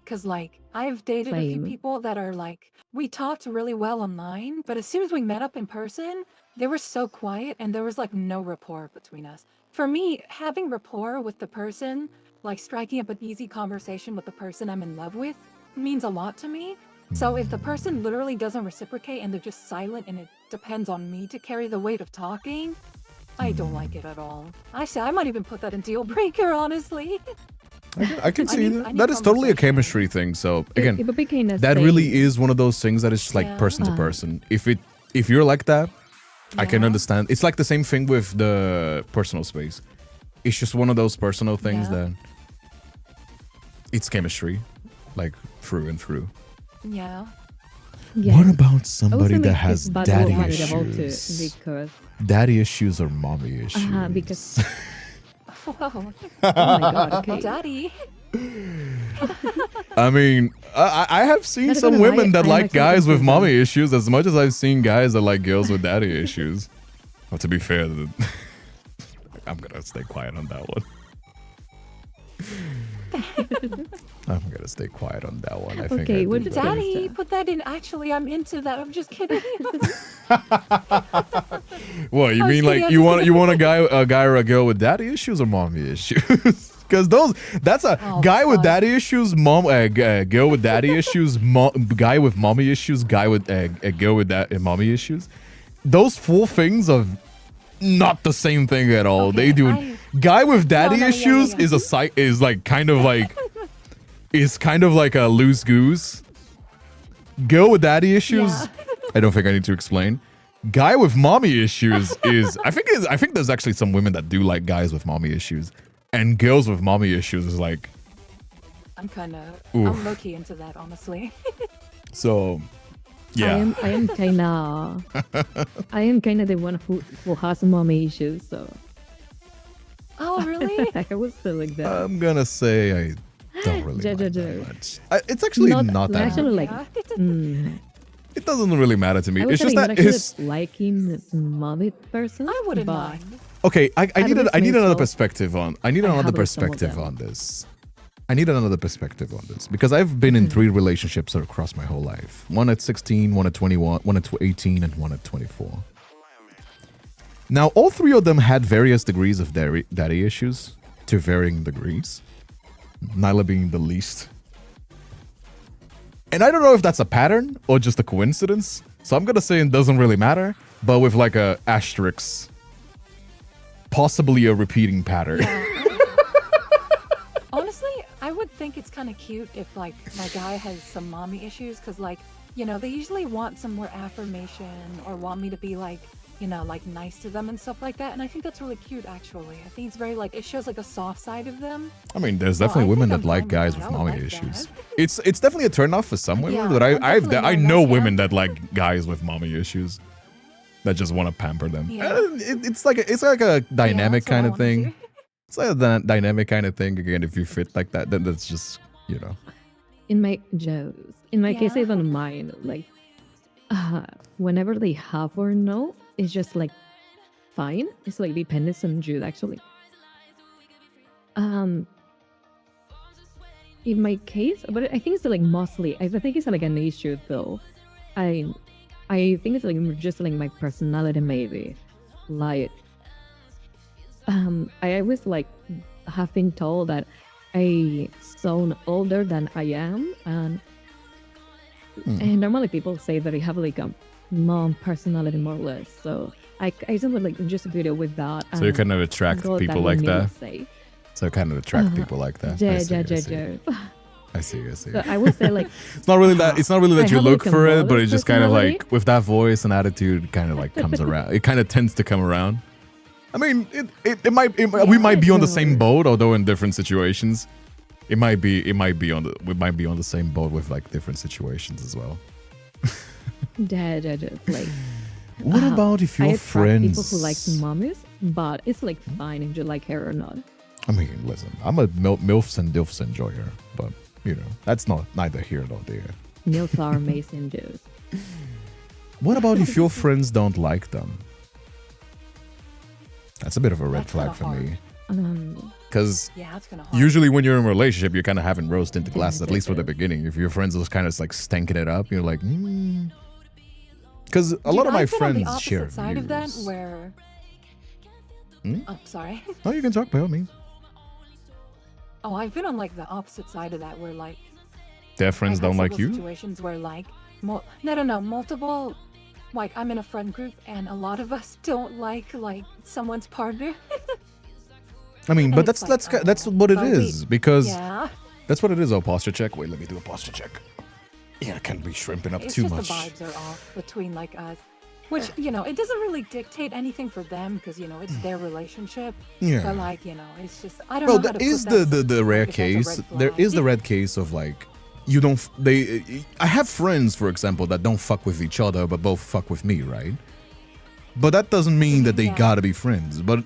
D: Cause like I've dated a few
C: Same.
D: people that are like, we talked really well online, but as soon as we met up in person, they were so quiet and there was like no rapport between us. For me, having rapport with the person, like striking up an easy conversation with the person I'm in love with, means a lot to me. So if the person literally doesn't reciprocate and they're just silent and it depends on me to carry the weight of talking, I don't like it at all. I might even put that in deal breaker, honestly.
A: I can
D: I
A: see
D: need-
A: that.
D: I need
A: That is totally a
D: conversation.
A: chemistry thing. So again,
C: It would be kinda
A: that
C: same.
A: really is one of those things that is just like
D: Yeah.
A: person to person. If you're like that, I can
D: Yeah.
A: understand. It's like the same thing with the personal space. It's just one of those personal things
D: Yeah.
A: that it's chemistry, like through and through.
D: Yeah.
C: Yeah.
A: What about
C: I would
A: somebody
C: say,
A: that
C: like,
A: has
C: it's bad
A: daddy
C: or manageable too,
A: issues?
C: because
A: Daddy issues or mommy issues?
C: because
D: Whoa.
C: oh my god, okay.
D: Daddy.
A: I mean, I have seen
C: Not
A: some
C: gonna lie,
A: women that
C: I'm
A: like
C: actually
A: guys with
C: confused.
A: mommy issues as much as I've seen guys that like girls with daddy issues. Well, to be fair, I'm gonna stay quiet on that one. I'm gonna stay quiet on that one. I think.
C: Okay,
A: I
C: what
A: do
C: did
A: better.
D: Daddy, put that in. Actually, I'm into that. I'm just kidding.
A: What you
D: I was
A: mean? Like
D: kidding,
A: you
D: I'm
A: want a guy or a girl with daddy issues or mommy issues? Because that's a
D: Oh,
A: guy with
D: fuck.
A: daddy issues, girl with daddy issues, guy with mommy issues, guy with a girl with mommy issues. Those four things are not the same thing at all.
D: Okay,
A: They do. Guy with daddy
D: no, yeah,
A: issues
D: yeah.
A: is like kind of like is kind of like a loose goose. Girl with daddy issues.
D: Yeah.
A: I don't think I need to explain. Guy with mommy issues is I think there's actually some women that do like guys with mommy issues, and girls with mommy issues is like
D: I'm kind of.
A: Oof.
D: I'm low key into that, honestly.
A: so. Yeah.
C: I am kinda the one who has mommy issues, so
D: Oh, really?
C: I was still like that.
A: I'm gonna say I don't really
C: Ja, ja,
A: like
C: ja.
A: that much. It's actually not that.
C: actually like
D: Yeah.
A: It doesn't really matter to me.
C: I would
A: It's
C: say
A: just
C: not
A: that
C: actually
A: it's
C: liking mommy person.
D: I wouldn't
C: but
D: mind.
A: okay. I need
C: least
A: another
C: myself,
A: perspective on. I need
C: I
A: another
C: have, like, some of
A: perspective
C: them.
A: on this. I need another perspective on this because I've been in 3 relationships across my whole life. One at 16, one at 21, one at 18, and one at 24. Now, all 3 of them had various degrees of daddy issues to varying degrees. Nyla being the least. And I don't know if that's a pattern or just a coincidence. So I'm going to say it doesn't really matter, but with like a asterisk. Possibly a repeating pattern.
D: Honestly, I would think it's kind of cute if like my guy has some mommy issues, because like, you know, they usually want some more affirmation or want me to be like, you know, like nice to them and stuff like that. And I think that's really cute, actually. I think it's very like, it shows like a soft side of them.
A: I mean, there's
D: Oh,
A: definitely
D: I
A: women
D: think
A: that
D: I'm
A: like
D: fine with
A: guys
D: that.
A: with
D: I would
A: mommy
D: like
A: issues.
D: that.
A: It's definitely a turn off for some women,
D: Yeah,
A: but
D: I'm definitely
A: I
D: more
A: know
D: that,
A: women
D: yeah.
A: that like guys with mommy issues that just want to pamper them.
D: Yeah.
A: It's like a dynamic
D: that's what I
A: kind of
D: wanna
A: thing.
D: do.
A: It's like a dynamic kind of thing. Again, if you fit like that, then that's just
C: in my case, I
D: Yeah.
C: don't mind. Like, whenever they have or no, it's just like fine. It's like depends on you actually. In my case, but I think it's like mostly. I think it's like an issue though. I think it's like just like my personality maybe. Like, I always like have been told that I sound older than I am, and normally people say that I have like a mom personality more or less. So I simply like just video with that.
A: So you
C: and
A: kind of attract
C: go
A: people
C: down
A: like
C: the
A: that.
C: middle, say.
A: So you kind of attract people like that. I
C: Yeah,
A: see,
C: yeah,
A: I
C: yeah,
A: see.
C: yeah.
A: I see.
C: So I would say like
A: It's not really that. It's not really
C: I
A: that you
C: have,
A: look
C: like, a
A: for it, but
C: modest
A: it just kind of
C: personality.
A: like with that voice and attitude, kind of like comes around. It kind of tends to come around. I mean, it might. We might be on the same boat, although in different situations. We might be on the same boat with like different situations as well.
C: like
A: What about if
C: I
A: your
C: attract
A: friends?
C: people who like mummies, but it's like fine if you like her or not.
A: I mean, listen, I'm a MILFs and DILFs enjoyer, but you know that's neither here nor there.
C: Milfs are amazing Jews.
A: What about if your friends don't like them? That's a bit of a red
D: That's
A: flag
D: kinda
A: for me.
D: hard.
A: Because
D: Yeah, that's kind of hard.
A: usually when you're in a relationship, you're kind of having rose tinted glasses, at least for the beginning. If your friends are kind of like stanking it up, you're like, Because a lot of my
D: I've been on the
A: friends share
D: opposite side of that
A: views.
D: where.
A: Hmm?
D: Oh, sorry.
A: No, you can talk by all means.
D: Oh, I've been on like the opposite side of that where like
A: Their friends
D: I've had
A: don't like
D: several
A: you?
D: situations where like multiple, like I'm in a friend group and a lot of us don't like someone's partner.
A: I mean,
D: And
A: but
D: it's
A: that's
D: like,
A: that's
D: oh,
A: what it
D: but
A: is, because
D: Yeah,
A: that's what it is. Oh, posture check. Wait, let me do a posture check. Yeah, I can't be shrimping up
D: it's
A: too
D: just
A: much.
D: the vibes are off between like us, which it doesn't really dictate anything for them because it's their relationship.
A: Yeah.
D: But like it's just I don't
A: Well,
D: know how
A: that
D: to
A: is
D: put that
A: the rare
D: if that's a red
A: case. There
D: flag.
A: is the red case of like you don't. I have friends, for example, that don't fuck with each other, but both fuck with me, right? But that doesn't mean that they
D: Yeah.
A: gotta be friends. But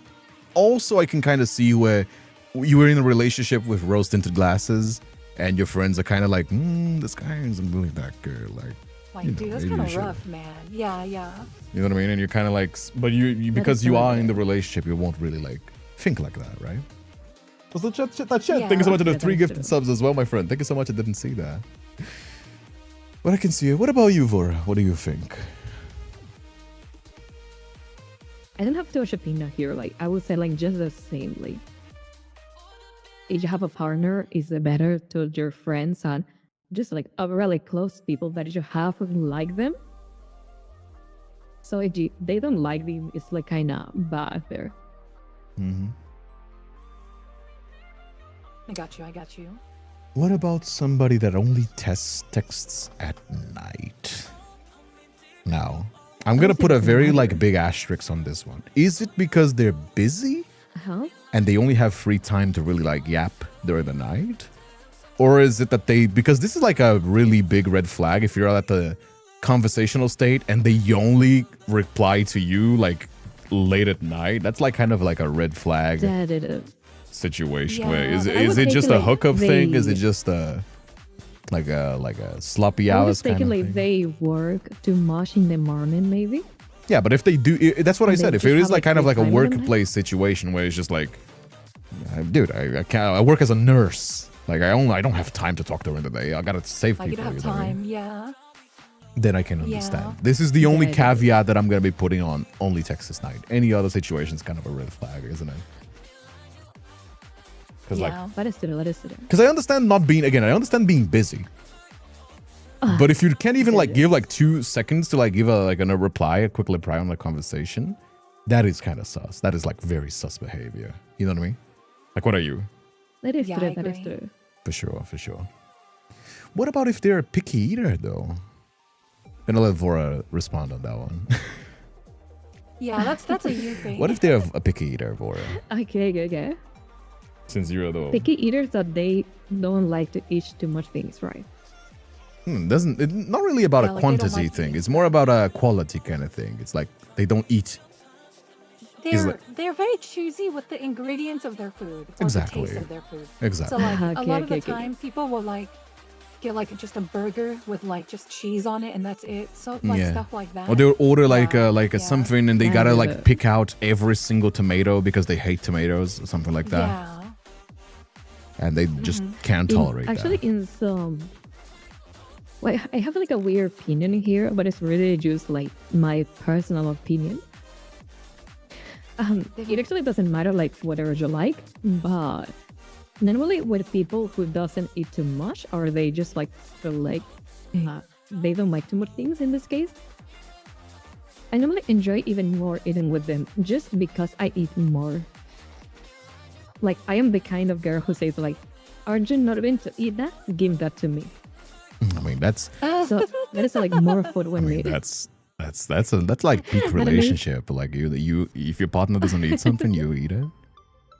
A: also, I can kind of see where you were in a relationship with rose tinted glasses, and your friends are kind of like, this guy isn't really that good. Like, you know,
D: dude, that's
A: maybe
D: kind
A: you
D: of
A: should-
D: rough, man. Yeah.
A: You know what I mean? And you're kind of like, but you because you are in the relationship, you won't really like think like that, right? Was the chat? Thank you so much for the
C: Yeah,
A: 3
C: that's
A: gifted
C: true.
A: subs as well, my friend. Thank you so much. I didn't see that. But I can see it. What about you, Vora? What do you think?
C: I don't have too much opinion here. Like I would say like just the same. Like if you have a partner, it's better to your friends and just like a really close people that you have who like them. So if they don't like them, it's like kind of bad there.
A: Mm-hmm.
D: I got you.
A: What about somebody that only texts at night? Now, I'm gonna put a very like big asterisk on this one. Is it because they're busy
C: Huh?
A: and they only have free time to really like yap during the night? Or is it that because this is like a really big red flag if you're at the conversational state and they only reply to you like late at night? That's like kind of like a red flag
C: That it is.
A: situation.
D: Yeah,
A: Where is
D: but I
A: is
C: would
A: it
C: take
A: just
C: it
A: a
C: like
A: hookup thing? Is it
C: they-
A: just a like a sloppy
C: I
A: hours
C: was
A: kind
C: thinking
A: of
C: like
A: thing?
C: they work too much in the morning, maybe.
A: Yeah, but if they do, that's what I
C: And
A: said.
C: they
A: If it
C: just
A: is
C: have,
A: like
C: like,
A: kind of
C: free
A: like a
C: time in the night?
A: workplace situation where it's just like, dude, I can't. I work as a nurse. Like I don't have time to talk during the day. I gotta save
D: Like you
A: people.
D: don't have
A: you know what I mean?
D: time. Yeah.
A: Then I can
D: Yeah.
A: understand. This is the only
C: Yeah,
A: caveat that I'm gonna be putting on only Texas night. Any other situation is kind of a red flag, isn't it? Because like,
D: Yeah.
C: Let us do it. Let us do it.
A: because I understand not being I understand being busy. But if you can't even like give like 2 seconds to like give a reply, a quick reply on the conversation, that is kind of sus. That is like very sus behavior. You know what I mean? Like, what are you?
C: Let us
D: Yeah,
C: do
D: I
C: it. Let us
D: agree.
C: do it.
A: For sure. What about if they're a picky eater though? And I'll let Vora respond on that one.
D: Yeah, that's a you thing.
A: What if they're a picky eater, Vora?
C: Okay.
A: Since you're the
C: Picky eaters that they don't like to eat too much things, right?
A: it's not really about
D: Yeah,
A: a
D: like they don't
A: quantity
D: like
A: thing.
D: things.
A: It's more about a quality kind of thing. It's like they don't eat.
D: They're very choosy with the ingredients of their food or
A: Exactly.
D: the taste of their food.
A: Exactly.
D: So like a
C: Okay,
D: lot of the
C: okay.
D: time, people will like get like just a burger with like just cheese on it, and that's it. So like
A: Yeah.
D: stuff like that.
A: Or they'll order like
D: Yeah,
A: a
D: yeah.
A: something and they
C: I
A: gotta
C: do
A: like
C: that.
A: pick out every single tomato because they hate tomatoes or something like that.
D: Yeah.
A: And they just can't
C: In-
A: tolerate
C: actually,
A: that.
C: in some, well, I have like a weird opinion in here, but it's really just like my personal opinion. It actually doesn't matter like whatever you like, but normally with people who doesn't eat too much, or they just like feel like they don't like too much things in this case, I normally enjoy even more eating with them just because I eat more. Like I am the kind of girl who says like, are you not going to eat that? Give that to me.
A: I mean, that's
C: So that is like more food
A: I
C: when
A: mean,
C: needed.
A: that's like peak relationship. Like you if your partner doesn't eat something, you eat it.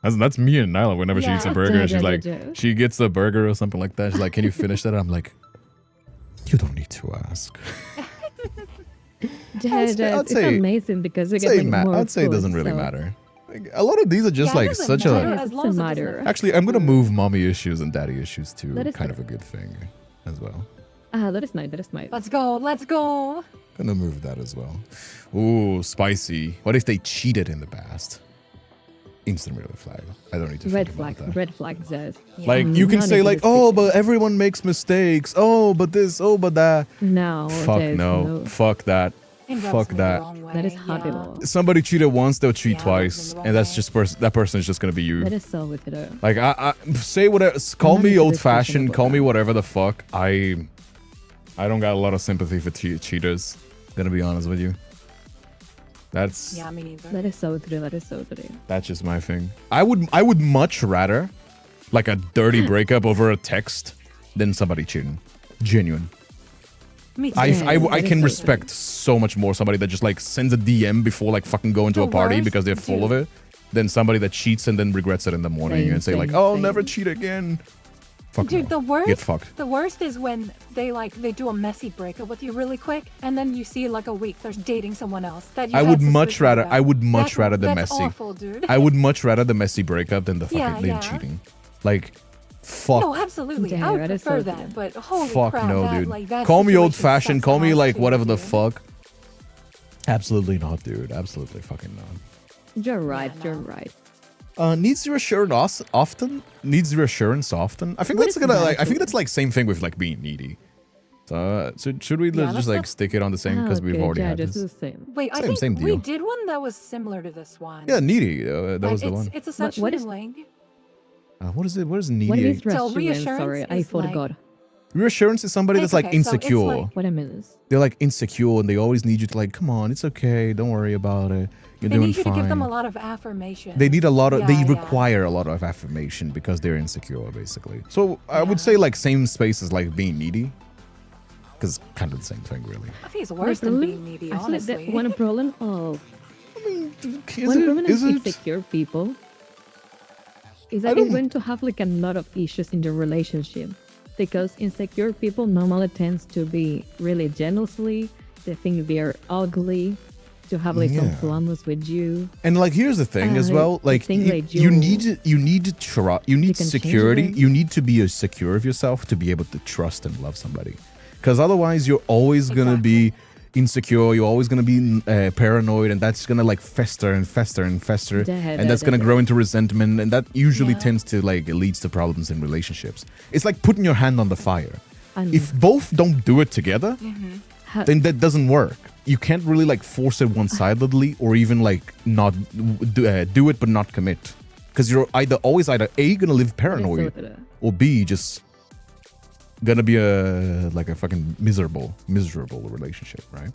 A: That's me and Nyla. Whenever she eats a
D: Yeah.
A: burger, she's like,
C: Yeah.
A: she gets a burger or something like that. She's like, "Can you finish that?" I'm like, "You don't need to ask."
C: It's amazing because you get
A: Say
C: like more
A: I'd say it
C: food,
A: doesn't really
C: so
A: matter. Like, a lot of these are just
D: Yeah, it
A: like
D: doesn't
A: such
D: matter
A: a.
C: Yes,
D: as
C: it
D: long as
C: doesn't
D: it doesn't
C: matter.
D: affect
A: Actually, I'm gonna
D: food.
A: move mommy issues and daddy issues to
C: That is
A: kind
C: fair.
A: of a good thing as well.
C: That is nice. That is nice.
D: Let's go. Let's go.
A: Gonna move that as well. Ooh, spicy. What if they cheated in the past? Instant red flag. I don't need to
C: Red
A: think
C: flag.
A: about that.
C: Red flag says.
A: Like you can
C: None
A: say
C: of
A: like,
C: this
A: oh,
C: picture.
A: but everyone makes mistakes. Oh, but this. Oh, but that.
C: No.
A: Fuck
C: there's
A: no. Fuck that.
D: It rubs
A: Fuck
D: me the
A: that.
D: wrong way,
C: That is
D: yeah.
C: horrible.
A: Somebody cheated once, they'll cheat
D: Yeah,
A: twice,
D: that's in the
A: and that's
D: wrong
A: just that person is just gonna be you.
C: That is so with it.
A: Like I say whatever. Call
C: not
A: me
C: into
A: old
C: discussion
A: fashioned.
C: about
A: Call me
C: that.
A: whatever the fuck. I don't got a lot of sympathy for cheaters. Gonna be honest with you. That's
D: Yeah, me neither.
C: That is so true. That is so true.
A: that's just my thing. I would much rather like a dirty breakup over a text than somebody cheating. Genuine.
D: Me too.
A: I
C: that is
A: can
C: so
A: respect so much more somebody that just like sends a DM before like fucking going to
D: The
A: a party
D: worst,
A: because they're full of
D: dude.
A: it than somebody that cheats and then regrets it in the morning
C: Same,
A: and say like,
C: same,
A: "Oh, I'll
C: same.
A: never cheat again." Fuck
D: Dude,
A: no.
D: the worst.
A: Get fucked.
D: The worst is when they do a messy breakup with you really quick, and then you see like a week they're dating someone else. That you
A: I
D: had
A: would
D: to
A: much
D: switch
A: rather.
D: about.
A: I would much
D: That's-
A: rather the
D: that's
A: messy.
D: awful, dude.
A: I would much rather the messy breakup than the fucking
D: Yeah,
A: than
D: yeah.
A: cheating. Like, fuck.
D: No, absolutely.
C: Yeah,
D: I would
C: that is
D: prefer
C: so
D: that,
C: good.
D: but holy
A: Fuck
D: crap,
A: no,
D: that,
A: dude.
D: like, that
A: Call me
D: situation
A: old fashioned.
D: sucks
A: Call me
D: ass
A: like
D: too,
A: whatever the
D: dude.
A: fuck. Absolutely not, dude. Absolutely fucking not.
C: You're right.
D: no.
C: You're right.
A: Needs reassurance often. Needs reassurance often. I think
C: What
A: that's
C: is
A: gonna
C: that
A: like. I think
C: actually?
A: that's like same thing with like being needy. So should we
D: Yeah,
A: just
D: that's
A: like
D: not-
A: stick it on the same because we've
C: Okay,
A: already
C: yeah,
A: had
C: just
A: this?
C: the same.
D: Wait, I
A: Same
D: think we
A: deal.
D: did one that was similar to this one.
A: Yeah, needy. That
D: And
A: was the one.
D: It's essentially
C: is-
D: like
A: What is it? What is needy?
C: What is
D: So
C: reassurance?
D: reassurance
C: Sorry, I
D: is like-
C: forgot.
A: Reassurance is somebody
D: It's
A: that's like
D: okay, so it's
A: insecure.
D: like-
C: What I mean is,
A: They're like insecure and they always need you to like, come on, it's okay, don't worry about it. You're
D: they
A: doing
D: need you
A: fine.
D: to give them a lot of affirmation.
A: They need a lot of.
D: Yeah,
A: they
D: yeah.
A: require a lot of affirmation because they're insecure, basically. So I would
D: Yeah.
A: say like same space as like being needy, because kind of the same thing, really.
D: I think it's worse than
C: Personally,
D: being needy,
C: actually,
D: honestly.
C: one problem of
A: Is
C: one problem
A: it? Is
C: of
A: it?
C: insecure people is
A: I
C: that you're
A: don't-
C: going to have like a lot of issues in your relationship because insecure people normally tends to be really jealously. They think they're ugly. To have like some
A: Yeah.
C: problems with you.
A: And like here's the thing as well,
C: I
A: like
C: think,
A: you,
C: like,
A: you need you need you need
C: can change
A: security.
C: them.
A: You need to be secure of yourself to be able to trust and love somebody, because otherwise you're always gonna be insecure. You're always gonna be paranoid, and that's gonna like fester and fester and fester, and that's gonna grow into resentment, and that usually
D: Yeah.
A: tends to like it leads to problems in relationships. It's like putting your hand on the fire.
C: And
A: If both don't do it together, then that doesn't work. You can't really like force it one-sidedly or even like not do it but not commit, because you're always either A, gonna live paranoid, or B, just gonna be a like a fucking miserable relationship, right?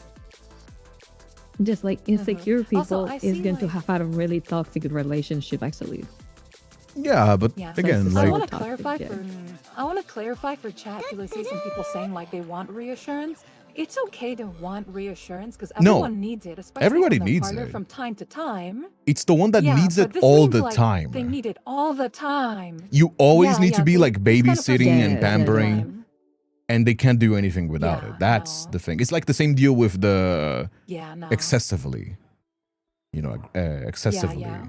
C: just like insecure
D: Also,
C: people
D: I
C: is
D: see,
C: going to
D: like-
C: have had a really toxic relationship actually.
A: Yeah, but
D: Yeah.
A: again,
C: So
D: I
A: like
D: want to
C: toxic,
D: clarify
C: yeah.
D: for chat because I see some people saying like they want reassurance. It's okay to want reassurance because
A: No.
D: everyone needs it, especially
A: Everybody
D: from their
A: needs
D: partner
A: it.
D: from time to time.
A: it's the one that
D: Yeah,
A: needs
D: but
A: it
D: this
A: all
D: seems
A: the
D: like
A: time.
D: They need it all the time.
A: You always
D: Yeah,
A: need to
D: yeah,
A: be
D: they-
A: like
D: this kind of
A: babysitting
D: person
A: and
C: Yeah, yeah,
A: pampering,
D: time.
A: and they can't do anything without
D: Yeah,
A: it. That's
D: no.
A: the thing. It's like the same deal with the
D: Yeah, no.
A: excessively, excessively.
D: yeah.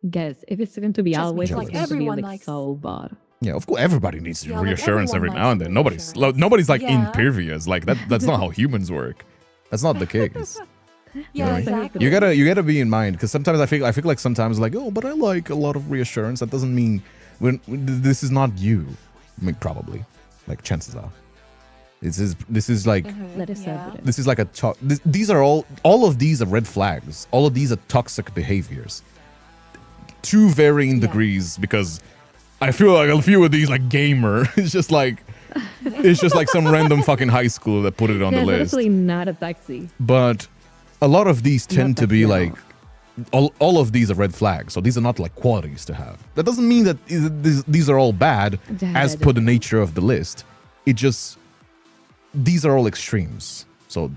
C: Guess if it's going to be
D: Just
C: always
A: means,
C: it's
A: like,
C: going to be
D: everyone
C: like
D: likes-
C: so bad.
A: Yeah, of course, everybody needs
D: Yeah, like,
A: reassurance every
D: everyone
A: now and
D: likes
A: then.
D: reassurance.
A: Nobody's like
D: Yeah.
A: impervious. Like that's not how humans work. That's not the case.
D: Yeah,
A: Right.
D: exactly.
A: You gotta be in mind, because sometimes I feel like sometimes like, oh, but I like a lot of reassurance. That doesn't mean this is not you. I mean, probably, like chances are, this is like
C: That is
D: Yeah.
C: evident.
A: this is like these are all of these are red flags. All of these are toxic behaviors to varying
D: Yeah.
A: degrees, because I feel like a few of these like gamer. It's just like some random fucking high school that put it on
C: Yeah,
A: the
C: it's
A: list.
C: actually not a taxi.
A: But a lot of these tend
C: Not
A: to be
C: that
A: like all of these are red flags. So these are not like qualities to have. That doesn't mean that these are all bad as per the nature of the list. It just, these are all extremes. So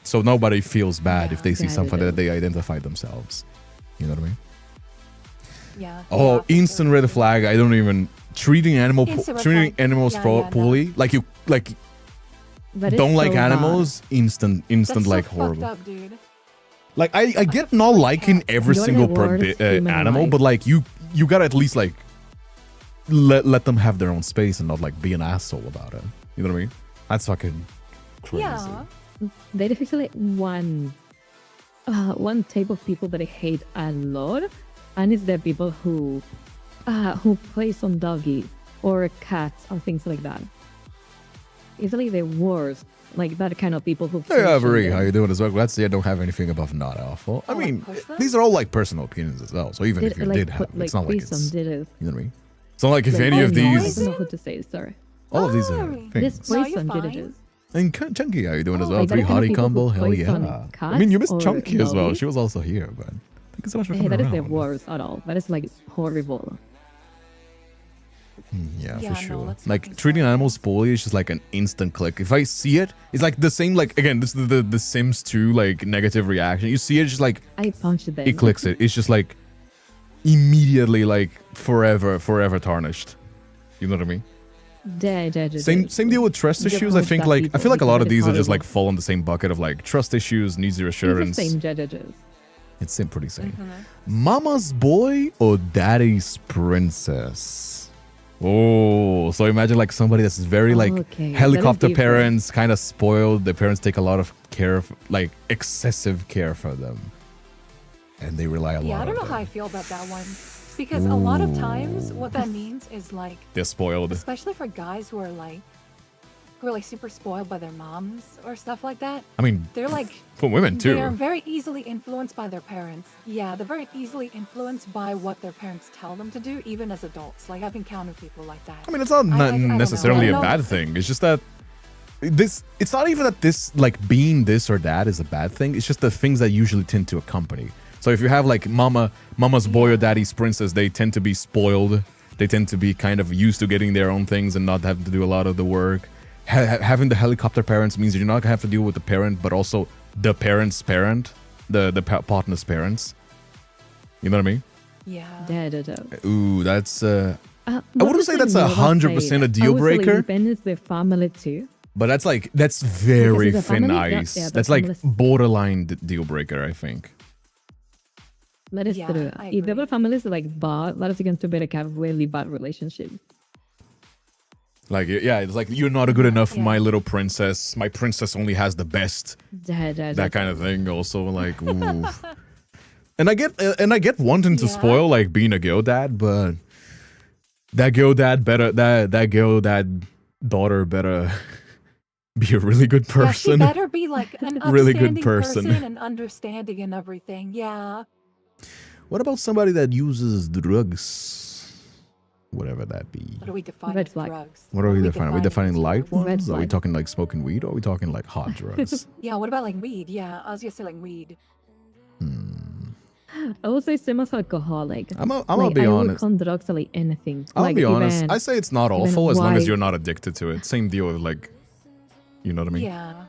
A: so nobody feels bad if they see something that they identify themselves. You know what I mean?
D: Yeah.
A: Oh,
D: yeah, for
A: instant
D: sure.
A: red flag. I don't even treating
D: Instant red
A: treating
D: flag.
A: animals
D: Yeah, yeah, no.
A: poorly. Like you
C: That is
A: don't like
C: so bad.
A: animals. Instant
D: That's
A: like
D: so
A: horrible.
D: fucked up, dude.
A: Like I get not liking every
C: You're
A: single
C: the worst human
A: animal,
C: alive.
A: but like you gotta at least like let them have their own space and not like be an asshole about it. You know what I mean? That's fucking crazy.
D: Yeah.
C: There is actually one type of people that I hate a lot, and it's the people who plays on doggies or cats or things like that. It's like the worst, like that kind of people who.
A: Hey, Avery,
C: function
A: how
C: them.
A: you doing as well? Glad to see I don't have anything above not awful. I
D: Oh, like
A: mean,
D: push them?
A: these are all like personal opinions as well. So even if you
C: like,
A: did have,
C: put, like,
A: it's not like
C: please
A: it's,
C: don't do this.
A: you know what I mean? It's not like if
C: Like,
A: any
C: oh,
A: of
C: no, I
A: these,
C: don't know who to say. Sorry.
A: all of these are
D: Sorry.
C: This
A: things.
D: No, you're
C: poison did
D: fine.
C: it.
A: And Chunky, how you doing as
D: Oh,
A: well?
C: like that
A: Three
C: kind of
A: hottie
C: people who
A: combo, hell
C: plays on
A: yeah. I mean, you missed
C: cats
A: Chunky
C: or
A: as well.
C: doggies.
A: She was also here, but thank you so much for
C: Hey,
A: coming
C: that is
A: around.
C: the worst at all. That is like horrible.
A: Yeah,
D: Yeah,
A: for
D: no,
A: sure.
D: that's
A: Like
D: fucking
A: treating
D: sad.
A: animals poorly is just like an instant click. If I see it, it's like the same. Like again, this is the Sims 2 like negative reaction. You see it, just like
C: I punched them.
A: it clicks it. It's just like immediately like forever tarnished. You know what I mean? Same deal with trust
C: Just
A: issues. I
C: push
A: think
C: that
A: like I
C: people
A: feel like a lot of
C: because
A: these are just
C: horrible.
A: like fall in the same bucket of like trust issues, needs
C: It's the
A: reassurance.
C: same judges.
A: It's pretty same.
D: Mhm.
A: Mama's boy or daddy's princess? Oh, so imagine like somebody that's very like
C: Okay, that is
A: helicopter
C: different.
A: parents, kind of spoiled. Their parents take a lot of care, like excessive care for them, and they rely a lot
D: Yeah, I don't know
A: on
D: how I
A: them.
D: feel about that one. Because a lot of times
A: Ooh.
D: what that means is like,
A: They're spoiled.
D: especially for guys who are like super spoiled by their moms or stuff like that,
A: I mean,
D: they're like,
A: for women too.
D: they are very easily influenced by their parents. Yeah, they're very easily influenced by what their parents tell them to do, even as adults. Like, I've encountered people like that.
A: I mean, it's not
D: I don't know.
A: necessarily
D: I
A: a
D: know-
A: bad thing. It's just that it's not even that this like being this or that is a bad thing. It's just the things that usually tend to accompany. So if you have like mama's boy or daddy's princess, they tend to be spoiled. They tend to be kind of used to getting their own things and not having to do a lot of the work. Having the helicopter parents means you're not gonna have to deal with the parent, but also the parent's parent, the partner's parents. You know what I mean?
D: Yeah.
A: Ooh, that's
C: I
A: wouldn't say that's 100% a deal breaker.
C: Depends the family too.
A: But that's very
C: Because it's a
A: thin
C: family- yeah,
A: ice.
C: yeah, the
A: That's like
C: families-
A: borderline deal breaker, I think.
C: That is
D: Yeah,
C: true.
D: I
C: If the
D: agree.
C: family is like bad, that is going to be like a really bad relationship.
A: Like, yeah, it's like you're not good enough,
D: Yeah.
A: my little princess. My princess only has the best. That kind of thing. Also, like, ooh. And I get wanting to
D: Yeah.
A: spoil like being a girl dad, but that girl dad better that girl dad daughter better be a really good
D: Yeah, she
A: person.
D: better be like an
A: Really good
D: upstanding
A: person.
D: and understanding and everything. Yeah.
A: What about somebody that uses drugs? Whatever that be.
D: What do we define
C: Red
D: as
C: flag.
D: drugs?
A: What are we defining? Are we defining
D: as
A: light
D: drugs?
C: Red
A: ones? Are we
C: flag.
A: talking like smoking weed or are we talking like hot drugs?
D: Yeah, what about like weed? Yeah, I was gonna say like weed.
C: I would say same as alcoholic.
A: I'm
C: like,
A: gonna be
C: I will
A: honest.
C: count drugs like anything.
A: I'll
C: like
A: be honest.
C: even-
A: I say it's not
C: even
A: awful as long as
C: white.
A: you're not addicted to it. Same deal with like, you know what I mean?
D: Yeah.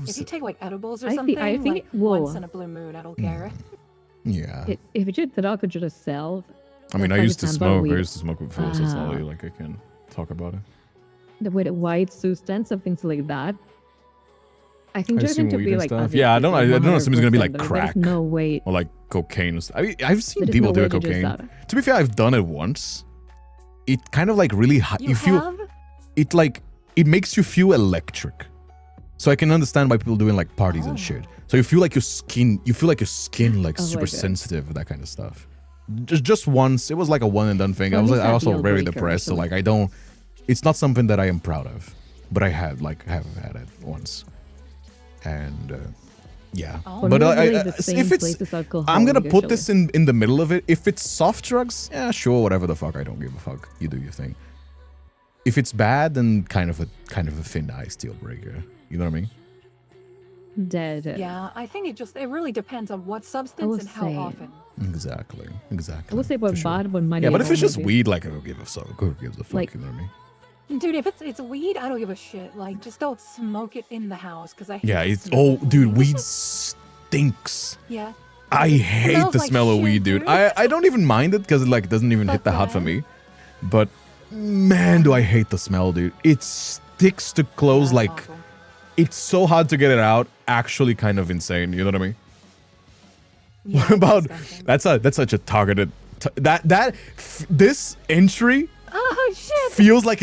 D: If you take like edibles or
C: I
D: something,
C: think- I think-
D: like
C: whoa.
D: once in a blue moon, I don't care.
A: Yeah.
C: If you drug yourself,
A: I mean, I
C: for
A: used to
C: example,
A: smoke. I
C: weed.
A: used to smoke before, so it's not
C: Ah.
A: really like I can talk about it.
C: with white substance or things like that, I think
A: I
C: you're
A: assume
C: going to
A: weed
C: be
A: and
C: like
A: stuff. Yeah, I don't assume it's gonna be like
C: 100%. There's
A: crack.
C: no way.
A: Or like cocaine. Or I mean, I've seen
C: There's
A: people
C: no
A: do
C: way to just
A: cocaine.
C: that.
A: To be fair, I've done it once. It kind of like really
D: You have?
A: it like it makes you feel electric. So I can understand why people doing like parties and
D: Oh.
A: shit. So you feel like your skin like
C: Oh my
A: super
C: God.
A: sensitive, that kind of stuff. Just once, it was like a one and done thing.
C: For
A: I was
C: me,
A: like,
C: it's
A: I
C: a
A: also
C: deal
A: very
C: breaker,
A: depressed, so
C: actually.
A: like I don't. It's not something that I am proud of, but I have had it once, and yeah.
D: Oh.
C: For
A: But
C: me,
A: I,
C: really
A: I,
C: the same
A: if it's,
C: place as alcohol,
A: I'm gonna put
C: usually.
A: this in the middle of it. If it's soft drugs, yeah, sure, whatever the fuck. I don't give a fuck. You do your thing. If it's bad, then kind of a thin ice deal breaker. You know what I mean?
C: Dead.
D: Yeah, I think it really depends on what substance and how
C: say-
D: often.
A: Exactly.
C: I would say
A: For
C: but
A: sure.
C: bad, but money.
A: Yeah, but if it's just
C: maybe.
A: weed, like, who gives a fuck? Who gives a fuck?
C: Like-
A: You know what I mean?
D: Dude, if it's weed, I don't give a shit. Like, just don't smoke it in the house because I hate
A: Yeah,
D: the
A: it's
D: smell of
A: dude, weed stinks.
D: Yeah.
A: I hate
D: smells
A: the
D: like
A: smell of
D: shit,
A: weed, dude.
D: dude.
A: I don't even mind it because it like doesn't even hit
D: Fuck
A: the heart for
D: that.
A: me. But man, do I hate the smell, dude. It sticks to clothes
D: That's
A: like
D: awful.
A: it's so hard to get it out. Actually, kind of insane. You know what I mean?
D: Yeah,
A: What about
D: disgusting.
A: that's such a targeted this entry
D: Oh shit!
A: feels like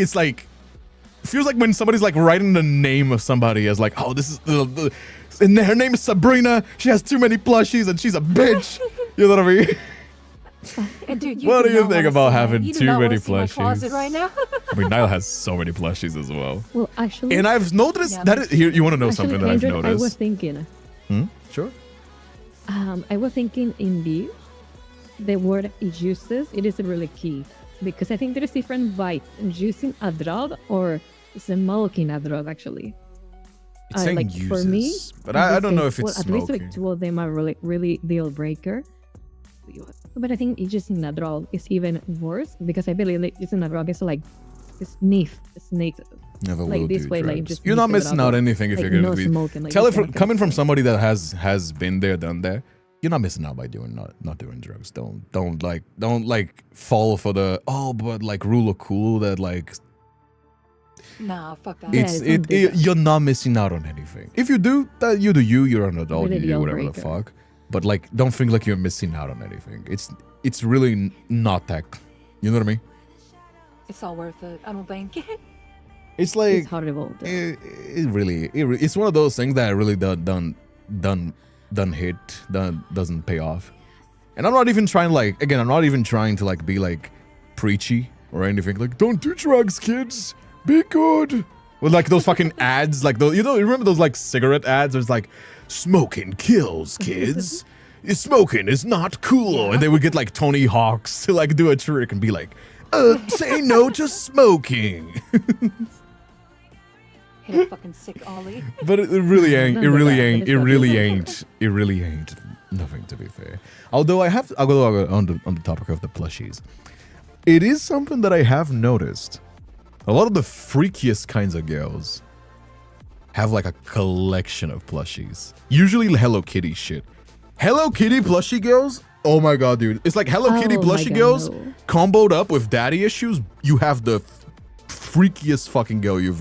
A: when somebody's like writing the name of somebody as like, oh, this is and her name is Sabrina. She has too many plushies and she's a bitch. You know what I mean?
D: And dude,
A: What do you
D: not
A: think
D: wanna
A: about
D: see
A: having
D: you do
A: too
D: not wanna
A: many
D: see my closet
A: plushies?
D: right now.
A: I mean, Niall has so many plushies as well.
C: Well, actually,
A: And I've noticed
D: Yeah,
A: that here. You want to know something that I've
C: Kindred, I was
A: noticed?
C: thinking.
A: Sure.
C: I was thinking indeed, the word it uses, it is really key because I think there is different vibe using a drug or smoking a drug actually.
A: It's saying
C: like
A: uses,
C: for me,
A: but
C: in
A: I
C: this
A: don't know
C: case,
A: if it's
C: at least
A: smoking.
C: like two of them are really deal breaker. But I think using a drug is even worse because I believe like using a drug is like sniff.
A: Never
C: like
A: will
C: this
A: do
C: way, like,
A: drugs.
C: just
A: You're not
C: mix it
A: missing
C: up,
A: out
C: like-
A: anything if
C: like
A: you're gonna
C: no
A: be.
C: smoking, like
A: Tell
C: this
A: it from,
C: kind of
A: coming from
C: thing.
A: somebody that has been there, done there. You're not missing out by doing not doing drugs. Don't like fall for the but like rule of cool that like
D: Nah, fuck that.
C: Yeah,
A: it's
C: don't do that.
A: you're not missing out on anything. If you do that, you do you. You're an adult.
C: Really
A: You do
C: deal
A: whatever the
C: breaker.
A: fuck. But like, don't think like you're missing out on anything. It's really not that. You know what I mean?
D: It's all worth it. I don't think.
A: It's like
C: It's horrible. though.
A: it's one of those things that really doesn't pay off. And I'm not even trying to like be like preachy or anything. Like, don't do drugs, kids. Be good. With like those fucking ads, like those, you remember those like cigarette ads? There's like, smoking kills, kids. Smoking is not cool. And they would get like Tony Hawks to like do a trick and be like, say no to smoking.
D: Hit a fucking sick Ollie.
A: But it really ain't.
C: Don't
A: It
C: do
A: really
C: that,
A: ain't.
C: but
A: It
C: it's
A: really
C: okay.
A: ain't. It really ain't. Nothing, to be fair. Although I'll go on the topic of the plushies. It is something that I have noticed. A lot of the freakiest kinds of girls have like a collection of plushies. Usually Hello Kitty shit. Hello Kitty plushie girls? Oh my god, dude. It's like Hello Kitty
C: Oh my
A: plushie
C: God,
A: girls
C: no.
A: comboed up with daddy issues. You have the freakiest fucking girl you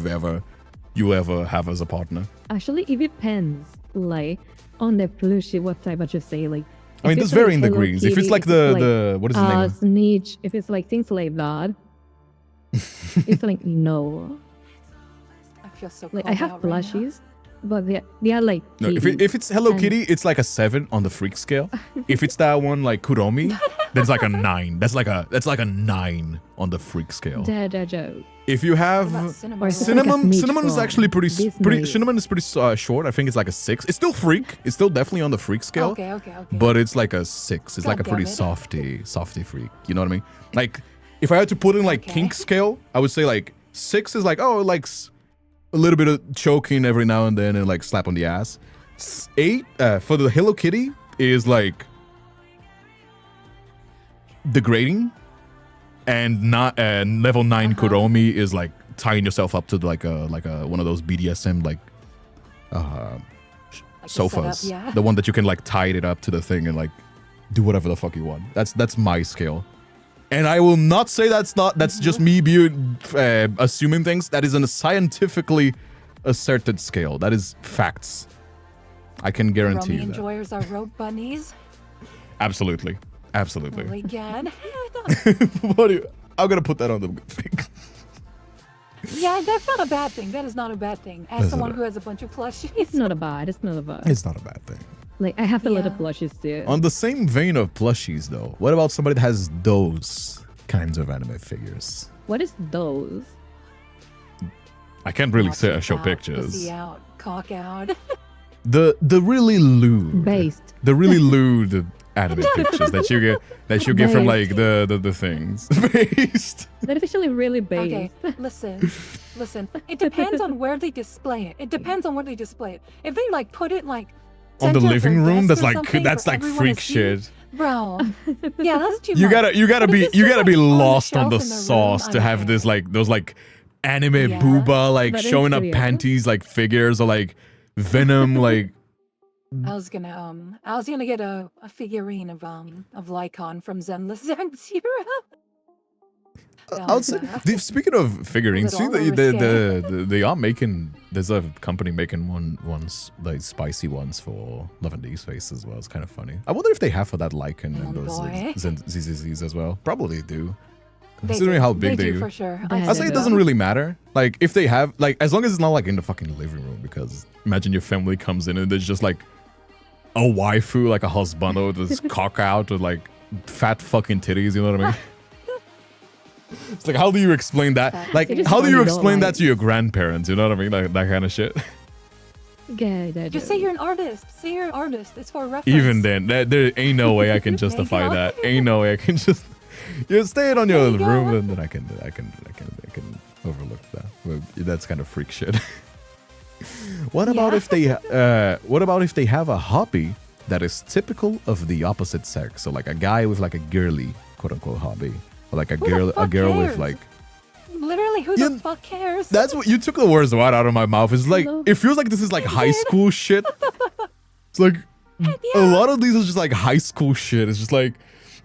A: ever have as a partner.
C: Actually, it depends, like, on the plushie, what type I just say, like.
A: I mean,
C: if
A: there's
C: it's like
A: varying
C: Hello
A: degrees. If it's
C: Kitty,
A: like the what is the name?
C: Snitch, if it's like things like that, it's like no.
D: I feel so.
C: Like I
D: called
C: have
D: out right now.
C: plushies, but they are like.
A: No, if
C: kitties.
A: it's Hello
C: and-
A: Kitty, it's like a 7 on the freak scale. If it's that one like Kuromi, that's like a 9. That's like a 9 on the freak scale.
C: Da joke.
A: If you
D: What
A: have
D: about cinnamon?
C: Or is it like a
A: Cinnamon,
C: snitch
A: cinnamon is
C: from
A: actually pretty.
C: Disney?
A: Cinnamon is pretty short. I think it's like a 6. It's still freak. It's still definitely on the freak scale.
D: Okay.
A: But it's like a 6. It's like a
D: God
A: pretty
D: damn
A: softy freak. You know what I mean? Like, if I had to put in like
D: Okay.
A: kink scale, I would say like 6 is like, oh, like a little bit of choking every now and then and like slap on the ass. 8 for the Hello Kitty is like degrading, and not level 9 Kuromi is like tying yourself up to like a one of those BDSM like
D: Like the
A: sofas,
D: setup, yeah.
A: the one that you can like tie it up to the thing and like do whatever the fuck you want. That's my scale, and I will not say that's just me assuming things. That is a scientifically asserted scale. That is facts. I can guarantee
D: Rummy
A: you that.
D: enjoyers are rope bunnies.
A: Absolutely.
D: Holy God.
A: What do you, I'm gonna put that on the thing.
D: Yeah, that's not a bad thing. That is not a bad thing. As
A: That's
D: someone
A: not
D: who has a bunch of plushies.
C: It's not a bad. It's not a bad.
A: It's not a bad thing.
C: Like I have a lot of
D: Yeah.
C: plushies too.
A: On the same vein of plushies, though, what about somebody that has those kinds of anime figures?
C: What is those?
A: I can't really
D: Watch
A: say
D: it
A: show
D: out,
A: pictures.
D: pussy out, cock out.
A: The really lewd,
C: Based.
A: the really lewd anime pictures that you get from like the things based.
C: That is actually really based.
D: Okay, listen. It depends on where they display it. If they like put it like
A: On the
D: center of
A: living
D: their
A: room,
D: desk
A: that's
D: or
A: like
D: something
A: that's
D: for
A: like
D: everyone
A: freak
D: to see,
A: shit.
D: bro. Yeah, that's too
A: You
D: much.
A: gotta
D: But if it's
A: you
D: just,
A: gotta be
D: like, on the
A: lost on
D: shelf
A: the
D: in the room,
A: sauce to
D: I'm
A: have
D: okay.
A: this like those like anime
D: Yeah.
A: booba like
C: That is
A: showing up
C: pretty
A: panties like figures or like Venom like.
D: I was gonna get a figurine of Lycon from Zenless Zero.
A: Speaking of figurines,
D: Was
A: see
D: it all
A: they are making. There's a company making ones like spicy ones for Love and D's face as well. It's kind of funny. I wonder if they have for that Lycan
D: Oh,
A: and those
D: boy.
A: ZZZs as well. Probably do.
D: They
A: Considering
D: do.
A: how big they
D: do
A: are.
D: for sure.
C: I
A: I say it
C: Yeah.
A: doesn't really matter. Like if they have like as long as it's not like in the fucking living room, because imagine your family comes in and there's just like a waifu, like a husbando with his cock out with like fat fucking titties, you know what I mean? It's like how do you explain that? Like
C: It is
A: how do you
C: funny though,
A: explain that
C: like-
A: to your grandparents, you know what I mean? Like that kind of shit.
C: Yeah, that
D: Just
C: is.
D: say you're an artist. Say you're an artist. It's for reference.
A: Even then, there ain't no way I can justify
D: go.
A: that. Ain't no way I can just you stay it on your
D: There you go.
A: room and then I can overlook that. Well, that's kind of freak shit. What about
D: Yeah.
A: if they have a hobby that is typical of the opposite sex? So like a guy with like a girly quote unquote hobby, or like a
D: Who the
A: girl
D: fuck
A: with
D: cares?
A: like.
D: Literally, who
A: Yeah,
D: the fuck cares?
A: That's what you took the words right out of my mouth. It's like
C: No.
A: it feels like this is like high school shit. It's like a lot of these is just like high school shit. It's just like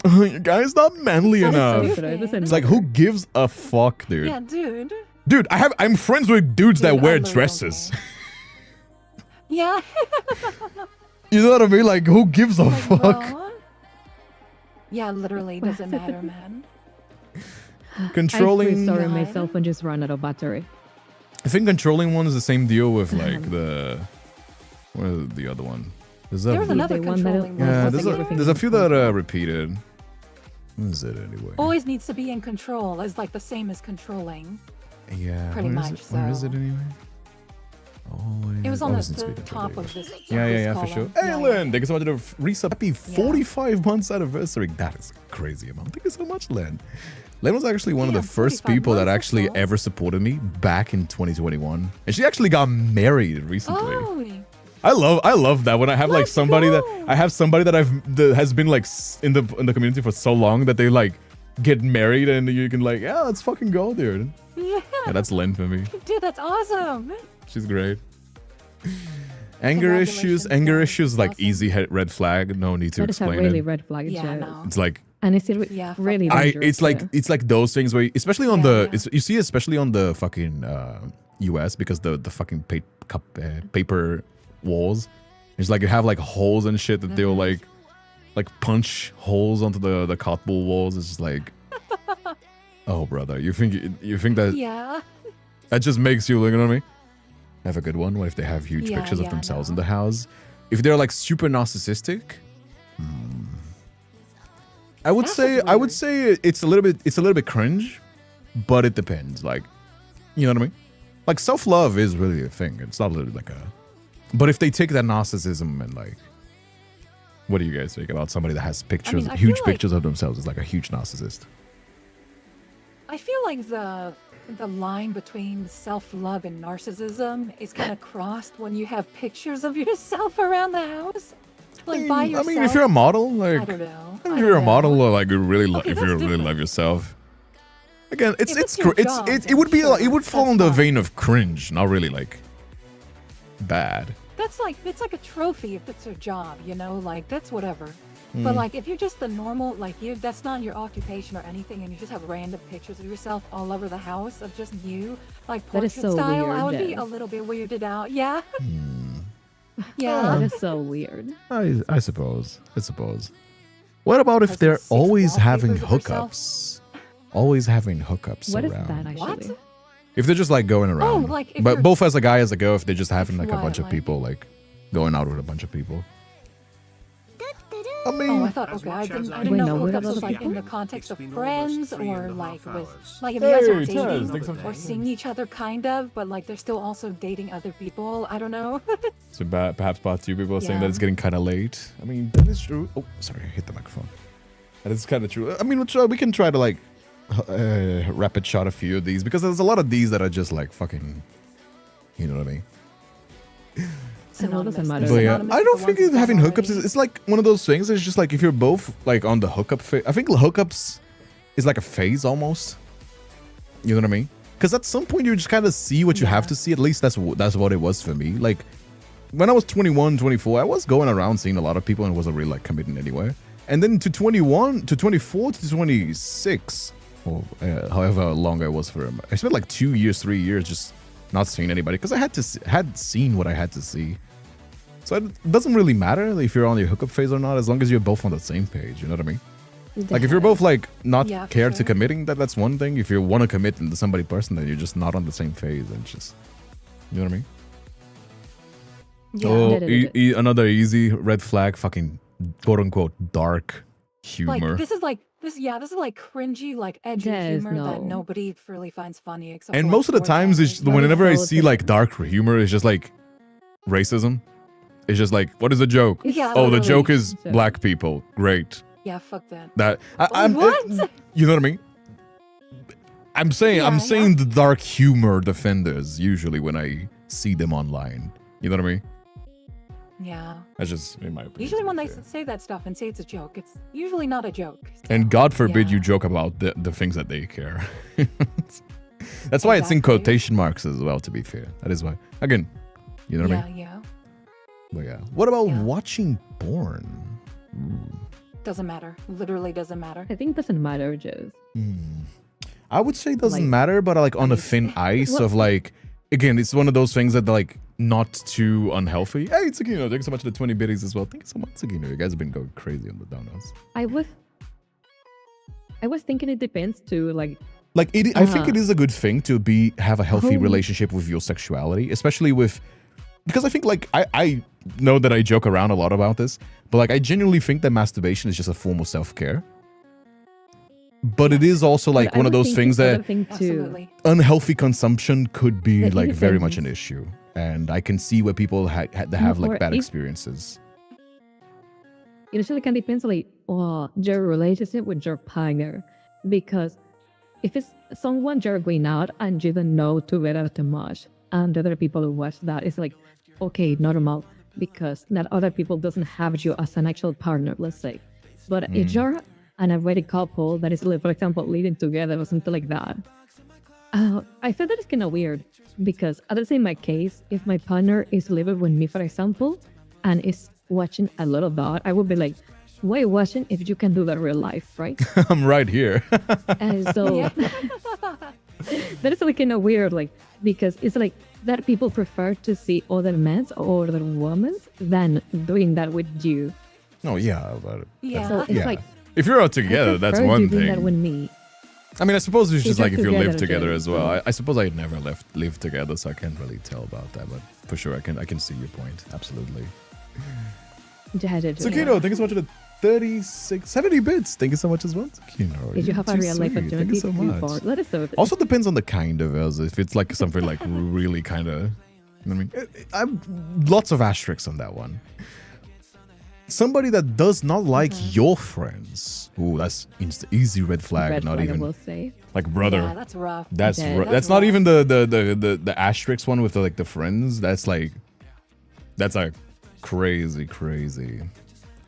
A: your guy's not manly
C: That is so
A: enough.
C: true. It doesn't
A: It's like
C: matter.
A: who gives a fuck, dude?
D: Yeah, dude.
A: Dude, I'm friends with dudes that
D: Dude, I
A: wear
D: literally don't
A: dresses.
D: care. Yeah.
A: You know what I mean? Like who gives a
D: Like,
A: fuck?
D: bro. Yeah, literally, doesn't matter, man.
A: Controlling.
C: I feel sorry
D: God.
C: myself and just run out of battery.
A: I think controlling one is the same deal with like the what is the other one? There's
D: There was
A: a
D: another
C: The one that-
D: controlling one.
A: yeah,
C: Once
A: there's
C: again,
A: a,
C: everything
A: there's a
C: is
A: few that
C: controlled.
A: repeated. What is it anyway?
D: Always needs to be in control is like the same as controlling.
A: Yeah,
D: pretty
A: where
D: much,
A: Is it? Where is
D: so.
A: it anyway? Always,
D: It was on
A: always
D: the
A: needs to be
D: top
A: controlled.
D: of this.
A: Yeah, for sure. Hey, Len, thank you so much for the resub. Happy 45 months anniversary. That is a crazy amount. Thank you so much, Len. Len was actually one of the
D: Damn,
A: first
D: 45
A: people that
D: months,
A: actually
D: that's nice.
A: ever supported me back in 2021. And she actually got married recently.
D: Oh,
A: I love that when I have like
D: Let's
A: somebody
D: go.
A: that has been like in the community for so long that they like get married and you can like, yeah, let's fucking go, dude.
D: yeah.
A: Yeah, that's Len for me.
D: Dude, that's awesome.
A: She's great. Anger issues
D: Congratulations,
A: like
D: awesome.
A: easy red flag. No need to
C: That is a
A: explain
C: really
A: it.
C: red flag.
D: Yeah,
C: Jess.
D: no.
A: It's like
C: And it's
D: Yeah, fuck
C: really
D: that.
C: dangerous.
A: it's like those things where especially on
D: Yeah,
A: the
D: yeah.
A: you see especially on the fucking US because the fucking paper walls. It's like you have like holes and shit that they'll
D: Mhm.
A: like punch holes onto the cardboard walls. It's just like, oh brother, you think that
D: Yeah.
A: that just makes you, you know what I mean? Have a good one. What if they have huge
D: Yeah,
A: pictures of
D: yeah,
A: themselves in
D: no.
A: the house? If they're like super narcissistic, I would
D: That's
A: say
D: weird.
A: it's a little bit cringe, but it depends. Like, you know what I mean? Like self-love is really a thing. It's not really like a. But if they take that narcissism and like, what do you guys think about somebody that has pictures,
D: I
A: huge
D: feel like-
A: pictures of themselves? Is like a huge narcissist.
D: I feel like the line between self-love and narcissism is kind of crossed when you have pictures of yourself around the house, like by yourself.
A: I mean, if you're a model,
D: I
A: like
D: don't know.
A: if you're a model or like you really
D: Okay,
A: if
D: that's
A: you really
D: different.
A: love yourself. Again,
D: If it's your job,
A: it
D: then
A: would be
D: sure,
A: it would fall
D: that's
A: in the
D: fine.
A: vein of cringe, not really like bad.
D: That's like it's like a trophy if it's your job, you know, like that's whatever.
A: Hmm.
D: But like if you're just the normal, like you, that's not your occupation or anything, and you just have random pictures of yourself all over the house of just you, like
C: That
D: portrait
C: is so
D: style, I would
C: weird,
D: be
C: Jen.
D: a little bit weirded out. Yeah,
A: Hmm.
D: yeah.
C: That is so weird.
A: I suppose. What about if
D: Has
A: they're
D: six
A: always having
D: wallpapers of herself?
A: hookups? Always having hookups
C: What is
A: around.
C: that actually?
D: What?
A: If they're just like going around.
D: like, if
A: but
D: you're-
A: both as a guy as a girl, if they're just having like a
D: what,
A: bunch of
D: like-
A: people like going out with a bunch of people. I mean,
D: Oh, I thought,
E: As
D: okay, I
E: much
D: didn't,
E: as
D: I
E: I
D: didn't know
C: know
D: hookups
C: what
D: was
C: other
D: like in
C: people-
D: the context
E: It's
D: of
E: been almost
D: friends or
E: 3.5
D: like with,
E: hours.
D: like if you guys
A: Hey,
D: are
A: Taz,
D: dating
A: thanks for-
D: or seeing each other kind of, but like they're still also dating other people. I don't know.
A: so perhaps part two people are saying that
D: Yeah.
A: it's getting kind of late. I mean, that is true. Oh, sorry, I hit the microphone. That is kind of true. I mean, we can try to like rapid shot a few of these because there's a lot of these that are just like fucking, you know what I mean?
D: Synonymous.
C: doesn't
D: They're
C: matter.
A: But yeah,
D: synonymous
A: I
D: with
A: don't
D: the
A: think
D: ones we've
A: having
D: done
A: hookups
D: already.
A: it's like one of those things. It's just like if you're both like on the hookup phase. I think hookups is like a phase almost. You know what I mean? Because at some point you just kind of see what you have
D: Yeah.
A: to see. At least that's what it was for me. Like when I was 21, 24, I was going around seeing a lot of people and wasn't really like committing anywhere. And then to 21, to 24, to 26, or however long I was for him, I spent like 2 years, 3 years just not seeing anybody because I had seen what I had to see. So it doesn't really matter if you're on your hookup phase or not, as long as you're both on the same page. You know what I mean? Like if you're both like not
D: Yeah, for
A: care to
D: sure.
A: committing, that's one thing. If you want to commit into somebody person, then you're just not on the same phase, and just you know what I mean?
D: Yeah.
A: Oh,
C: Da-da-da-da.
A: another easy red flag, fucking quote unquote dark humor.
D: Like this is like this is like cringy, like edgy
C: Yes,
D: humor that
C: no.
D: nobody really finds funny except
A: And
D: for,
A: most of the
D: like,
A: times,
D: fourth graders.
A: whenever I
C: so
A: see like
C: different.
A: dark humor, it's just like racism. It's just like, what is the joke?
D: Yeah,
A: Oh, the
D: literally.
A: joke is
C: So-
A: black people. Great.
D: Yeah, fuck that.
A: That
D: Oh,
A: I'm.
D: what?
A: You know what I mean? I'm saying
D: Yeah,
A: saying the dark humor defenders usually when I see them online. You know what I mean?
D: Yeah.
A: That's just in my opinion.
D: Usually
A: to
D: when
A: be
D: they
A: fair.
D: say that stuff and say it's a joke, it's usually not a joke.
A: And God forbid
D: Yeah.
A: you joke about the things that they care. That's why it's in
D: Exactly.
A: quotation marks as well, to be fair. That is why. Again, you know what I mean?
D: Yeah.
A: But yeah. What about
D: Yeah.
A: watching porn?
D: Doesn't matter. Literally doesn't matter.
C: I think doesn't matter, Jess.
A: I would say it doesn't
C: Like-
A: matter, but like on a
D: mean,
A: thin ice
C: what-
A: of like, again, it's one of those things that like not too unhealthy. Hey, Tsukino, thanks so much for the 20 biddies as well. Thank you so much, Tsukino. You guys have been going crazy on the downloads.
C: I was thinking it depends too, like
A: Like I think
C: Uh-huh.
A: it is a good thing to have a healthy
C: Oh.
A: relationship with your sexuality, especially with because I think like I know that I joke around a lot about this, but like I genuinely think that masturbation is just a form of self-care. But it is also like
C: but I
A: one of
C: was
A: those
C: thinking
A: things that
C: other thing too.
D: Absolutely.
A: unhealthy consumption could be
C: That it
A: like very much an
C: depends.
A: issue, and I can see where people had to have
C: Or
A: like bad
C: if-
A: experiences.
C: It actually can depend like your relationship with your partner, because if it's someone you're going out and you don't know too better too much, and other people who watch that, it's like okay, normal, because that other people doesn't have you as an actual partner, let's say. But if you're an already couple that is, like, for example, living together or something like that, I feel that it's kind of weird, because at least in my case, if my partner is living with me, for example, and is watching a lot of that, I would be like, why watching if you can do that in real life, right?
A: I'm right here.
C: And so that is like kind of weird, like, because it's like that people prefer to see other men or other women than doing that with you.
A: Oh yeah, but
D: Yeah.
C: So it's
A: yeah.
C: like,
A: If you're out
C: I
A: together, that's
C: prefer you
A: one
C: doing that with
A: thing.
C: me.
A: I mean, I suppose it's just
C: you're
A: like if you live
C: together,
A: together
C: James,
A: as well.
C: so-
A: I suppose I never lived together, so I can't really tell about that. But for sure, I can see your point. Absolutely. Tsukino, thank you so much for the 70 bits. Thank you so much as well, Tsukino.
C: If you have a
A: Too
C: real life
A: sweet.
C: opportunity,
A: Thank you so much.
C: let us know.
A: Also depends on the kind of as if it's like something like really kind of. You know what I mean, I'm lots of asterisks on that one. Somebody that does not like your friends. Ooh, that's easy red flag.
C: Red
A: not
C: flag, I
A: even
C: will say.
A: like brother.
D: Yeah, that's rough.
A: That's
C: Yeah,
A: that's,
D: that's
A: not
D: rough.
A: even the asterisk one with the like the friends. That's like that's a crazy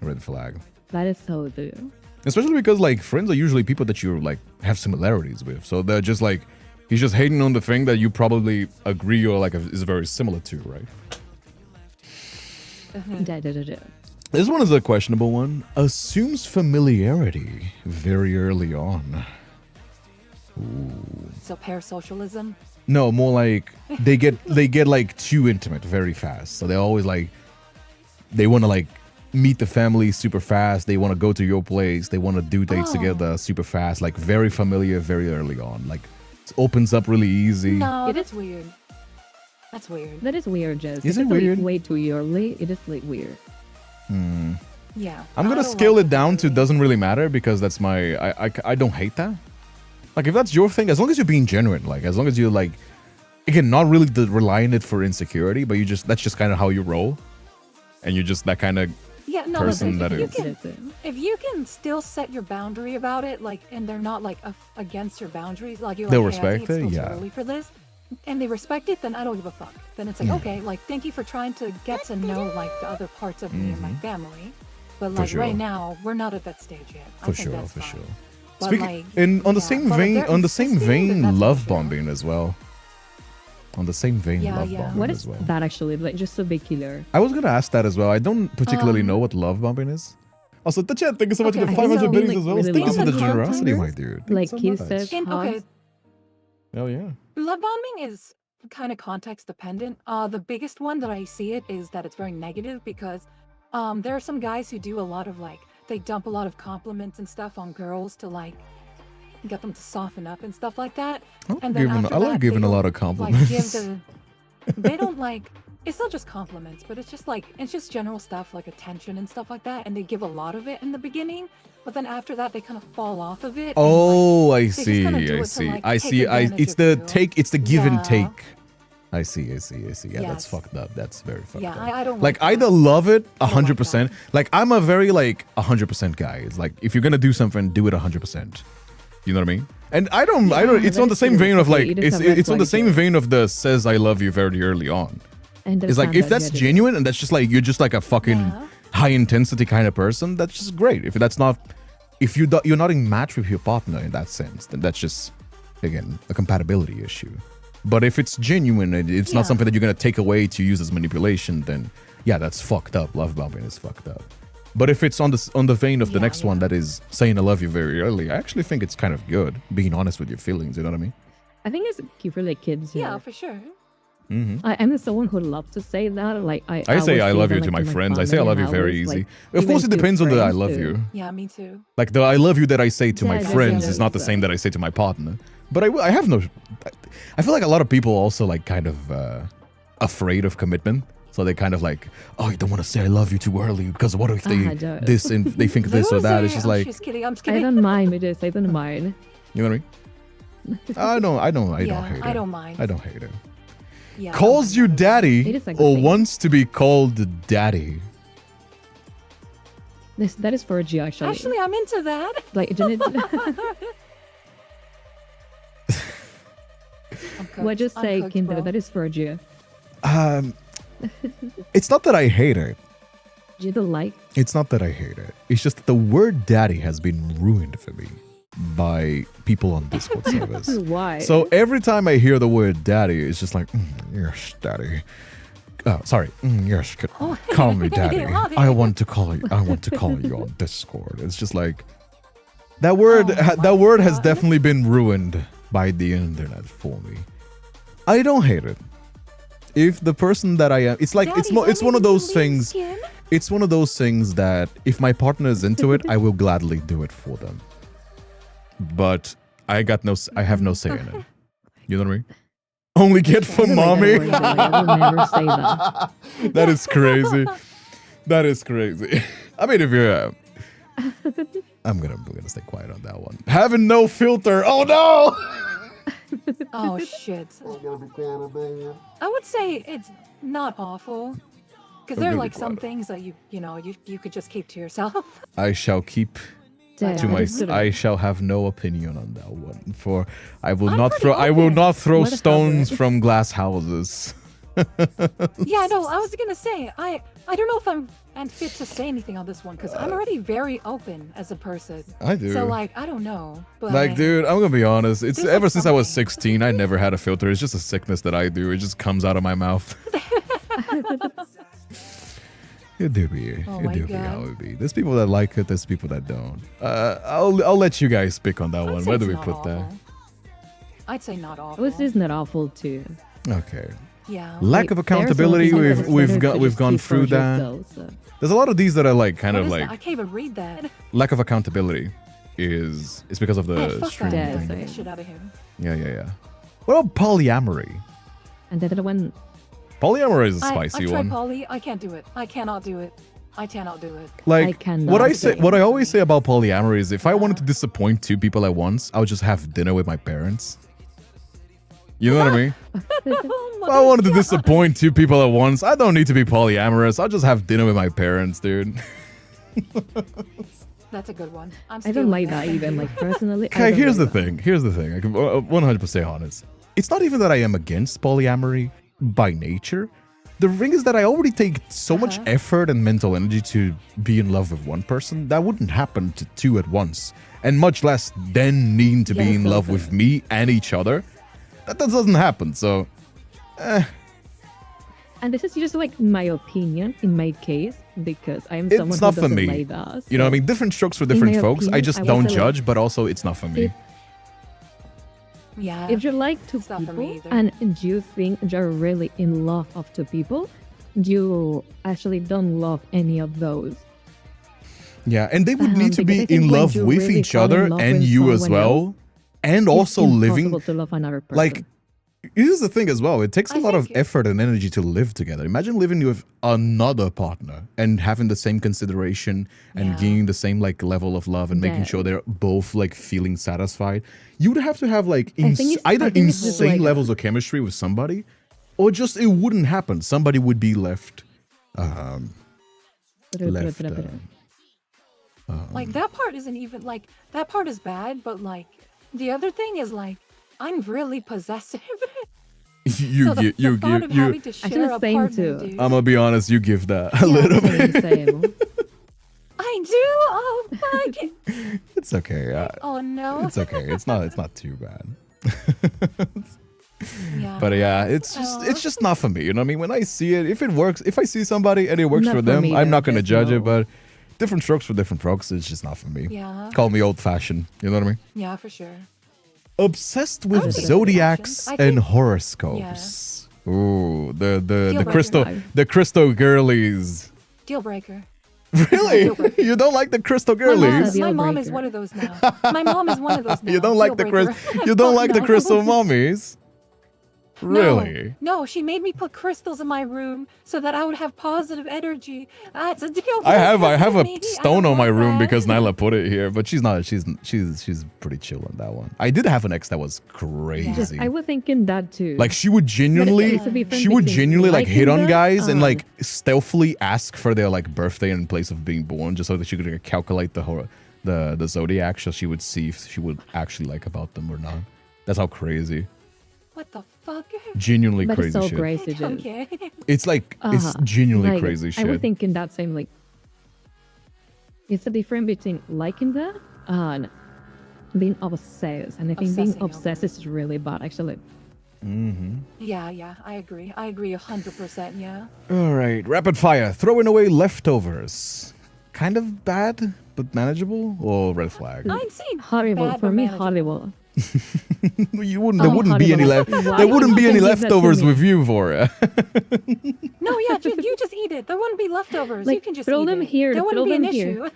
A: red flag.
C: That is so true.
A: Especially because like friends are usually people that you like have similarities with. So they're just like he's just hating on the thing that you probably agree or like is very similar to, right?
C: Da, da, da, da.
A: This one is a questionable one. Assumes familiarity very early on.
D: So parasocialism.
A: No, more like they get like too intimate very fast. So they're always like they want to like meet the family super fast. They want to go to your place. They want to do dates
D: Oh.
A: together super fast. Like very familiar very early on. Like it opens up really easy.
D: No,
C: It
D: that's weird. That's weird.
C: That is weird, Jess.
A: Is
C: It's
A: it
C: like
A: weird?
C: way too early. It is like weird.
D: Yeah.
A: I'm
D: I
A: gonna
D: don't
A: scale
D: like
A: it down to
D: really-
A: doesn't really matter because that's my I don't hate that. Like if that's your thing, as long as you're being genuine, like as long as you're like again not really relying it for insecurity, but you just that's just kind of how you roll, and you're just that kind of
D: Yeah, no,
A: person
D: listen,
A: that
D: if you
A: is.
D: can, if you can still set your boundary about it, like, and they're not like against your boundaries, like you're like,
A: They'll
D: hey, I think
A: respect
D: it's
A: it,
D: still
A: yeah.
D: too early for this, and they respect it, then I don't give a fuck. Then it's like, okay, like thank you for trying to get to know like the other parts of me and my family, but like
A: sure.
D: right now we're not at that stage yet. I
A: For
D: think
A: sure,
D: that's
A: for
D: fine.
A: sure.
D: But,
A: Speaking
D: like,
A: on the
D: yeah,
A: same
D: but if
A: vein,
D: they're
A: on the same
D: insisting, then
A: vein,
D: that's
A: love
D: for sure.
A: bombing as well. On the same vein,
D: Yeah,
A: love
D: yeah.
A: bombing
C: What
A: as
C: is
A: well.
C: that actually? Like, just to be clear.
A: I was gonna ask that as well. I don't particularly know what love bombing is. Also, the chat, thank you so much for
D: Okay,
A: the
D: I think
A: 500
D: so.
A: biddies
C: Like,
A: as well.
C: really
A: Thank you for
C: love
A: the
C: bombing.
A: generosity, my dude. Thank you
C: Like
A: so
C: he
A: much.
C: says,
D: Okay,
C: hugs.
A: Oh yeah.
D: love bombing is kind of context dependent. The biggest one that I see it is that it's very negative because there are some guys who do a lot of like they dump a lot of compliments and stuff on girls to like get them to soften up and stuff like that. And then after
A: I like
D: that,
A: giving
D: they
A: a lot
D: don't,
A: of compliments.
D: they don't like it's not just compliments, but it's just like it's just general stuff like attention and stuff like that. And they give a lot of it in the beginning, but then after that they kind of fall off of it.
A: Oh, I
D: just
A: see.
D: kinda do
A: I
D: it to,
A: see.
D: like,
A: I
D: take
A: see.
D: advantage
A: It's
D: of
A: the
D: you.
A: take. It's the give and
D: Yeah.
A: take. I see. Yeah, that's
D: Yes.
A: fucked up. That's very fucked
D: Yeah,
A: up.
D: I don't
A: like
D: like
A: either
D: that.
A: love it
D: I don't like
A: 100%. Like I'm a very like 100% guy. It's like if you're gonna do something, do it 100%. You know what I mean? And I don't. It's
C: that
A: on the
C: is
A: same
C: true.
A: vein of
C: Okay,
A: like
C: it is a red
A: it's on the
C: flag
A: same
C: here.
A: vein of the says I love you very early on.
C: And
A: It's like if that's genuine and that's just like you're just like a fucking
D: Yeah.
A: high intensity kind of person, that's just great. If that's not, if you're not in match with your partner in that sense, then that's just again a compatibility issue. But if it's genuine and it's not
D: Yeah.
A: something that you're gonna take away to use as manipulation, then yeah, that's fucked up. Love bombing is fucked up. But if it's on the vein of the
D: Yeah,
A: next one
D: yeah.
A: that is saying I love you very early, I actually think it's kind of good being honest with your feelings. You know what I mean?
C: I think it's cute for like kids.
D: Yeah, for sure.
C: I'm someone who loves to say that. Like
A: I say
C: always
A: I love
C: that,
A: you to
C: like,
A: my friends. I say I
C: family
A: love you
C: and
A: very
C: always,
A: easy.
C: like,
A: Of
C: even
A: course, it
C: to
A: depends on the I
C: friends
A: love
C: too.
A: you.
D: Yeah, me too.
A: Like the I love you that I say to my
C: Yeah,
A: friends
C: yeah,
A: is not the
C: yeah.
A: same that I say to my partner. But I have no. I feel like a lot of people also like kind of afraid of commitment. So they kind of like, oh, you don't want to say I love you too early because what if they
C: I don't.
A: this and they think this or that? It's just like,
D: just kidding. I'm just
C: I
D: kidding.
C: don't mind. It is. I don't mind.
A: you know what I mean? I don't
D: Yeah,
A: hate it.
D: I don't mind.
A: I don't hate it.
D: Yeah, I
A: Calls
D: don't
A: you
D: mind.
A: daddy
C: It is a good
A: or
C: thing.
A: wants to be called daddy.
C: That is for you actually.
D: Actually, I'm into that.
C: Like, isn't it?
D: I'm cooked.
C: what just
D: I'm
C: say,
D: cooked,
C: Kinder?
D: bro.
C: That is for you.
A: It's not that I hate it.
C: You don't like.
A: It's not that I hate it. It's just that the word daddy has been ruined for me by people on Discord servers.
C: Why?
A: So every time I hear the word daddy, it's just like, yes, daddy. Oh, sorry. Yes, call me daddy. I want to call you. I want to call you on Discord. It's just like that word.
D: Oh
A: That
D: my
A: word has
D: God.
A: definitely been ruined by the internet for me. I don't hate it. If the person that I am, it's like it's
D: Daddy,
A: more. It's
D: let
A: one
D: me
A: of
D: be
A: those
D: the
A: things.
D: skin.
A: It's one of those things that if my partner is into it, I will gladly do it for them. But I have no say in it. You know what I mean? Only get for
C: I don't like that
A: mommy.
C: word, by the way. I will never say that.
A: That is crazy. That is crazy. I mean, if you're, I'm gonna stay quiet on that one. Having no filter. Oh no!
D: Oh shit. I would say it's not awful. Because there are
A: gonna
D: like
A: be
D: some
A: quiet.
D: things that you could just keep to yourself.
A: I shall keep
C: Damn,
A: to
C: I
A: my.
C: just didn't-
A: I shall have no opinion on that one. For I will
D: I'm
A: not
D: pretty
A: throw. I will
D: open.
A: not throw
C: What a
A: stones
C: hubby.
A: from glass houses.
D: Yeah, no, I was gonna say I don't know if I'm fit to say anything on this one because I'm already very open as a person.
A: I do.
D: So like I don't know, but
A: Like, dude, I'm gonna be honest. It's
D: There's,
A: ever
D: like,
A: since I was
D: something.
A: 16, I never had a filter. It's just a sickness that I do. It just comes out of my mouth. It do be.
D: Oh
A: It
D: my
A: do be how
D: God.
A: it be. There's people that like it. There's people that don't. I'll let you guys pick on that
D: I'd
A: one.
D: say
A: Where
D: it's
A: do we
D: not
A: put that?
D: awful. I'd say not awful.
C: Which is not awful too.
A: Okay.
D: Yeah.
A: Lack of
C: Like, there are some
A: accountability.
C: things that
A: We've
C: it's
A: we've
C: better
A: got
C: to
A: we've
C: just
A: gone
C: keep for
A: through that.
C: yourself, so.
A: There's a lot of these that are like kind
D: What
A: of
D: is
A: like
D: that? I can't even read that.
A: lack of accountability is because of
D: Oh,
A: the
D: fuck
A: stream
D: that.
C: Yeah,
A: thing.
C: so-
D: Get the shit out of him.
A: Yeah. What about polyamory?
C: And then when
A: Polyamory is a
D: I
A: spicy
D: tried
A: one.
D: poly. I can't do it. I cannot do it. I cannot do it.
A: Like
C: cannot
A: what I
C: do
A: say,
C: it.
A: what I always say about polyamory is, if I wanted to disappoint two people at once, I would just have dinner with my parents. You know what I mean?
D: Oh
A: If I wanted to
D: God.
A: disappoint two people at once, I don't need to be polyamorous. I'll just have dinner with my parents, dude.
D: That's a good one.
C: I don't
D: stealing
C: like that
D: Thank
C: even.
D: you.
C: Like personally. I
A: Okay,
C: don't
A: here's the
C: like that.
A: thing. Here's the thing. I can 100% honest. It's not even that I am against polyamory by nature. The thing is that I already take so much effort and mental energy to be in love with one person. That wouldn't happen to two at once. And much less then needing to be
C: Yes,
A: in love with me and each other. That doesn't happen. So,
C: And this is just like my opinion in my case, because I am someone
A: it's
C: who
A: not for
C: doesn't
A: me.
C: like that.
A: You know what I
C: so
A: mean? Different strokes for different
C: my
A: folks. I
C: opinion,
A: just
C: I would
A: don't
C: say, like,
A: judge, but also it's not for me.
C: if-
D: Yeah.
C: If you like two
D: It's not for me
C: people
D: either.
C: and you think you're really in love of two people, you actually don't love any of those.
A: Yeah, and they would need to
C: Because
A: be
C: I think
A: in
C: when
A: love
C: you
A: with
C: really
A: each
C: fall in
A: other
C: love
A: and
C: with
A: you as
C: someone
A: well.
C: else,
A: And
C: It's
A: also living
C: impossible to love another person.
A: like, here's the thing as well. It takes a
D: I
A: lot of
D: think-
A: effort and energy to live together. Imagine living with another partner and having the same consideration and
D: Yeah.
A: gaining the same like level of love and making
C: Yeah.
A: sure they're both like feeling satisfied. You would have to have like
C: I think it's
A: either
C: just
A: insane
C: like-
A: levels of chemistry with somebody, or just it wouldn't happen. Somebody would be left. Left.
D: Like that part isn't even like that part is bad, but like the other thing is like I'm really possessive.
A: you
D: so the,
A: give you
D: the thought
A: give
D: of
A: you.
D: having to share a
C: same
D: partner,
C: too.
D: dude.
A: I'm gonna be honest. You give that a
D: Yeah.
A: little bit.
C: Same, same.
D: I do. Oh fuck.
A: It's okay.
D: Oh no.
A: It's okay. It's not too bad.
D: Yeah.
A: But yeah, it's just not for me. You know what I mean? When I see it, if it works, if I see somebody and it works
C: Not
A: for
C: for
A: them,
C: me
A: I'm not
C: either,
A: gonna
C: just
A: judge
C: no.
A: it. But different strokes for different folks. It's just not for me.
D: Yeah.
A: Call me old fashioned. You know what I mean?
D: Yeah, for sure.
A: Obsessed with
D: would say
A: zodiacs
D: old-fashioned. I
A: and
D: think-
A: horoscopes. Ooh, the
D: breaker.
A: crystal girlies.
D: Deal breaker.
A: Really?
D: Deal breaker.
A: You don't like the crystal
D: My mom,
A: girlies?
C: Deal
D: my mom is
C: breaker.
D: one of those now. My mom is one of those now.
A: You don't like
D: Deal
A: the
D: breaker.
A: you don't like the
D: No.
A: crystal mummies?
D: No.
A: Really?
D: No, she made me put crystals in my room so that I would have positive energy. That's a deal breaker.
A: I have
D: for
A: a
D: me. I
A: stone
D: don't
A: on my
D: want
A: room
D: that.
A: because Nyla put it here, but she's pretty chill on that one. I did have an ex that was crazy.
C: I was thinking that too.
A: Like she would genuinely
C: it's a difference
A: she would
C: between
A: genuinely like hit
C: liking
A: on
C: that
A: guys and
C: and-
A: like stealthily ask for their like birthday in place of being born just so that she could calculate the zodiac so she would see if she would actually like about them or not. That's how crazy.
D: What the fuck?
A: Genuinely
C: but
A: crazy
C: it's so
A: shit.
C: crazy. Just,
D: Okay.
A: It's like it's genuinely
C: like,
A: crazy
C: I was
A: shit.
C: thinking that same like. It's a difference between liking that and being obsessed, and I think being
D: Obsessing over
C: obsessed
D: it.
C: is really bad. Actually,
D: Yeah, I agree. I agree 100%, yeah.
A: All right, rapid fire. Throwing away leftovers. Kind of bad, but manageable, or red flag?
D: I'd say
C: horrible
D: bad
C: for
D: but
C: me.
D: manageable.
C: Horrible.
A: You wouldn't. There
C: Oh,
A: wouldn't be any
C: horrible.
A: left.
C: Why
A: There
C: would
A: wouldn't
C: you
A: be any
C: give that to
A: leftovers
C: me?
A: with you for it.
D: No, yeah, you just eat it. There wouldn't be leftovers. you
C: Like,
D: can just
C: throw
D: eat
C: them
D: it.
C: here,
D: There wouldn't
C: throw
D: be an
C: them here.
D: issue.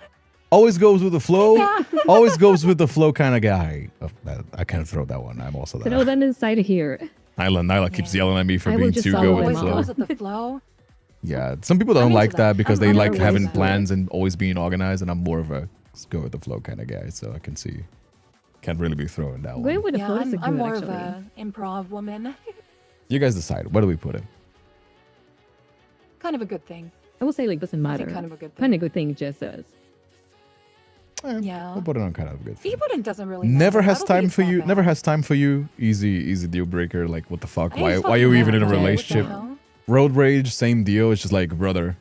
A: Always goes with the flow.
D: Yeah.
A: Always goes with the flow kind of guy. Oh, I can't throw that one. I'm also
C: Throw
A: that.
C: them inside here.
A: Nyla keeps
D: Yeah.
A: yelling at me for
C: I will
A: being
C: just
A: too
C: follow
A: good
C: my
A: with the
D: Always
A: flow.
D: goes with the flow.
A: Yeah, some people don't
D: I'm
A: like
D: into
A: that
D: that.
A: because
D: I'm
A: they
D: into
A: like
D: that.
A: having
D: Always.
A: plans and always being organized, and I'm more of a just go with the flow kind of guy. So I can see, can't really be throwing that
C: Going
A: one.
C: with the
D: Yeah,
C: flow is a
D: I'm
C: good
D: more
C: actually.
D: of a improv woman.
A: You guys decide. Where do we put it?
D: Kind of a good thing.
C: I will say like doesn't
D: I
C: matter.
D: think kind of a good
C: Kind
D: thing.
C: of good thing, just says.
D: Yeah.
A: We'll put it on kind of a good thing.
D: Feebootin doesn't really
A: Never
D: matter. I
A: has
D: don't think
A: time
D: it's
A: for
D: that
A: you.
D: bad.
A: Never has time for you. Easy deal breaker. Like what the fuck?
D: I
A: Why
D: just
A: are you
D: fucking
A: even in a
D: mad, Jay. What the
A: relationship?
D: hell?
A: Road rage, same deal. It's just like brother.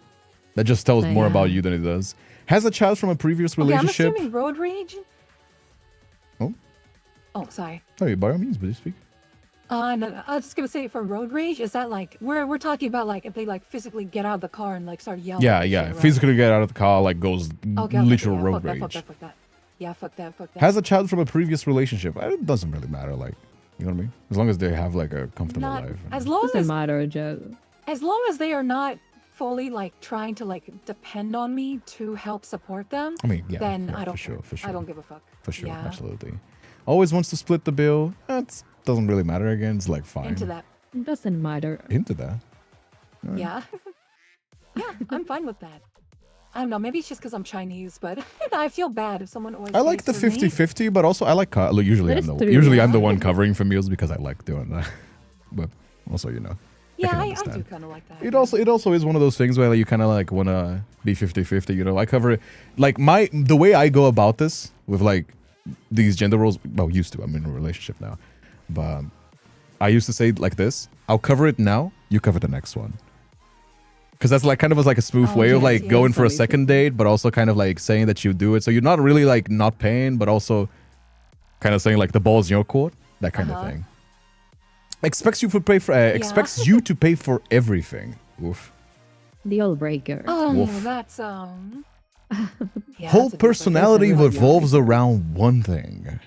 A: That just tells more
C: Yeah.
A: about you than it does. Has a child from a previous
D: Okay, I'm
A: relationship.
D: assuming road rage.
A: Oh?
D: Oh, sorry.
A: Oh, by all means, please speak.
D: No, I was just gonna say for road rage, is that like we're talking about like if they like physically get out of the car and like start yelling?
A: Yeah,
D: and
A: yeah.
D: shit, right?
A: Physically get out of the car, like goes
D: Okay,
A: literal
D: yeah,
A: road
D: fuck that,
A: rage.
D: fuck that. Yeah, fuck that.
A: Has a child from a previous relationship. It doesn't really matter. Like, you know what I mean? As long as they have like a comfortable
D: Not
A: life.
D: as long
C: Doesn't
D: as
C: matter, just
D: they are not fully like trying to like depend on me to help support them.
A: I mean, yeah.
D: then
A: yeah,
D: I don't
A: for sure,
D: care.
A: for sure.
D: I don't give a fuck.
A: For sure,
D: Yeah.
A: absolutely. Always wants to split the bill. That doesn't really matter again. It's like fine.
D: Into that.
C: doesn't matter.
A: Into that.
D: Yeah. Yeah, I'm fine with that. I don't know. Maybe it's just because I'm Chinese, but I feel bad if someone always.
A: I like the
D: pays for me.
A: 50-50, but also I like usually
C: That is true,
A: usually I'm
C: yeah.
A: the one covering for meals because I like doing that. But also, you know,
D: Yeah,
A: can
D: I do
A: understand.
D: kind of like that.
A: it also is one of those things where like, you kind of like want to be 50-50. You know, I cover it like the way I go about this with like these gender roles. Well, used to. I'm in a relationship now, but I used to say like this: I'll cover it now. You cover the next one. Because that's like kind of like a smooth
D: Oh,
A: way of
D: yes,
A: like
D: yes.
A: going for a
C: Obviously.
A: second date, but also kind of like saying that you do it. So you're not really like not paying, but also kind of saying like the ball's in your court, that kind of thing. Expects you to pay for expects you to pay for everything. Oof.
C: Deal breaker.
D: Oh,
A: Woof.
D: that's yeah,
A: Whole
D: that's a deal breaker.
A: personality
C: That's a real
A: revolves around one thing.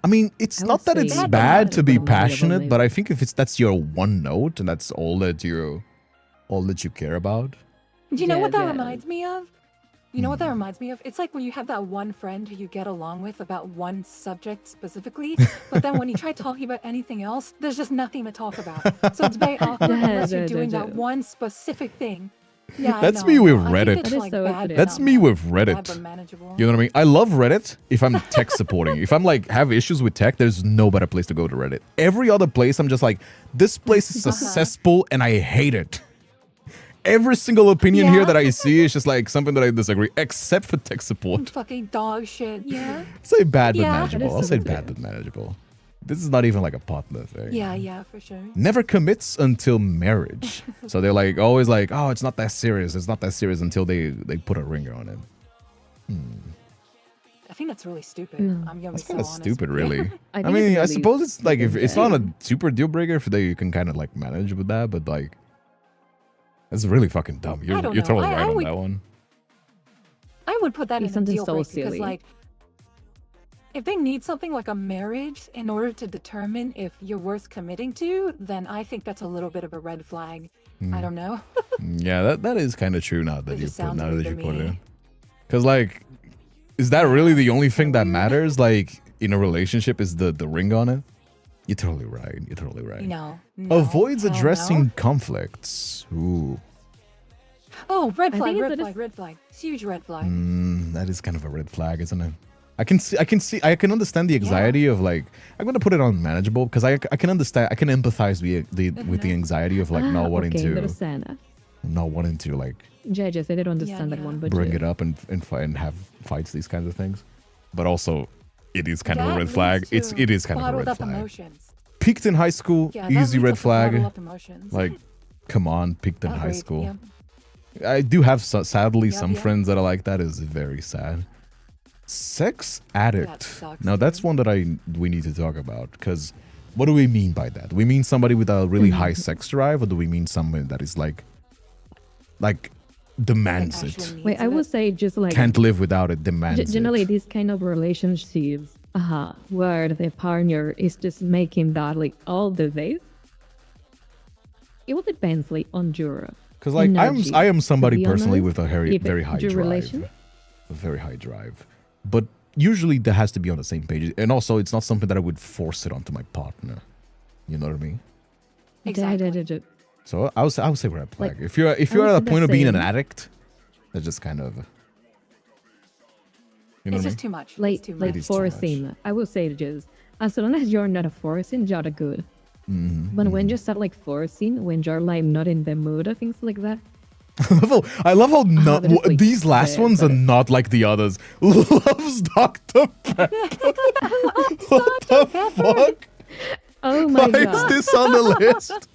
A: I mean, it's
C: I
A: not
C: would
A: that
C: say
A: it's
D: Bad
A: bad
D: bad.
A: to be
C: Relatable,
A: passionate,
C: maybe.
A: but I think if that's your one note and that's all that you care about.
D: Do you know what that
C: Yeah.
D: reminds me of? You know what that reminds me of? It's like when you have that one friend who you get along with about one subject specifically, but then when you try talking about anything else, there's just nothing to talk about. So it's very awkward
C: Yeah,
D: unless you're
C: yeah,
D: doing
C: yeah.
D: that one specific thing. Yeah,
A: That's
D: I know,
A: me
D: I
A: with
D: know. I
A: Reddit.
D: think it's
C: That is
D: like
C: so
D: bad,
C: accurate.
D: but
A: That's
D: not
A: me
D: bad.
A: with
D: Bad
A: Reddit.
D: but manageable.
A: You know what I mean? I love Reddit if I'm tech supporting. If I'm like have issues with tech, there's no better place to go to Reddit. Every other place, I'm just like, this place is successful and I hate it. Every single opinion here
D: Yeah.
A: that I see is just like something that I disagree, except for tech support.
D: Fucking dog shit. Yeah.
A: Say bad but
D: Yeah.
A: manageable.
C: That is
A: I'll
C: so
A: say
C: true.
A: bad but manageable. This is not even like a partner thing.
D: Yeah, yeah, for sure.
A: Never commits until marriage. So they're like always like, oh, it's not that serious. It's not that serious until they put a ringer on it.
D: I think that's really stupid.
C: Yeah.
D: I'm gonna
A: That's
D: be so
A: kind of
D: honest
A: stupid,
D: with you.
A: really.
C: I
A: I
C: think
A: mean,
C: it's
A: I
C: really
A: suppose it's like if it's not a
C: stupid.
A: super deal breaker, if you can kind of like manage with that, but like, that's really fucking dumb. You're
D: don't
A: you're
D: know.
A: totally
D: I
A: right on
D: would-
A: that one.
D: I would put that
C: It's
D: in a
C: something
D: deal
C: so
D: breaker because,
C: silly.
D: like, if they need something like a marriage in order to determine if you're worth committing to, then I think that's a little bit of a red flag. I don't know.
A: Yeah, that is kind of true now that
D: It
A: you
D: just
A: put
D: sounds
A: now
D: weird
A: that
D: to
A: you put it.
D: me.
A: Because like, is that really the only thing that
D: weird.
A: matters? Like in a relationship, is the ring on it? You're totally right. You're totally right.
D: No.
A: Avoids
D: hell no.
A: addressing conflicts. Ooh.
D: Oh, red
C: I
D: flag,
C: think
D: red
C: that is-
D: flag, red flag. Huge red flag.
A: That is kind of a red flag, isn't it? I can understand the anxiety of like, I'm gonna put it on manageable because I can understand, I can empathize with the anxiety of like not wanting
C: okay,
A: to
C: understand.
A: like
C: Judges, I didn't understand that
D: yeah.
C: one, but
A: bring
C: yeah.
A: it up and fight and have fights, these kinds of things. But also, it is kind of a
D: That
A: red flag.
D: leads
A: It
D: to
A: is kind of a
D: bottled
A: red
D: up
A: flag.
D: emotions.
A: Peaked in high school,
D: Yeah, that
A: easy
D: leads
A: red
D: up to bottled
A: flag.
D: up emotions.
A: Like, come on, peaked in high
D: Agreed,
A: school.
D: yeah.
A: I do have sadly
D: Yep,
A: some
D: yep.
A: friends that are like that. Is very sad. Sex addict.
D: sucks,
A: Now that's
D: dude.
A: one that we need to talk about because what do we mean by that? Do we mean somebody with a really high sex drive, or do we mean someone that is like demands
D: Like, actually
A: it,
D: needs
C: Wait, I
D: it.
C: would say just like
A: can't live without it, demands
C: generally
A: it?
C: these kind of relationships, where the partner is just making that like all the days. It will depend like on your
A: Because like
C: energy,
A: I am
C: to
A: somebody
C: be
A: personally
C: honest.
A: with a very
C: If
A: very high
C: your
A: drive,
C: relation-
A: a very high drive, but usually there has to be on the same page, and also it's not something that I would force it onto my partner. You know what I mean?
D: Exactly.
A: So I would say red flag.
C: Like,
A: If you're
C: I
A: at
C: would
A: the
C: say
A: point
C: the
A: of being an
C: same.
A: addict, that's just kind of, you know
D: It's
A: what I
D: just
A: mean?
D: too much.
C: like
D: it's too
C: like
D: much.
A: is too much.
C: forcing. I would say just as long as you're not a forcing, you're good. But when you start like forcing, when you're like not in the mood or things like that,
A: I love how not,
C: that is, like,
A: these last
C: bad,
A: ones are
C: but-
A: not like the others. Loves Dr. Pepper. What the fuck?
C: oh my
A: Why is
C: god,
A: this on the list?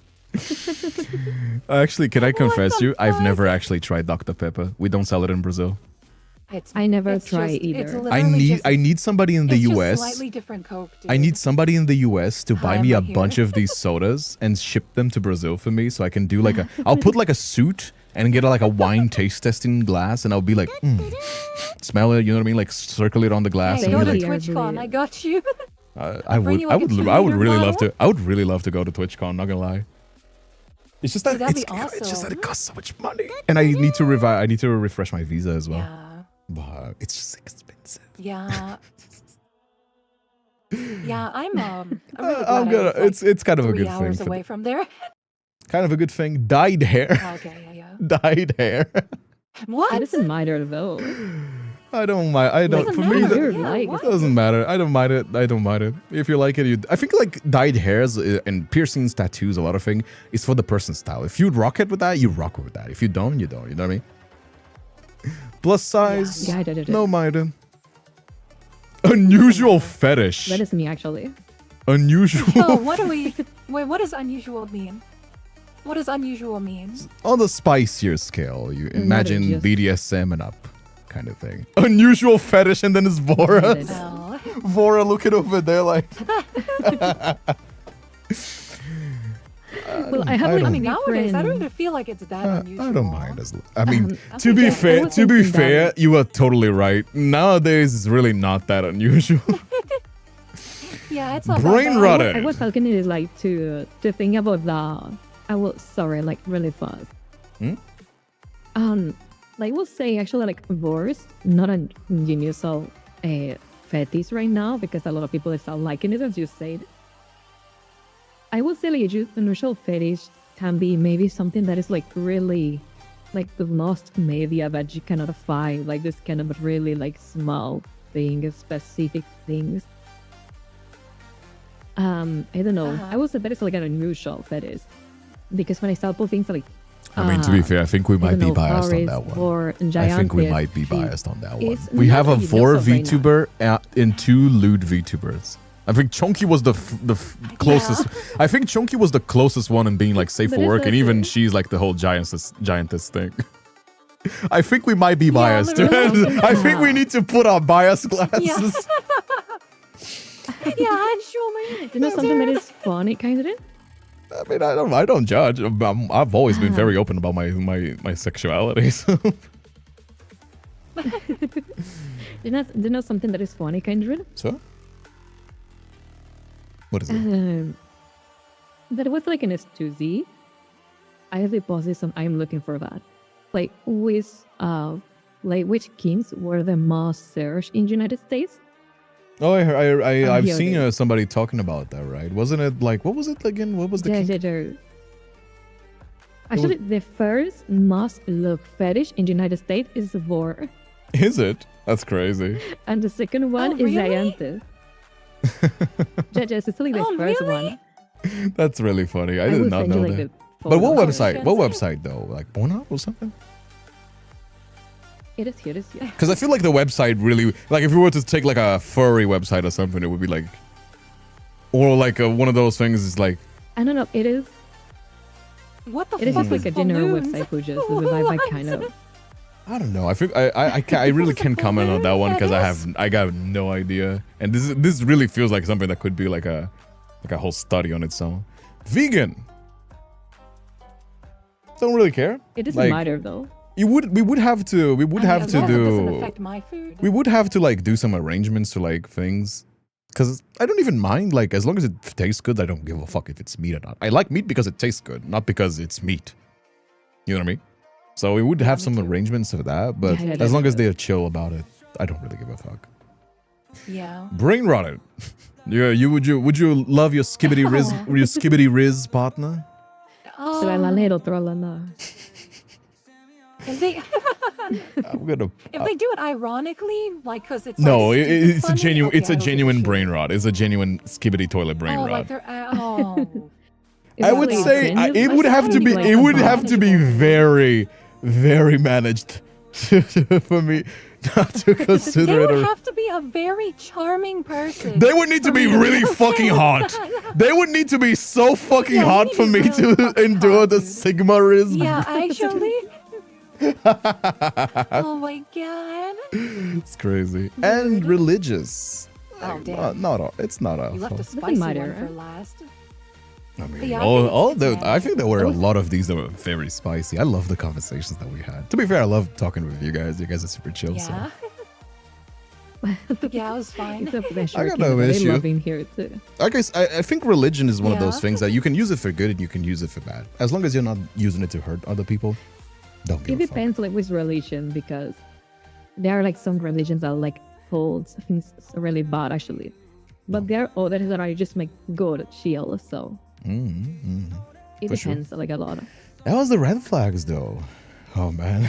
A: Actually, can I confess
D: the
A: you? I've
D: fuck?
A: never actually tried Dr. Pepper. We don't sell it in Brazil.
C: I never
D: it's
C: try
D: just- it's
C: either.
D: literally
A: I need somebody in the
D: it's just
A: US.
D: slightly different Coke, dude.
A: I need somebody in the US to buy
D: Hi,
A: me a
D: I'm right
A: bunch
D: here.
A: of these sodas and ship them to Brazil for me so I can do like I'll put like a suit and get like a wine taste testing glass and I'll be like, smell it, you know what I mean? Like circle it on the glass
D: Hey,
A: and
D: go
A: be
D: to
A: like,
C: Yeah,
D: TwitchCon. I got you.
A: I
D: bring
A: would,
D: you,
A: I
D: like, a
A: would, I would
D: 2-liter
A: really love
D: bottle.
A: to. I would really love to go to TwitchCon. Not gonna lie. It's just that
D: Dude, that'd
A: it's,
D: be
A: it's just that it
D: awesome.
A: costs so much money, and I need to I need to refresh my visa as well.
D: Yeah.
A: But it's just expensive.
D: Yeah. Yeah, I'm really glad
A: I'm
D: I
A: gonna.
D: live, like,
A: It's kind of a
D: 3
A: good
D: hours
A: thing.
D: away from there.
A: Kind of a good thing. Dyed hair.
D: Okay, yeah.
A: Dyed hair.
D: What?
C: It doesn't matter though.
A: I don't mind. I don't.
D: Doesn't
A: For me,
D: matter.
C: You're
D: Yeah,
C: like,
D: what?
A: it doesn't matter. I don't mind it. I don't mind it. If you like it, you. I think like dyed hairs and piercings, tattoos, a lot of thing is for the person's style. If you rock it with that, you rock it with that. If you don't, you don't. You know what I mean? Plus size,
C: Yeah, I did.
A: no mind. Unusual fetish.
C: That is me actually.
A: Unusual.
D: Oh, what do we? Wait, what does unusual mean? What does unusual mean?
A: On the spicier scale, you imagine
C: just-
A: BDSM and up kind of thing. Unusual fetish, and then it's Vora.
C: Yes.
D: Oh.
A: Vora looking over there like.
C: Well, I have like
D: I mean,
C: a
D: nowadays I don't
C: friend-
D: even feel like it's that unusual.
A: I don't mind as. I mean,
C: I
A: to be
C: think
A: fair,
C: I was
A: to be
C: thinking
A: fair,
C: that-
A: you are totally right. Nowadays, it's really not that unusual.
D: Yeah, it's not
A: Brain
D: that bad.
A: rot.
C: I was talking it like to think about the. I will sorry, like really fast.
A: Hmm?
C: Like we'll say actually like divorce, not a universal fetish right now because a lot of people are liking it as you said. I would say like unusual fetish can be maybe something that is like really like the lost media that you cannot find, like this kind of really like small thing, specific things. I don't know.
D: Uh-huh.
C: I would say that is like an unusual fetish because when I sample things like
A: I mean, to be fair, I think we
C: I
A: might
C: don't
A: be
C: know,
A: biased on
C: Boris
A: that one.
C: or
A: I think we
C: Giantes,
A: might be
C: she
A: biased on that one.
C: is
A: We have a
C: not
A: Vor
C: universal right now.
A: VTuber and 2 lewd VTubers. I think Chonky was the closest. I think Chonky was the closest one in being like safe
C: But
A: for
C: is
A: work,
C: that
A: and even
C: true?
A: she's like the whole giantess thing. I think we might be biased.
D: literally.
A: I think we need to put our bias glasses.
D: Yeah, actually.
C: You know something that is funny, kind of?
A: I mean, I don't judge. I've always been very open about my sexuality. So.
C: You know something that is funny, kind of?
A: So? What is it?
C: That was like an S2Z. I have deposited some. I'm looking for that. Like which kings were the most searched in United States?
A: Oh, I've
C: here
A: seen
C: it is.
A: somebody talking about that, right? Wasn't it like, what was it again? What was the king?
C: Actually, the first most look fetish in the United States is Vor,
A: Is it? That's crazy.
C: and the second one is
D: really?
C: Giantes. Yes, it's like the
D: Oh,
C: first
D: really?
C: one.
A: That's really funny. I did
C: will
A: not
C: send you,
A: know
C: like,
A: that.
C: the
A: But what
C: photo.
A: website? What
D: Shit.
A: website though? Like Pornhub or something?
C: It is here. Yeah.
A: Because I feel like the website really, like, if we were to take like a furry website or something, it would be like, or like one of those things is like,
C: I don't know. It is.
D: What the
C: It is
D: fuck
C: just like
D: is
C: a general
D: balloons?
C: website for just the vibe I kind of.
A: I don't know. I feel I really
D: What's a
A: can't comment on that
D: balloon
A: one because
D: fetish?
A: I got no idea. And this really feels like something that could be like a whole study on its own. Vegan. Don't really care.
C: It doesn't
A: Like,
C: matter though.
A: we would have to
D: I mean,
A: have
D: as
A: to
D: long as it doesn't
A: do
D: affect my food.
A: we would have to like do some arrangements to like things because I don't even mind, like, as long as it tastes good. I don't give a fuck if it's meat or not. I like meat because it tastes good, not because it's meat. You know what I mean? So we would have
D: me
A: some
D: too.
A: arrangements for that, but
C: Yeah,
A: as long as they're chill about it, I don't really give a fuck.
D: Yeah.
A: Brain rotted. Would you love your skibbity riz partner?
C: Tralalero, tralala.
D: If they
A: I'm gonna.
D: if they do it ironically, like because it's
A: No,
D: like, stupid
A: it's a
D: funny,
A: genuine.
D: okay,
A: It's a
D: I don't give
A: genuine
D: shit.
A: brain rot. It's a genuine skibbity toilet brain
D: Oh,
A: rot.
D: like they're oh.
C: If
A: I
C: it's
A: would
C: like
A: say
C: genuine,
A: it would have to be.
C: like
A: It
C: a
A: would
C: bot.
A: have to be very, very managed for me not to
D: They
A: consider it.
D: would
A: A,
D: have to be a very charming person.
A: they would need to be really fucking hot. They would need to be so fucking
D: Yeah, you
A: hot
D: need
A: for
D: to
A: me
D: be really
A: to
D: fucking
A: endure
D: hot,
A: the
D: dude.
A: sigma riz.
D: Yeah, actually. Oh my god.
A: It's crazy and religious.
D: Oh, damn.
A: Not all. It's not a.
D: You left a
C: Doesn't
D: spicy
C: matter,
D: one for
C: huh?
D: last.
A: I mean,
D: Yeah, I
A: all
D: think it's
A: the. I think there were a
C: was-
A: lot of these that were very spicy. I love the conversations that we had. To be fair, I love talking with you guys. You guys are super chill.
D: Yeah. Yeah, it was fine.
C: It's a pleasure.
A: I got
C: Kim,
A: no
C: but
A: issue.
C: I love being here too.
A: So, I guess I think religion is one of those
D: Yeah.
A: things that you can use it for good and you can use it for bad. As long as you're not using it to hurt other people, don't
C: It
A: give a fuck.
C: depends like which religion because there are like some religions that like holds things really bad actually, but there are others that are just like good chill. So
A: Mm-hmm.
C: it
A: For sure.
C: depends like a lot.
A: That was the red flags, though. Oh man.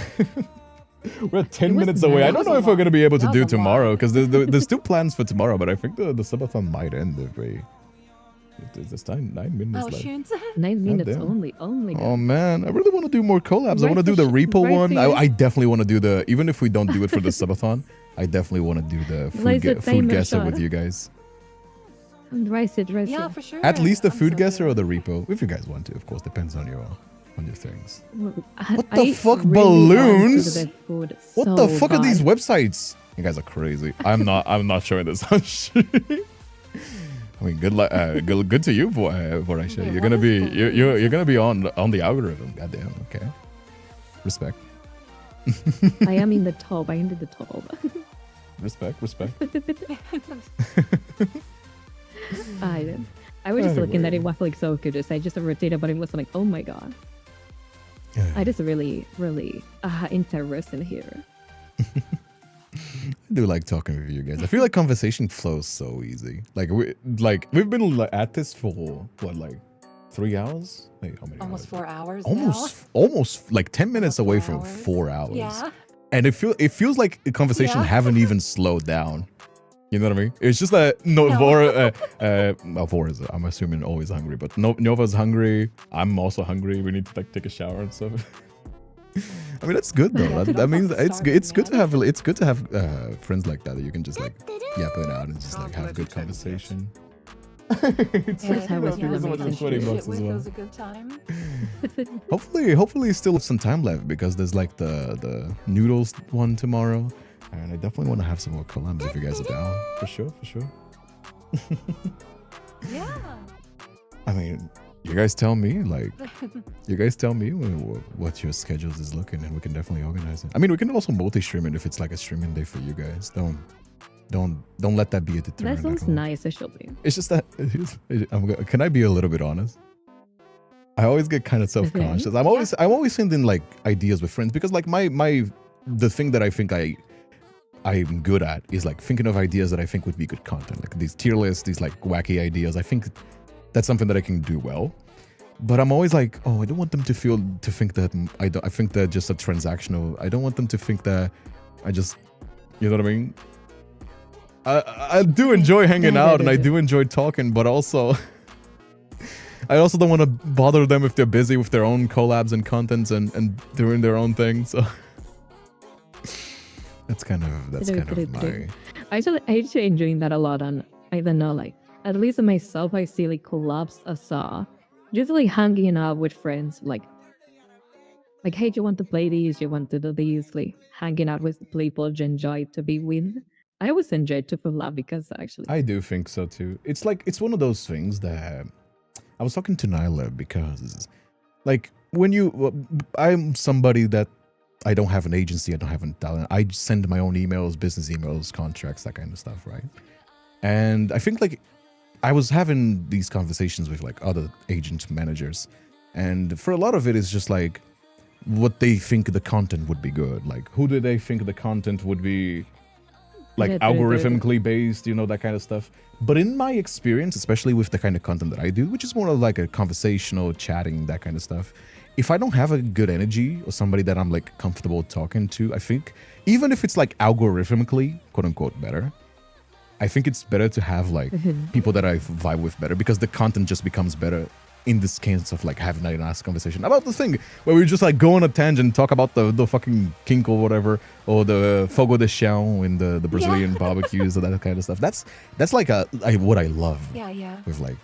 A: We're 10
C: was
A: minutes away. I
C: nice.
A: don't
D: That
A: know
D: was
A: if
D: a
A: we're going to be able to
D: lot.
A: do
D: That was a lot.
A: tomorrow because there's still plans for tomorrow, but I think the subathon might end if we. There's 9 minutes
D: Oh,
A: left.
D: shoot.
C: 9 minutes
A: damn.
C: only.
A: Oh man, I really want to do more collabs. I
C: Right
A: want to do
C: for
A: the repo
C: right
A: one.
C: for
A: I,
C: you.
A: I definitely want to do the, even if we don't do it for the subathon, I definitely want to do the
C: Laser
A: food
C: timer
A: guesser
C: shot.
A: with you guys.
C: Rise it.
D: Yeah, for sure.
A: At least the
D: I'm
A: food
D: so
A: guesser or
D: good.
A: the repo, if you guys want to. Of course, depends on your things.
C: What
A: the fuck, balloons? What the fuck are these websites? You guys are crazy. I'm not showing this on stream. I mean, good luck. Good to you, Voraisha.
D: Wait,
A: You're
D: what
A: gonna
D: is
A: be
D: balloons?
A: you're gonna be on the algorithm. Goddamn. Okay. Respect.
C: I am in the top. I ended the top.
A: Respect.
C: I was just looking that
A: Anyway.
C: it was like so good. So I just rotated, but it was like, oh my god. I just really interested here.
A: I do like talking with you guys. I feel like conversation flows so easy. We've been at this for what, like 3 hours? Wait, how many
D: Almost
A: hours?
D: 4 hours.
A: Almost like 10 minutes
D: Almost
A: away
D: 4
A: from
D: hours.
A: 4 hours.
D: Yeah.
A: And it feels like the conversation
D: Yeah.
A: haven't even slowed down. You know what I mean? It's just that
D: No.
A: Vora's, I'm assuming, always hungry, but Nova's hungry. I'm also hungry. We need to like take a shower and stuff. I mean, that's good though.
D: Yeah, dude,
A: That
D: I'm
A: means
D: fucking
A: it's good to
D: starving,
A: have friends like that you can just like yap it out and just like have good conversation. It's
D: Yeah,
C: That's how
A: like,
C: it's
A: yeah,
C: been
A: so much
C: amazing.
A: as 20
D: Shit
A: bucks
D: with,
A: as
D: it
A: well.
D: was a good time.
A: Hopefully still some time left because there's like the noodles one tomorrow, and I definitely want to have some more collabs if you guys are down. For sure.
D: Yeah.
A: I mean, you guys tell me what your schedules is looking, and we can definitely organize it. I mean, we can also multi-stream it if it's like a streaming day for you guys. Don't let that be a deterrent.
C: That sounds
A: at all.
C: nice, actually.
A: It's just that can I be a little bit honest? I always get kind of self-conscious. I'm always sending like ideas with friends because like the thing that I think I'm good at is like thinking of ideas that I think would be good content, like these tier lists, these like wacky ideas. I think that's something that I can do well. But I'm always like, oh, I don't want them to think that I think they're just a transactional. I don't want them to think that I just, you know what I mean? I do enjoy hanging out and I do enjoy talking, but also I also don't want to bother them if they're busy with their own collabs and contents and doing their own thing. So that's kind of my.
C: I actually enjoying that a lot, and I don't know, like at least myself, I see like collabs as just like hanging out with friends, like hey, do you want to play these? You want to do these? Like hanging out with people you enjoy to be with. I always enjoy to collab because actually
A: I do think so too. It's one of those things that I was talking to Nyla because like I'm somebody that I don't have an agency, I don't have a talent. I send my own emails, business emails, contracts, that kind of stuff, right? And I think like I was having these conversations with like other agent managers, and for a lot of it is just like what they think the content would be good. Like who do they think the content would be like algorithmically based, you know, that kind of stuff. But in my experience, especially with the kind of content that I do, which is more of like a conversational, chatting, that kind of stuff, if I don't have a good energy or somebody that I'm like comfortable talking to, I think even if it's like algorithmically, quote unquote, better, I think it's better to have like people that I vibe with better because the content just becomes better in this case of like having a nice conversation about the thing where we just like go on a tangent, talk about the fucking kink or whatever, or the fogo de chão in the Brazilian barbecues or that kind of stuff. That's like what I love
D: Yeah.
A: with like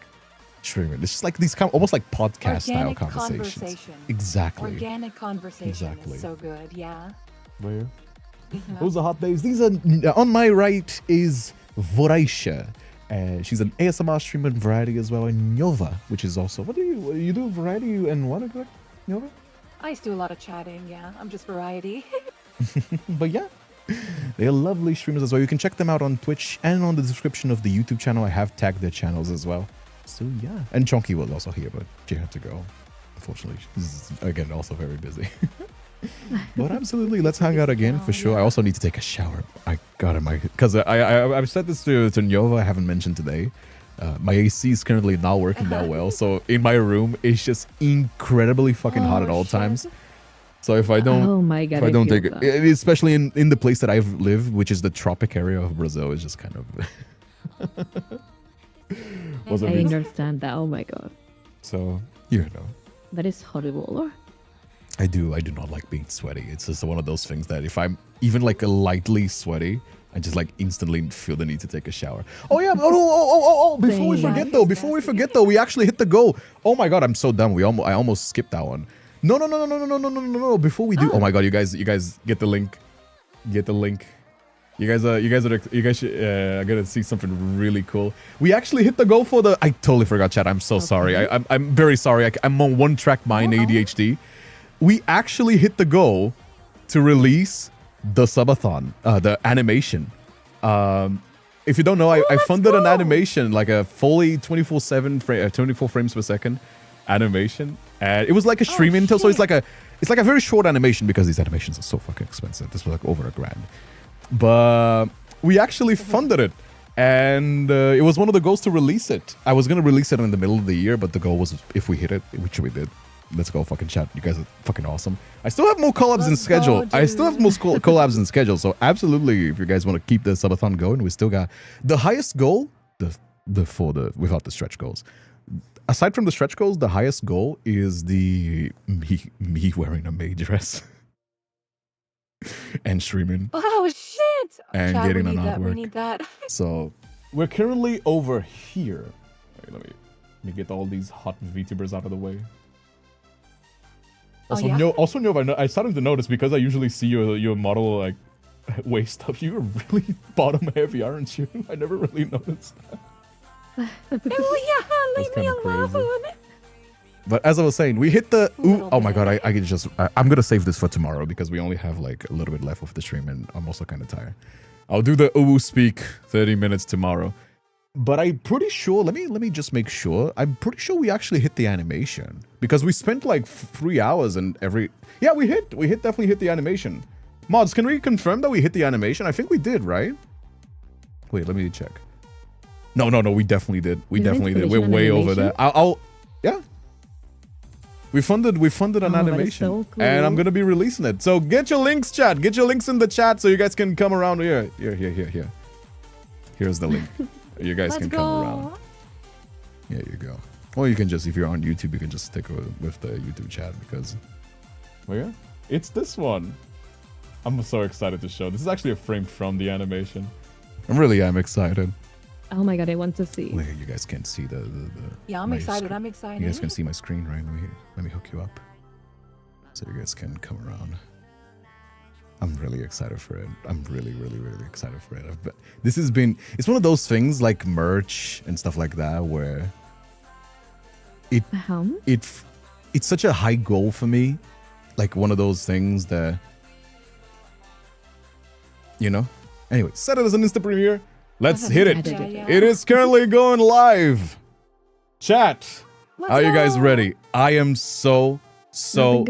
A: streaming. It's just like these almost like podcast style
D: Organic
A: conversations.
D: conversation.
A: Exactly.
D: Organic conversation
A: Exactly.
D: is so good. Yeah.
A: Where? Those are hot days. These are on my right is Voraisha. She's an ASMR streamer and variety as well, and Nova, which is also what do you do variety and what again, Nova?
D: I used to do a lot of chatting. Yeah. I'm just variety.
A: But yeah, they are lovely streamers as well. You can check them out on Twitch and on the description of the YouTube channel. I have tagged their channels as well. So yeah, and Chonky was also here, but she had to go. Unfortunately, she's again also very busy. But absolutely, let's hang out again for sure. I also need to take a shower. I got it, because I've said this to Nova. I haven't mentioned today. My AC is currently not working that well, so in my room it's just incredibly fucking hot at all times. So if I don't,
C: Oh my god.
A: if I don't
C: feel
A: take it,
C: that.
A: especially in the place that I've lived, which is the tropic area of Brazil, is just kind of wasn't
C: I
A: it?
C: understand that. Oh my god.
A: So you know,
C: That is horrible.
A: I do not like being sweaty. It's just one of those things that if I'm even like a lightly sweaty, I just like instantly feel the need to take a shower. Oh yeah, before we
C: Same.
A: forget though, we actually hit the goal. Oh my god, I'm so dumb. I almost skipped that one. No. Before we do, oh my god, you guys get the link. Get the link. You guys should gonna see something really cool. We actually hit the goal for the. I totally forgot, chat. I'm so sorry. I'm very sorry. I'm on one track mind ADHD. We actually hit the goal to release the subathon, the animation. If you don't know, I funded an animation, like a fully 24/7 24 frames per second animation, and it was like a stream until. So it's like a very short animation because these animations are so fucking expensive. This was like over $1,000, but we actually funded it, and it was one of the goals to release it. I was gonna release it in the middle of the year, but the goal was if we hit it, which we did. Let's go fucking chat. You guys are fucking awesome. I still have more collabs in schedule. I still have more collabs in schedule. So absolutely, if you guys want to keep the subathon going, we still got the highest goal. Without the stretch goals. Aside from the stretch goals, the highest goal is the me wearing a maid dress and streaming
D: Oh shit!
A: and
D: Chat,
A: getting
D: we
A: an
D: need that. We
A: artwork.
D: need that.
A: So we're currently over here. Wait, let me get all these hot VTubers out of the way. Also,
D: yeah?
A: also, Nova, I started to notice because I usually see your model like waist up. You're really bottom heavy, aren't you? I never really noticed that.
D: Oh yeah, leave me
A: kinda crazy.
D: alone.
A: But as I was saying, we hit the. Ooh,
D: Little
A: oh my
D: bit.
A: god! I can just. I'm gonna save this for tomorrow because we only have like a little bit left of the stream, and I'm also kind of tired. I'll do the ooh speak 30 minutes tomorrow. But I'm pretty sure. Let me just make sure. I'm pretty sure we actually hit the animation because we spent like 3 hours and every. Yeah, we definitely hit the animation. Mods, can we confirm that we hit the animation? I think we did, right? Wait, let me check. No, we definitely did. We
C: You did
A: definitely did.
C: finish
A: We're
C: an
A: way over
C: animation?
A: that. I'll yeah. We funded an
C: that is
A: animation,
C: so
A: and I'm
C: cool.
A: gonna be releasing it. So get your links, chat. Get your links in the chat so you guys can come around here. Here. Here's the link. You guys
D: Let's
A: can
D: go.
A: come around. There you go. Or you can just, if you're on YouTube, you can just stick with the YouTube chat because. Oh yeah, it's this one. I'm so excited to show. This is actually a frame from the animation. I really am excited.
C: Oh my god, I want to see.
A: Wait, you guys can see the
D: Yeah, I'm
A: my
D: excited.
A: screen.
D: I'm excited.
A: You guys can see my screen, right? Let me hook you up so you guys can come around. I'm really excited for it. I'm really excited for it. It's one of those things like merch and stuff like that where it's such a high goal for me. Like one of those things that, you know. Anyway, set it as an instant premiere. Let's hit it.
D: Yeah.
A: It is currently going live. Chat.
D: Let's
A: Are you guys
D: go.
A: ready? I am so excited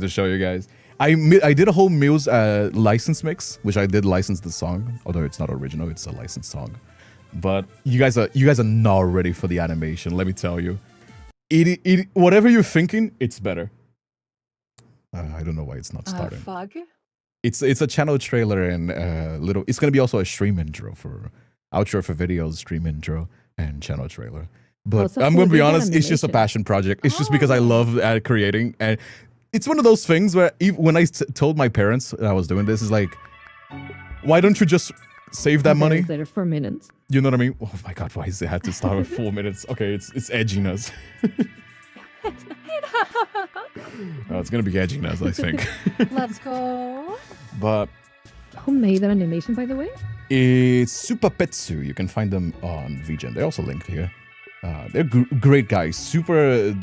A: to show you guys. I did a whole Muse license mix, which I did license the song, although it's not original, it's a licensed song. But you guys are not ready for the animation. Let me tell you, it whatever you're thinking, it's better. I don't know why it's not starting.
D: Fuck.
A: It's a channel trailer and little. It's gonna be also a stream intro for outro for videos, stream intro, and channel trailer. But
C: Also,
A: I'm
C: who
A: gonna be
C: did the
A: honest, it's just a
C: animation?
A: passion project. It's just because I love creating, and it's one of those things where when I told my parents that I was doing this, is like, why don't you just save that money?
C: There for minutes.
A: You know what I mean? Oh my god, why does it have to start with 4 minutes? Okay, it's edginess. Oh, it's gonna be edginess, I think.
D: Let's go.
A: But
C: Who made that animation, by the way?
A: it's Super Petsu. You can find them on VGen. They're also linked here. They're great guys. Wait, where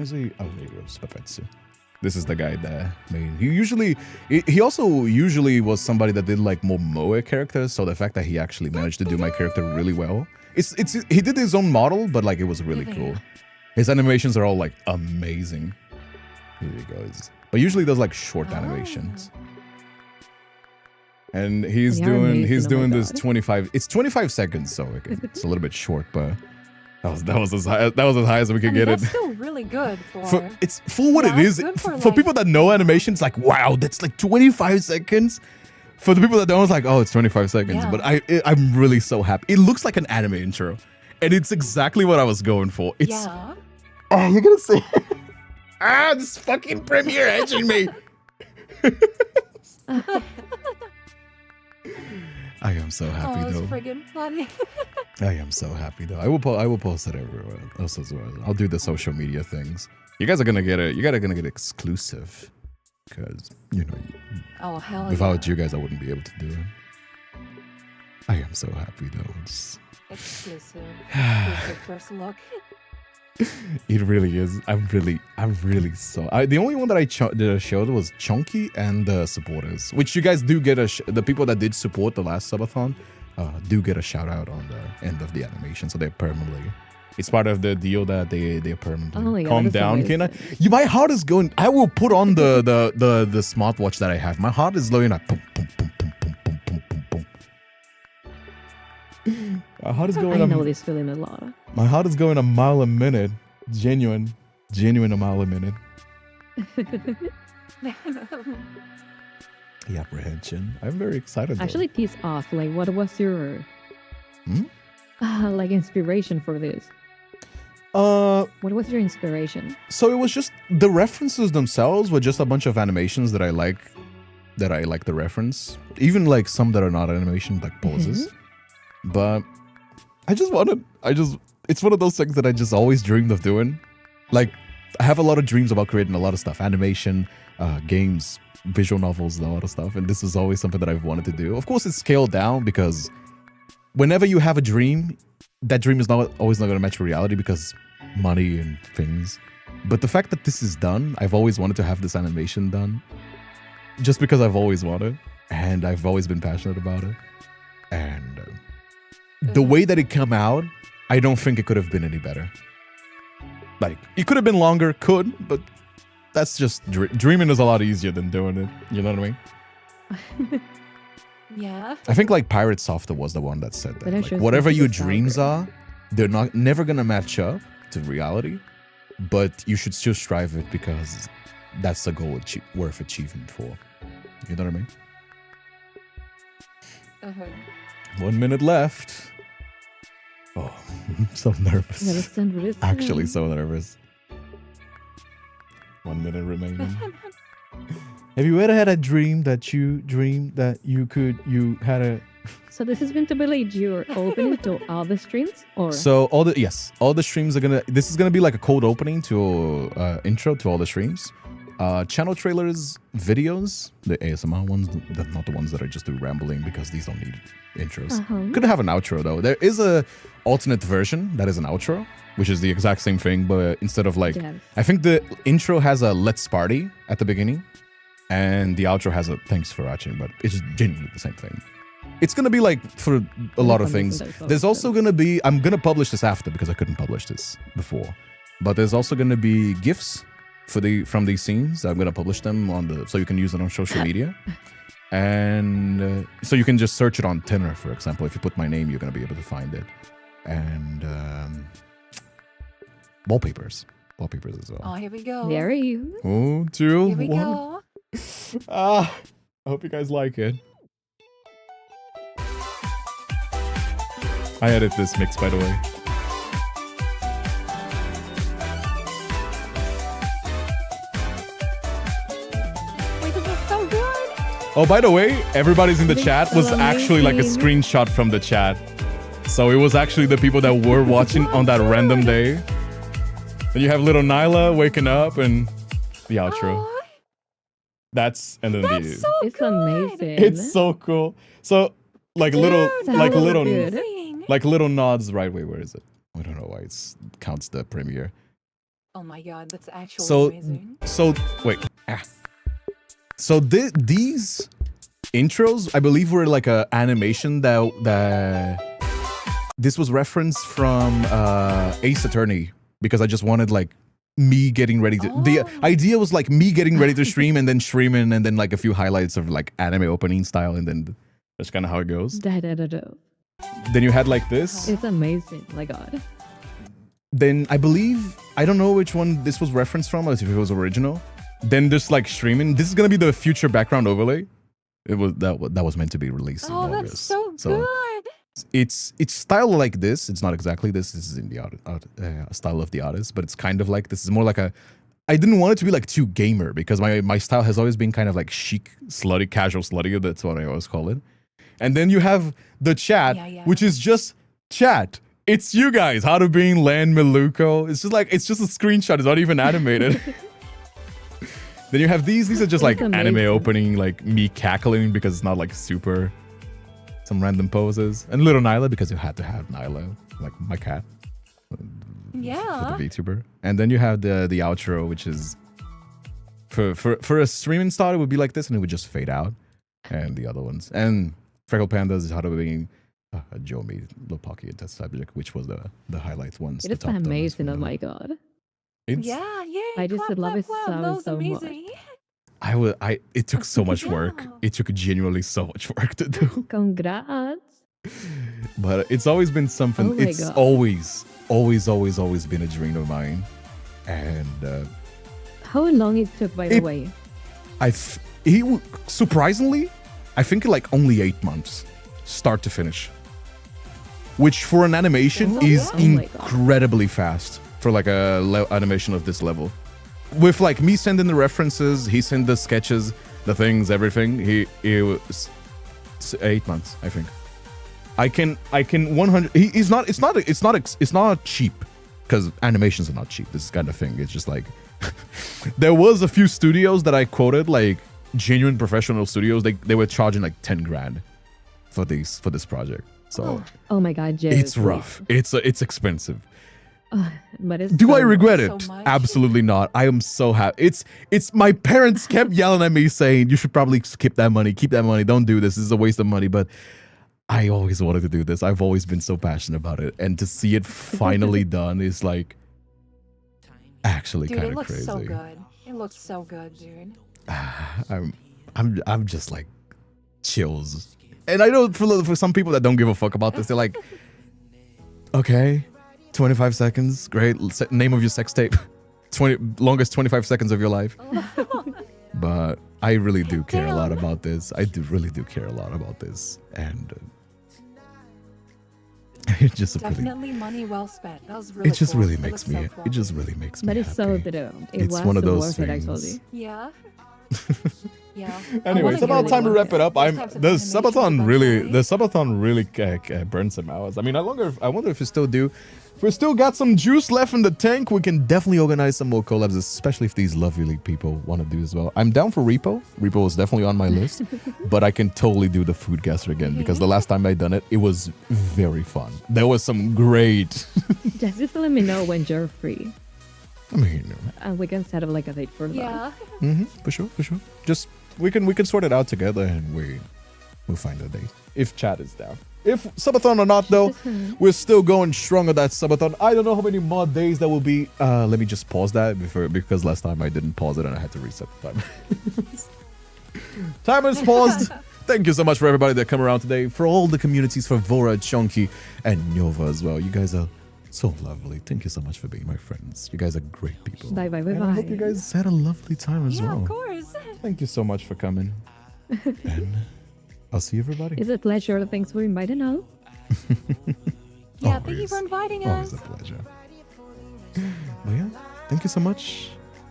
A: is he? Oh, there you go. Super Petsu. This is the guy that made. He also usually was somebody that did like more Moe characters. So the fact that he actually managed to do my character really well. He did his own model, but like it was really cool. His animations are all like amazing. Here he goes. But usually does like short animations. And he's
C: They are
A: doing
C: amazing,
A: he's
C: oh my
A: doing this
C: God.
A: 25. It's 25 seconds, so it's a little bit short, but That was as high as we could get
D: that's
A: it.
D: still really good
A: It's for what it
D: Yeah,
A: is.
D: it's good
A: For
D: for, like-
A: people that know animation, it's like, wow, that's like 25 seconds. For the people that don't, it's like, oh, it's 25 seconds.
D: Yeah.
A: But I'm really so happy. It looks like an anime intro, and it's exactly what I was going for. It's
D: yeah.
A: oh, you're gonna say this fucking Premiere edging me. I am so happy
D: Oh, it's
A: though.
D: friggin' funny.
A: I am so happy though. I will post it everywhere else as well. I'll do the social media things. You guys are gonna get it. You guys are gonna get exclusive, because you know,
D: Oh, hell
A: without
D: yeah.
A: you guys, I wouldn't be able to do it. I am so happy though.
D: Exclusive. Exclusive first look.
A: It really is. I'm really so. The only one that I did a show was Chunky and the supporters, which you guys do get the people that did support the last subathon do get a shout out on the end of the animation, so they're permanently. It's part of the deal that they're permanently.
C: Oh my God,
A: Calm
C: that's
A: down,
C: amazing.
A: Kina. My heart is going. I will put on the smartwatch that I have. My heart is going like boom, boom, boom, boom, boom, boom, boom, boom, boom. My heart is going.
C: I know this feeling a lot.
A: My heart is going a mile a minute. Genuine a mile a minute. The apprehension. I'm very excited. Though.
C: Actually, tease off. Like, what was your like inspiration for this? What was your inspiration?
A: So it was just the references themselves were just a bunch of animations that I like the reference. Even like some that are not animation, like poses. But it's one of those things that I just always dreamed of doing. Like, I have a lot of dreams about creating a lot of stuff, animation, games, visual novels, a lot of stuff. And this is always something that I've wanted to do. Of course, it's scaled down because whenever you have a dream, that dream is always not going to match reality because money and things. But the fact that this is done, I've always wanted to have this animation done. Just because I've always wanted, and I've always been passionate about it. And the way that it came out, I don't think it could have been any better. Like, it could have been longer, but that's just dreaming is a lot easier than doing it. You know what I mean?
D: Yeah.
A: I think like Pirate Softer was the one that said that.
C: But
A: Like,
C: it's just
A: whatever
C: like
A: your
C: the
A: dreams
C: sound.
A: are, they're never gonna match up to reality. But you should still strive it because that's a goal worth achieving for. You know what I mean?
D: Uh-huh.
A: 1 minute left. Oh, I'm so nervous.
C: Gotta stand with this.
A: Actually, so nervous. 1 minute remaining. Have you ever had a dream that you had a?
C: So this is going to be like your opening to all the streams, or
A: So all the streams are this is gonna be like a cold opening to intro to all the streams. Channel trailers, videos, the ASMR ones, not the ones that are just do rambling because these don't need intros. Could have an outro though. There is a alternate version that is an outro, which is the exact same thing, but instead of like,
C: Yes.
A: I think the intro has a let's party at the beginning, and the outro has a thanks for watching, but it's genuinely the same thing. It's gonna be like for a lot of things. There's also gonna be, I'm gonna publish this after because I couldn't publish this before, but there's also gonna be GIFs from these scenes. I'm gonna publish them so you can use it on social media, and so you can just search it on Tinder, for example. If you put my name, you're gonna be able to find it, and wallpapers as well.
D: Oh, here we go.
C: there you.
A: Oh, two,
D: Here we
A: one.
D: go.
A: I hope you guys like it. I edit this mix, by the way.
D: Wait, this is so good.
A: Oh, by the way, everybody's in the
C: This
A: chat
C: is
A: was actually like a
C: amazing.
A: screenshot from the chat. So it was actually the people that were watching on that random day. Then you have little Nyla waking up and the outro.
D: Oh,
A: That's and then
D: that's so
C: It's
D: good.
C: amazing.
A: it's so cool. So like little
D: Dude,
A: like
C: that was
A: little
C: good.
D: amazing.
A: like little nods right way. Where is it? I don't know why it counts the premiere.
D: Oh my god, that's actually
A: So
D: amazing.
A: so wait. So these intros, I believe, were like a animation that this was referenced from Ace Attorney, because I just wanted like me getting ready to the
D: Oh.
A: idea was like me getting ready to stream and then streaming and then like a few highlights of like anime opening style, and then that's kind of how it goes.
C: Da-da-da-da.
A: Then you had like this.
C: It's amazing. My God.
A: then I believe, I don't know which one this was referenced from, or if it was original. Then there's like streaming. This is gonna be the future background overlay. It was that was meant to be released in August.
D: That's so good.
A: It's style like this. It's not exactly this. This is in the style of the artist, but it's kind of like this is more like a. I didn't want it to be like too gamer because my style has always been kind of like chic, slutty, casual slutty. That's what I always call it. And then you have the chat, which is just chat. It's you guys. How to being Lan Maluko. It's just a screenshot. It's not even animated. Then you have these. These are just like anime opening, like me cackling because it's not like super. Some random poses. And little Nyla because you had to have Nyla, like my cat.
D: Yeah.
A: For the VTuber. And then you have the outro, which is for a streaming style, it would be like this and it would just fade out. And the other ones. And Freckle Pandas is how to being Jomi, Lopaki, and Test Subject, which was the highlight ones.
C: It is amazing, oh my god.
D: Yeah.
C: I just love it so much.
A: It took so much work. It took genuinely so much work to do.
C: Congrats.
A: But it's always been something.
C: Oh my
A: It's
C: God.
A: always been a dream of mine. And
C: How long it took, by the way?
A: Surprisingly, I think like only 8 months, start to finish. Which for an animation is
C: Oh my God.
A: incredibly fast for like a animation of this level. With like me sending the references, he sent the sketches, the things, everything. He was 8 months, I think. I can 100. It's not cheap because animations are not cheap. This kind of thing. It's just like there was a few studios that I quoted, like genuine professional studios. They were charging like 10 grand for this project. So
C: Oh my god, Jay.
A: it's rough. It's expensive.
C: But it's
A: Do I
C: so
A: regret
D: so
A: it?
D: much.
A: Absolutely not. I am so happy. It's my parents kept yelling at me saying you should probably keep that money, don't do this. This is a waste of money. But I always wanted to do this. I've always been so passionate about it, and to see it finally done is like actually
D: Dude,
A: kind
D: it
A: of
D: looks
A: crazy.
D: so good. It looks so good, dude.
A: I'm just like chills. And I know for some people that don't give a fuck about this, they're like, okay, 25 seconds, great. Name of your sex tape, longest 25 seconds of your life. But I really do care a lot about this. Really do care a lot about this, and it just
D: Definitely money well spent. That was really
A: it just
D: cool.
A: really
D: It
A: makes
D: looks
A: me.
D: so cool.
A: it just really makes me.
C: But it's so
A: happy.
C: good.
A: It's
C: Was
A: one of
C: so
A: those
C: worth it,
A: things.
C: actually.
D: Yeah. Yeah.
A: Anyway, it's about time to wrap it up. The subathon really burned some hours. I mean, I wonder if we still do. If we still got some juice left in the tank, we can definitely organize some more collabs, especially if these lovely people want to do as well. I'm down for Repo. Repo is definitely on my list, but I can totally do the food gather again because the last time I done it, it was very fun. There was some great.
C: Just let me know when you're free,
A: I mean,
C: and we can set up like a date for that.
D: Yeah.
A: for sure. Just we can sort it out together and we'll find a date if chat is down. If subathon or not though, we're still going strong on that subathon. I don't know how many more days there will be. Let me just pause that because last time I didn't pause it and I had to reset the timer. Timer is paused. Thank you so much for everybody that come around today, for all the communities, for Vora, Chonky, and Nova as well. You guys are so lovely. Thank you so much for being my friends. You guys are great people.
C: Bye.
A: And I hope you guys had a lovely time as
D: Yeah,
A: well.
D: of course.
A: Thank you so much for coming. And I'll see everybody.
C: It's a pleasure. Thanks for inviting us.
D: Yeah, thank you for inviting
A: Always
D: us.
A: a pleasure. But yeah, thank you so much.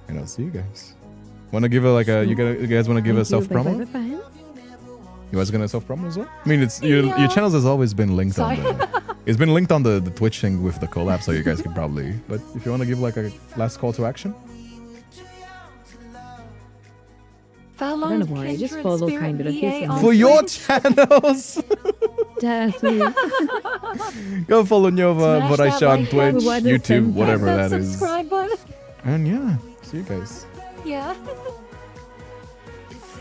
A: And I'll see you guys. Want to give a you guys want to give a self promo? You guys gonna self promo as well? I mean, it's your channels has always been linked on it's been linked on the Twitch thing with the collab, so you guys can probably. But if you want to give like a last call to action,
D: Follow
C: Don't worry, just follow Kindred. He's
A: for your channels,
C: Yes, please.
A: go follow Nova,
D: Smash
A: what I
D: that
A: shot on
D: like
A: Twitch,
C: button.
A: YouTube, whatever
D: that
A: that is.
D: subscribe button.
A: And yeah, see you guys.
D: Yeah.